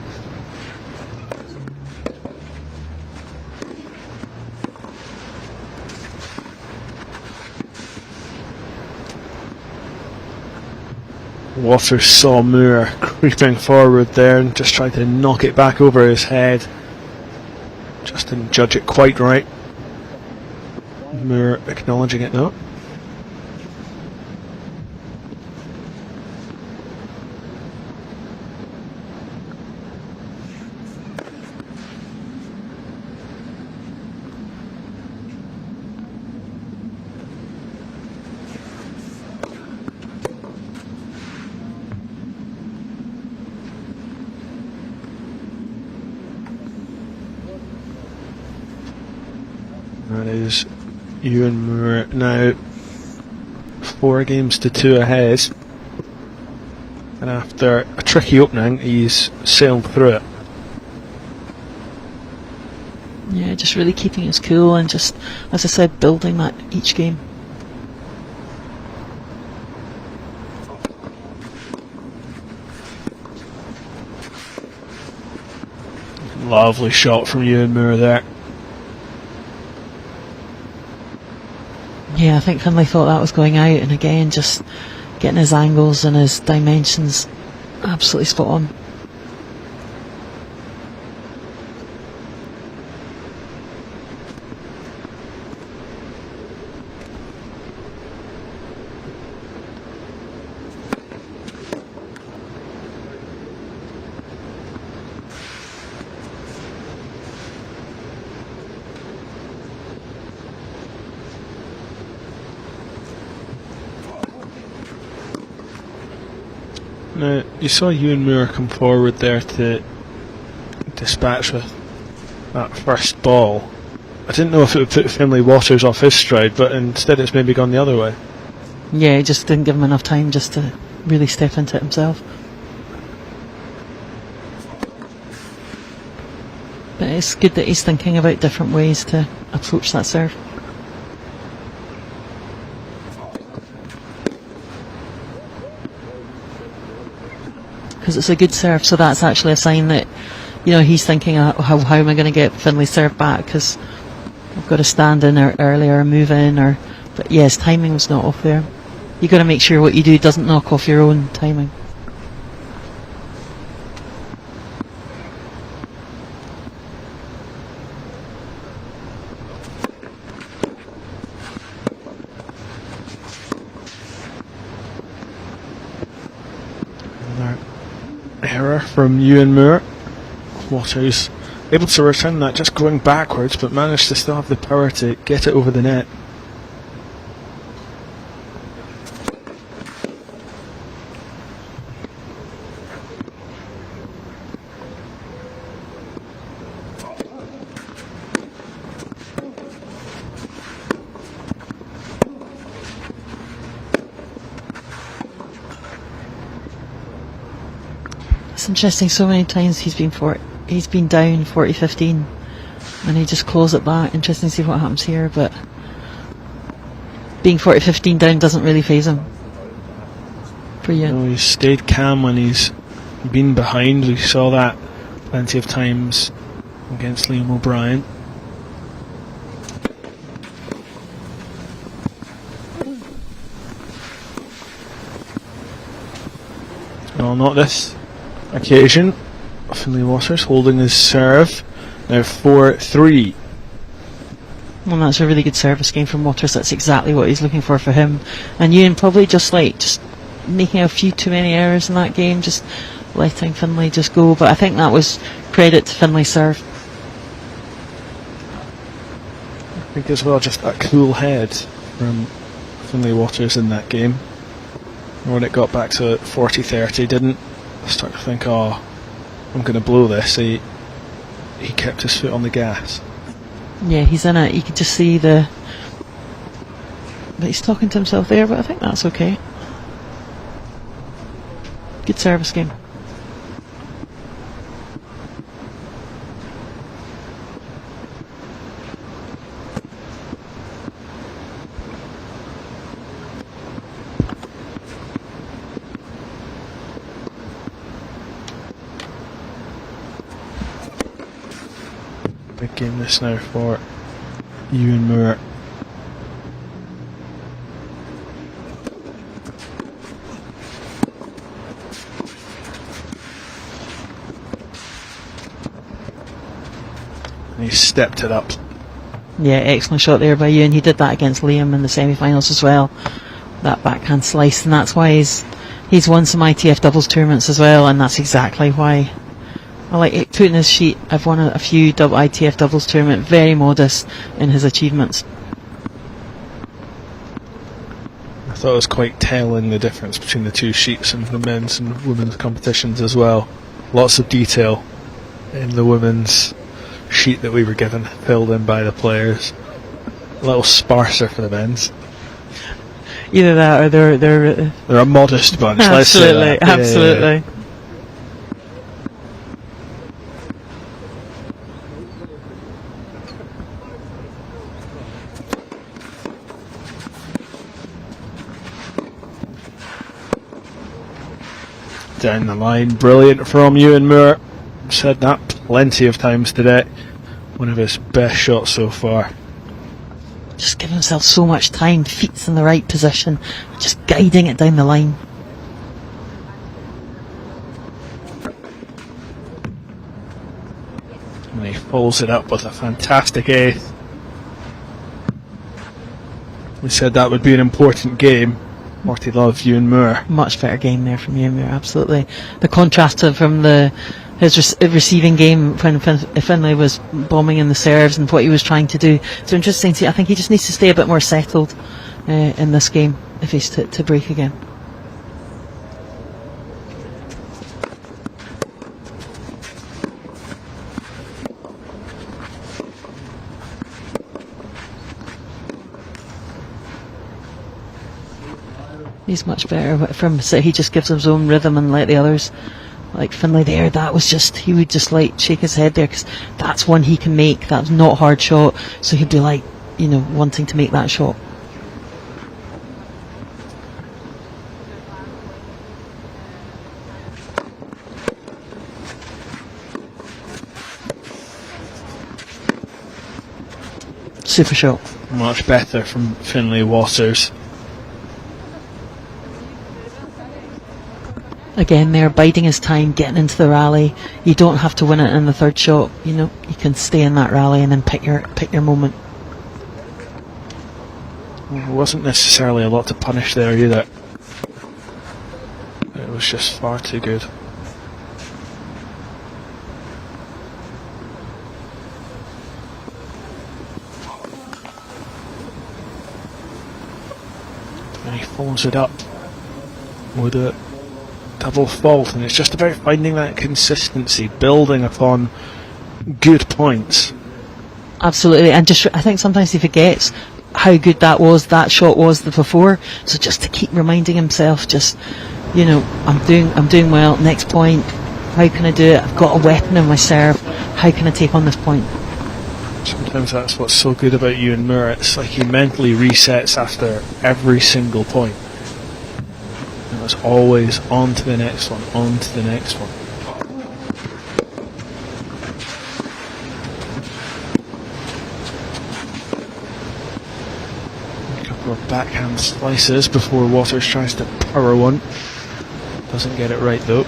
Waters saw Moore creeping forward there and just tried to knock it back over his head. Just didn't judge it quite right. Moore acknowledging it though. That is Ewan Moore now 4-2 ahead, and after a tricky opening he's sailed through it. Yeah, just really keeping his cool and just, as I said, building that each game. Lovely shot from Ewan Moore there. Yeah, I think Finlay thought that was going out, and again, just getting his angles and his dimensions absolutely spot on. Now, you saw Ewan Moore come forward there to dispatch with that first ball. I didn't know if it would put Finlay Waters off his stride, but instead it's maybe gone the other way. Yeah, it just didn't give him enough time just to really step into it himself. But it's good that he's thinking about different ways to approach that serve. because it's a good serve. So that's actually a sign that, you know, he's thinking, how am I going to get Finley's serve back? Because I've got to stand in earlier or move in. But yes, timing was not off there. You've got to make sure what you do doesn't knock off your own timing. Error from Ewan Moore. Waters able to return that, just going backwards, but managed to still have the power to get it over the net. It's interesting, so many times he's been down 40-15 and he just claws it back. Interesting to see what happens here, but being 40-15 down doesn't really faze him. For you. No, he's stayed calm when he's been behind. We saw that plenty of times against Liam O'Brien. Well, not this occasion. Finley Waters holding his serve. Now 4-3. Well, that's a really good service game from Waters. That's exactly what he's looking for him. And Ewan probably just making a few too many errors in that game, just letting Finley just go. But I think that was credit to Finley's serve. I think as well, just that cool head from Finley Waters in that game. When it got back to 40-30, didn't start to think, oh, I'm going to blow this. He kept his foot on the gas. Yeah, he's in it. You can just see but he's talking to himself there, but I think that's okay. Good service game. Big game this now for Ewan Moore. And he stepped it up. Yeah, excellent shot there by Ewan. He did that against Liam in the semi-finals as well. That backhand slice, and that's why he's won some ITF doubles tournaments as well, and that's exactly why. I like it. Putting his sheet, I've won a few ITF doubles tournament, very modest in his achievements. I thought it was quite telling, the difference between the two sheets in the men's and women's competitions as well. Lots of detail in the women's sheet that we were given, filled in by the players. A little sparser for the men's. Either that or they're a modest bunch. Absolutely, let's say that. Absolutely. Yeah. Down the line, brilliant from Ewan Moore. Said that plenty of times today. One of his best shots so far. Just giving himself so much time, feet's in the right position, just guiding it down the line. And he follows it up with a fantastic eighth. We said that would be an important game. Morty love Ewan Moore. Much better game there from Ewan Moore, absolutely. The contrast from his receiving game when Finley was bombing in the serves and what he was trying to do. So interesting to see. I think he just needs to stay a bit more settled in this game if he's to break again. He's much better so he just gives his own rhythm and let the others, like Finley there, he would just like shake his head there because that's one he can make. That's not a hard shot, so he'd be like, wanting to make that shot. Super shot. Much better from Finlay Waters. Again, they're biding his time, getting into the rally. You don't have to win it in the third shot. You know, you can stay in that rally and then pick your moment. There wasn't necessarily a lot to punish there either. It was just far too good. And he follows it up with a double fault, and it's just about finding that consistency, building upon good points. Absolutely, and just I think sometimes he forgets how good that shot was the before. So just to keep reminding himself, just, you know, I'm doing well. Next point, how can I do it? I've got a weapon in my serve. How can I take on this point? Sometimes that's what's so good about Ewan Moore. It's like he mentally resets after every single point. And it's always on to the next one, on to the next one. A couple of backhand slices before Waters tries to power one. Doesn't get it right though.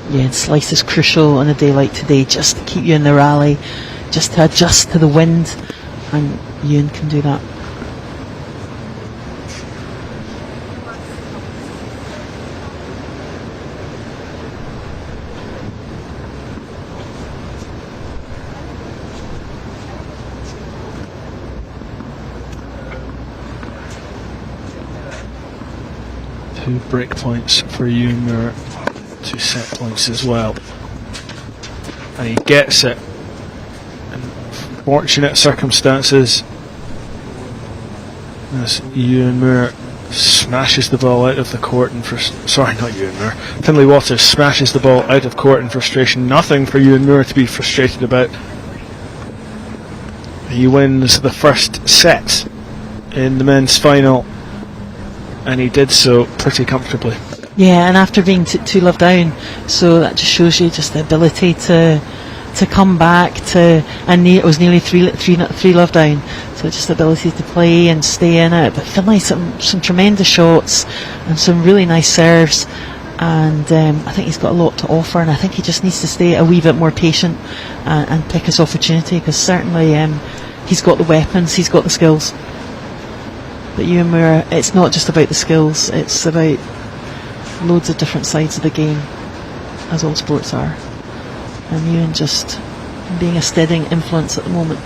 Yeah, and slice is crucial on a day like today, just to keep you in the rally, just to adjust to the wind, and Ewan can do that. Two break points for Ewan Moore. 2 set points as well, and he gets it in fortunate circumstances as Ewan Moore smashes the ball out of the court in Finlay Waters smashes the ball out of court in frustration. Nothing for Ewan Moore to be frustrated about. He wins the first set in the men's final, and he did so pretty comfortably. Yeah, and after being 2-love down, so that just shows you just the ability to come back and it was nearly 3-love down, so just the ability to play and stay in it. But Finlay, some tremendous shots and some really nice serves, and I think he's got a lot to offer, and I think he just needs to stay a wee bit more patient and pick his opportunity, because certainly he's got the weapons, he's got the skills. But Ewan Moore, it's not just about the skills, it's about loads of different sides of the game, as all sports are, and Ewan just being a steadying influence at the moment.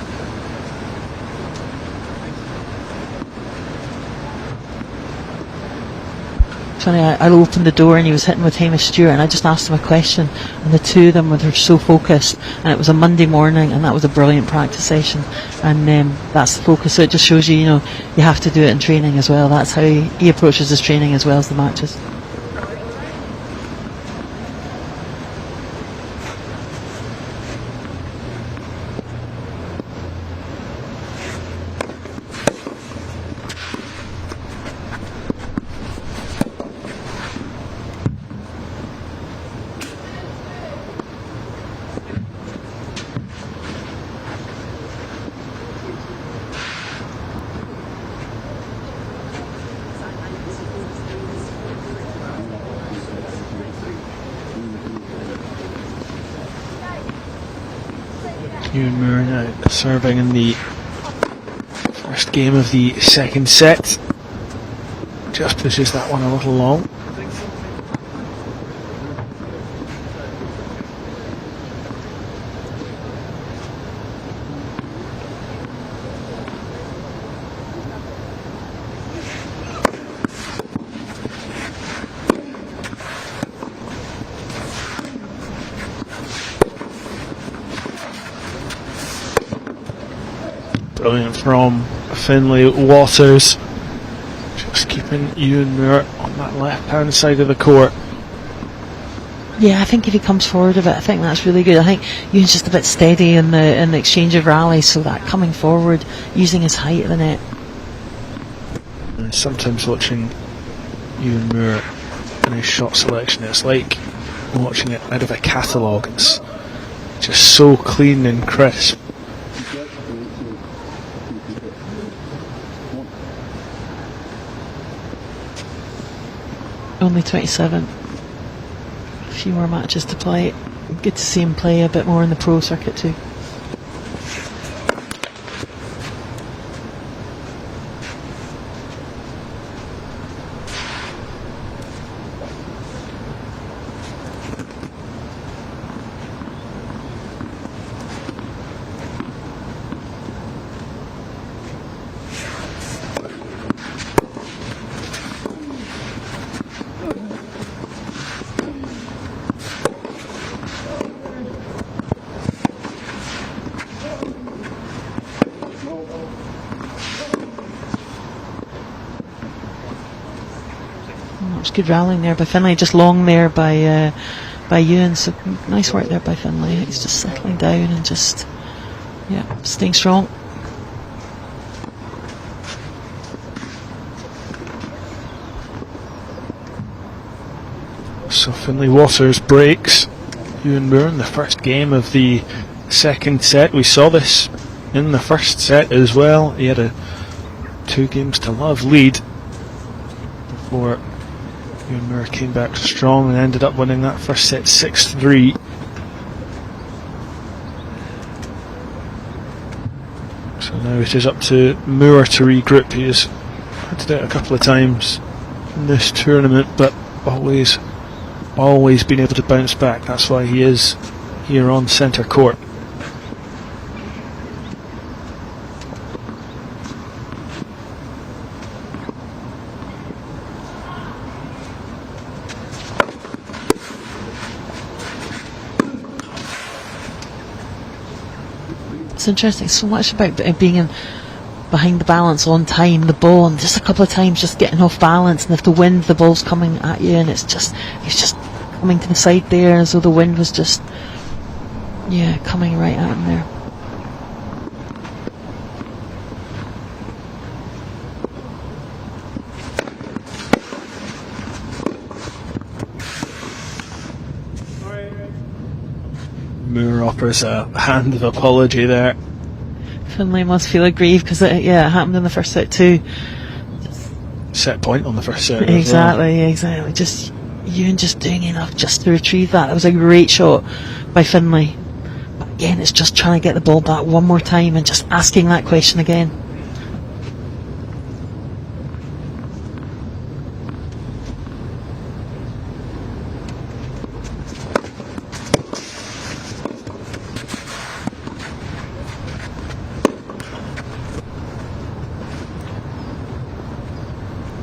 Funny, I opened the door and he was hitting with Hamish Stewart, and I just asked him a question, and the two of them were so focused, and it was a Monday morning, and that was a brilliant practice session, and that's the focus. So it just shows you, you have to do it in training as well. That's how he approaches his training as well as the matches. Ewan Moore now serving in the first game of the second set. Just pushes that one a little long. Brilliant from Finlay Waters, just keeping Ewan Moore on that left hand side of the court. Yeah, I think if he comes forward a bit, I think that's really good. I think Ewan's just a bit steady in the exchange of rallies, so that coming forward, using his height at the net. And sometimes watching Ewan Moore and his shot selection, it's like watching it out of a catalogue. It's just so clean and crisp. only 27. A few more matches to play. Good to see him play a bit more in the pro circuit too. Good rallying there by Finlay, just long there by Ewan, so nice work there by Finlay. He's just settling down and just staying strong. So Finlay Waters breaks Ewan Moore in the first game of the second set. We saw this in the first set as well. He had a 2-games-to-love lead before Ewan Moore came back strong and ended up winning that first set 6-3. So now it is up to Moore to regroup. He has had to do it a couple of times in this tournament, but always been able to bounce back. That's why he is here on centre court. It's interesting, so much about being behind the balance on time, the ball, and just a couple of times just getting off balance, and if the wind, the ball's coming at you, and he's just coming to the side there as though the wind was just coming right at him there. Moore offers a hand of apology there. Finlay must feel aggrieved because it happened in the first set too. Set point on the first set. Exactly. Just Ewan just doing enough just to retrieve that. It was a great shot by Finlay. But again, it's just trying to get the ball back one more time and just asking that question again.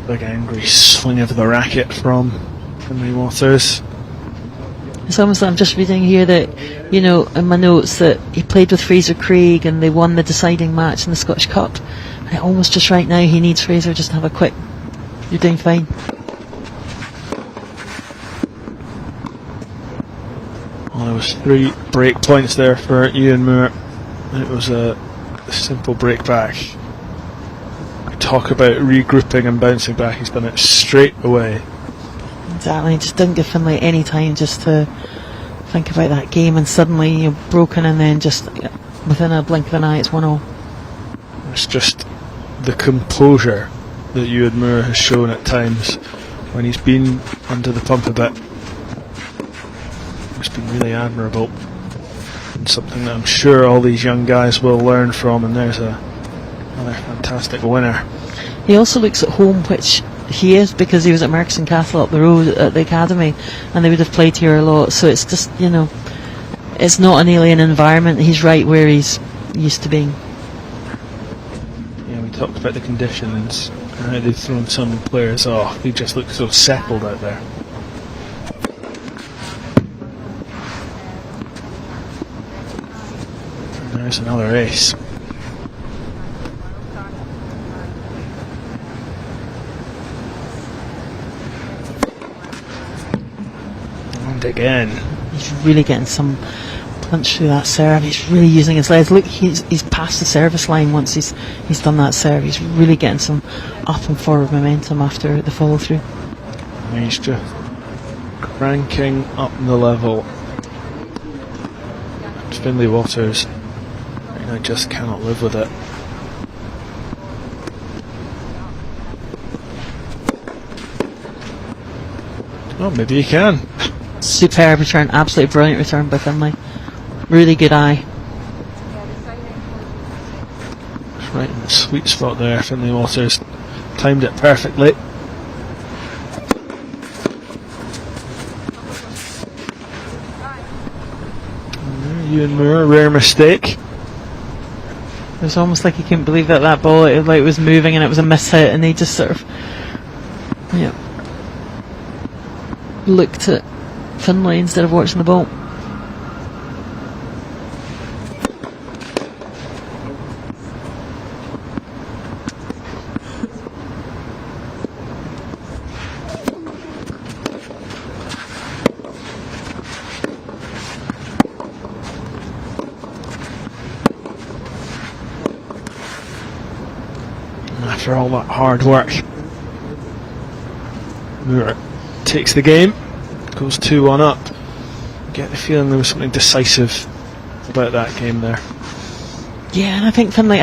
Big angry swing of the racket from Finlay Waters. It's almost like I'm just reading here that, in my notes, that he played with Fraser Craig and they won the deciding match in the Scottish Cup. And it almost just right now he needs Fraser just to have a quick, you're doing fine. Well, there was 3 break points there for Ewan Moore. It was a simple break back. Talk about regrouping and bouncing back, he's done it straight away. Exactly, just didn't give Finlay any time just to think about that game, and suddenly you're broken, and then just within a blink of an eye it's 1-0. It's just the composure that Ewan Moore has shown at times when he's been under the pump a bit. It's been really admirable and something that I'm sure all these young guys will learn from, and there's another fantastic winner. He also looks at home, which he is, because he was at Merckson Castle up the road at the academy, and they would have played here a lot, so it's just, it's not an alien environment. He's right where he's used to being. Yeah, we talked about the conditions and how they've thrown some players off. He just looks so settled out there. And there's another ace. Again, he's really getting some punch through that serve. He's really using his legs. Look, he's past the service line once he's done that serve. He's really getting some up and forward momentum after the follow through. He's just cranking up the level. Finlay Waters right now just cannot live with it. Oh, maybe you can. Superb return, absolutely brilliant return by Finlay. Really good eye. Right in the sweet spot there. Finlay Waters timed it perfectly. Ewan Moore, rare mistake. It was almost like he couldn't believe that ball it was moving and it was a miss hit, and he just sort of looked at Finlay instead of watching the ball. After all that hard work, Moore takes the game, goes 2-1 up. Get the feeling there was something decisive about that game there. Yeah, and I think Finlay,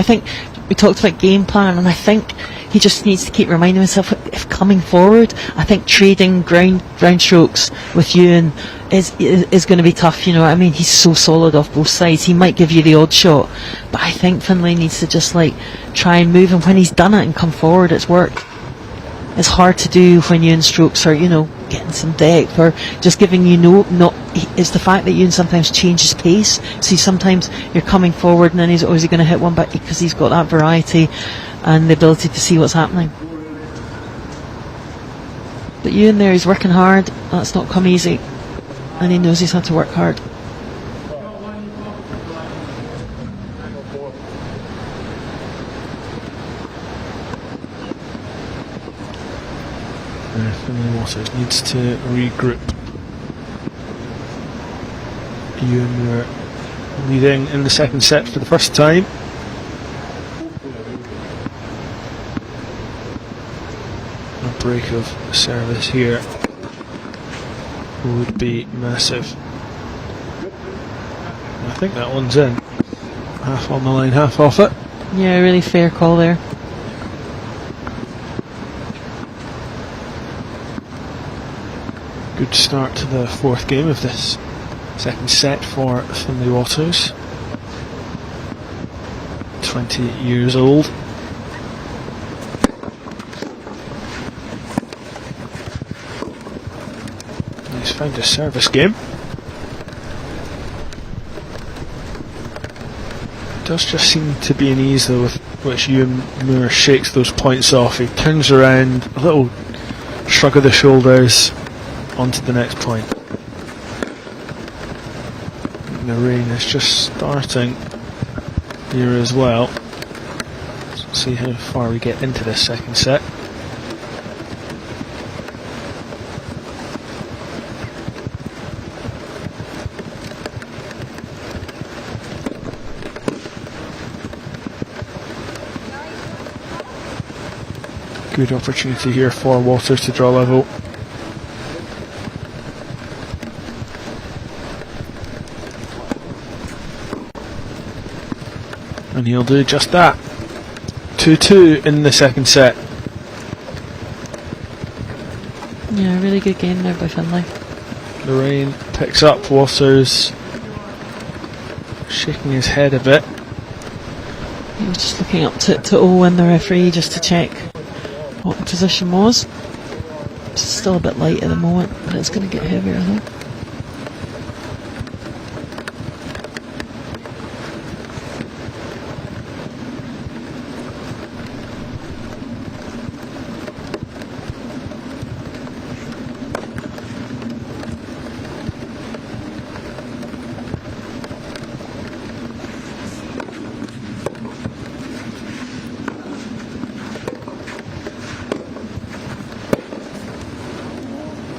we talked about game plan, and I think he just needs to keep reminding himself, if coming forward, I think trading ground strokes with Ewan is going to be tough, you know what I mean? He's so solid off both sides. He might give you the odd shot, but I think Finlay needs to just try and move, and when he's done it and come forward, it's worked. It's hard to do when Ewan strokes are, getting some depth or just giving it's the fact that Ewan sometimes changes pace. See, sometimes you're coming forward and then he's always going to hit one back because he's got that variety and the ability to see what's happening. But Ewan there, he's working hard. That's not come easy, and he knows he's had to work hard. Finlay Waters needs to regroup. Ewan Moore leading in the second set for the first time. A break of service here would be massive. I think that one's in. Half on the line, half off it. Yeah, really fair call there. Good start to the fourth game of this second set for Finlay Waters. 20 years old. He's found a service game. It does just seem to be an ease though with which Ewan Moore shakes those points off. He turns around, a little shrug of the shoulders, onto the next point. The rain is just starting here as well. Let's see how far we get into this second set. Good opportunity here for Waters to draw level. And he'll do just that. 2-2 in the second set. Yeah, really good game there by Finlay. The rain picks up. Waters shaking his head a bit. He was just looking up to Owen, the referee, just to check what the position was. It's still a bit light at the moment, but it's going to get heavier, I think.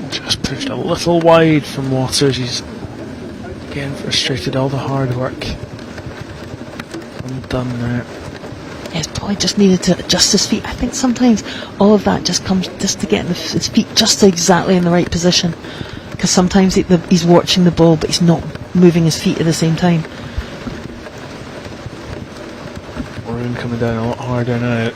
Just pushed a little wide from Waters. He's again frustrated. All the hard work undone there. He's probably just needed to adjust his feet. I think sometimes all of that just comes just to get his feet just exactly in the right position. Because sometimes he's watching the ball, but he's not moving his feet at the same time. Rain coming down a lot harder now.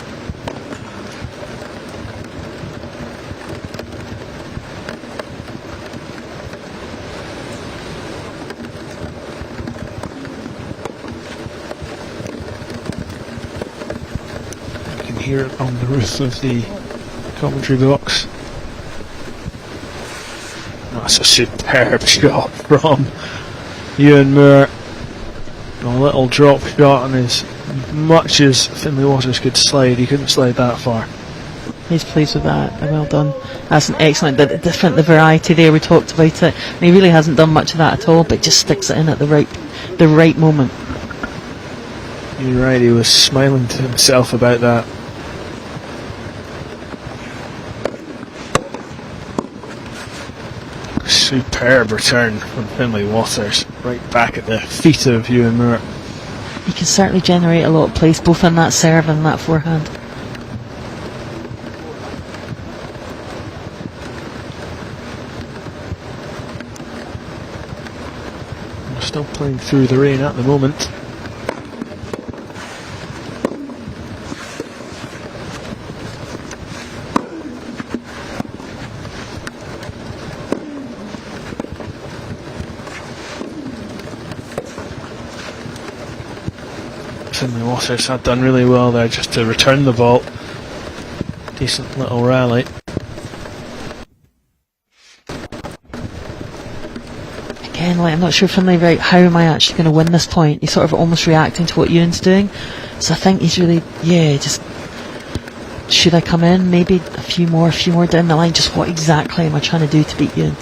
here on the roof of the commentary box. That's a superb shot from Ewan Moore. A little drop shot, and as much as Finlay Waters could slide, he couldn't slide that far. He's pleased with that. Well done. That's an excellent, the variety there. We talked about it. And he really hasn't done much of that at all, but just sticks it in at the right moment. You're right. He was smiling to himself about that. Superb return from Finlay Waters, right back at the feet of Ewan Moore. He can certainly generate a lot of place, both on that serve and that forehand. We're still playing through the rain at the moment. Finlay Waters had done really well there just to return the ball. Decent little rally. Again, like, I'm not sure Finlay, right, how am I actually going to win this point? He's sort of almost reacting to what Ewan's doing. So I think he's really, just, should I come in? Maybe a few more down the line. Just what exactly am I trying to do to beat Ewan?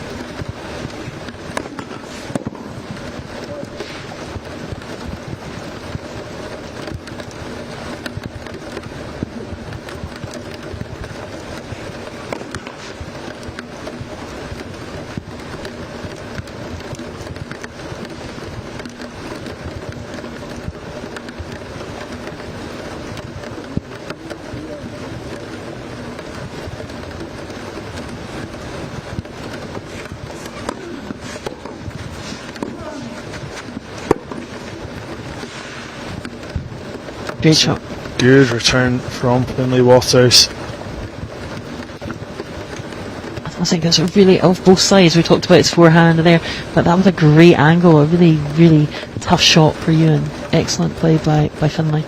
Great shot. Good return from Finlay Waters. I think it's really off both sides. We talked about his forehand there, but that was a great angle, a really, really tough shot for Ewan. Excellent play by Finlay.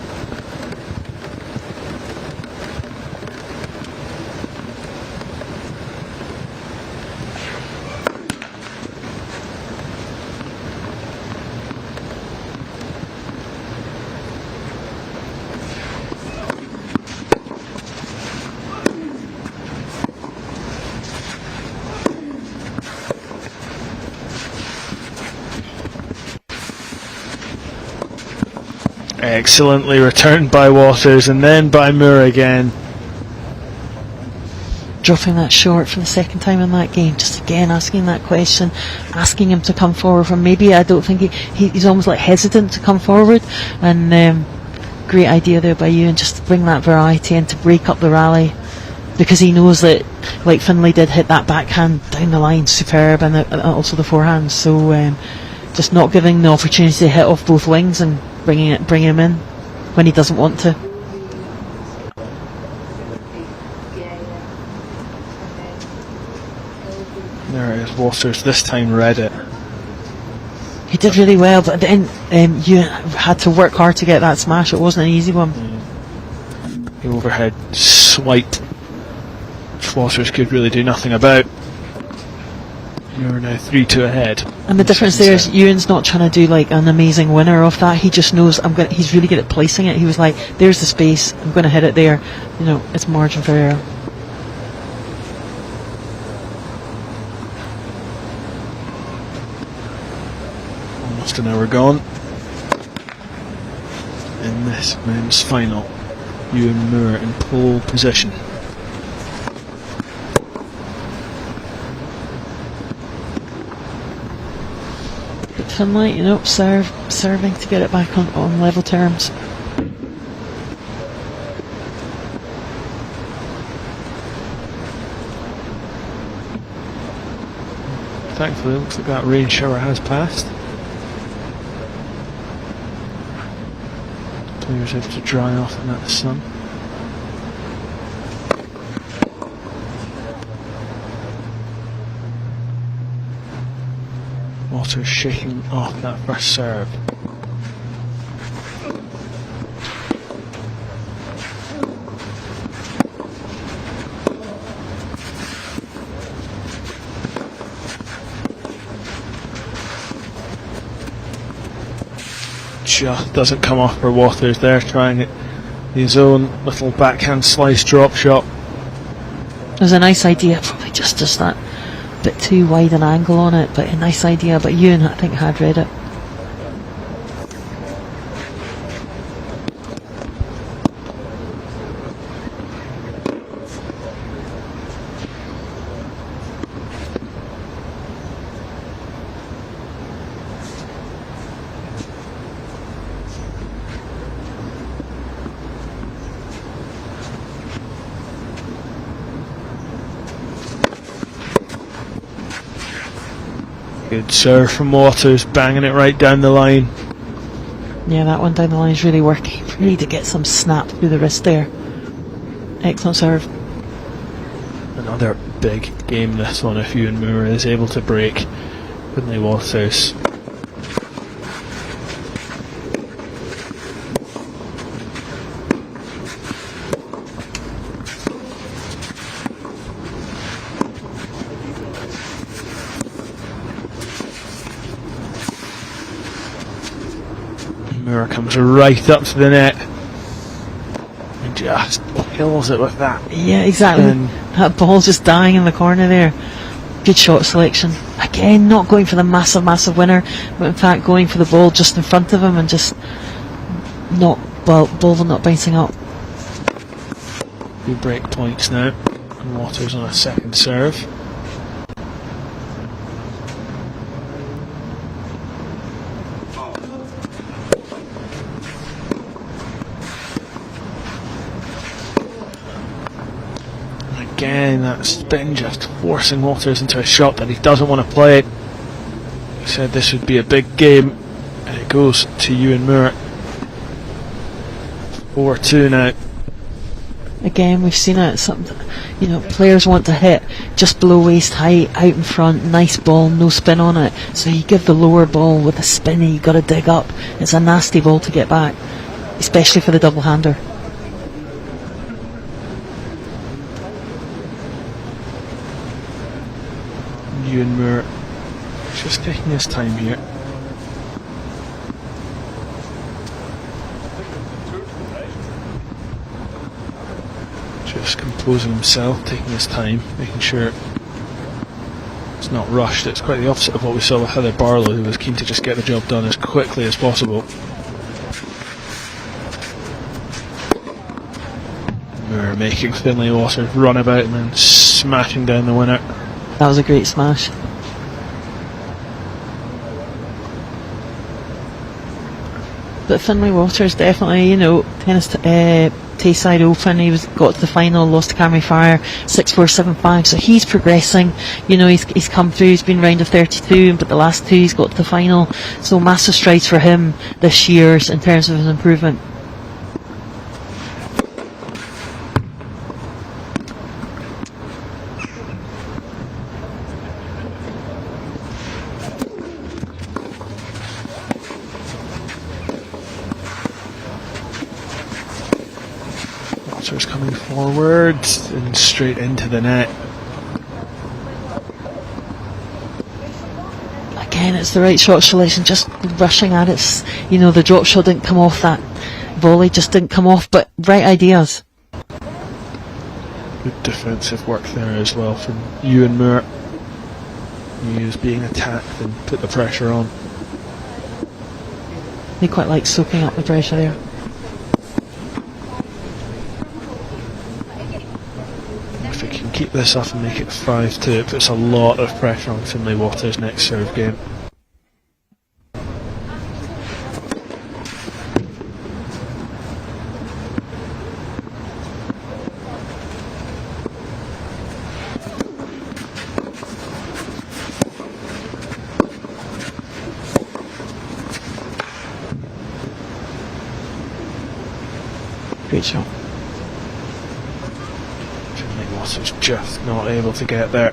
Excellently returned by Waters and then by Moore again. Dropping that short for the second time in that game, just again asking that question, asking him to come forward. From maybe I don't think he's almost like hesitant to come forward, and great idea there by you, and just to bring that variety and to break up the rally, because he knows that, like Finlay did, hit that backhand down the line superb, and also the forehand. So just not giving the opportunity to hit off both wings and bringing him in when he doesn't want to. There it is. Waters this time read it. He did really well, but then you had to work hard to get that smash. It wasn't an easy one. The overhead swipe, which Waters could really do nothing about. You're now 3-2 ahead. And the difference there is Ewan's not trying to do like an amazing winner off that. He just knows he's really good at placing it. He was like, there's the space, I'm going to hit it there. You know, it's margin for error. Almost an hour gone in this men's final. Ewan Moore in pole position. Finlay, serving to get it back on level terms. Thankfully, it looks like that rain shower has passed. Players have to dry off in that sun. Waters shaking off that first serve. just doesn't come off for Waters there, trying his own little backhand slice drop shot. It was a nice idea, probably just that bit too wide an angle on it, but a nice idea. But Ewan, I think, had read it. Good serve from Waters, banging it right down the line. Yeah, that one down the line is really working. Really to get some snap through the wrist there. Excellent serve. Another big game this one if Ewan Moore is able to break Finlay Waters. Moore comes right up to the net and just kills it with that. Yeah, exactly. That ball's just dying in the corner there. Good shot selection. Again, not going for the massive winner, but in fact going for the ball just in front of him and just ball not bouncing up. 2 break points now, and Waters on a second serve. Again, that spin just forcing Waters into a shot that he doesn't want to play. He said this would be a big game, and it goes to Ewan Moore. 4-2 now. Again, we've seen it. Players want to hit just below waist height, out in front, nice ball, no spin on it. So you give the lower ball with a spin, you've got to dig up. It's a nasty ball to get back, especially for the double-hander. Ewan Moore just taking his time here. Just composing himself, taking his time, making sure it's not rushed. It's quite the opposite of what we saw with Heather Barlow, who was keen to just get the job done as quickly as possible. Moore making Finlay Waters run about and then smashing down the winner. That was a great smash. But Finlay Waters definitely, tennis Tayside Open, he got to the final, lost to Camry Fire 6-4, 7-5, so he's progressing. He's come through, he's been round of 32, but the last 2 he's got to the final, so massive strides for him this year in terms of his improvement. Waters coming forward and straight into the net. Again, it's the right shot selection, just rushing at it. The drop shot didn't come off, that volley just didn't come off, but right ideas. Good defensive work there as well from Ewan Moore. He was being attacked and put the pressure on. He quite likes soaking up the pressure there. If he can keep this up and make it 5-2, it puts a lot of pressure on Finlay Waters' next serve game. Great shot. Finlay Waters just not able to get there.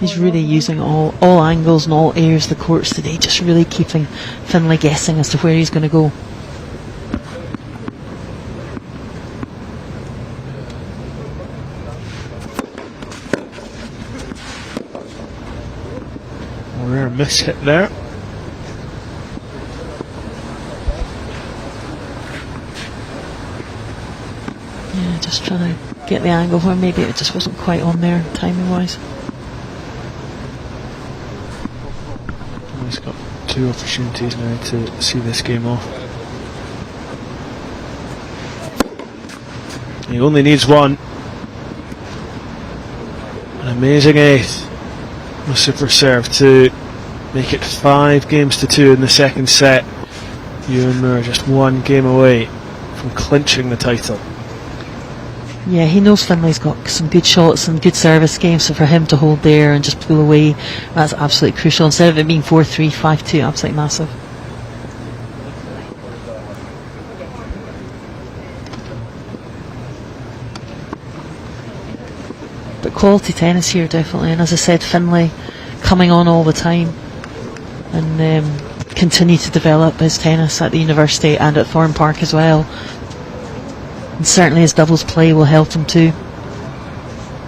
He's really using all angles and all areas of the courts today, just really keeping Finlay guessing as to where he's going to go. A rare miss hit there. Yeah, just trying to get the angle where maybe it just wasn't quite on there timing wise. He's got 2 opportunities now to see this game off. He only needs 1. An amazing ace. A super serve to make it 5-2 in the second set. Ewan Moore just 1 game away from clinching the title. Yeah, he knows Finlay's got some good shots and good service games, so for him to hold there and just pull away, that's absolutely crucial. Instead of it being 4-3, 5-2, absolutely massive. But quality tennis here, definitely. And as I said, Finlay coming on all the time and continue to develop his tennis at the university and at Thorne Park as well. And certainly his doubles play will help him too.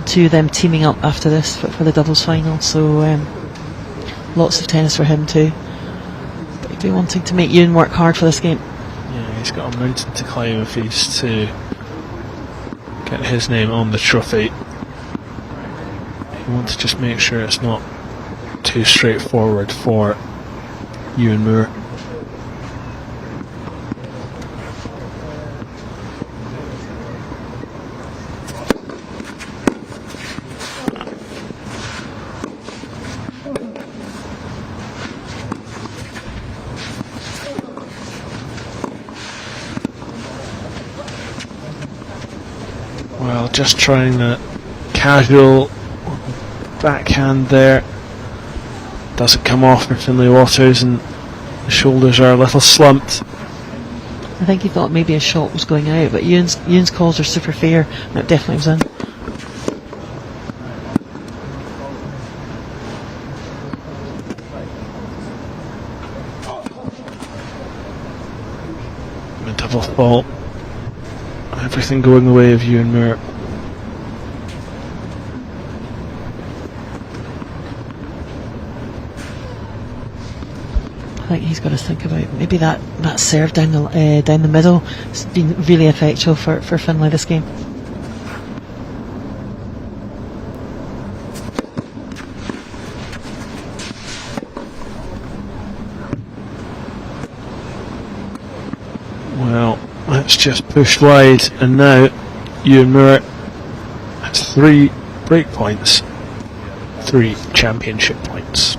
Two of them teaming up after this for the doubles final. So lots of tennis for him too. But he'd be wanting to make Ewan work hard for this game. Yeah, he's got a mountain to climb if he's to get his name on the trophy. He wants to just make sure it's not too straightforward for Ewan Moore. Well, just trying the casual backhand there. Doesn't come off for Finlay Waters, and the shoulders are a little slumped. I think he thought maybe a shot was going out, but Ewan's calls are super fair, and it definitely was in. A double fault. Everything going the way of Ewan Moore. I think he's got to think about maybe that serve down the middle. It's been really effectual for Finlay this game. Well, that's just pushed wide, and now Ewan Moore has 3 break points, 3 championship points.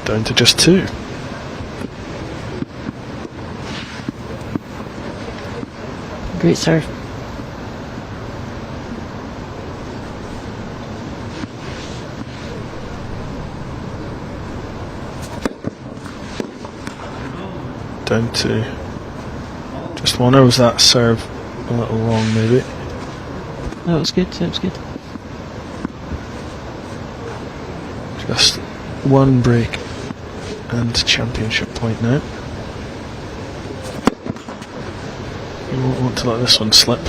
Down to just 2. Great serve. Down to just 1, or was that serve a little long maybe? No, it was good. It was good. Just 1 break and championship point now. You won't want to let this one slip.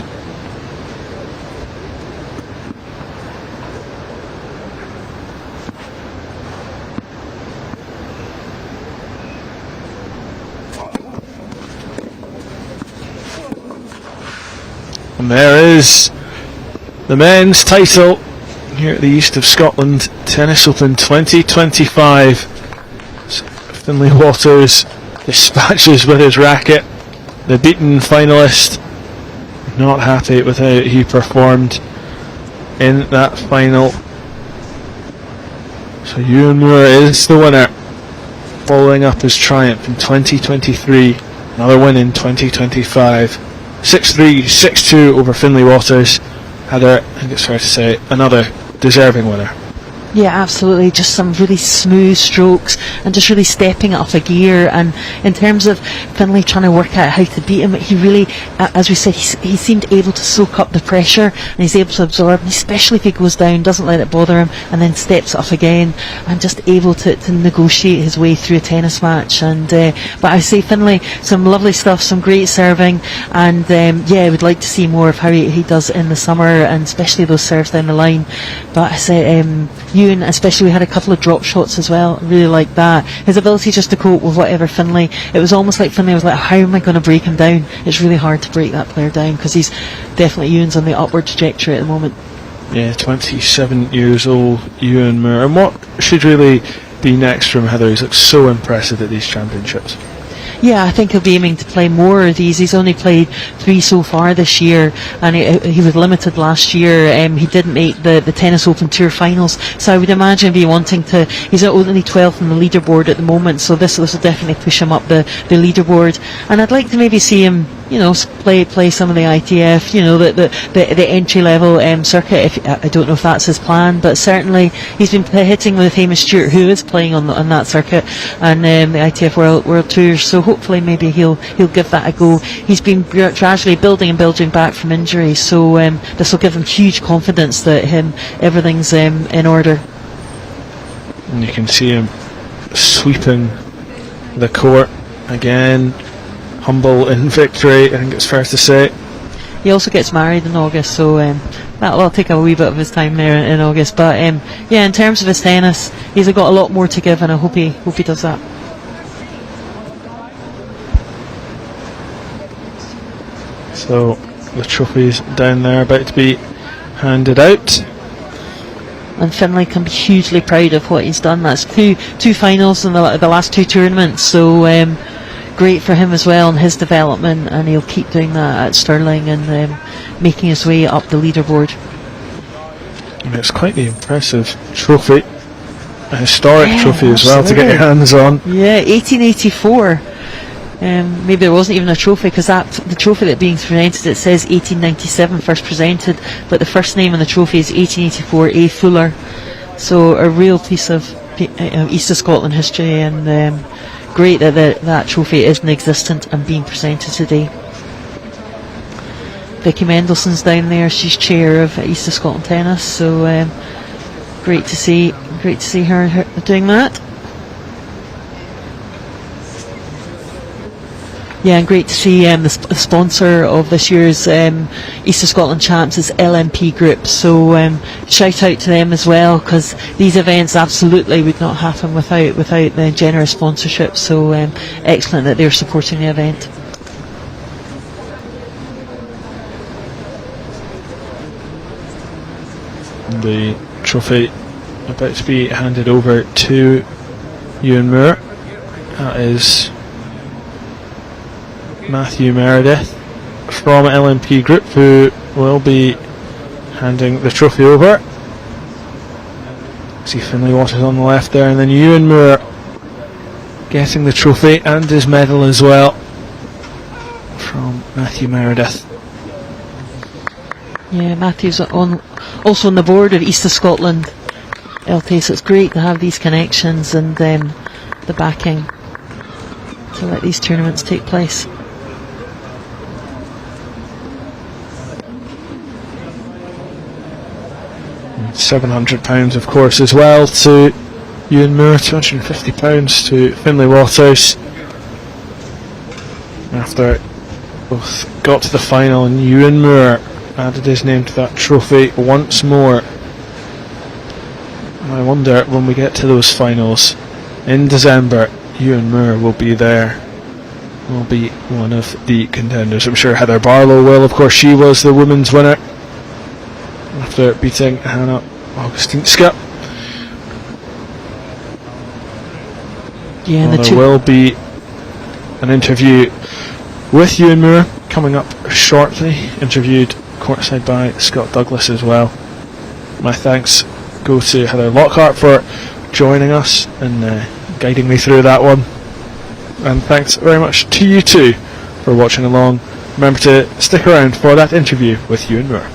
And there is the men's title here at the East of Scotland Tennis Open 2025. Finlay Waters dispatches with his racket the beaten finalist. Not happy with how he performed in that final. So Ewan Moore is the winner, following up his triumph in 2023. Another win in 2025. 6-3, 6-2 over Finlay Waters. I think it's fair to say, another deserving winner. Yeah, absolutely. Just some really smooth strokes and just really stepping up a gear. And in terms of Finlay trying to work out how to beat him, he really, as we said, he seemed able to soak up the pressure and he's able to absorb, and especially if he goes down, doesn't let it bother him, and then steps up again and just able to negotiate his way through a tennis match. And but I say Finlay, some lovely stuff, some great serving, and yeah, I would like to see more of how he does in the summer, and especially those serves down the line. But I say Ewan, especially, we had a couple of drop shots as well. I really liked that. His ability just to cope with whatever Finlay. It was almost like Finlay was like, how am I going to break him down? It's really hard to break that player down because he's definitely, Ewan's on the upward trajectory at the moment. Yeah, 27 years old, Ewan Moore. And what should really be next from Heather? He's looked so impressive at these championships. Yeah, I think he'll be aiming to play more of these. He's only played 3 so far this year, and he was limited last year. He didn't make the Tennis Open Tour finals, so I would imagine be wanting to. He's only 12th on the leaderboard at the moment, so this will definitely push him up the leaderboard. And I'd like to maybe see him, play some of the ITF, the entry level circuit. I don't know if that's his plan, but certainly he's been hitting with Hamish Stewart, who is playing on that circuit, and the ITF World Tour. So hopefully maybe he'll give that a go. He's been gradually building back from injury, so this will give him huge confidence that everything's in order. And you can see him sweeping the court again. Humble in victory, I think it's fair to say. He also gets married in August, so that'll take a wee bit of his time there in August. But in terms of his tennis, he's got a lot more to give, and I hope he does that. So the trophy's down there, about to be handed out. And Finlay can be hugely proud of what he's done. That's two finals in the last 2 tournaments, so great for him as well in his development, and he'll keep doing that at Stirling and making his way up the leaderboard. And it's quite the impressive trophy, a historic trophy as well to get your hands on. Yeah, 1884. Maybe there wasn't even a trophy, because the trophy that's being presented, it says 1897 first presented, but the first name on the trophy is 1884 A. Fuller. So a real piece of East of Scotland history, and great that trophy isn't existent and being presented today. Vicky Mendelssohn's down there, she's chair of East of Scotland Tennis, so great to see her doing that. Yeah, and great to see the sponsor of this year's East of Scotland Champs is LMP Group, so shout out to them as well, because these events absolutely would not happen without the generous sponsorship, so excellent that they're supporting the event. The trophy about to be handed over to Ewan Moore. That is Matthew Meredith from LMP Group, who will be handing the trophy over. See Finlay Waters on the left there, and then Ewan Moore getting the trophy and his medal as well from Matthew Meredith. Yeah, Matthew's also on the board of East of Scotland LT, so it's great to have these connections and the backing to let these tournaments take place. £700 of course as well to Ewan Moore, £250 to Finlay Waters. After both got to the final, and Ewan Moore added his name to that trophy once more. And I wonder, when we get to those finals in December, Ewan Moore will be there, will be one of the contenders. I'm sure Heather Barlow will, of course. She was the women's winner after beating Hannah Augustinska. Yeah, well, there will be an interview with Ewan Moore coming up shortly, interviewed courtside by Scott Douglas as well. My thanks go to Heather Lockhart for joining us and guiding me through that one, and thanks very much to you too for watching along. Remember to stick around for that interview with Ewan Moore.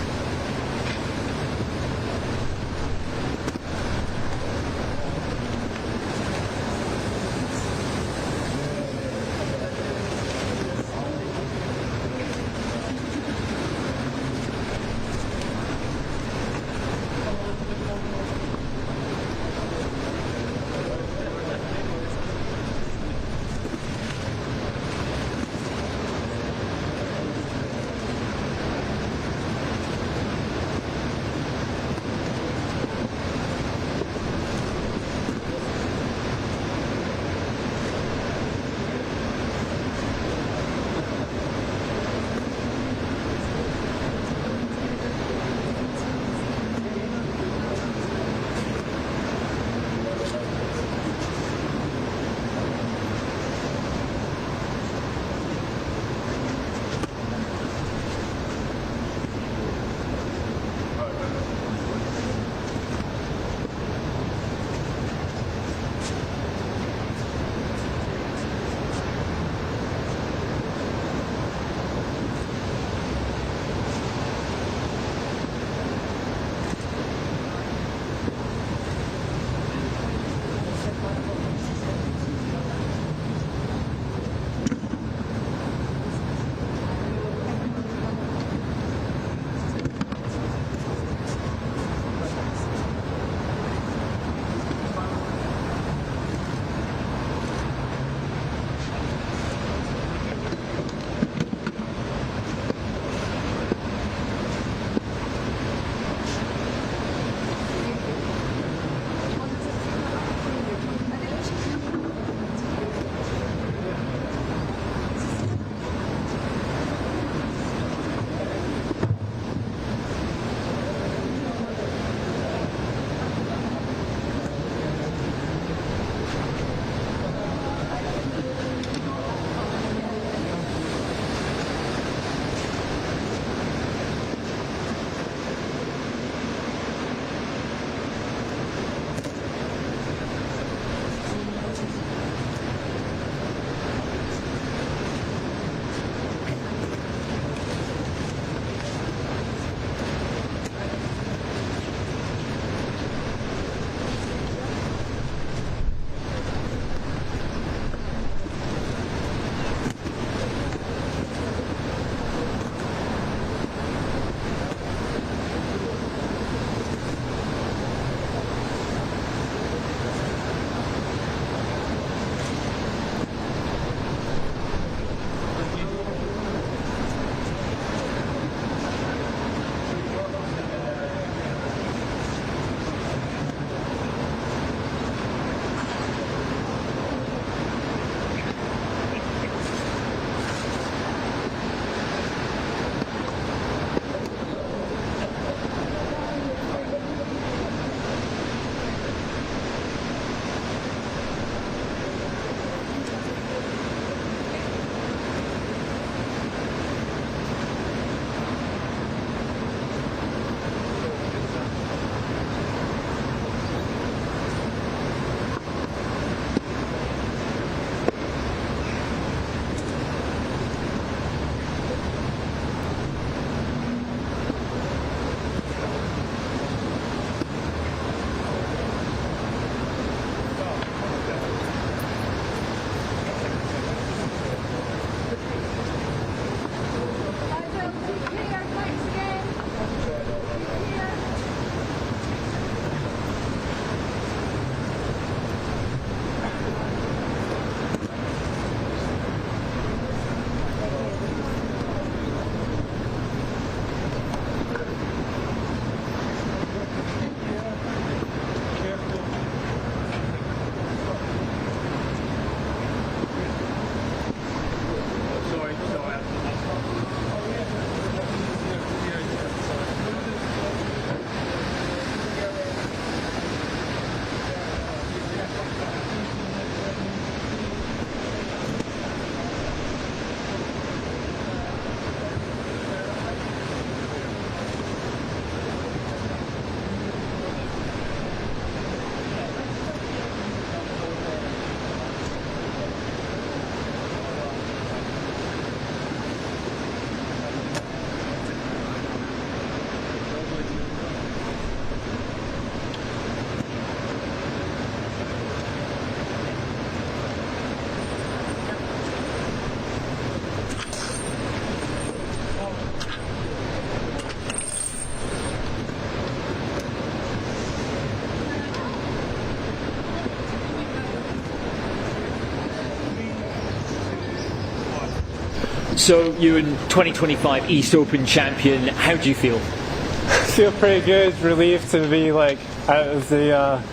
So you're in 2025 East Open champion. How do you feel? Feel pretty good. Relieved to be like out of the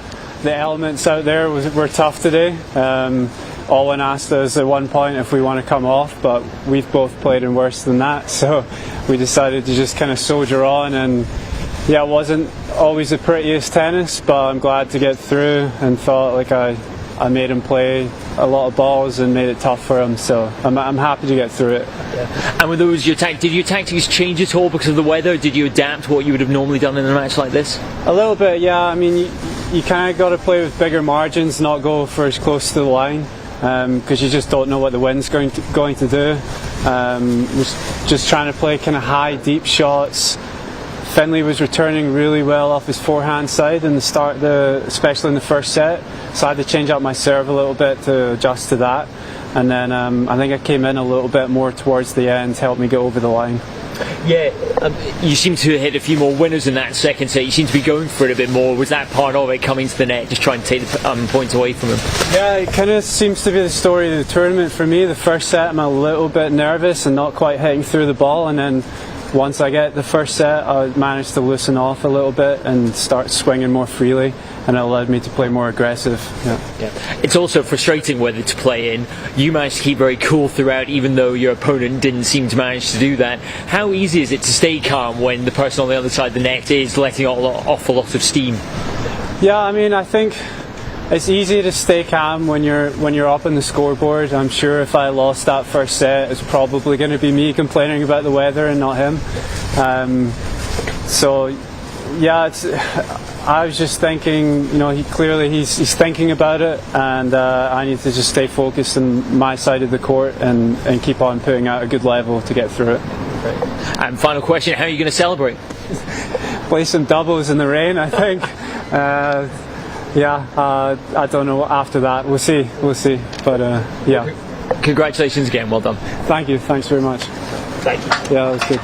elements out there were tough today. Owen asked us at one point if we want to come off, but we've both played in worse than that, so we decided to just kind of soldier on. And yeah, it wasn't always the prettiest tennis, but I'm glad to get through, and thought like I made him play a lot of balls and made it tough for him, so I'm happy to get through it. Yeah. And with those, did your tactics change at all because of the weather? Did you adapt what you would have normally done in a match like this? A little bit, yeah. I mean, you kind of got to play with bigger margins, not go for as close to the line, because you just don't know what the wind's going to do. Was just trying to play kind of high, deep shots. Finley was returning really well off his forehand side in the start, especially in the first set. So I had to change up my serve a little bit to adjust to that. And then I think I came in a little bit more towards the end, helped me get over the line. Yeah, you seem to hit a few more winners in that second set. You seem to be going for it a bit more. Was that part of it, coming to the net, just trying to take the points away from him? Yeah, it kind of seems to be the story of the tournament for me. The first set I'm a little bit nervous and not quite hitting through the ball, and then once I get the first set, I managed to loosen off a little bit and start swinging more freely, and it allowed me to play more aggressive. Yeah. It's also frustrating weather to play in. You managed to keep very cool throughout, even though your opponent didn't seem to manage to do that. How easy is it to stay calm when the person on the other side of the net is letting off a lot of steam? Yeah, I mean, I think it's easy to stay calm when you're up on the scoreboard. I'm sure if I lost that first set, it's probably going to be me complaining about the weather and not him. So yeah, I was just thinking, he's thinking about it, and I need to just stay focused on my side of the court and keep on putting out a good level to get through it. And final question: how are you going to celebrate? Play some doubles in the rain, I think. I don't know after that. We'll see. But yeah. Congratulations again. Well done. Thank you. Thanks very much. Thank you. Yeah, that was good.